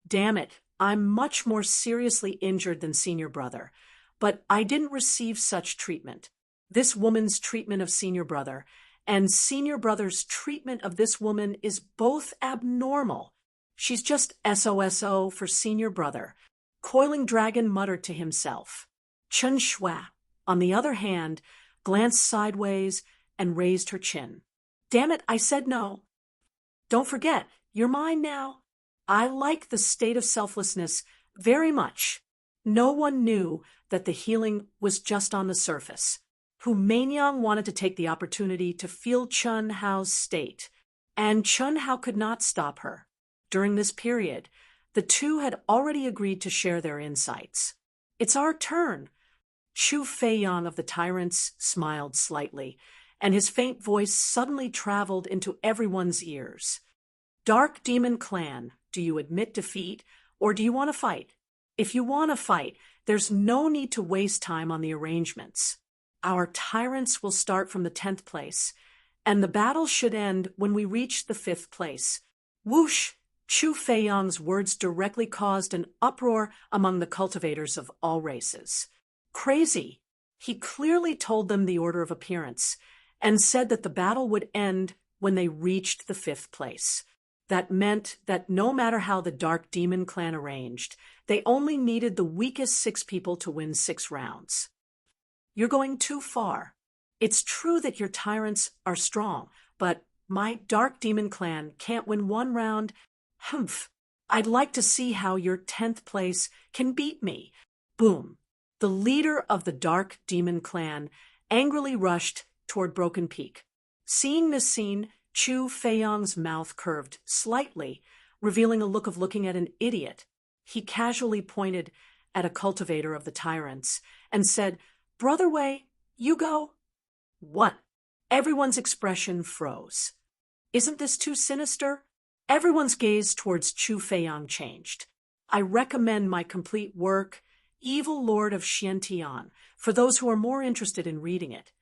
Damn it, I'm much more seriously injured than senior brother, but I didn't receive such treatment. This woman's treatment of senior brother and senior brother's treatment of this woman is both abnormal. She's just SOSO for senior brother. Coiling Dragon muttered to himself. Chun Shua, on the other hand, glanced sideways and raised her chin. Damn it, I said no. Don't forget, you're mine now. I like the state of selflessness very much. No one knew that the healing was just on the surface. Hu Manyang wanted to take the opportunity to feel Chun Hao's state, and Chun Hao could not stop her. During this period, the two had already agreed to share their insights. "It's our turn." Chu Feiyang of the Tyrants smiled slightly, and his faint voice suddenly traveled into everyone's ears. "Dark Demon Clan, do you admit defeat, or do you want to fight? If you want to fight, there's no need to waste time on the arrangements. Our tyrants will start from the 10th place, and the battle should end when we reach the 5th place." Whoosh! Chu Feiyang's words directly caused an uproar among the cultivators of all races. Crazy! He clearly told them the order of appearance, and said that the battle would end when they reached the 5th place. That meant that no matter how the Dark Demon Clan arranged, they only needed the weakest 6 people to win 6 rounds. "You're going too far. It's true that your tyrants are strong, but my Dark Demon Clan can't win 1 round. Humph! I'd like to see how your 10th place can beat me." Boom! The leader of the Dark Demon Clan angrily rushed toward Broken Peak. Seeing this scene, Chu Feiyang's mouth curved slightly, revealing a look of looking at an idiot. He casually pointed at a cultivator of the Tyrants and said, "Brother Wei, you go." What? Everyone's expression froze. Isn't this too sinister? Everyone's gaze towards Chu Feiyang changed. "I recommend my complete work, Evil Lord of Xiantian, for those who are more interested in reading it."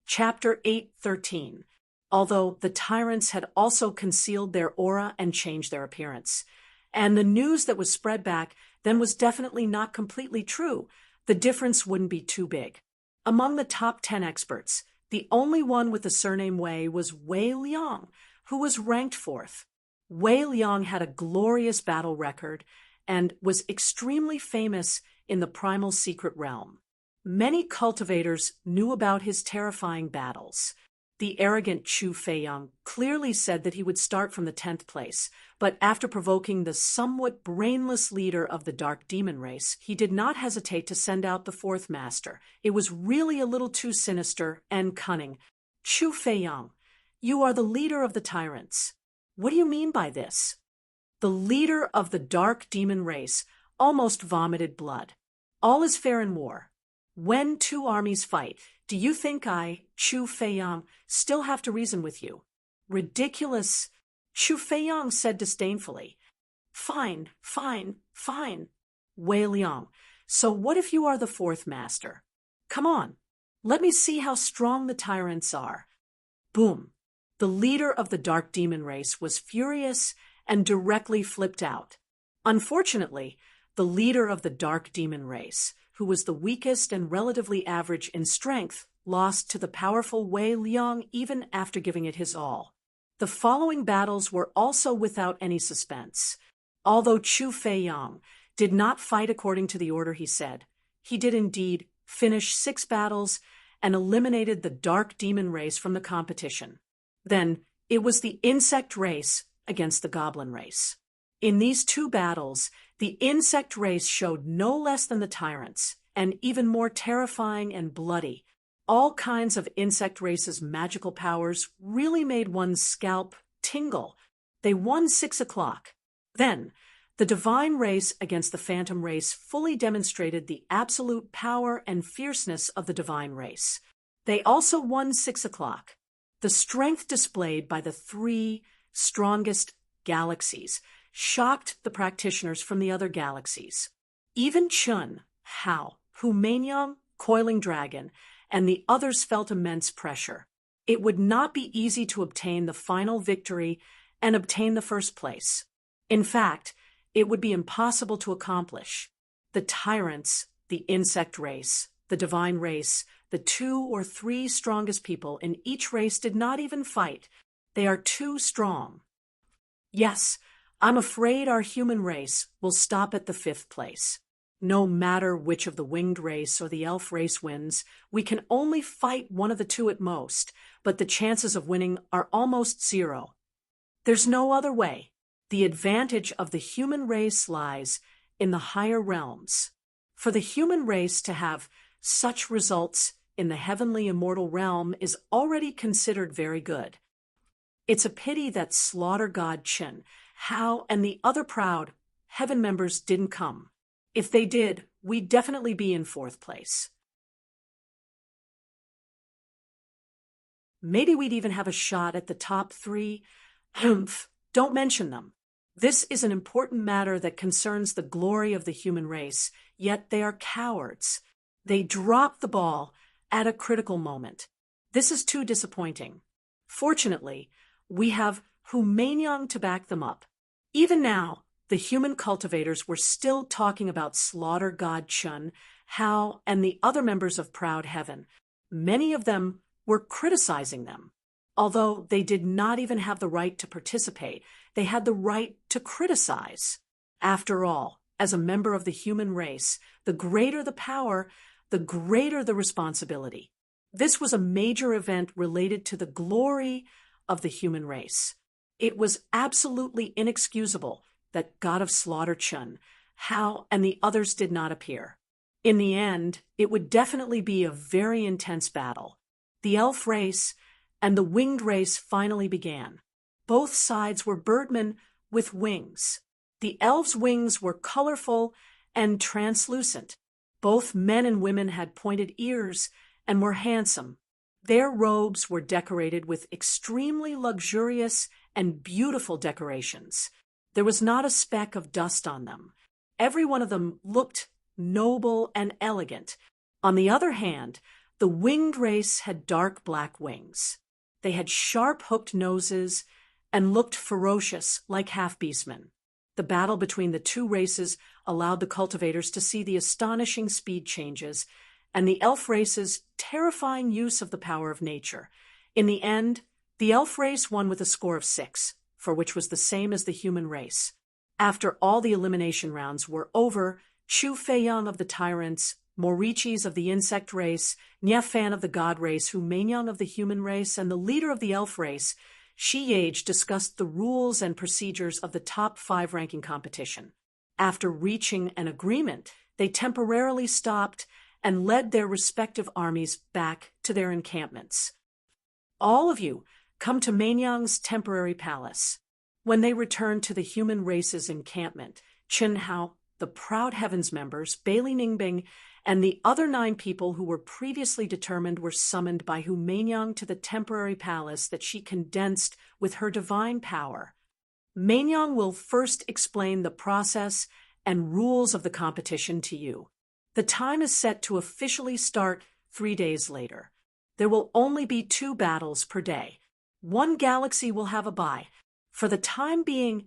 Chapter 8:13. Although the tyrants had also concealed their aura and changed their appearance, and the news that was spread back then was definitely not completely true, the difference wouldn't be too big. Among the top 10 experts, the only one with the surname Wei was Wei Liang, who was ranked 4th. Wei Liang had a glorious battle record and was extremely famous in the primal secret realm. Many cultivators knew about his terrifying battles. The arrogant Chu Feiyang clearly said that he would start from the 10th place, but after provoking the somewhat brainless leader of the Dark Demon race, he did not hesitate to send out the 4th master. It was really a little too sinister and cunning. "Chu Feiyang, you are the leader of the tyrants. What do you mean by this?" The leader of the Dark Demon race almost vomited blood. "All is fair in war. When 2 armies fight, do you think I, Chu Feiyang, still have to reason with you?" "Ridiculous," Chu Feiyang said disdainfully. Fine. Wei Liang, so what if you are the 4th master? Come on, let me see how strong the tyrants are." Boom! The leader of the Dark Demon race was furious and directly flipped out. Unfortunately, the leader of the Dark Demon race, who was the weakest and relatively average in strength, lost to the powerful Wei Liang even after giving it his all. The following battles were also without any suspense. Although Chu Feiyang did not fight according to the order he said, he did indeed finish 6 battles and eliminated the Dark Demon race from the competition. Then it was the insect race against the goblin race. In these 2 battles, the insect race showed no less than the tyrants, and even more terrifying and bloody. All kinds of insect race's magical powers really made one's scalp tingle. They won 6 o'clock. Then, the divine race against the phantom race fully demonstrated the absolute power and fierceness of the divine race. They also won 6 o'clock. The strength displayed by the 3 strongest galaxies shocked the practitioners from the other galaxies. Even Chun, Hao, Hu Manyang, Coiling Dragon, and the others felt immense pressure. It would not be easy to obtain the final victory and obtain the 1st place. In fact, it would be impossible to accomplish. The tyrants, the insect race, the divine race, the 2 or 3 strongest people in each race did not even fight. They are too strong. Yes, I'm afraid our human race will stop at the 5th place. No matter which of the winged race or the elf race wins, we can only fight one of the 2 at most, but the chances of winning are almost 0. There's no other way. The advantage of the human race lies in the higher realms. For the human race to have such results in the heavenly immortal realm is already considered very good. It's a pity that Slaughter God Chen, Hao, and the other proud heaven members didn't come. If they did, we'd definitely be in fourth place. Maybe we'd even have a shot at the top 3. Humph, don't mention them. This is an important matter that concerns the glory of the human race, yet they are cowards. They drop the ball at a critical moment. This is too disappointing. Fortunately, we have Humaniang to back them up. Even now, the human cultivators were still talking about Slaughter God Chun, Hao, and the other members of Proud Heaven. Many of them were criticizing them. Although they did not even have the right to participate, they had the right to criticize. After all, as a member of the human race, the greater the power, the greater the responsibility. This was a major event related to the glory of the human race. It was absolutely inexcusable that God of Slaughter Chun, Hao, and the others did not appear. In the end, it would definitely be a very intense battle. The elf race and the winged race finally began. Both sides were birdmen with wings. The elves' wings were colorful and translucent. Both men and women had pointed ears and were handsome. Their robes were decorated with extremely luxurious and beautiful decorations. There was not a speck of dust on them. Every one of them looked noble and elegant. On the other hand, the winged race had dark black wings. They had sharp hooked noses and looked ferocious like half-beastmen. The battle between the two races allowed the cultivators to see the astonishing speed changes and the elf race's terrifying use of the power of nature. In the end, the elf race won with a score of 6, for which was the same as the human race. After all the elimination rounds were over, Chu Feiyang of the Tyrants, Morichis of the insect race, Niafan of the god race, Humaniang of the human race, and the leader of the elf race, Shi Yage, discussed the rules and procedures of the top 5 ranking competition. After reaching an agreement, they temporarily stopped and led their respective armies back to their encampments. All of you come to Maniang's temporary palace. When they returned to the human race's encampment, Chen Hao, the Proud Heavens members, Bailey Ningbing, and the other 9 people who were previously determined were summoned by Humaniang to the temporary palace that she condensed with her divine power. Maniang will first explain the process and rules of the competition to you. The time is set to officially start 3 days later. There will only be 2 battles per day. 1 galaxy will have a bye. For the time being,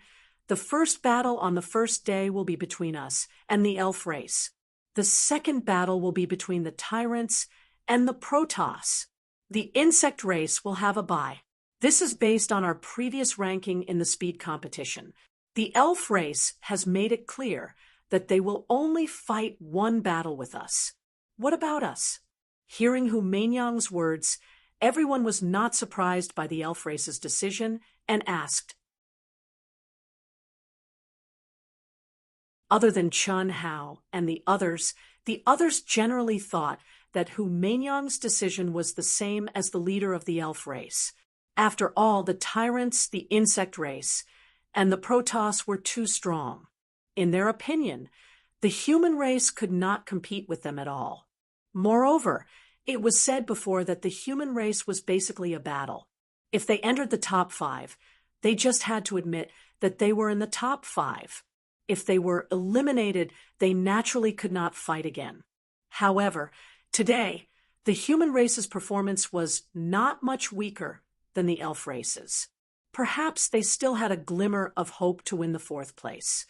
the first battle on the first day will be between us and the elf race. The second battle will be between the Tyrants and the Protoss. The insect race will have a bye. This is based on our previous ranking in the speed competition. The elf race has made it clear that they will only fight 1 battle with us. What about us? Hearing Humaniang's words, everyone was not surprised by the elf race's decision and asked, other than Chun Hao and the others generally thought that Humaniang's decision was the same as the leader of the elf race. After all, the Tyrants, the insect race, and the Protoss were too strong. In their opinion, the human race could not compete with them at all. Moreover, it was said before that the human race was basically a battle. If they entered the top 5, they just had to admit that they were in the top 5. If they were eliminated, they naturally could not fight again. However, today, the human race's performance was not much weaker than the elf race's. Perhaps they still had a glimmer of hope to win the 4th place.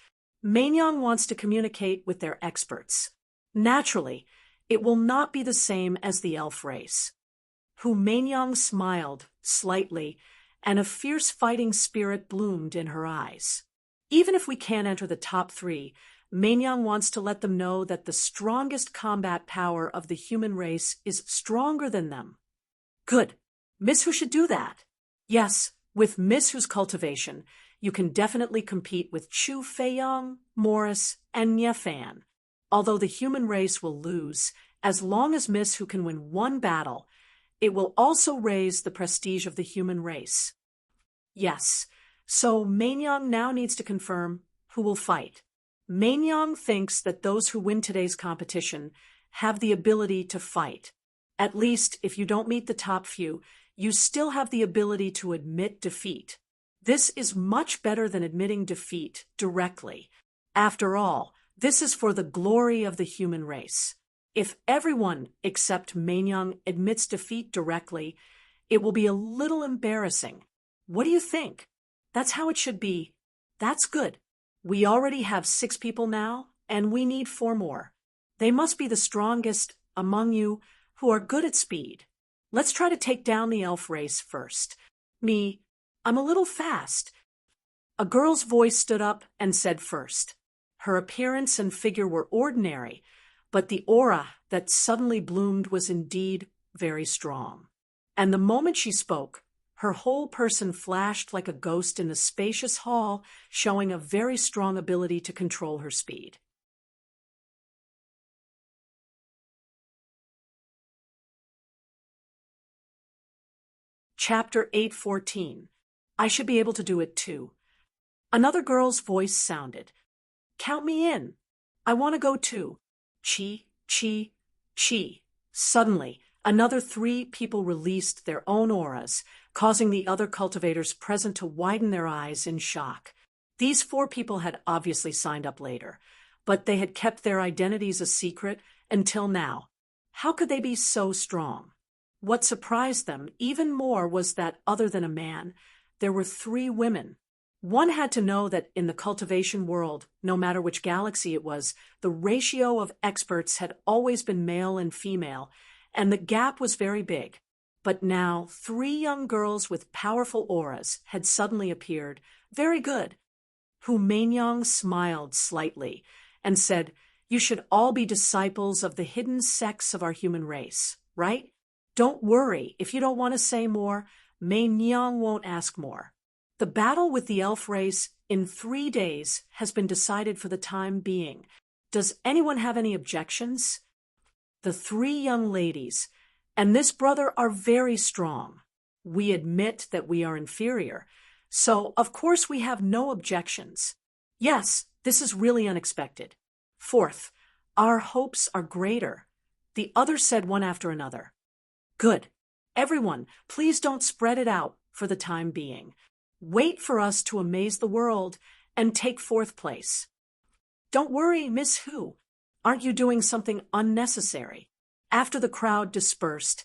Maniang wants to communicate with their experts. Naturally, it will not be the same as the elf race. Humaniang smiled slightly, and a fierce fighting spirit bloomed in her eyes. Even if we can't enter the top 3, Maniang wants to let them know that the strongest combat power of the human race is stronger than them. Good. Miss Hu should do that. Yes, with Miss Hu's cultivation, you can definitely compete with Chu Feiyang, Morris, and Nye Fan. Although the human race will lose, as long as Miss Who can win one battle, it will also raise the prestige of the human race. Yes, so Mainyang now needs to confirm who will fight. Mainyang thinks that those who win today's competition have the ability to fight. At least, if you don't meet the top few, you still have the ability to admit defeat. This is much better than admitting defeat directly. After all, this is for the glory of the human race. If everyone except Mainyang admits defeat directly, it will be a little embarrassing. What do you think? That's how it should be. That's good. We already have 6 people now, and we need 4 more. They must be the strongest among you who are good at speed. Let's try to take down the elf race first. I'm a little fast. A girl's voice stood up and said first. Her appearance and figure were ordinary, but the aura that suddenly bloomed was indeed very strong. And the moment she spoke, her whole person flashed like a ghost in the spacious hall, showing a very strong ability to control her speed. Chapter 8:14. I should be able to do it too. Another girl's voice sounded. Count me in. I want to go too. Chi, chi, chi. Suddenly, another 3 people released their own auras, causing the other cultivators present to widen their eyes in shock. These 4 people had obviously signed up later, but they had kept their identities a secret until now. How could they be so strong? What surprised them even more was that, other than a man, there were 3 women. One had to know that in the cultivation world, no matter which galaxy it was, the ratio of experts had always been male and female, and the gap was very big. But now 3 young girls with powerful auras had suddenly appeared. Very good. Hu Mainyang smiled slightly and said, You should all be disciples of the hidden sects of our human race, right? Don't worry, if you don't want to say more, Mainyang won't ask more. The battle with the elf race in 3 days has been decided for the time being. Does anyone have any objections? The 3 young ladies and this brother are very strong. We admit that we are inferior, so of course we have no objections. Yes, this is really unexpected. Fourth, our hopes are greater. The others said one after another. Good. Everyone, please don't spread it out for the time being. Wait for us to amaze the world and take 4th place. Don't worry, Miss Who. Aren't you doing something unnecessary? After the crowd dispersed,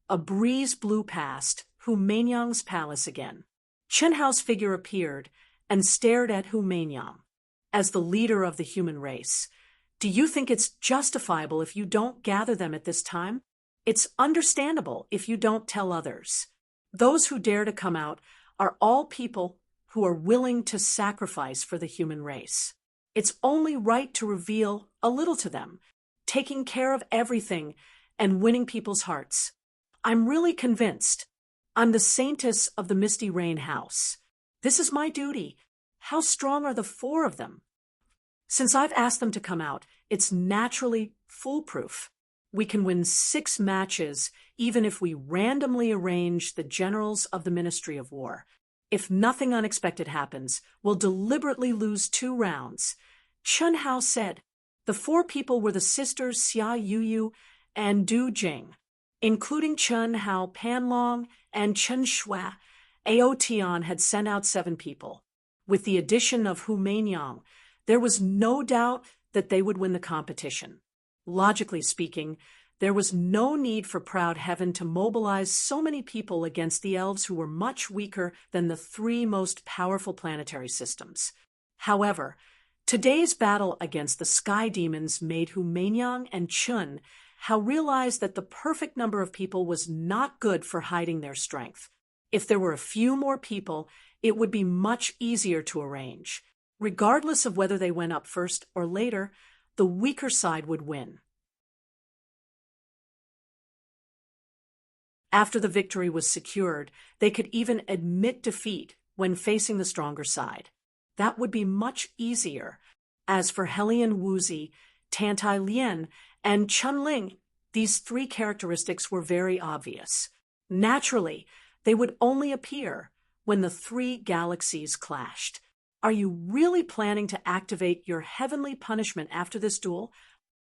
a breeze blew past Hu Mainyang's palace again. Chen Hao's figure appeared and stared at Hu Mainyang. As the leader of the human race, do you think it's justifiable if you don't gather them at this time? It's understandable if you don't tell others. Those who dare to come out are all people who are willing to sacrifice for the human race. It's only right to reveal a little to them, taking care of everything and winning people's hearts. I'm really convinced. I'm the saintess of the Misty Rain House. This is my duty. How strong are the 4 of them? Since I've asked them to come out, it's naturally foolproof. We can win 6 matches even if we randomly arrange the generals of the Ministry of War. If nothing unexpected happens, we'll deliberately lose 2 rounds. Chen Hao said. The 4 people were the sisters Xia Yuyu and Du Jing, including Chen Hao Panlong and Chen Shui. Ao Tian had sent out 7 people. With the addition of Hu Mainyang, there was no doubt that they would win the competition. Logically speaking, there was no need for Proud Heaven to mobilize so many people against the elves who were much weaker than the 3 most powerful planetary systems. However, today's battle against the sky demons made Hu Mainyang and Chun Hao realize that the perfect number of people was not good for hiding their strength. If there were a few more people, it would be much easier to arrange. Regardless of whether they went up first or later, the weaker side would win. After the victory was secured, they could even admit defeat when facing the stronger side. That would be much easier. As for Helian Wuzi, Tantai Lien, and Chun Ling, these three characteristics were very obvious. Naturally, they would only appear when the three galaxies clashed. Are you really planning to activate your heavenly punishment after this duel?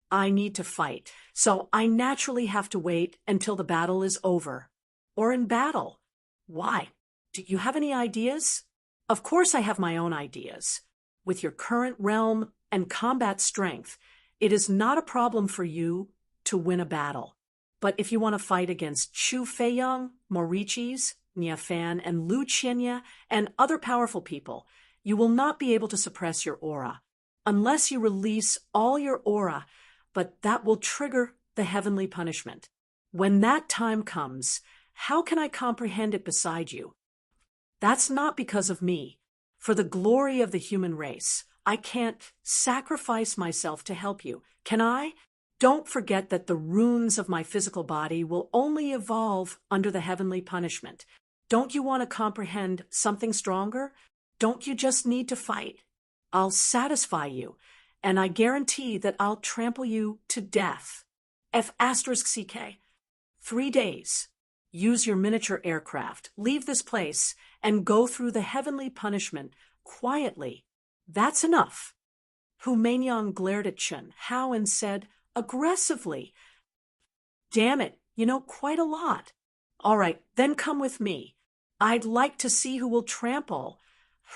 I need to fight, so I naturally have to wait until the battle is over. Or in battle. Why? Do you have any ideas? Of course I have my own ideas. With your current realm and combat strength, it is not a problem for you to win a battle. But if you want to fight against Chu Feiyang, Morichis, Nia Fan, and Lu Qianya, and other powerful people, you will not be able to suppress your aura, unless you release all your aura, but that will trigger the heavenly punishment. When that time comes, how can I comprehend it beside you? That's not because of me. For the glory of the human race, I can't sacrifice myself to help you, can I? Don't forget that the runes of my physical body will only evolve under the heavenly punishment. Don't you want to comprehend something stronger? Don't you just need to fight? I'll satisfy you, and I guarantee that I'll trample you to death. F*CK. 3 days. Use your miniature aircraft, leave this place, and go through the heavenly punishment quietly. That's enough. Hu Meinyang glared at Chun Hao and said, aggressively, damn it, you know quite a lot. All right, then come with me. I'd like to see who will trample.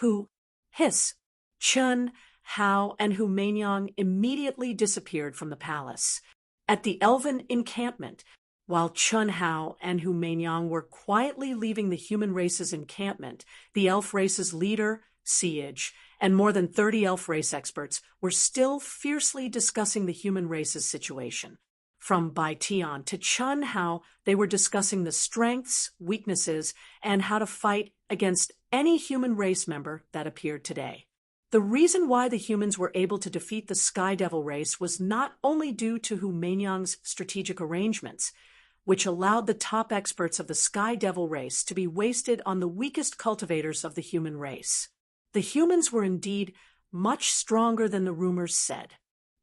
Who? Hiss. Chun, Hao, and Hu Meinyang immediately disappeared from the palace. At the elven encampment, while Chun Hao and Hu Meinyang were quietly leaving the human race's encampment, the elf race's leader, Siege, and more than 30 elf race experts were still fiercely discussing the human race's situation. From Bai Tian to Chun Hao, they were discussing the strengths, weaknesses, and how to fight against any human race member that appeared today. The reason why the humans were able to defeat the Sky Devil race was not only due to Hu Meinyang's strategic arrangements, which allowed the top experts of the Sky Devil race to be wasted on the weakest cultivators of the human race. The humans were indeed much stronger than the rumors said.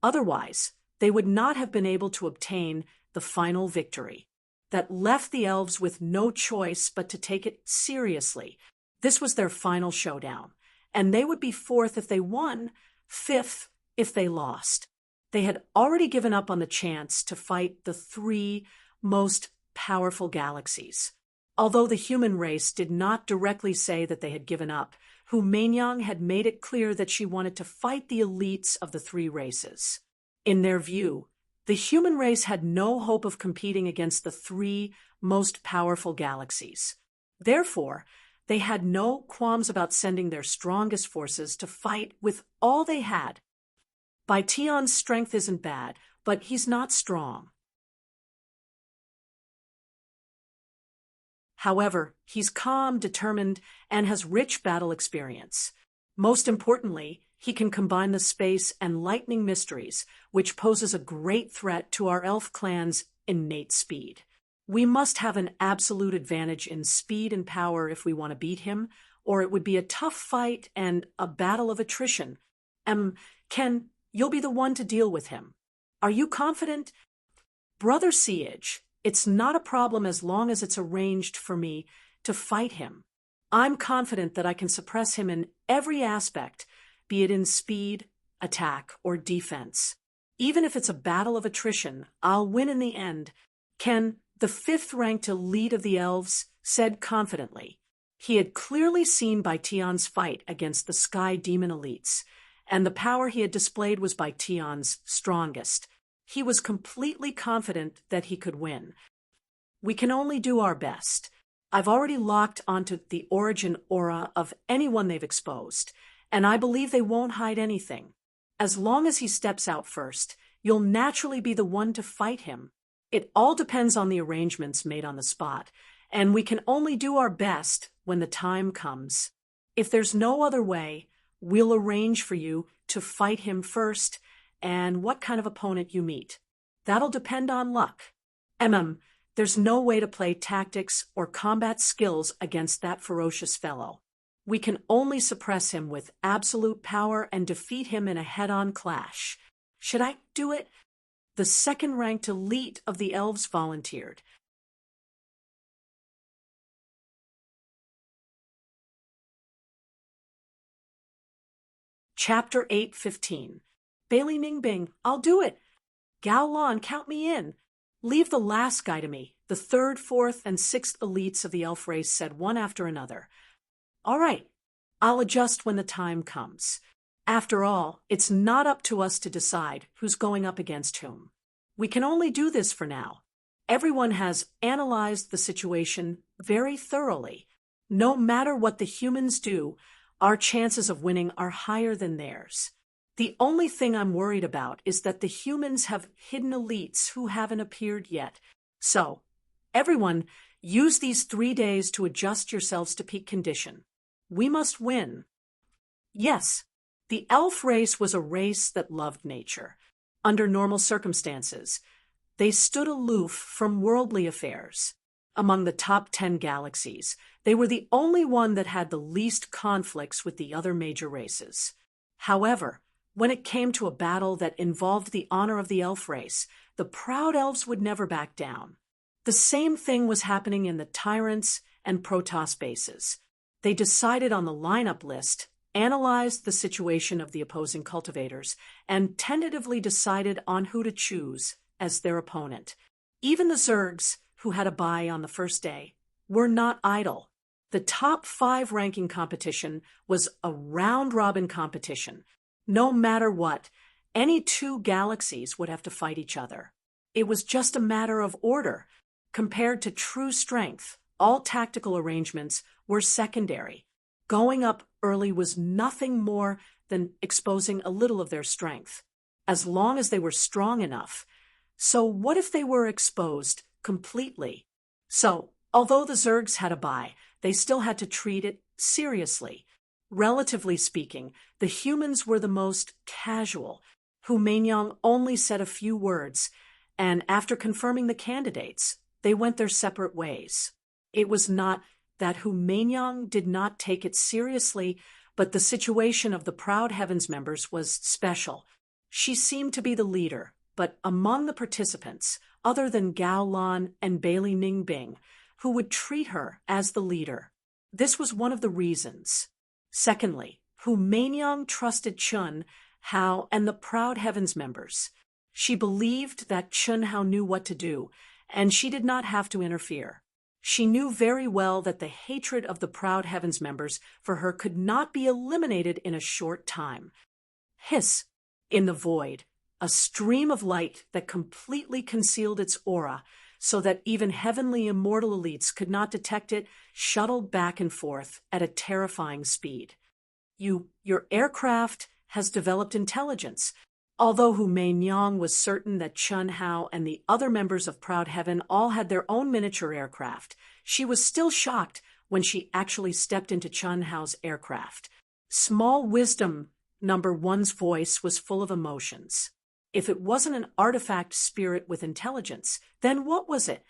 Otherwise, they would not have been able to obtain the final victory. That left the elves with no choice but to take it seriously. This was their final showdown, and they would be fourth if they won, fifth if they lost. They had already given up on the chance to fight the three most powerful galaxies. Although the human race did not directly say that they had given up, Hu Meinyang had made it clear that she wanted to fight the elites of the three races. In their view, the human race had no hope of competing against the three most powerful galaxies. Therefore, they had no qualms about sending their strongest forces to fight with all they had. Bai Tian's strength isn't bad, but he's not strong. However, he's calm, determined, and has rich battle experience. Most importantly, he can combine the space and lightning mysteries, which poses a great threat to our elf clan's innate speed. We must have an absolute advantage in speed and power if we want to beat him, or it would be a tough fight and a battle of attrition. Ken, you'll be the one to deal with him. Are you confident? Brother Siege, it's not a problem as long as it's arranged for me to fight him. I'm confident that I can suppress him in every aspect, be it in speed, attack, or defense. Even if it's a battle of attrition, I'll win in the end. Ken, the fifth-ranked elite of the elves, said confidently. He had clearly seen Bai Tian's fight against the Sky Demon elites, and the power he had displayed was Bai Tian's strongest. He was completely confident that he could win. We can only do our best. I've already locked onto the origin aura of anyone they've exposed, and I believe they won't hide anything. As long as he steps out first, you'll naturally be the one to fight him. It all depends on the arrangements made on the spot, and we can only do our best when the time comes. If there's no other way, we'll arrange for you to fight him first, and what kind of opponent you meet. That'll depend on luck. There's no way to play tactics or combat skills against that ferocious fellow. We can only suppress him with absolute power and defeat him in a head-on clash. Should I do it? The second-ranked elite of the elves volunteered. Chapter 8:15. Bailey Ningbing, I'll do it. Gao Lan, count me in. Leave the last guy to me. The third, fourth, and sixth elites of the elf race said one after another. All right, I'll adjust when the time comes. After all, it's not up to us to decide who's going up against whom. We can only do this for now. Everyone has analyzed the situation very thoroughly. No matter what the humans do, our chances of winning are higher than theirs. The only thing I'm worried about is that the humans have hidden elites who haven't appeared yet. So, everyone, use these 3 days to adjust yourselves to peak condition. We must win. Yes, the elf race was a race that loved nature. Under normal circumstances, they stood aloof from worldly affairs. Among the top 10 galaxies, they were the only one that had the least conflicts with the other major races. However, when it came to a battle that involved the honor of the elf race, the proud elves would never back down. The same thing was happening in the Tyrants and Protoss bases. They decided on the lineup list, analyzed the situation of the opposing cultivators, and tentatively decided on who to choose as their opponent. Even the Zergs, who had a bye on the first day, were not idle. The top 5 ranking competition was a round-robin competition. No matter what, any 2 galaxies would have to fight each other. It was just a matter of order. Compared to true strength, all tactical arrangements were secondary. Going up early was nothing more than exposing a little of their strength, as long as they were strong enough. So what if they were exposed completely? So, although the Zergs had a bye, they still had to treat it seriously. Relatively speaking, the humans were the most casual. Hu Meinyang only said a few words, and after confirming the candidates, they went their separate ways. It was not that Hu Meinyang did not take it seriously, but the situation of the Proud Heavens members was special. She seemed to be the leader, but among the participants, other than Gao Lan and Bailey Ningbing, who would treat her as the leader. This was one of the reasons. Secondly, Hu Meinyang trusted Chun Hao and the Proud Heavens members. She believed that Chun Hao knew what to do, and she did not have to interfere. She knew very well that the hatred of the Proud Heavens members for her could not be eliminated in a short time. Hiss! In the void, a stream of light that completely concealed its aura, so that even heavenly immortal elites could not detect it, shuttled back and forth at a terrifying speed. Your aircraft has developed intelligence. Although Hu Meinyang was certain that Chun Hao and the other members of Proud Heaven all had their own miniature aircraft, she was still shocked when she actually stepped into Chun Hao's aircraft. Small Wisdom Number 1's voice was full of emotions. If it wasn't an artifact spirit with intelligence, then what was it?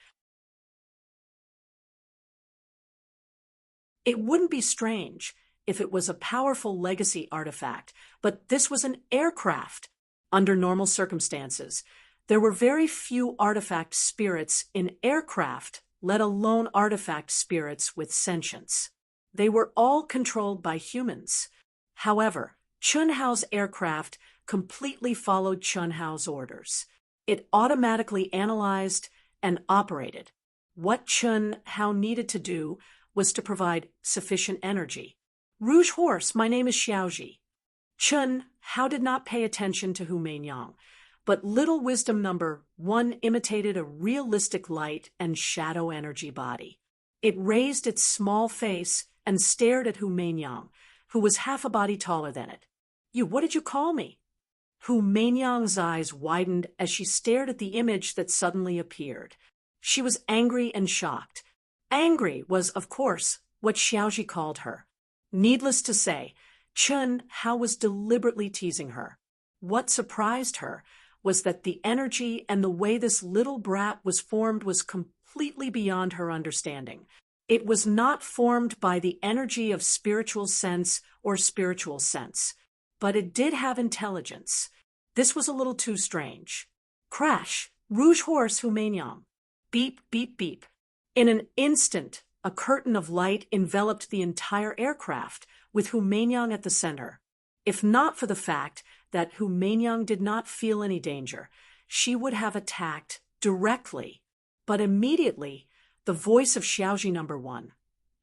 It wouldn't be strange if it was a powerful legacy artifact, but this was an aircraft. Under normal circumstances, there were very few artifact spirits in aircraft, let alone artifact spirits with sentience. They were all controlled by humans. However, Chun Hao's aircraft completely followed Chun Hao's orders. It automatically analyzed and operated. What Chun Hao needed to do was to provide sufficient energy. Rouge Horse, my name is Xiaoji. Chun Hao did not pay attention to Hu Meinyang, but Little Wisdom Number 1 imitated a realistic light and shadow energy body. It raised its small face and stared at Hu Meinyang, who was half a body taller than it. What did you call me? Hu Meinyang's eyes widened as she stared at the image that suddenly appeared. She was angry and shocked. Angry was, of course, what Xiaoji called her. Needless to say, Chun Hao was deliberately teasing her. What surprised her was that the energy and the way this little brat was formed was completely beyond her understanding. It was not formed by the energy of spiritual sense or spiritual sense, but it did have intelligence. This was a little too strange. Crash! Rouge horse Humanion. Beep, beep, beep. In an instant, a curtain of light enveloped the entire aircraft, with Humanion at the center. If not for the fact that Humanion did not feel any danger, she would have attacked directly. But immediately, the voice of Xiaoji #1,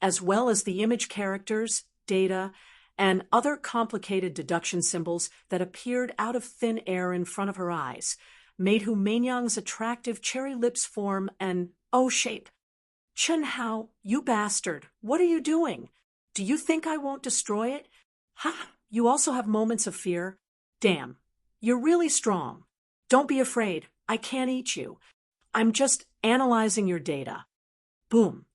as well as the image characters, data, and other complicated deduction symbols that appeared out of thin air in front of her eyes, made Humanion's attractive cherry lips form an O shape. Chen Hao, you bastard, what are you doing? Do you think I won't destroy it? Ha! You also have moments of fear? Damn, you're really strong. Don't be afraid, I can't eat you. I'm just analyzing your data. Boom.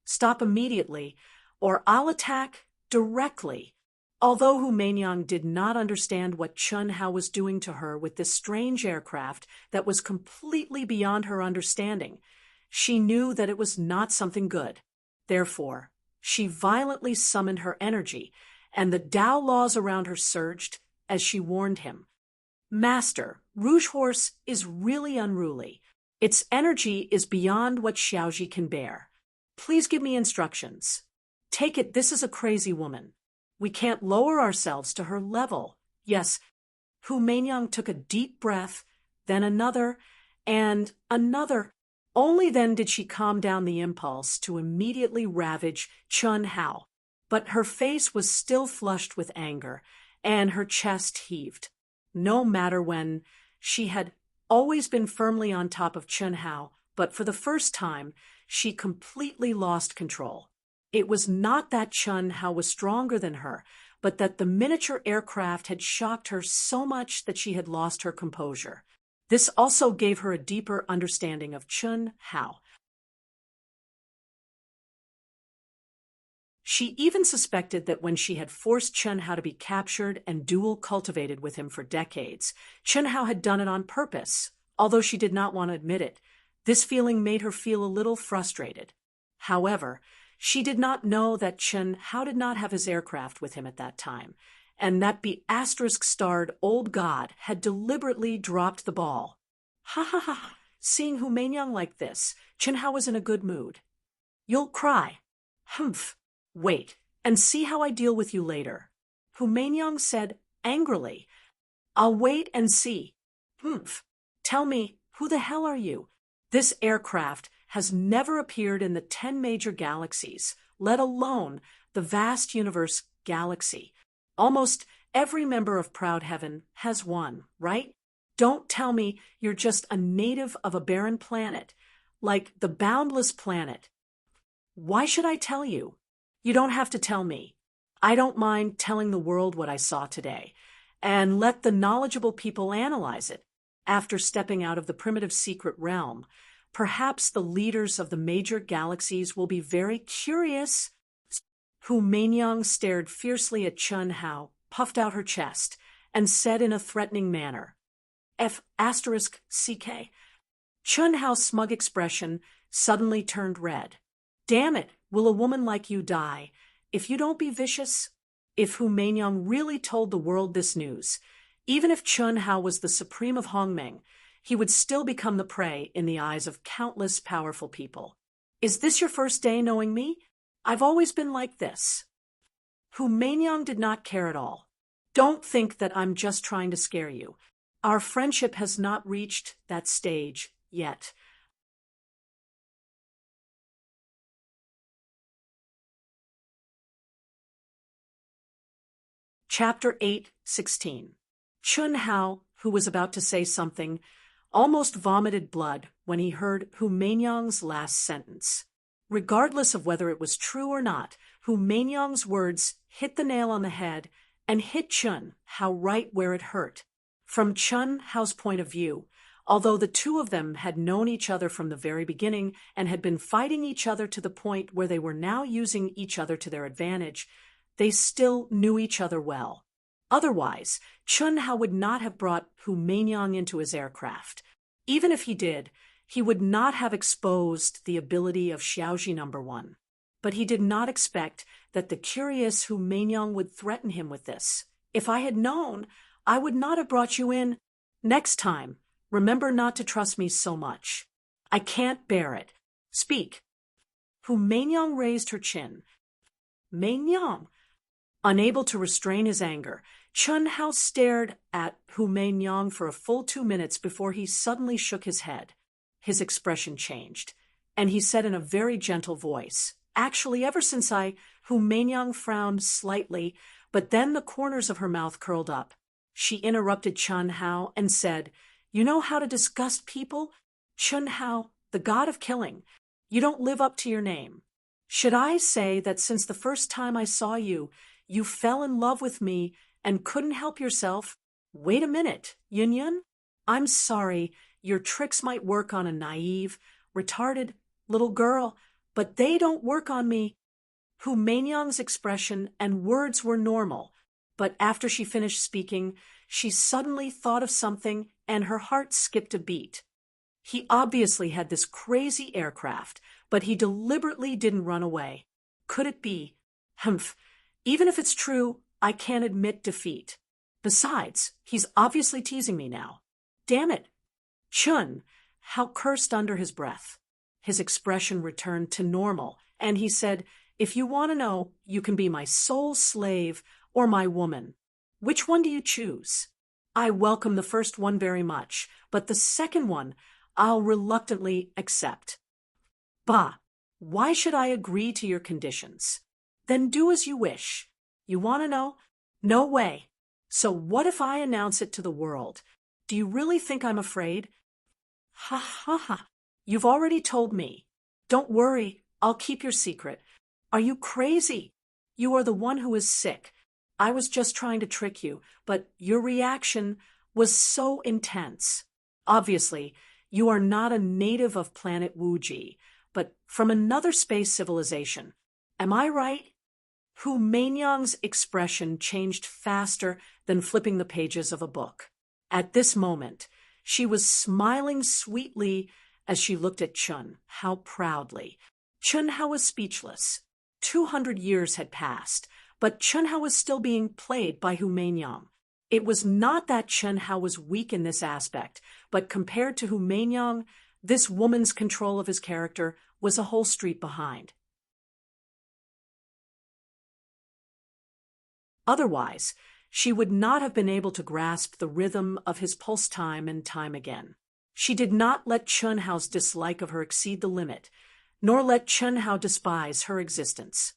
Stop immediately, or I'll attack directly. Although Humanion did not understand what Chen Hao was doing to her with this strange aircraft that was completely beyond her understanding, she knew that it was not something good. Therefore, she violently summoned her energy, and the Tao laws around her surged as she warned him. Master, Rouge Horse is really unruly. Its energy is beyond what Xiaoji can bear. Please give me instructions. Take it this is a crazy woman. We can't lower ourselves to her level. Yes. Humanion took a deep breath, then another, and another. Only then did she calm down the impulse to immediately ravage Chen Hao. But her face was still flushed with anger, and her chest heaved. No matter when, she had always been firmly on top of Chen Hao, but for the first time, she completely lost control. It was not that Chen Hao was stronger than her, but that the miniature aircraft had shocked her so much that she had lost her composure. This also gave her a deeper understanding of Chen Hao. She even suspected that when she had forced Chen Hao to be captured and dual cultivated with him for decades, Chen Hao had done it on purpose, although she did not want to admit it. This feeling made her feel a little frustrated. However, she did not know that Chen Hao did not have his aircraft with him at that time, and that the *starred old god had deliberately dropped the ball. Ha ha ha! Seeing Humanion like this, Chen Hao was in a good mood. You'll cry. Humph. Wait, and see how I deal with you later. Humanion said angrily. I'll wait and see. Humph. Tell me, who the hell are you? This aircraft has never appeared in the 10 major galaxies, let alone the vast universe galaxy. Almost every member of Proud Heaven has one, right? Don't tell me you're just a native of a barren planet, like the boundless planet. Why should I tell you? You don't have to tell me. I don't mind telling the world what I saw today, and let the knowledgeable people analyze it. After stepping out of the primitive secret realm, perhaps the leaders of the major galaxies will be very curious. Humanion stared fiercely at Chen Hao, puffed out her chest, and said in a threatening manner, F***CK. Chen Hao's smug expression suddenly turned red. Damn it, will a woman like you die if you don't be vicious? If Humanion really told the world this news, even if Chen Hao was the supreme of Hongmeng, he would still become the prey in the eyes of countless powerful people. Is this your first day knowing me? I've always been like this. Humanion did not care at all. Don't think that I'm just trying to scare you. Our friendship has not reached that stage yet. Chapter 8:16. Chen Hao, who was about to say something, almost vomited blood when he heard Humanion's last sentence. Regardless of whether it was true or not, Humanion's words hit the nail on the head and hit Chen Hao right where it hurt. From Chen Hao's point of view, although the two of them had known each other from the very beginning and had been fighting each other to the point where they were now using each other to their advantage, they still knew each other well. Otherwise, Chen Hao would not have brought Humanion into his aircraft. Even if he did, he would not have exposed the ability of Xiaoji #1. but he did not expect that the curious Hu Meinyang would threaten him with this. If I had known, I would not have brought you in. Next time, remember not to trust me so much. I can't bear it. Speak. Hu Meinyang raised her chin. Meinyang. Unable to restrain his anger, Chun Hao stared at Hu Meinyang for a full 2 minutes before he suddenly shook his head. His expression changed, and he said in a very gentle voice, "Actually, ever since Hu Meinyang frowned slightly, but then the corners of her mouth curled up. She interrupted Chun Hao and said, "You know how to disgust people? Chun Hao, the god of killing. You don't live up to your name. Should I say that since the first time I saw you, you fell in love with me and couldn't help yourself? Wait a minute, Yun Yun. I'm sorry, your tricks might work on a naive, retarded little girl, but they don't work on me." Hu Meinyang's expression and words were normal, but after she finished speaking, she suddenly thought of something and her heart skipped a beat. He obviously had this crazy aircraft, but he deliberately didn't run away. Could it be? Humph. Even if it's true, I can't admit defeat. Besides, he's obviously teasing me now. Damn it. Chun Hao cursed under his breath. His expression returned to normal, and he said, "If you want to know, you can be my sole slave or my woman. Which one do you choose? I welcome the first one very much, but the second one I'll reluctantly accept." "Bah, why should I agree to your conditions?" "Then do as you wish. You want to know? No way. So what if I announce it to the world? Do you really think I'm afraid?" "Ha ha ha. You've already told me. Don't worry, I'll keep your secret. Are you crazy? You are the one who is sick. I was just trying to trick you, but your reaction was so intense. Obviously, you are not a native of planet Wuji, but from another space civilization. Am I right?" Hu Meinyang's expression changed faster than flipping the pages of a book. At this moment, she was smiling sweetly as she looked at Chun Hao proudly. Chun Hao was speechless. 200 years had passed, but Chun Hao was still being played by Hu Meinyang. It was not that Chun Hao was weak in this aspect, but compared to Hu Meinyang, this woman's control of his character was a whole street behind. Otherwise, she would not have been able to grasp the rhythm of his pulse time and time again. She did not let Chun Hao's dislike of her exceed the limit, nor let Chun Hao despise her existence.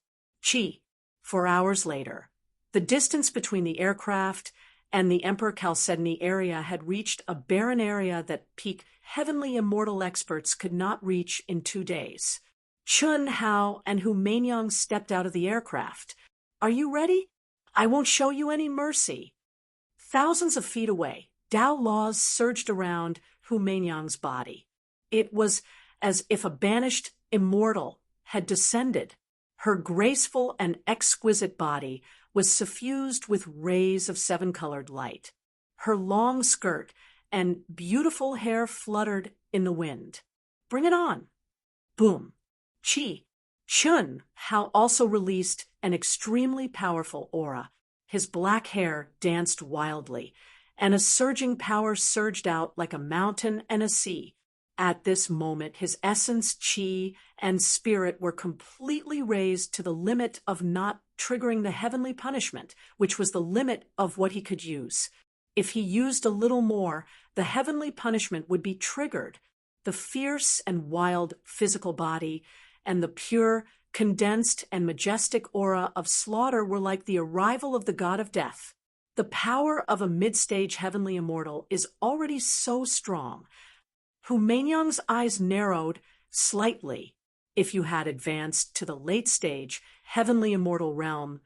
4 hours later, the distance between the aircraft and the Emperor Chalcedony area had reached a barren area that peak heavenly immortal experts could not reach in 2 days. Chun Hao and Hu Meinyang stepped out of the aircraft. "Are you ready? I won't show you any mercy." Thousands of feet away, Tao laws surged around Hu Meinyang's body. It was as if a banished immortal had descended. Her graceful and exquisite body was suffused with rays of 7-colored light. Her long skirt and beautiful hair fluttered in the wind. "Bring it on." Boom. Chun Hao also released an extremely powerful aura. His black hair danced wildly, and a surging power surged out like a mountain and a sea. At this moment, his essence, chi, and spirit were completely raised to the limit of not triggering the heavenly punishment, which was the limit of what he could use. If he used a little more, the heavenly punishment would be triggered. The fierce and wild physical body and the pure, condensed, and majestic aura of slaughter were like the arrival of the god of death. The power of a mid-stage heavenly immortal is already so strong. Hu Meinyang's eyes narrowed slightly. If you had advanced to the late-stage heavenly immortal realm,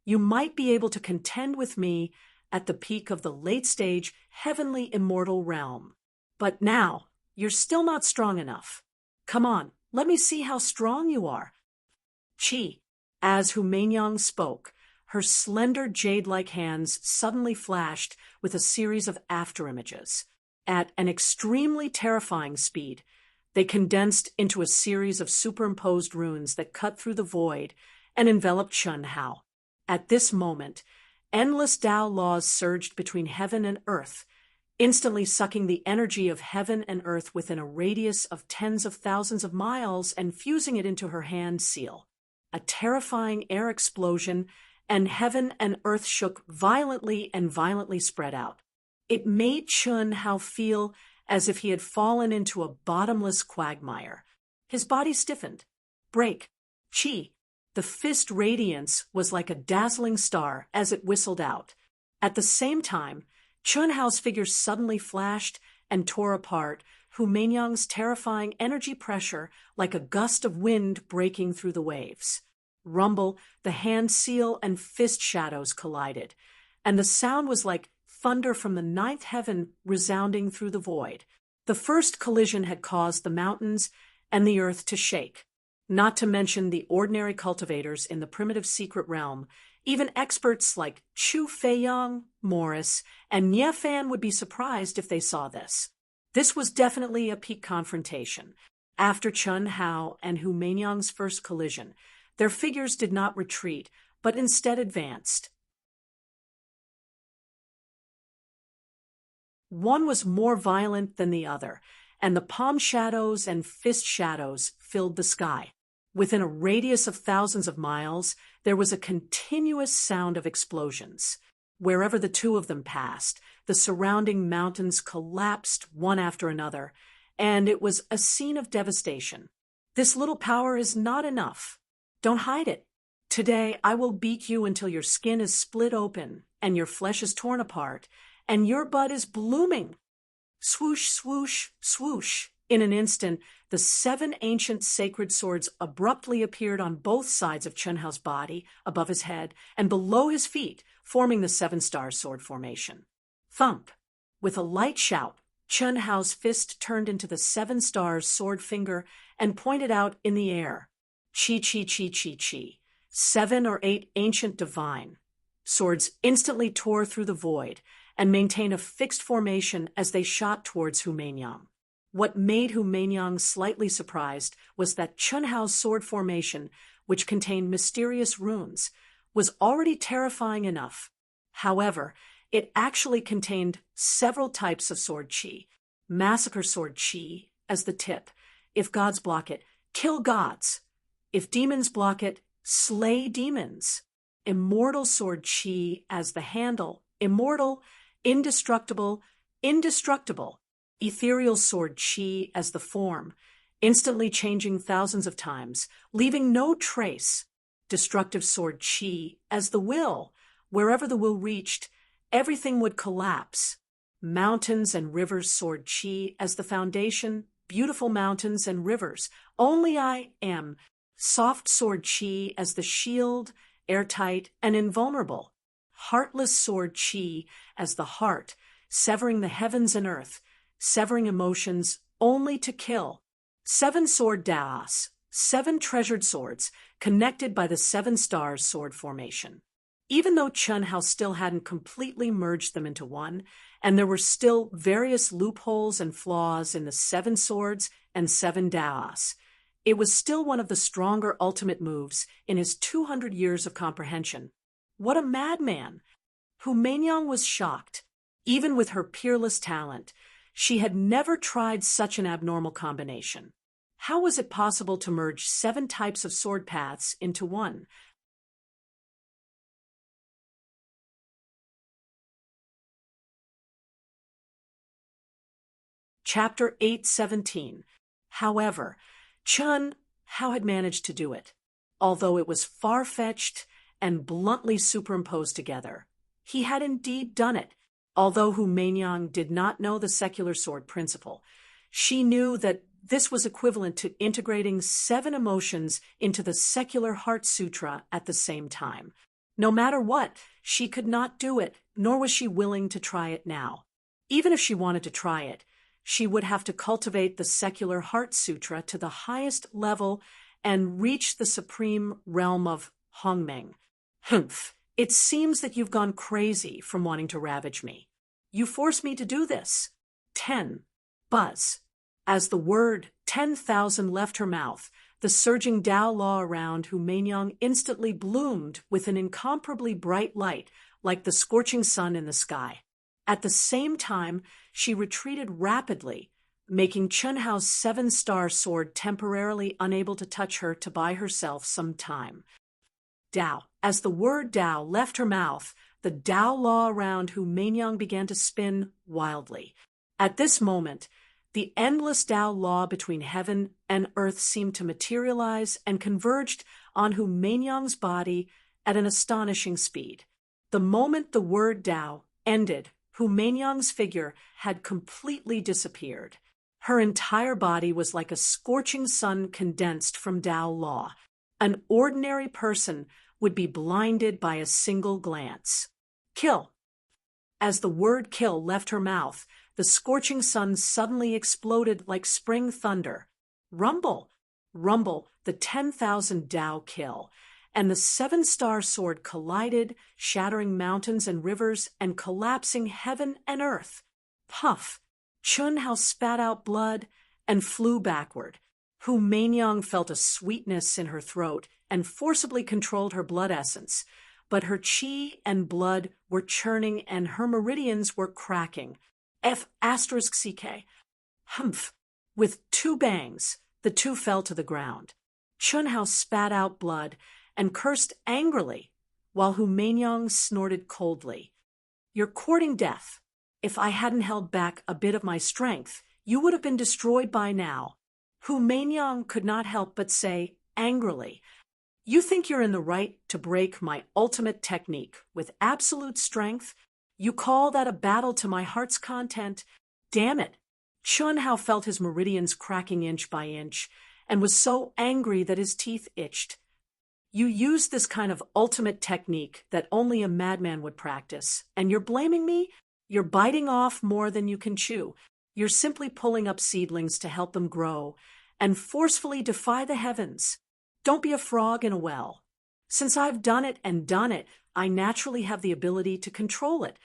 you might be able to contend with me at the peak of the late-stage heavenly immortal realm. But now, you're still not strong enough. Come on, let me see how strong you are. As Hu Meinyang spoke, her slender jade-like hands suddenly flashed with a series of afterimages. At an extremely terrifying speed, They condensed into a series of superimposed runes that cut through the void and enveloped Chun Hao. At this moment, endless Tao laws surged between heaven and earth, instantly sucking the energy of heaven and earth within a radius of tens of thousands of miles and fusing it into her hand seal. A terrifying air explosion, and heaven and earth shook violently and violently spread out. It made Chun Hao feel as if he had fallen into a bottomless quagmire. His body stiffened. Break. Chi. The fist radiance was like a dazzling star as it whistled out. At the same time, Chun Hao's figure suddenly flashed and tore apart, Hu Meinyang's terrifying energy pressure like a gust of wind breaking through the waves. Rumble, the hand seal and fist shadows collided, and the sound was like thunder from the ninth heaven resounding through the void. The first collision had caused the mountains and the earth to shake, not to mention the ordinary cultivators in the primitive secret realm. Even experts like Chu Feiyang, Morris, and Nie Fan would be surprised if they saw this. This was definitely a peak confrontation. After Chun Hao and Hu Meinyang's first collision, their figures did not retreat, but instead advanced. One was more violent than the other, and the palm shadows and fist shadows filled the sky. Within a radius of thousands of miles, there was a continuous sound of explosions. Wherever the two of them passed, the surrounding mountains collapsed one after another, and it was a scene of devastation. This little power is not enough. Don't hide it. Today I will beat you until your skin is split open, and your flesh is torn apart, and your bud is blooming. Swoosh, swoosh, swoosh. In an instant, the 7 ancient sacred swords abruptly appeared on both sides of Chun Hao's body, above his head, and below his feet, forming the 7-star sword formation. Thump! With a light shout, Chun Hao's fist turned into the 7 stars sword finger and pointed out in the air. Chi, chi, chi, chi, chi. 7 or 8 ancient divine swords instantly tore through the void and maintained a fixed formation as they shot towards Hu Meinyang. What made Hu Meinyang slightly surprised was that Chun Hao's sword formation, which contained mysterious runes, was already terrifying enough. However, it actually contained several types of sword chi. Massacre sword chi as the tip. If gods block it, kill gods. If demons block it, slay demons. Immortal sword chi as the handle. Immortal, indestructible, indestructible. Ethereal sword chi as the form, instantly changing thousands of times, leaving no trace. Destructive sword chi as the will. Wherever the will reached, everything would collapse. Mountains and rivers sword chi as the foundation. Beautiful mountains and rivers. Only I am. Soft sword chi as the shield, airtight and invulnerable. Heartless sword chi as the heart, severing the heavens and earth, severing emotions only to kill. 7 sword daos, 7 treasured swords, connected by the 7 stars sword formation. Even though Chun Hao still hadn't completely merged them into one, and there were still various loopholes and flaws in the 7 swords and 7 daos, it was still one of the stronger ultimate moves in his 200 years of comprehension. What a madman! Hu Meinyang was shocked. Even with her peerless talent, she had never tried such an abnormal combination. How was it possible to merge 7 types of sword paths into one? Chapter 8:17. However, Chun Hao had managed to do it. Although it was far-fetched and bluntly superimposed together, he had indeed done it. Although Hu Meinyang did not know the secular sword principle, she knew that this was equivalent to integrating 7 emotions into the secular Heart Sutra at the same time. No matter what, she could not do it, nor was she willing to try it now. Even if she wanted to try it, she would have to cultivate the secular Heart Sutra to the highest level and reach the supreme realm of Hongmeng. Humph. It seems that you've gone crazy from wanting to ravage me. You force me to do this. 10. Buzz. As the word 10,000 left her mouth, the surging Dao Law around Hu Meinyang instantly bloomed with an incomparably bright light, like the scorching sun in the sky. At the same time, she retreated rapidly, making Chun Hao's 7-star sword temporarily unable to touch her to buy herself some time. Dao. As the word Dao left her mouth, the Dao Law around Hu Meinyang began to spin wildly. At this moment, the endless Dao Law between heaven and earth seemed to materialize and converged on Hu Meinyang's body at an astonishing speed. The moment the word Dao ended, Hu Meinyang's figure had completely disappeared. Her entire body was like a scorching sun condensed from Dao Law. An ordinary person would be blinded by a single glance. Kill. As the word kill left her mouth, the scorching sun suddenly exploded like spring thunder. Rumble, rumble, the 10,000 Dao kill, and the 7-star sword collided, shattering mountains and rivers and collapsing heaven and earth. Puff! Chun Hao spat out blood and flew backward. Hu Meinyang felt a sweetness in her throat and forcibly controlled her blood essence, but her qi and blood were churning and her meridians were cracking. F***ck. Humph! With 2 bangs, the two fell to the ground. Chun Hao spat out blood and cursed angrily, while Hu Meinyang snorted coldly. "You're courting death. If I hadn't held back a bit of my strength, you would have been destroyed by now." Hu Meinyang could not help but say, angrily, "You think you're in the right to break my ultimate technique with absolute strength? You call that a battle to my heart's content? Damn it!" Chun Hao felt his meridians cracking inch by inch, and was so angry that his teeth itched. "You used this kind of ultimate technique that only a madman would practice, and you're blaming me? You're biting off more than you can chew. You're simply pulling up seedlings to help them grow, and forcefully defy the heavens. Don't be a frog in a well. Since I've done it and done it, I naturally have the ability to control it."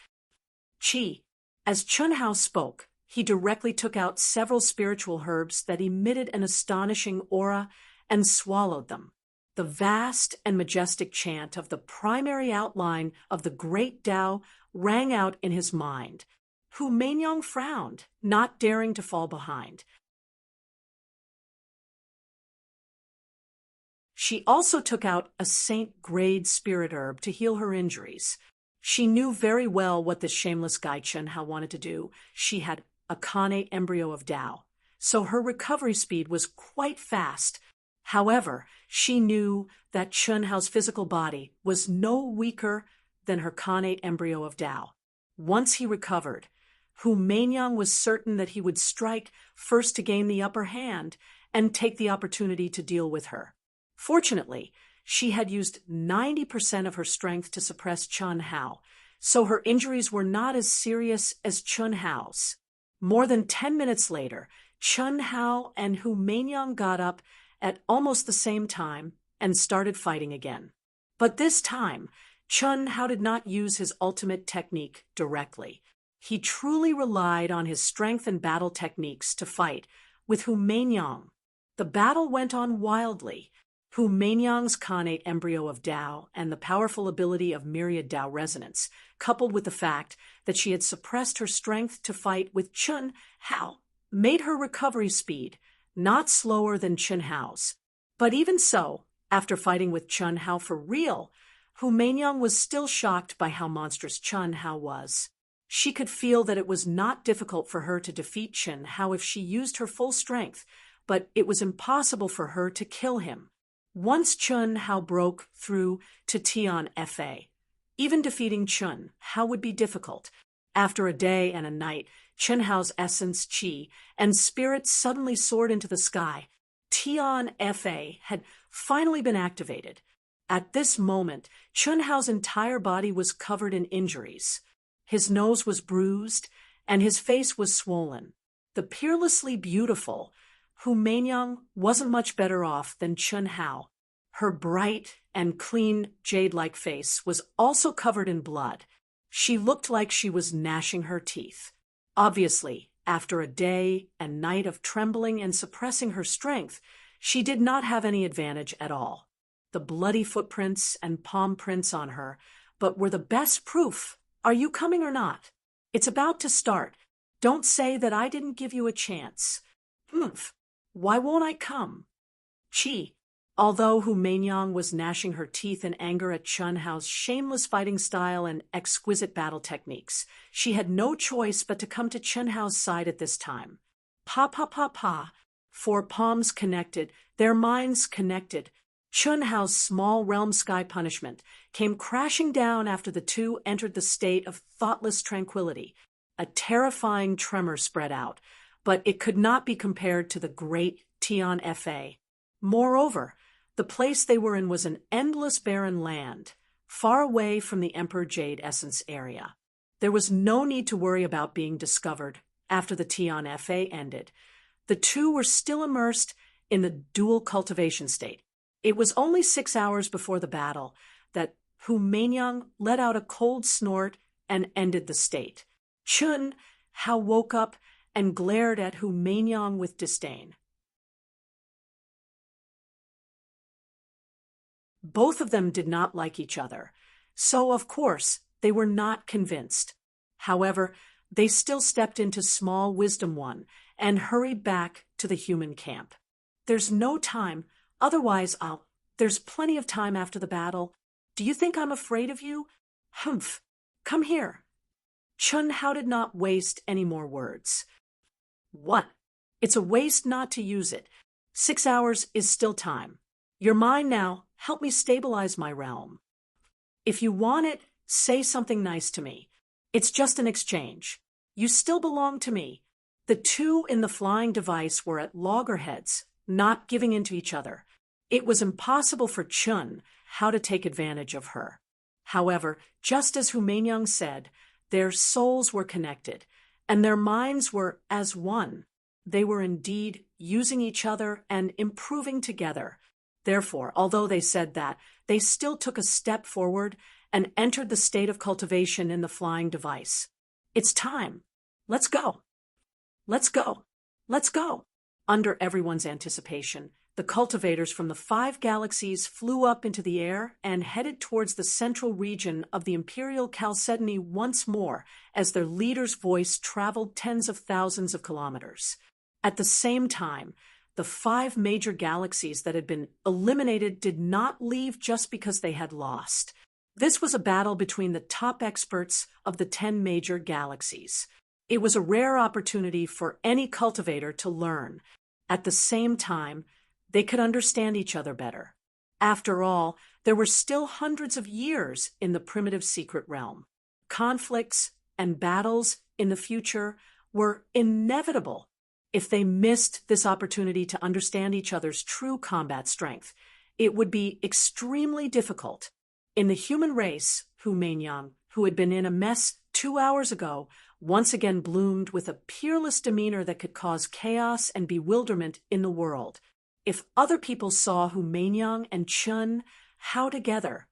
Qi. As Chun Hao spoke, he directly took out several spiritual herbs that emitted an astonishing aura and swallowed them. The vast and majestic chant of the primary outline of the great Tao rang out in his mind. Hu Meinyang frowned, not daring to fall behind. She also took out a saint-grade spirit herb to heal her injuries. She knew very well what this shameless guy Chun Hao wanted to do. She had a connate embryo of Tao, so her recovery speed was quite fast. However, she knew that Chun Hao's physical body was no weaker than her connate embryo of Tao. Once he recovered, Hu Meinyang was certain that he would strike first to gain the upper hand and take the opportunity to deal with her. Fortunately, she had used 90% of her strength to suppress Chun Hao, so her injuries were not as serious as Chun Hao's. More than 10 minutes later, Chun Hao and Hu Meinyang got up at almost the same time and started fighting again. But this time, Chun Hao did not use his ultimate technique directly. He truly relied on his strength and battle techniques to fight with Hu Meinyang. The battle went on wildly. Hu Meinyang's connate embryo of Tao and the powerful ability of myriad Tao resonance, coupled with the fact that she had suppressed her strength to fight with Chun Hao, made her recovery speed not slower than Chun Hao's. But even so, after fighting with Chun Hao for real, Hu Meinyang was still shocked by how monstrous Chun Hao was. She could feel that it was not difficult for her to defeat Chun Hao if she used her full strength, but it was impossible for her to kill him. Once Chun Hao broke through to Tian Fa, even defeating Chun Hao would be difficult. After a day and a night, Chun Hao's essence, qi, and spirit suddenly soared into the sky. Tian Fa had finally been activated. At this moment, Chun Hao's entire body was covered in injuries. His nose was bruised, and his face was swollen. The peerlessly beautiful Hu Meinyang wasn't much better off than Chun Hao. Her bright and clean jade-like face was also covered in blood. She looked like she was gnashing her teeth. Obviously, after a day and night of trembling and suppressing her strength, she did not have any advantage at all. The bloody footprints and palm prints on her, but were the best proof. Are you coming or not? It's about to start. Don't say that I didn't give you a chance. Humph. Why won't I come? Chi. Although Hu Meinyang was gnashing her teeth in anger at Chun Hao's shameless fighting style and exquisite battle techniques, she had no choice but to come to Chun Hao's side at this time. Pa pa pa pa. Four palms connected, their minds connected. Chun Hao's small realm sky punishment came crashing down after the two entered the state of thoughtless tranquility. A terrifying tremor spread out, but it could not be compared to the great Tian Fa. Moreover, the place they were in was an endless barren land, far away from the Emperor Jade Essence area. There was no need to worry about being discovered after the Tian Fa ended. The two were still immersed in the dual cultivation state. It was only 6 hours before the battle that Hu Meinyang let out a cold snort and ended the state. Chun Hao woke up and glared at Hu Meinyang with disdain. Both of them did not like each other, so of course they were not convinced. However, they still stepped into Small Wisdom One and hurried back to the human camp. There's no time, otherwise there's plenty of time after the battle. Do you think I'm afraid of you? Humph, come here. Chun Hao did not waste any more words. What? It's a waste not to use it. 6 hours is still time. You're mine now. Help me stabilize my realm. If you want it, say something nice to me. It's just an exchange. You still belong to me. The two in the flying device were at loggerheads, not giving in to each other. It was impossible for Chun Hao to take advantage of her. However, just as Hu Meinyang said, their souls were connected, and their minds were as one. They were indeed using each other and improving together. Therefore, although they said that, they still took a step forward and entered the state of cultivation in the flying device. It's time. Let's go. Let's go. Let's go. Under everyone's anticipation, the cultivators from the 5 galaxies flew up into the air and headed towards the central region of the Imperial Chalcedony once more as their leader's voice traveled tens of thousands of kilometers. At the same time, the 5 major galaxies that had been eliminated did not leave just because they had lost. This was a battle between the top experts of the 10 major galaxies. It was a rare opportunity for any cultivator to learn. At the same time, they could understand each other better. After all, there were still hundreds of years in the primitive secret realm. Conflicts and battles in the future were inevitable. If they missed this opportunity to understand each other's true combat strength, it would be extremely difficult. In the human race, Hu Meinyang, who had been in a mess 2 hours ago, once again bloomed with a peerless demeanor that could cause chaos and bewilderment in the world. If other people saw Hu Meinyang and Chun Hao together,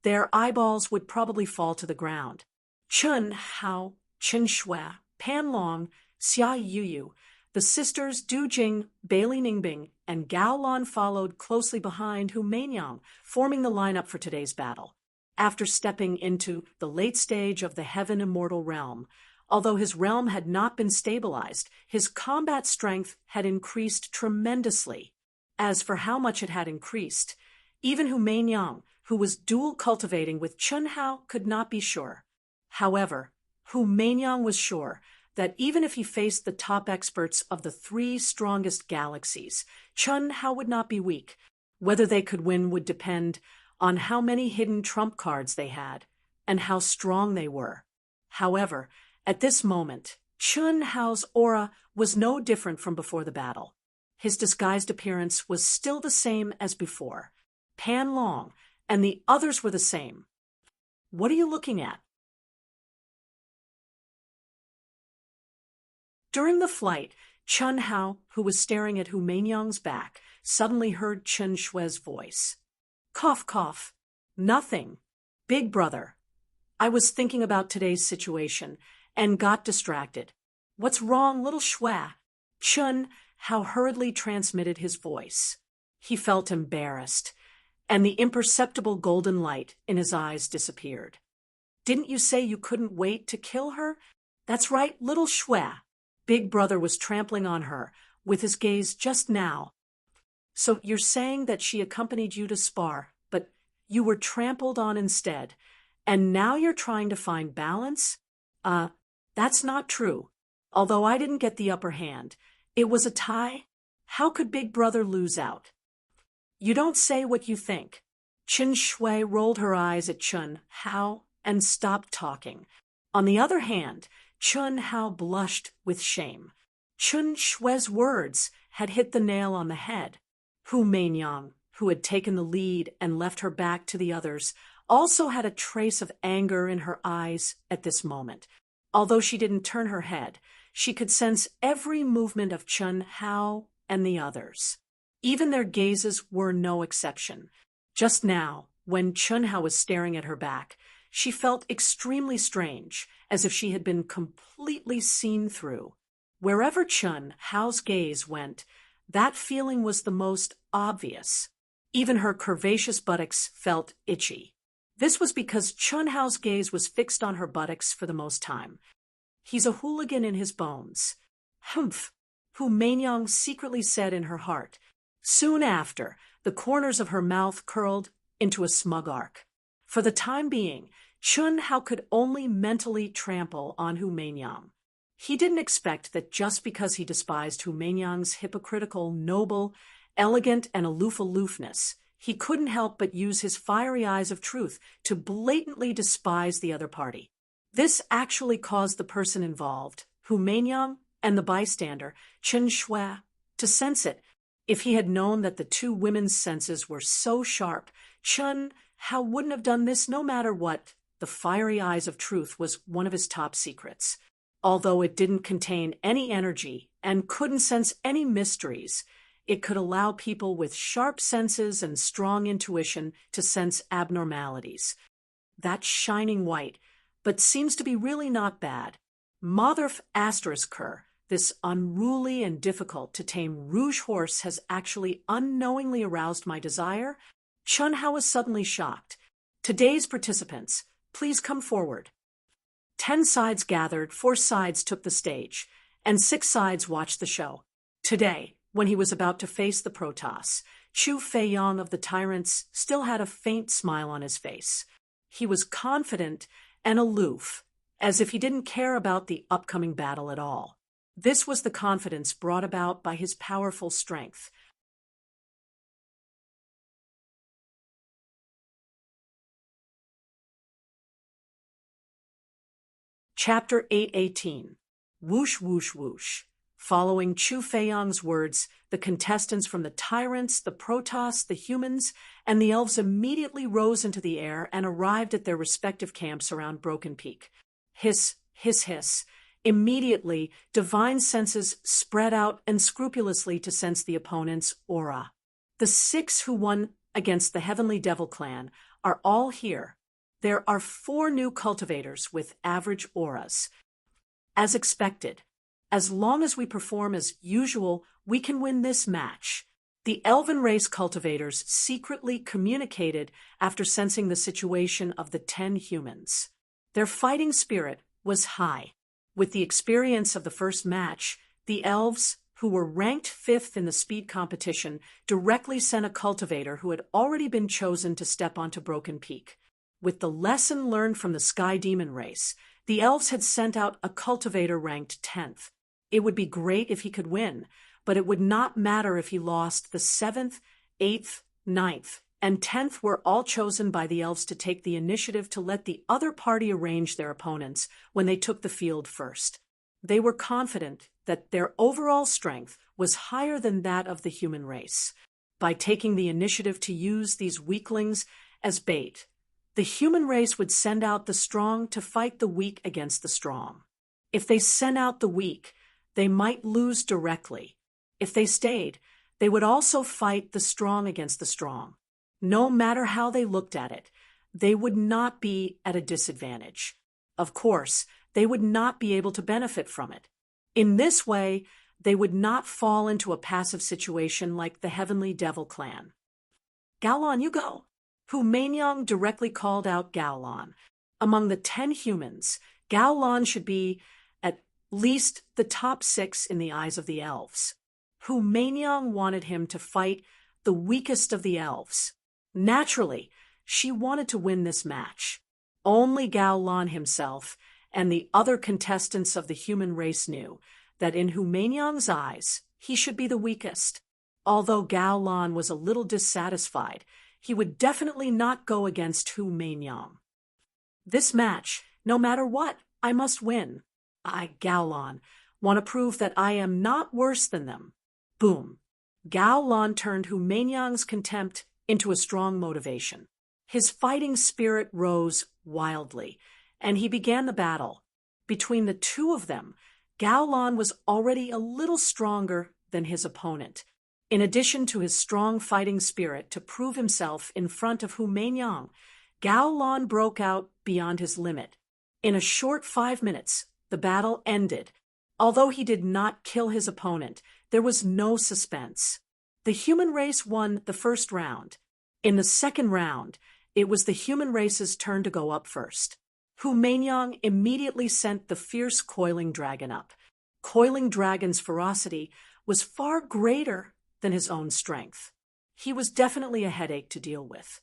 their eyeballs would probably fall to the ground. Chun Hao, Chen Shui, Pan Long, Xia Yuyu, the sisters Du Jing, Bailey Ningbing, and Gao Lan followed closely behind Hu Meinyang, forming the lineup for today's battle. After stepping into the late stage of the Heaven Immortal realm, although his realm had not been stabilized, his combat strength had increased tremendously. As for how much it had increased, even Hu Meinyang, who was dual cultivating with Chun Hao, could not be sure. However, Hu Meinyang was sure that even if he faced the top experts of the 3 strongest galaxies, Chun Hao would not be weak. Whether they could win would depend on how many hidden trump cards they had and how strong they were. However, at this moment, Chun Hao's aura was no different from before the battle. His disguised appearance was still the same as before. Pan Long and the others were the same. What are you looking at? During the flight, Chun Hao, who was staring at Hu Meinyang's back, suddenly heard Chen Shui's voice. Cough, cough. Nothing. Big brother. I was thinking about today's situation and got distracted. What's wrong, little Shwa? Chun how hurriedly transmitted his voice. He felt embarrassed, and the imperceptible golden light in his eyes disappeared. Didn't you say you couldn't wait to kill her? That's right, little Shwa. Big Brother was trampling on her, with his gaze just now. So you're saying that she accompanied you to spar, but you were trampled on instead, and now you're trying to find balance? That's not true. Although I didn't get the upper hand, it was a tie. How could Big Brother lose out? You don't say what you think. Chen Shui rolled her eyes at Chun Hao and stopped talking. On the other hand, Chun Hao blushed with shame. Chun Shui's words had hit the nail on the head. Hu Meinyang, who had taken the lead and left her back to the others, also had a trace of anger in her eyes at this moment. Although she didn't turn her head, she could sense every movement of Chun Hao and the others. Even their gazes were no exception. Just now, when Chun Hao was staring at her back, she felt extremely strange, as if she had been completely seen through. Wherever Chun Hao's gaze went, that feeling was the most obvious. Even her curvaceous buttocks felt itchy. This was because Chun Hao's gaze was fixed on her buttocks for the most time. He's a hooligan in his bones. Humph, Hu Meinyang secretly said in her heart. Soon after, the corners of her mouth curled into a smug arc. For the time being, Chun Hao could only mentally trample on Hu Meinyang. He didn't expect that just because he despised Hu Meinyang's hypocritical, noble, elegant, and aloof aloofness, he couldn't help but use his fiery eyes of truth to blatantly despise the other party. This actually caused the person involved, Hu Meinyang, and the bystander, Chen Shui, to sense it. If he had known that the two women's senses were so sharp, Chun Hao wouldn't have done this no matter what. The fiery eyes of truth was one of his top secrets. Although it didn't contain any energy and couldn't sense any mysteries, it could allow people with sharp senses and strong intuition to sense abnormalities. That's shining white, but seems to be really not bad. Motherf Asterisker, this unruly and difficult to tame rouge horse has actually unknowingly aroused my desire. Chun Hao was suddenly shocked. Today's participants, please come forward. 10 sides gathered, 4 sides took the stage, and 6 sides watched the show. Today, when he was about to face the Protoss, Chu Feiyang of the Tyrants still had a faint smile on his face. He was confident and aloof, as if he didn't care about the upcoming battle at all. This was the confidence brought about by his powerful strength. Chapter 818. Whoosh, whoosh, whoosh. Following Chu Feiyang's words, the contestants from the Tyrants, the Protoss, the humans, and the elves immediately rose into the air and arrived at their respective camps around Broken Peak. Hiss, hiss, hiss. Immediately, divine senses spread out unscrupulously to sense the opponent's aura. The 6 who won against the Heavenly Devil Clan are all here. There are 4 new cultivators with average auras. As expected, as long as we perform as usual, we can win this match. The elven race cultivators secretly communicated after sensing the situation of the 10 humans. Their fighting spirit was high. With the experience of the first match, the elves, who were ranked 5th in the speed competition, directly sent a cultivator who had already been chosen to step onto Broken Peak. With the lesson learned from the Sky Demon race, the elves had sent out a cultivator ranked 10th. It would be great if he could win, but it would not matter if he lost. The 7th, 8th, 9th, and 10th were all chosen by the elves to take the initiative to let the other party arrange their opponents when they took the field first. They were confident that their overall strength was higher than that of the human race. By taking the initiative to use these weaklings as bait, the human race would send out the strong to fight the weak against the strong. If they sent out the weak, they might lose directly. If they stayed, they would also fight the strong against the strong. No matter how they looked at it, they would not be at a disadvantage. Of course, they would not be able to benefit from it. In this way, they would not fall into a passive situation like the Heavenly Devil clan. Gaolon, you go. Hu Mainyang directly called out Gaolon. Among the 10 humans, Gaolon should be at least the top 6 in the eyes of the elves. Hu Mainyang wanted him to fight the weakest of the elves. Naturally, she wanted to win this match. Only Gaolon himself and the other contestants of the human race knew that in Hu Mainyang's eyes, he should be the weakest. Although Gaolon was a little dissatisfied, he would definitely not go against Hu Mainyang. This match, no matter what, I must win. I, Gaolon, want to prove that I am not worse than them. Boom. Gaolon turned Hu Mainyang's contempt into a strong motivation. His fighting spirit rose wildly, and he began the battle. Between the two of them, Gaolon was already a little stronger than his opponent. In addition to his strong fighting spirit to prove himself in front of Hu Mainyang, Gaolon broke out beyond his limit. In a short 5 minutes, the battle ended. Although he did not kill his opponent, there was no suspense. The human race won the first round. In the second round, it was the human race's turn to go up first. Hu Mainyang immediately sent the fierce Coiling Dragon up. Coiling Dragon's ferocity was far greater than his own strength. He was definitely a headache to deal with.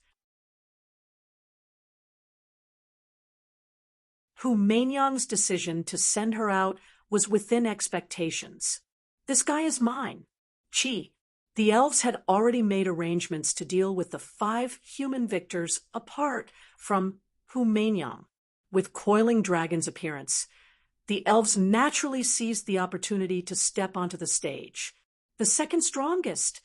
Hu Mainyang's decision to send her out was within expectations. This guy is mine. Chi. The elves had already made arrangements to deal with the 5 human victors apart from Hu Mainyang. With Coiling Dragon's appearance, the elves naturally seized the opportunity to step onto the stage. The second strongest,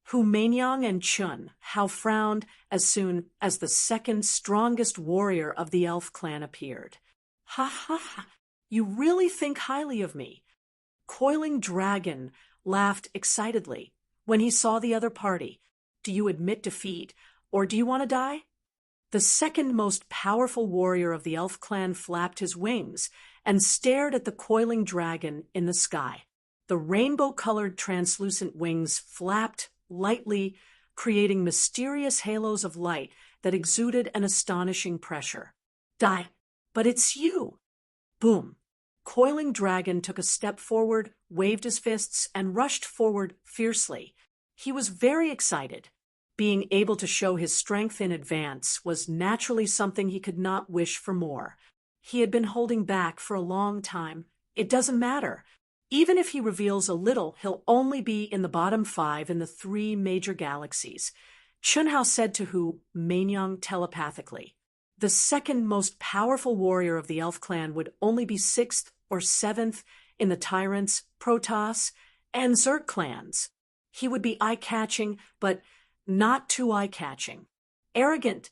Hu Mainyang and Chun, Hao frowned as soon as the second strongest warrior of the elf clan appeared. Ha ha ha, you really think highly of me. Coiling Dragon laughed excitedly when he saw the other party. Do you admit defeat, or do you want to die? The second most powerful warrior of the elf clan flapped his wings and stared at the Coiling Dragon in the sky. The rainbow-colored translucent wings flapped lightly, creating mysterious halos of light that exuded an astonishing pressure. Die, but it's you! Boom! Coiling Dragon took a step forward, waved his fists, and rushed forward fiercely. He was very excited. Being able to show his strength in advance was naturally something he could not wish for more. He had been holding back for a long time. It doesn't matter. Even if he reveals a little, he'll only be in the bottom 5 in the 3 major galaxies. Chunhao said to Hu Mainyang telepathically. The second most powerful warrior of the elf clan would only be 6th or 7th in the Tyrants, Protoss, and Zerg clans. He would be eye-catching, but not too eye-catching. Arrogant.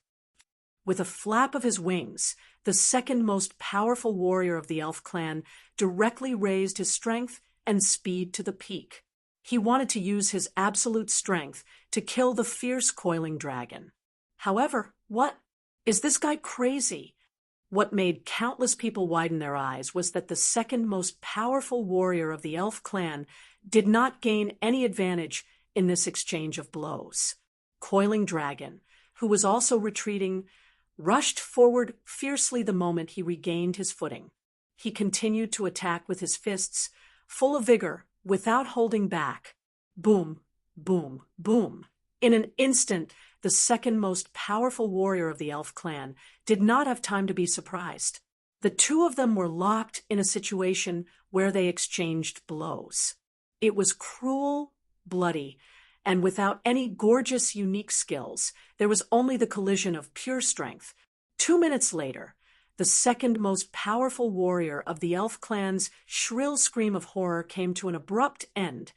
With a flap of his wings, the second most powerful warrior of the elf clan directly raised his strength and speed to the peak. He wanted to use his absolute strength to kill the fierce Coiling Dragon. However, what? Is this guy crazy? What made countless people widen their eyes was that the second most powerful warrior of the elf clan did not gain any advantage in this exchange of blows. Coiling Dragon, who was also retreating, rushed forward fiercely the moment he regained his footing. He continued to attack with his fists, full of vigor, without holding back. Boom, boom, boom. In an instant, the second most powerful warrior of the elf clan did not have time to be surprised. The two of them were locked in a situation where they exchanged blows. It was cruel, bloody, and without any gorgeous, unique skills. There was only the collision of pure strength. 2 minutes later, the second most powerful warrior of the elf clan's shrill scream of horror came to an abrupt end,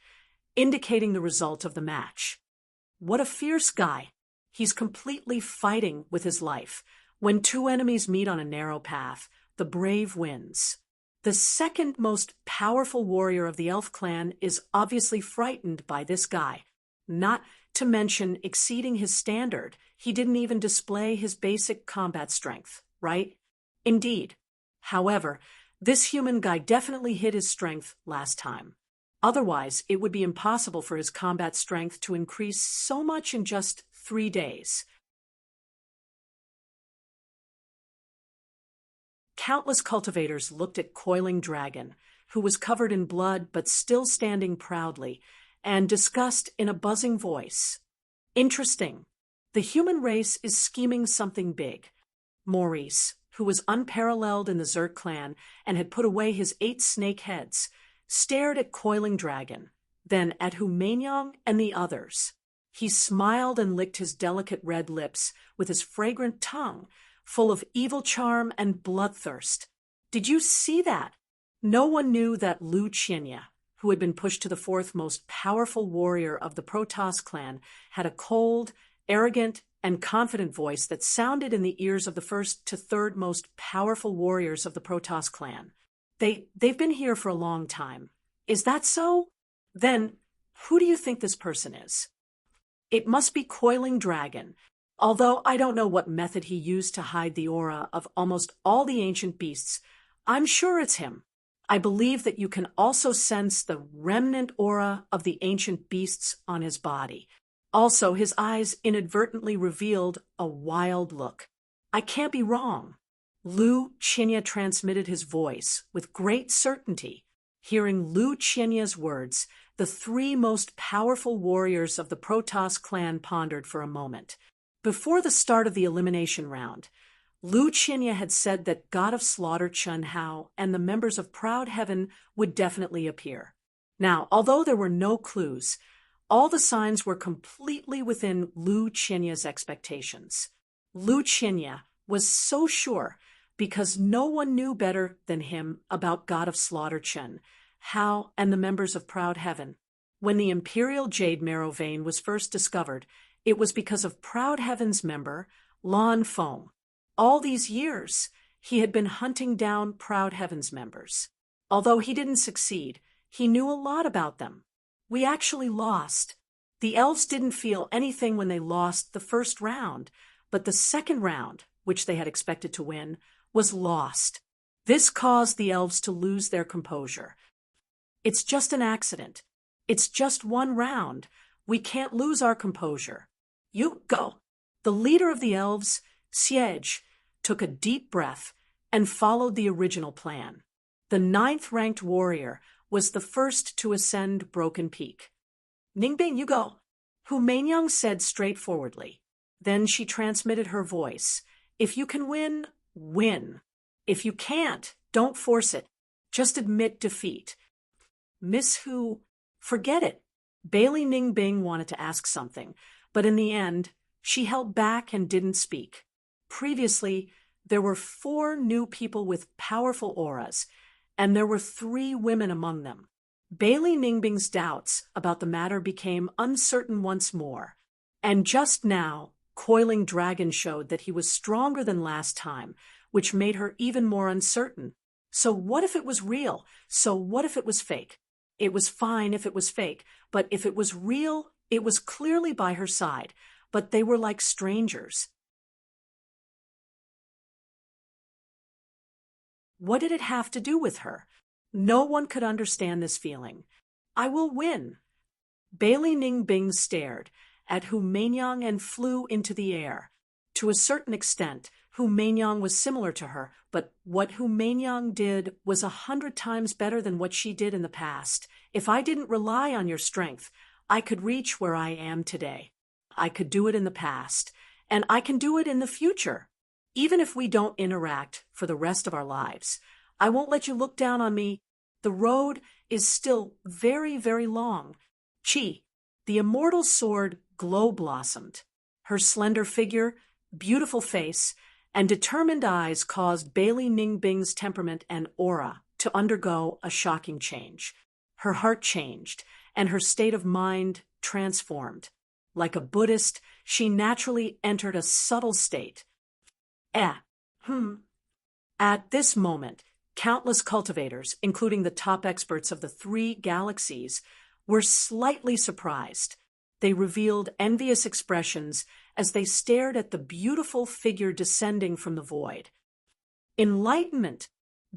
indicating the result of the match. What a fierce guy! He's completely fighting with his life. When two enemies meet on a narrow path, the brave wins. The second most powerful warrior of the elf clan is obviously frightened by this guy. Not to mention exceeding his standard, he didn't even display his basic combat strength, right? Indeed. However, This human guy definitely hid his strength last time. Otherwise, it would be impossible for his combat strength to increase so much in just 3 days. Countless cultivators looked at Coiling Dragon, who was covered in blood but still standing proudly, and discussed in a buzzing voice. Interesting. The human race is scheming something big. Maurice, who was unparalleled in the Zerg clan and had put away his 8 snake heads, stared at Coiling Dragon, then at Humaniong and the others. He smiled and licked his delicate red lips with his fragrant tongue, full of evil charm and bloodthirst. Did you see that? No one knew that Lu Qinya, who had been pushed to the 4th most powerful warrior of the Protoss clan, had a cold, arrogant, and confident voice that sounded in the ears of the 1st to 3rd most powerful warriors of the Protoss clan. They've been here for a long time. Is that so? Then, who do you think this person is? It must be Coiling Dragon, although I don't know what method he used to hide the aura of almost all the ancient beasts. I'm sure it's him. I believe that you can also sense the remnant aura of the ancient beasts on his body. Also, his eyes inadvertently revealed a wild look. I can't be wrong. Lu Qinya transmitted his voice with great certainty. Hearing Lu Qinya's words, the 3 most powerful warriors of the Protoss clan pondered for a moment. Before the start of the elimination round, Lu Qinya had said that God of Slaughter Chun Hao and the members of Proud Heaven would definitely appear. Now, although there were no clues, all the signs were completely within Lu Qinya's expectations. Lu Qinya was so sure because no one knew better than him about God of Slaughter Chun Hao and the members of Proud Heaven. When the Imperial Jade Marrow vein was first discovered, it was because of Proud Heaven's member, Lan Feng. All these years, he had been hunting down Proud Heaven's members. Although he didn't succeed, he knew a lot about them. We actually lost. The elves didn't feel anything when they lost the first round, but the second round, which they had expected to win, was lost. This caused the elves to lose their composure. It's just an accident. It's just one round. We can't lose our composure. You go. The leader of the elves, Siege, took a deep breath and followed the original plan. The 9th-ranked warrior was the first to ascend Broken Peak. Ningbing, you go. Hu Mainyang said straightforwardly. Then she transmitted her voice. If you can win, win. If you can't, don't force it. Just admit defeat. Miss Hu, forget it. Bailey Ningbing wanted to ask something, but in the end, she held back and didn't speak. Previously, there were 4 new people with powerful auras, and there were 3 women among them. Bailey Ningbing's doubts about the matter became uncertain once more, and just now, Coiling Dragon showed that he was stronger than last time, which made her even more uncertain. So what if it was real? So what if it was fake? It was fine if it was fake, but if it was real, it was clearly by her side, but they were like strangers. What did it have to do with her? No one could understand this feeling. I will win. Bailey Ningbing stared at Hu Mainyang and flew into the air. To a certain extent, Hu Mainyang was similar to her, but what Hu Mainyang did was 100 times better than what she did in the past. If I didn't rely on your strength, I could reach where I am today. I could do it in the past, and I can do it in the future. Even if we don't interact for the rest of our lives, I won't let you look down on me. The road is still very, very long. Chi, the immortal sword, glow-blossomed. Her slender figure, beautiful face, and determined eyes caused Bailey Ningbing's temperament and aura to undergo a shocking change. Her heart changed, and her state of mind transformed. Like a Buddhist, she naturally entered a subtle state. At this moment, countless cultivators, including the top experts of the 3 galaxies, were slightly surprised. They revealed envious expressions as they stared at the beautiful figure descending from the void. Enlightenment!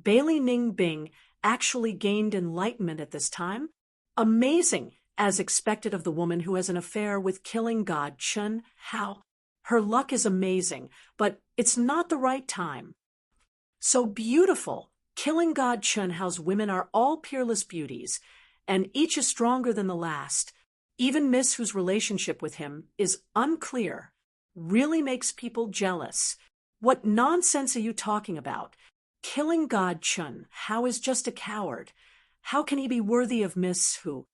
Bailey Ning Bing actually gained enlightenment at this time? Amazing, as expected of the woman who has an affair with killing god Chun Hao. Her luck is amazing, but it's not the right time. So beautiful. Killing god Chun Hao's women are all peerless beauties, and each is stronger than the last. Even Miss, whose relationship with him is unclear, really makes people jealous. What nonsense are you talking about? Killing god Chun Hao is just a coward. How can he be worthy of Miss who?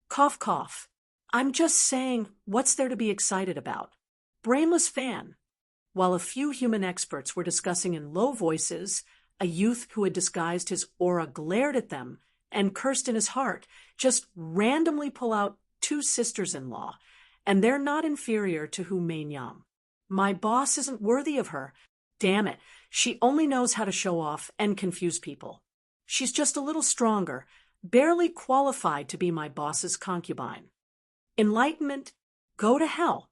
Cough, cough. I'm just saying, what's there to be excited about? Brainless fan. While a few human experts were discussing in low voices, a youth who had disguised his aura glared at them and cursed in his heart, just randomly pull out two sisters-in-law, and they're not inferior to Hu Meinyang. My boss isn't worthy of her. Damn it, she only knows how to show off and confuse people. She's just a little stronger, barely qualified to be my boss's concubine. Enlightenment, go to hell.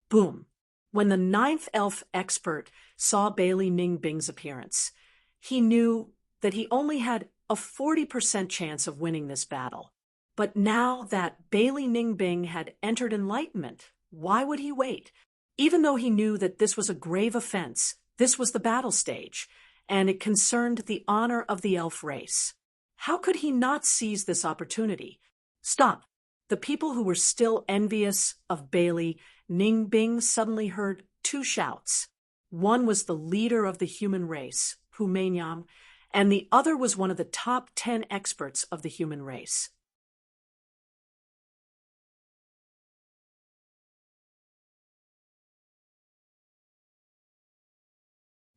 Boom. When the ninth elf expert saw Bailey Ning Bing's appearance, he knew that he only had a 40% chance of winning this battle. But now that Bailey Ning Bing had entered enlightenment, why would he wait? Even though he knew that this was a grave offense, this was the battle stage, and it concerned the honor of the elf race. How could he not seize this opportunity? Stop. The people who were still envious of Bailey Ning Bing suddenly heard two shouts. One was the leader of the human race, Hu Meinyang, and the other was one of the top 10 experts of the human race.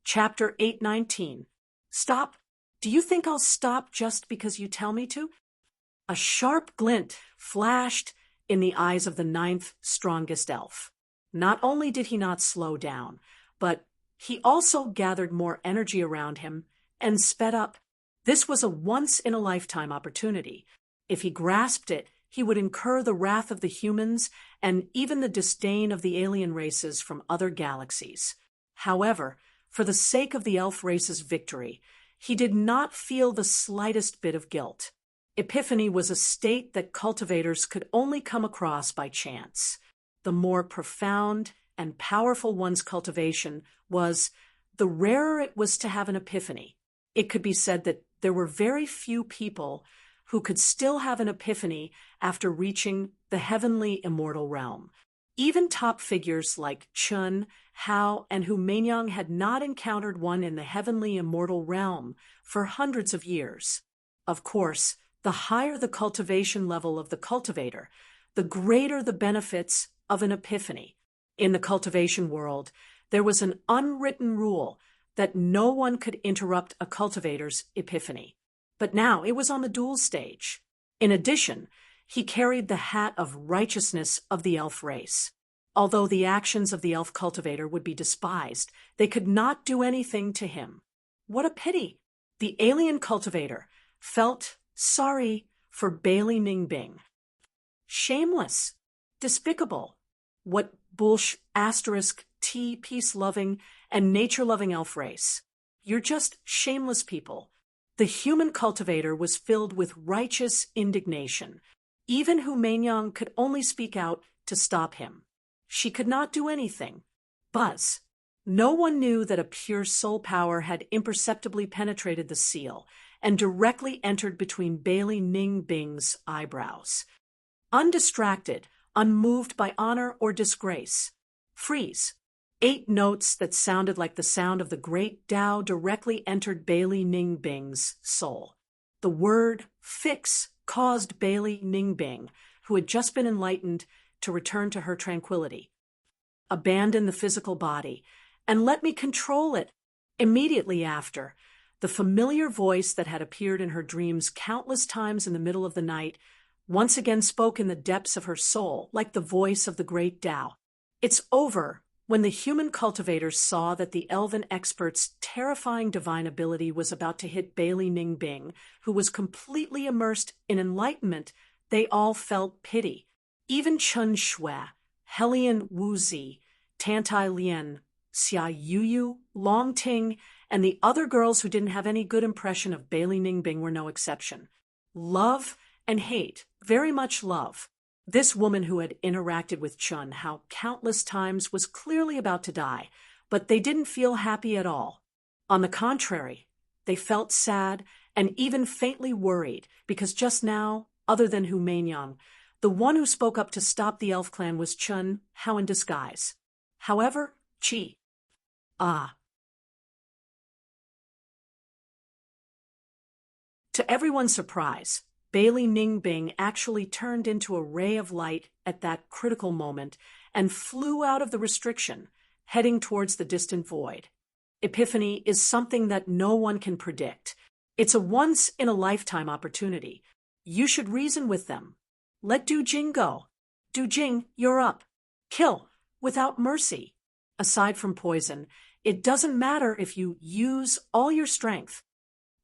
Chapter 819. Stop. Do you think I'll stop just because you tell me to? A sharp glint flashed in the eyes of the ninth strongest elf. Not only did he not slow down, but he also gathered more energy around him and sped up. This was a once-in-a-lifetime opportunity. If he grasped it, he would incur the wrath of the humans and even the disdain of the alien races from other galaxies. However, for the sake of the elf race's victory, he did not feel the slightest bit of guilt. Epiphany was a state that cultivators could only come across by chance. The more profound and powerful one's cultivation was, the rarer it was to have an epiphany. It could be said that there were very few people who could still have an epiphany after reaching the heavenly immortal realm. Even top figures like Chun, Hao, and Hu Meinyang had not encountered one in the heavenly immortal realm for hundreds of years. Of course, the higher the cultivation level of the cultivator, the greater the benefits of an epiphany. In the cultivation world, there was an unwritten rule that no one could interrupt a cultivator's epiphany. But now it was on the dual stage. In addition, he carried the hat of righteousness of the elf race. Although the actions of the elf cultivator would be despised, they could not do anything to him. What a pity! The alien cultivator felt sorry for Bailey Ning Bing. Shameless. Despicable. What *T peace-loving and nature-loving elf race. You're just shameless people. The human cultivator was filled with righteous indignation. Even Hu Meinyang could only speak out to stop him. She could not do anything. Buzz. No one knew that a pure soul power had imperceptibly penetrated the seal and directly entered between Bailey Ning Bing's eyebrows. Undistracted, unmoved by honor or disgrace. Freeze. 8 notes that sounded like the sound of the great Tao directly entered Bailey Ning Bing's soul. The word fix caused Bailey Ning Bing, who had just been enlightened, to return to her tranquility. Abandon the physical body, and let me control it. Immediately after, the familiar voice that had appeared in her dreams countless times in the middle of the night once again spoke in the depths of her soul like the voice of the great Tao. It's over. When the human cultivators saw that the elven expert's terrifying divine ability was about to hit Bailey Ning Bing, who was completely immersed in enlightenment, they all felt pity. Even Chun Shui, Helian Wuzi, Tantai Lian, Xia Yuyu, Long Ting, and the other girls who didn't have any good impression of Bailey Ningbing were no exception. Love and hate, very much love. This woman who had interacted with Chun Hao countless times was clearly about to die, but they didn't feel happy at all. On the contrary, they felt sad and even faintly worried because just now, other than Hu Meinyang, the one who spoke up to stop the elf clan was Chun Hao in disguise. However, to everyone's surprise, Bailey Ningbing actually turned into a ray of light at that critical moment and flew out of the restriction, heading towards the distant void. Epiphany is something that no one can predict. It's a once-in-a-lifetime opportunity. You should reason with them. Let Du Jing go. Du Jing, you're up. Kill, without mercy. Aside from poison, it doesn't matter if you use all your strength.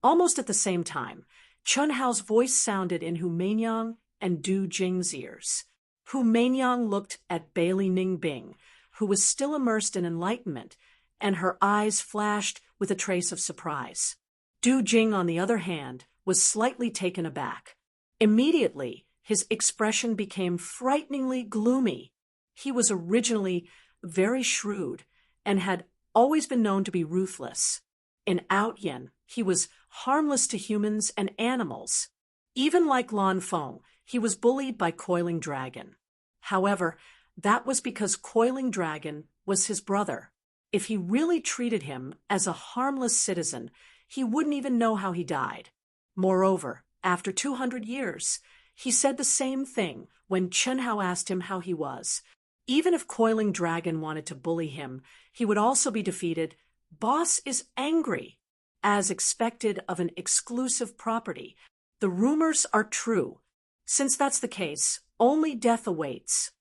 Almost at the same time, Chun Hao's voice sounded in Hu Meinyang and Du Jing's ears. Hu Meinyang looked at Bailey Ningbing, who was still immersed in enlightenment, and her eyes flashed with a trace of surprise. Du Jing, on the other hand, was slightly taken aback. Immediately, his expression became frighteningly gloomy. He was originally very shrewd and had always been known to be ruthless. In Outyen, he was harmless to humans and animals. Even like Lan Feng, he was bullied by Coiling Dragon. However, that was because Coiling Dragon was his brother. If he really treated him as a harmless citizen, he wouldn't even know how he died. Moreover, after 200 years, he said the same thing when Chun Hao asked him how he was. Even if Coiling Dragon wanted to bully him, he would also be defeated. Boss is angry. As expected of an exclusive property, the rumors are true. Since that's the case, only death awaits.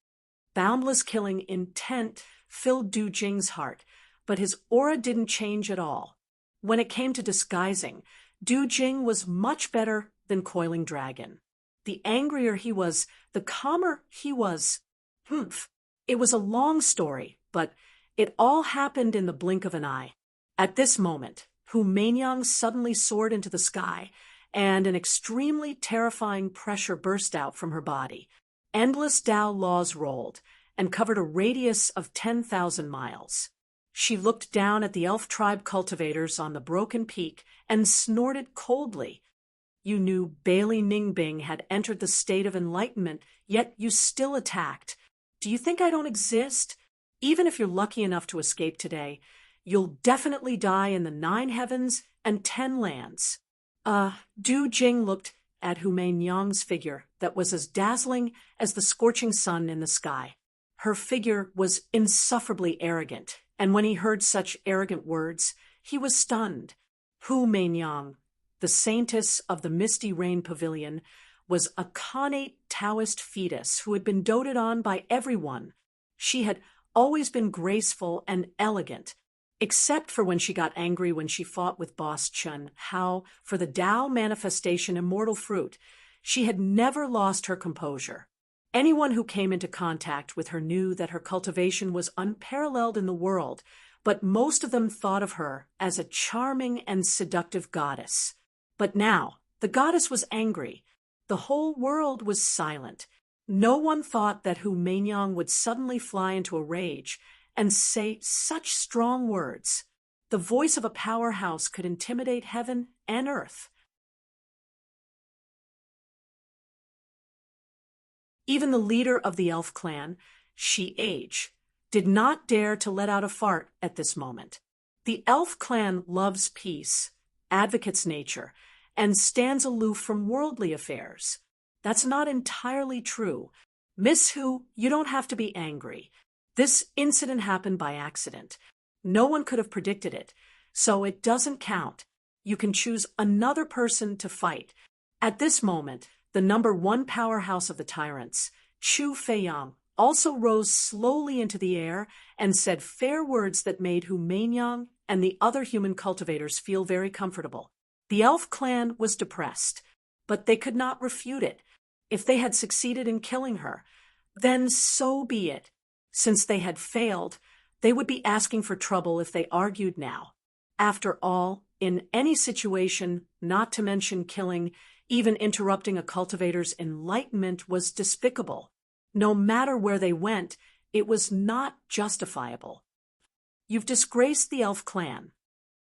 Boundless killing intent filled Du Jing's heart, but his aura didn't change at all. When it came to disguising, Du Jing was much better than Coiling Dragon. The angrier he was, the calmer he was. It was a long story, but it all happened in the blink of an eye. At this moment, Hu Meinyang suddenly soared into the sky, and an extremely terrifying pressure burst out from her body. Endless Tao laws rolled, and covered a radius of 10,000 miles. She looked down at the elf tribe cultivators on the broken peak and snorted coldly. You knew Bailey Ningbing had entered the state of enlightenment, yet you still attacked. Do you think I don't exist? Even if you're lucky enough to escape today, you'll definitely die in the 9 heavens and 10 lands. Du Jing looked at Hu Meinyang's figure that was as dazzling as the scorching sun in the sky. Her figure was insufferably arrogant, and when he heard such arrogant words, he was stunned. Hu Meinyang, the saintess of the Misty Rain Pavilion, was a connate Taoist fetus who had been doted on by everyone. She had always been graceful and elegant, except for when she got angry when she fought with boss Chun Hao for the Tao manifestation immortal fruit. She had never lost her composure. Anyone who came into contact with her knew that her cultivation was unparalleled in the world, but most of them thought of her as a charming and seductive goddess. But now, the goddess was angry. The whole world was silent. No one thought that Hu Meinyang would suddenly fly into a rage and say such strong words. The voice of a powerhouse could intimidate heaven and earth. Even the leader of the elf clan, Shi-Age, did not dare to let out a fart at this moment. The elf clan loves peace, advocates nature, and stands aloof from worldly affairs. That's not entirely true. Miss Hu, you don't have to be angry. This incident happened by accident. No one could have predicted it, so it doesn't count. You can choose another person to fight. At this moment, the number 1 powerhouse of the tyrants, Chu Feiyang, also rose slowly into the air and said fair words that made Hu Meinyang and the other human cultivators feel very comfortable. The elf clan was depressed, but they could not refute it. If they had succeeded in killing her, then so be it. Since they had failed, They would be asking for trouble if they argued now. After all, in any situation, not to mention killing, even interrupting a cultivator's enlightenment was despicable. No matter where they went, it was not justifiable. You've disgraced the elf clan.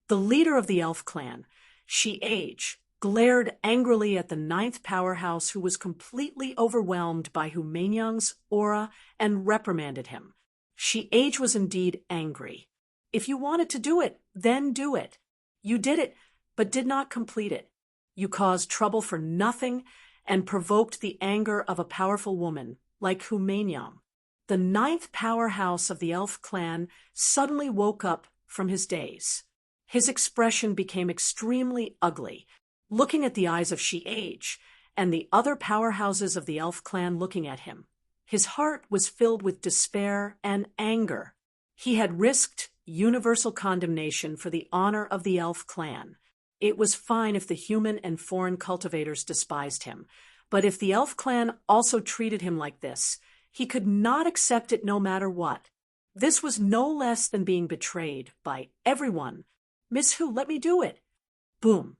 The leader of the elf clan, She-Age, glared angrily at the ninth powerhouse, who was completely overwhelmed by Hu Meinyang's aura, and reprimanded him. She-Age was indeed angry. If you wanted to do it, then do it. You did it, but did not complete it. You caused trouble for nothing and provoked the anger of a powerful woman like Hu Meinyang. The ninth powerhouse of the elf clan suddenly woke up from his daze. His expression became extremely ugly, looking at the eyes of She-Age and the other powerhouses of the elf clan looking at him. His heart was filled with despair and anger. He had risked universal condemnation for the honor of the elf clan. It was fine if the human and foreign cultivators despised him, but if the elf clan also treated him like this, he could not accept it no matter what. This was no less than being betrayed by everyone. "Miss Hu, let me do it." Boom.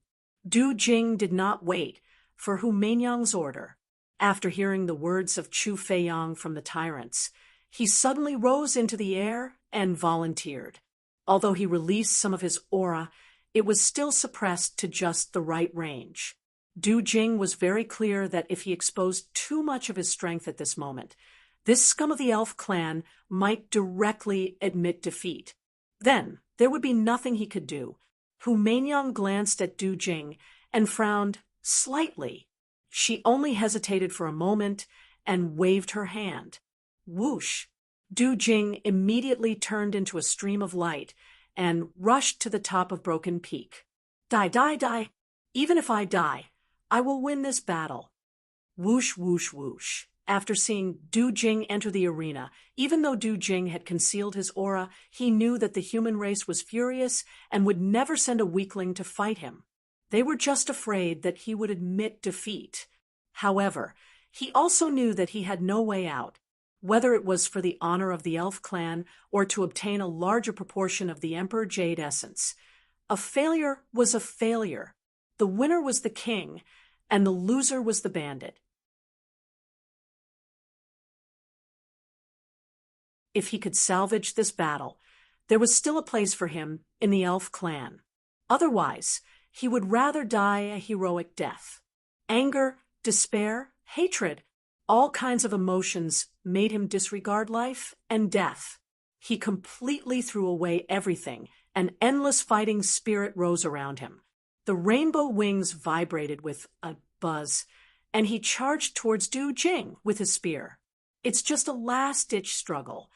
Du Jing did not wait for Hu Meinyang's order. After hearing the words of Chu Feiyang from the tyrants, he suddenly rose into the air and volunteered. Although he released some of his aura, it was still suppressed to just the right range. Du Jing was very clear that if he exposed too much of his strength at this moment, this scum of the elf clan might directly admit defeat. Then there would be nothing he could do. Hu Meinyang glanced at Du Jing and frowned slightly. She only hesitated for a moment and waved her hand. Whoosh! Du Jing immediately turned into a stream of light and rushed to the top of Broken Peak. Die, die, die! Even if I die, I will win this battle. Whoosh, whoosh, whoosh. After seeing Du Jing enter the arena, even though Du Jing had concealed his aura, he knew that the human race was furious and would never send a weakling to fight him. They were just afraid that he would admit defeat. However, he also knew that he had no way out, whether it was for the honor of the elf clan or to obtain a larger proportion of the Emperor Jade essence. A failure was a failure. The winner was the king, and the loser was the bandit. If he could salvage this battle, there was still a place for him in the elf clan. Otherwise, he would rather die a heroic death. Anger, despair, hatred, all kinds of emotions made him disregard life and death. He completely threw away everything. An endless fighting spirit rose around him. The rainbow wings vibrated with a buzz, and he charged towards Du Jing with his spear. It's just a last-ditch struggle.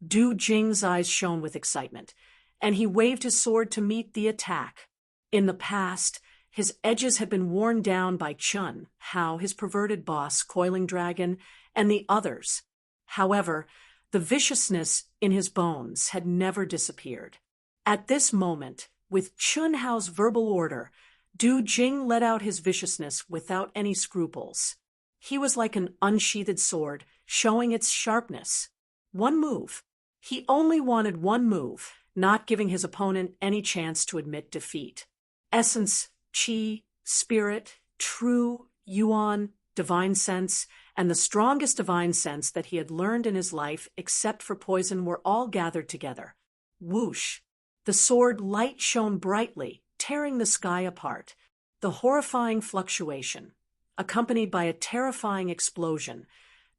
Du Jing's eyes shone with excitement, and he waved his sword to meet the attack. In the past, his edges had been worn down by Chun, Hao, his perverted boss, Coiling Dragon, and the others. However, the viciousness in his bones had never disappeared. At this moment, with Chun Hao's verbal order, Du Jing let out his viciousness without any scruples. He was like an unsheathed sword, showing its sharpness. One move. He only wanted one move, not giving his opponent any chance to admit defeat. Essence, Qi, Spirit, True, Yuan, Divine Sense, and the strongest divine sense that he had learned in his life except for poison were all gathered together. Whoosh! The sword light shone brightly, tearing the sky apart. The horrifying fluctuation, accompanied by a terrifying explosion,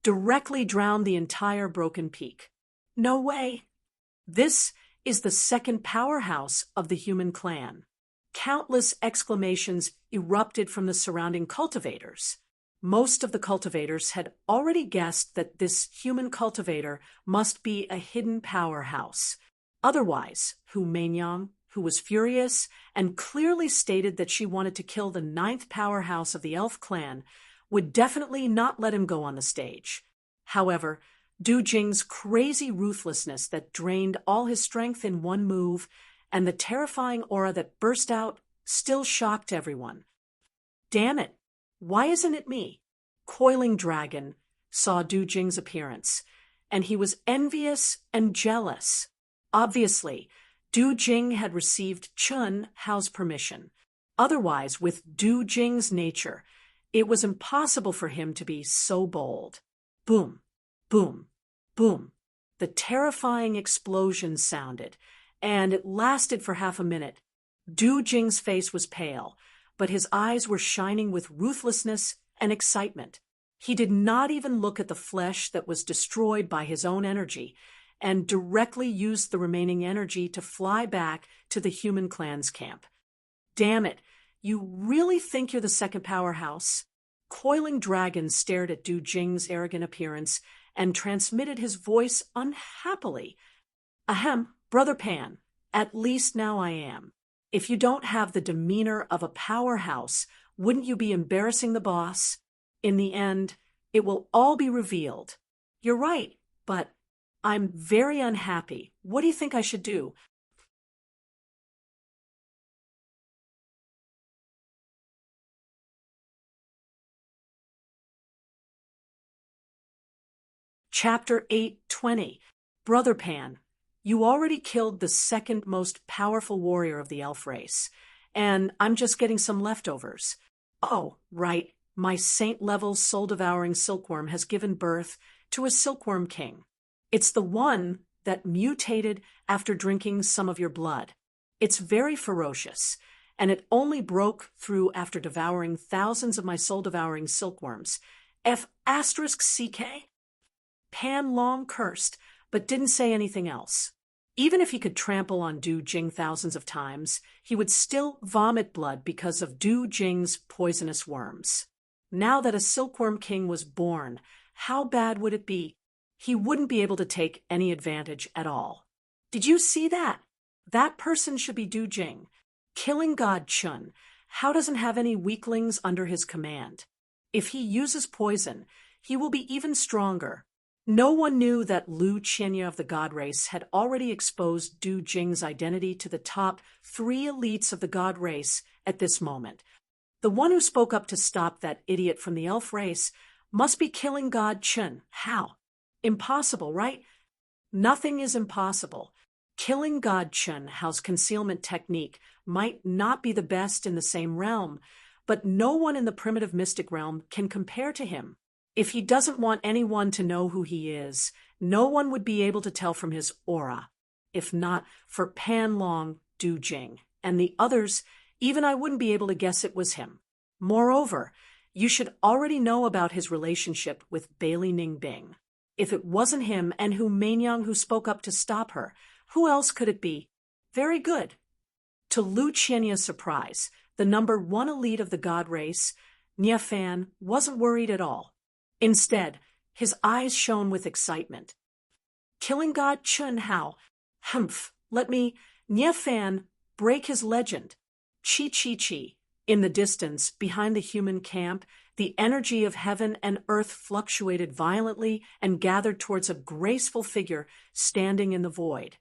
directly drowned the entire Broken Peak. No way! This is the second powerhouse of the human clan. Countless exclamations erupted from the surrounding cultivators. Most of the cultivators had already guessed that this human cultivator must be a hidden powerhouse. Otherwise, Hu Meinyang, who was furious and clearly stated that she wanted to kill the ninth powerhouse of the elf clan, would definitely not let him go on the stage. However, Du Jing's crazy ruthlessness that drained all his strength in one move, and the terrifying aura that burst out, still shocked everyone. Damn it! Why isn't it me? Coiling Dragon saw Du Jing's appearance, and he was envious and jealous. Obviously, Du Jing had received Chun Hao's permission. Otherwise, with Du Jing's nature, it was impossible for him to be so bold. Boom, boom, boom. The terrifying explosion sounded, and it lasted for half a minute. Du Jing's face was pale, but his eyes were shining with ruthlessness and excitement. He did not even look at the flesh that was destroyed by his own energy, and directly used the remaining energy to fly back to the human clan's camp. Damn it, you really think you're the second powerhouse? Coiling Dragon stared at Du Jing's arrogant appearance and transmitted his voice unhappily. Ahem, Brother Pan, at least now I am. If you don't have the demeanor of a powerhouse, wouldn't you be embarrassing the boss? In the end, it will all be revealed. You're right, but I'm very unhappy. What do you think I should do? Chapter 8:20. Brother Pan, you already killed the second most powerful warrior of the elf race, and I'm just getting some leftovers. Oh, right, my saint-level soul-devouring silkworm has given birth to a silkworm king. It's the one that mutated after drinking some of your blood. It's very ferocious, and it only broke through after devouring thousands of my soul-devouring silkworms. F***CK? Pan Long cursed, but didn't say anything else. Even if he could trample on Du Jing thousands of times, he would still vomit blood because of Du Jing's poisonous worms. Now that a silkworm king was born, how bad would it be? He wouldn't be able to take any advantage at all. Did you see that? That person should be Du Jing. Killing God Chun, how doesn't have any weaklings under his command? If he uses poison, he will be even stronger. No one knew that Lu Qinya of the God race had already exposed Du Jing's identity to the top 3 elites of the God race at this moment. The one who spoke up to stop that idiot from the elf race must be killing God Chun. How? Impossible, right? Nothing is impossible. Killing God Chun Hao's concealment technique might not be the best in the same realm, but no one in the primitive mystic realm can compare to him. If he doesn't want anyone to know who he is, no one would be able to tell from his aura. If not for Pan Long, Du Jing, and the others, even I wouldn't be able to guess it was him. Moreover, you should already know about his relationship with Bailey Ningbing. If it wasn't him and Hu Mainyang who spoke up to stop her, who else could it be? Very good. To Lu Qianya's surprise, the number 1 elite of the God race, Nia Fan, wasn't worried at all. Instead, his eyes shone with excitement. Killing God Chun Hao. Humph, let me, Nia Fan, break his legend. Chi chi chi. In the distance, behind the human camp, the energy of heaven and earth fluctuated violently and gathered towards a graceful figure standing in the void.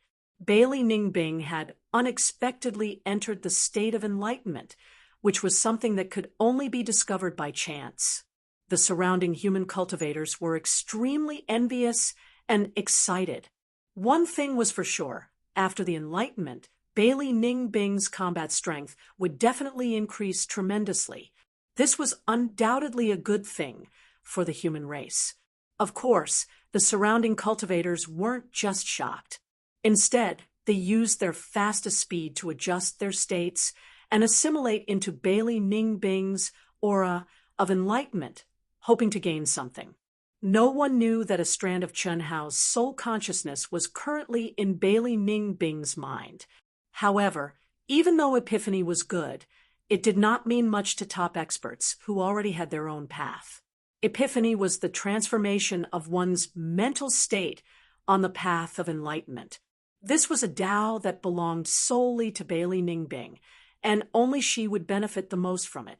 Bailey Ningbing had unexpectedly entered the state of enlightenment, which was something that could only be discovered by chance. The surrounding human cultivators were extremely envious and excited. One thing was for sure, after the enlightenment, Bailey Ningbing's combat strength would definitely increase tremendously. This was undoubtedly a good thing for the human race. Of course, the surrounding cultivators weren't just shocked. Instead, they used their fastest speed to adjust their states and assimilate into Bailey Ningbing's aura of enlightenment, hoping to gain something. No one knew that a strand of Chun Hao's soul consciousness was currently in Bailey Ningbing's mind. However, even though Epiphany was good, it did not mean much to top experts who already had their own path. Epiphany was the transformation of one's mental state on the path of enlightenment. This was a Tao that belonged solely to Bailey Ningbing, and only she would benefit the most from it.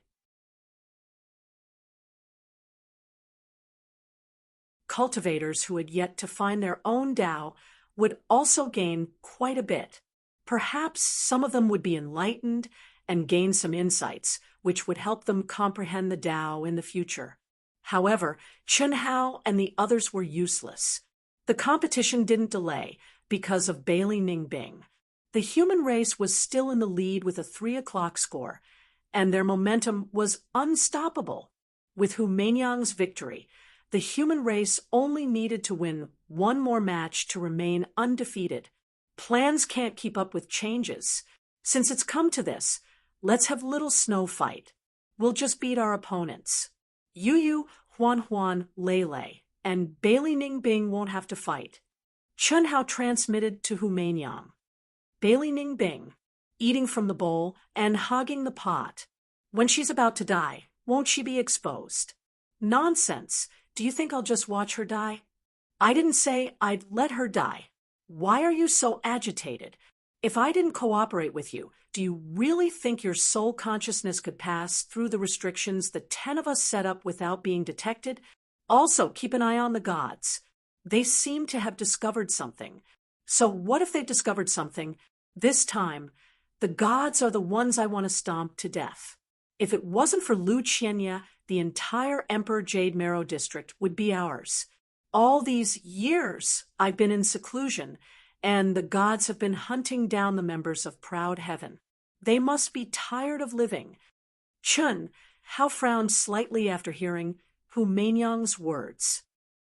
Cultivators who had yet to find their own Tao would also gain quite a bit. Perhaps some of them would be enlightened and gain some insights, which would help them comprehend the Tao in the future. However, Chun Hao and the others were useless. The competition didn't delay. because of Bailey Ningbing. The human race was still in the lead with a 3 o'clock score, and their momentum was unstoppable. With Humanyang's victory, the human race only needed to win one more match to remain undefeated. Plans can't keep up with changes. Since it's come to this, let's have little snow fight. We'll just beat our opponents. Yu Yu, Huan Huan, Lei, and Bailey Ningbing won't have to fight. Chun Hao transmitted to Humanyang. Bailey Ningbing, eating from the bowl and hogging the pot. When she's about to die, won't she be exposed? Nonsense. Do you think I'll just watch her die? I didn't say I'd let her die. Why are you so agitated? If I didn't cooperate with you, do you really think your soul consciousness could pass through the restrictions the 10 of us set up without being detected? Also, keep an eye on the gods. They seem to have discovered something. So what if they've discovered something? This time, the gods are the ones I want to stomp to death. If it wasn't for Lu Qianya, the entire Emperor Jade Marrow district would be ours. All these years I've been in seclusion, and the gods have been hunting down the members of Proud Heaven. They must be tired of living. Chun Hao frowned slightly after hearing Humanyang's words.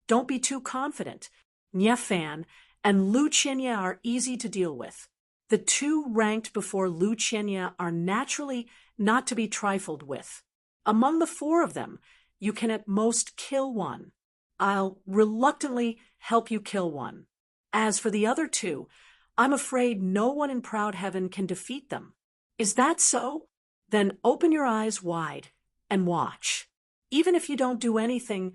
Don't be too confident. Nia Fan and Lu Qianya are easy to deal with. The two ranked before Lu Qianya are naturally not to be trifled with. Among the 4 of them, you can at most kill one. I'll reluctantly help you kill one. As for the other 2, I'm afraid no one in Proud Heaven can defeat them. Is that so? Then open your eyes wide and watch. Even if you don't do anything,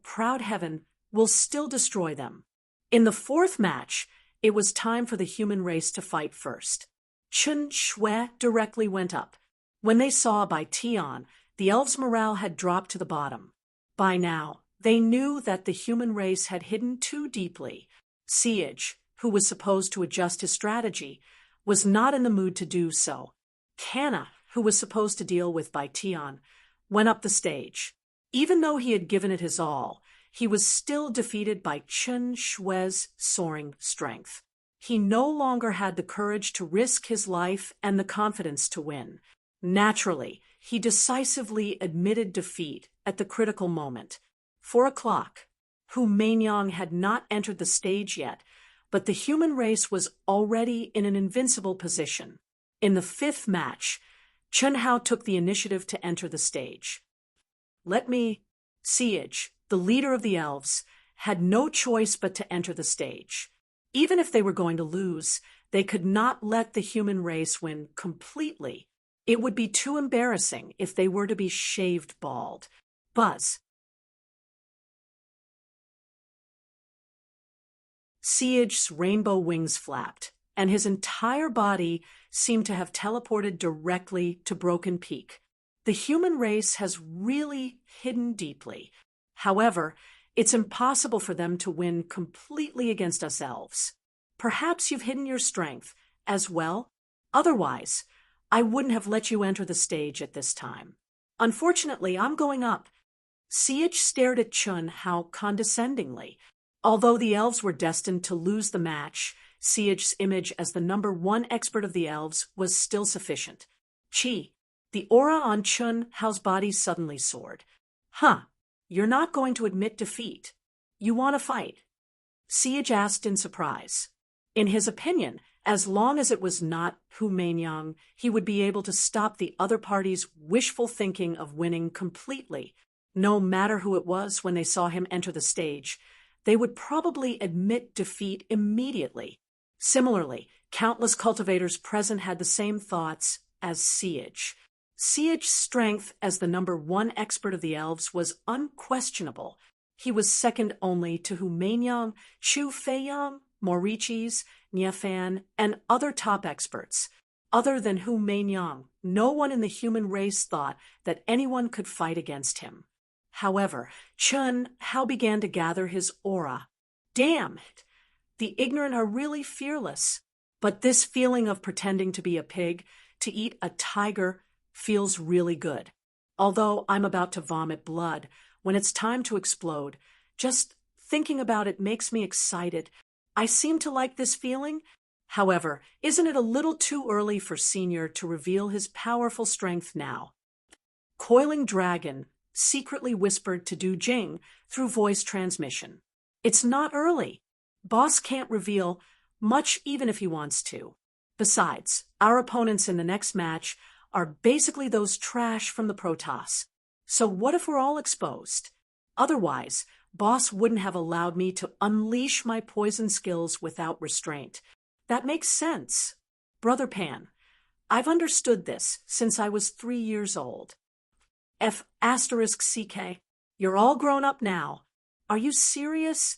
Proud Heaven, will still destroy them. In the 4th match, it was time for the human race to fight first. Chun Shui directly went up. When they saw Bai Tian, the elves' morale had dropped to the bottom. By now, they knew that the human race had hidden too deeply. Siege, who was supposed to adjust his strategy, was not in the mood to do so. Kana, who was supposed to deal with Bai Tian, went up the stage. Even though he had given it his all, he was still defeated by Chun Shui's soaring strength. He no longer had the courage to risk his life and the confidence to win. Naturally, he decisively admitted defeat at the critical moment. 4 o'clock. Humanyang had not entered the stage yet, but the human race was already in an invincible position. In the 5th match, Chun Hao took the initiative to enter the stage. Siege, the leader of the elves, had no choice but to enter the stage. Even if they were going to lose, they could not let the human race win completely. It would be too embarrassing if they were to be shaved bald. Buzz. Siege's rainbow wings flapped, and his entire body seemed to have teleported directly to Broken Peak. The human race has really hidden deeply. However, it's impossible for them to win completely against us elves. Perhaps you've hidden your strength as well. Otherwise, I wouldn't have let you enter the stage at this time. Unfortunately, I'm going up. Siege stared at Chun Hao condescendingly. Although the elves were destined to lose the match, Siege's image as the #1 expert of the elves was still sufficient. The aura on Chun Hao's body suddenly soared. You're not going to admit defeat. You want to fight? Siege asked in surprise. In his opinion, as long as it was not Humanyang, he would be able to stop the other party's wishful thinking of winning completely. No matter who it was when they saw him enter the stage, they would probably admit defeat immediately. Similarly, countless cultivators present had the same thoughts as Siege. Siege's strength as the #1 expert of the elves was unquestionable. He was second only to Humanyang, Chu Feiyang, Morichis, Niafan, and other top experts. Other than Humanyang, no one in the human race thought that anyone could fight against him. However, Chun Hao began to gather his aura. Damn it! The ignorant are really fearless. But this feeling of pretending to be a pig, to eat a tiger, feels really good. Although I'm about to vomit blood, when it's time to explode, just thinking about it makes me excited. I seem to like this feeling. However, isn't it a little too early for Senior to reveal his powerful strength now? Coiling Dragon secretly whispered to Du Jing through voice transmission. It's not early. Boss can't reveal much even if he wants to. Besides, our opponents in the next match are basically those trash from the Protoss. So what if we're all exposed? Otherwise, Boss wouldn't have allowed me to unleash my poison skills without restraint. That makes sense. Brother Pan, I've understood this since I was 3 years old. F***CK. You're all grown up now. Are you serious?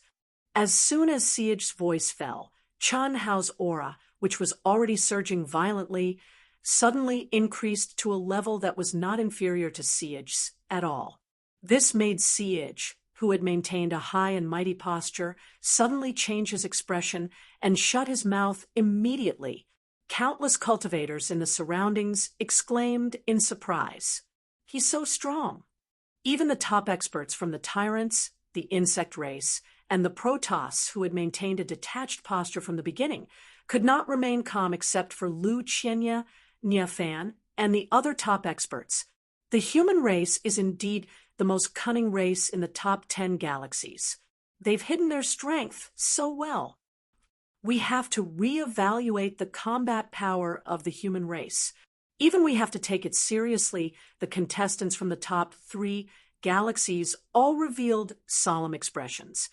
As soon as Siege's voice fell, Chun Hao's aura, which was already surging violently, suddenly increased to a level that was not inferior to Siege's at all. This made Siege, who had maintained a high and mighty posture, suddenly change his expression and shut his mouth immediately. Countless cultivators in the surroundings exclaimed in surprise, "He's so strong." Even the top experts from the Tyrants, the insect race, and the Protoss, who had maintained a detached posture from the beginning, could not remain calm except for Lu Qianye, Niafan, and the other top experts. The human race is indeed the most cunning race in the top 10 galaxies. They've hidden their strength so well. We have to reevaluate the combat power of the human race. Even we have to take it seriously. The contestants from the top 3 galaxies all revealed solemn expressions.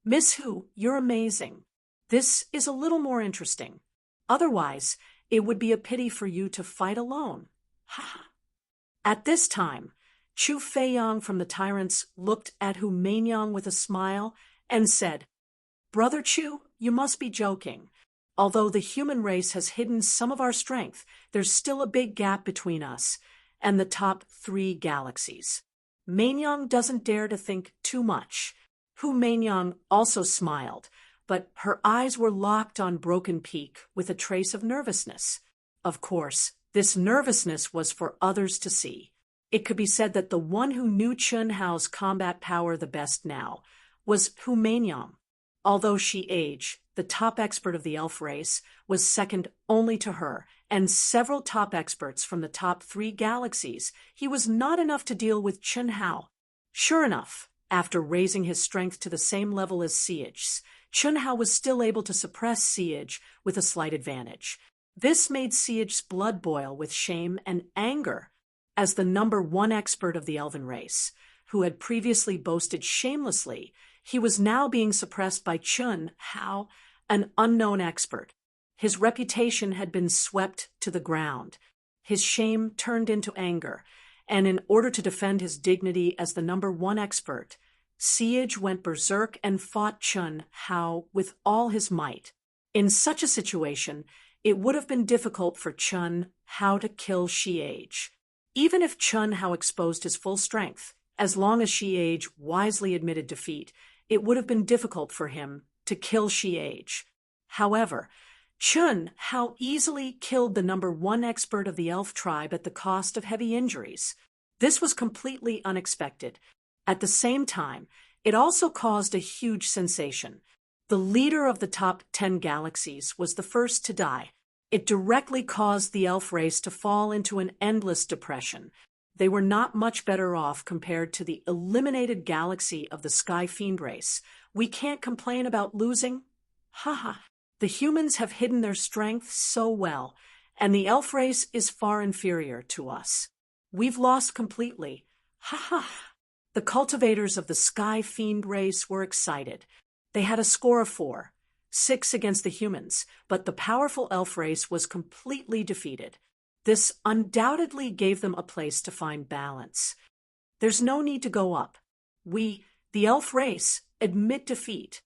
Miss Hu, you're amazing. This is a little more interesting. Otherwise, it would be a pity for you to fight alone. Ha! At this time, Chu Feiyang from the Tyrants looked at Hu Mainyang with a smile and said, "Brother Chu, you must be joking. Although the human race has hidden some of our strength, there's still a big gap between us and the top 3 galaxies." Mainyang doesn't dare to think too much. Hu Mainyang also smiled, but her eyes were locked on Broken Peak with a trace of nervousness. Of course, this nervousness was for others to see. It could be said that the one who knew Chun Hao's combat power the best now was Hu Mainyang. Although Shi Age, the top expert of the elf race, was second only to her and several top experts from the top 3 galaxies, he was not enough to deal with Chun Hao. Sure enough, after raising his strength to the same level as Siege's, Chun Hao was still able to suppress Siege with a slight advantage. This made Siege's blood boil with shame and anger. As the number 1 expert of the elven race, who had previously boasted shamelessly, he was now being suppressed by Chun Hao, an unknown expert. His reputation had been swept to the ground. His shame turned into anger, and in order to defend his dignity as the number 1 expert, Siege went berserk and fought Chun Hao with all his might. In such a situation, it would have been difficult for Chun Hao to kill Shi Age. Even if Chun Hao exposed his full strength, as long as Shi Age wisely admitted defeat, it would have been difficult for him to kill Shi Age. However, Chun Hao easily killed the number 1 expert of the elf tribe at the cost of heavy injuries. This was completely unexpected. At the same time, it also caused a huge sensation. The leader of the top 10 galaxies was the first to die. It directly caused the elf race to fall into an endless depression. They were not much better off compared to the eliminated galaxy of the Sky Fiend race. We can't complain about losing. Haha. The humans have hidden their strength so well, and the elf race is far inferior to us. We've lost completely. Haha. The cultivators of the Sky Fiend race were excited. They had a score of 4, 6 against the humans, but the powerful elf race was completely defeated. This undoubtedly gave them a place to find balance. There's no need to go up. We, the elf race, admit defeat.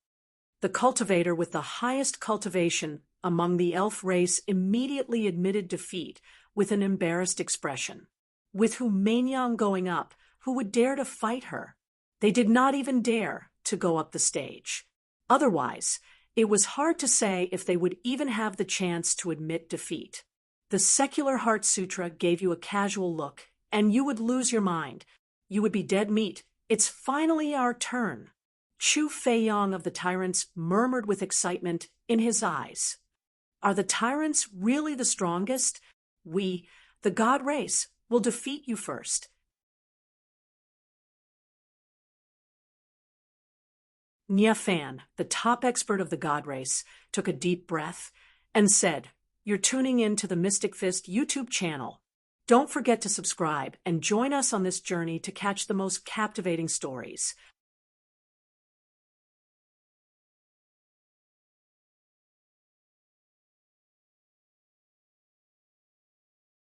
The cultivator with the highest cultivation among the elf race immediately admitted defeat with an embarrassed expression. With Hu Mainyang going up, who would dare to fight her? They did not even dare to go up the stage. Otherwise, it was hard to say if they would even have the chance to admit defeat. The secular Heart Sutra gave you a casual look, and you would lose your mind. You would be dead meat It's finally our turn. Chu Feiyong of the Tyrants murmured with excitement in his eyes. Are the Tyrants really the strongest? We, the God race, will defeat you first. Nia Fan, the top expert of the God race, took a deep breath and said, "You're tuning in to the Mystic Fist YouTube channel. Don't forget to subscribe and join us on this journey to catch the most captivating stories.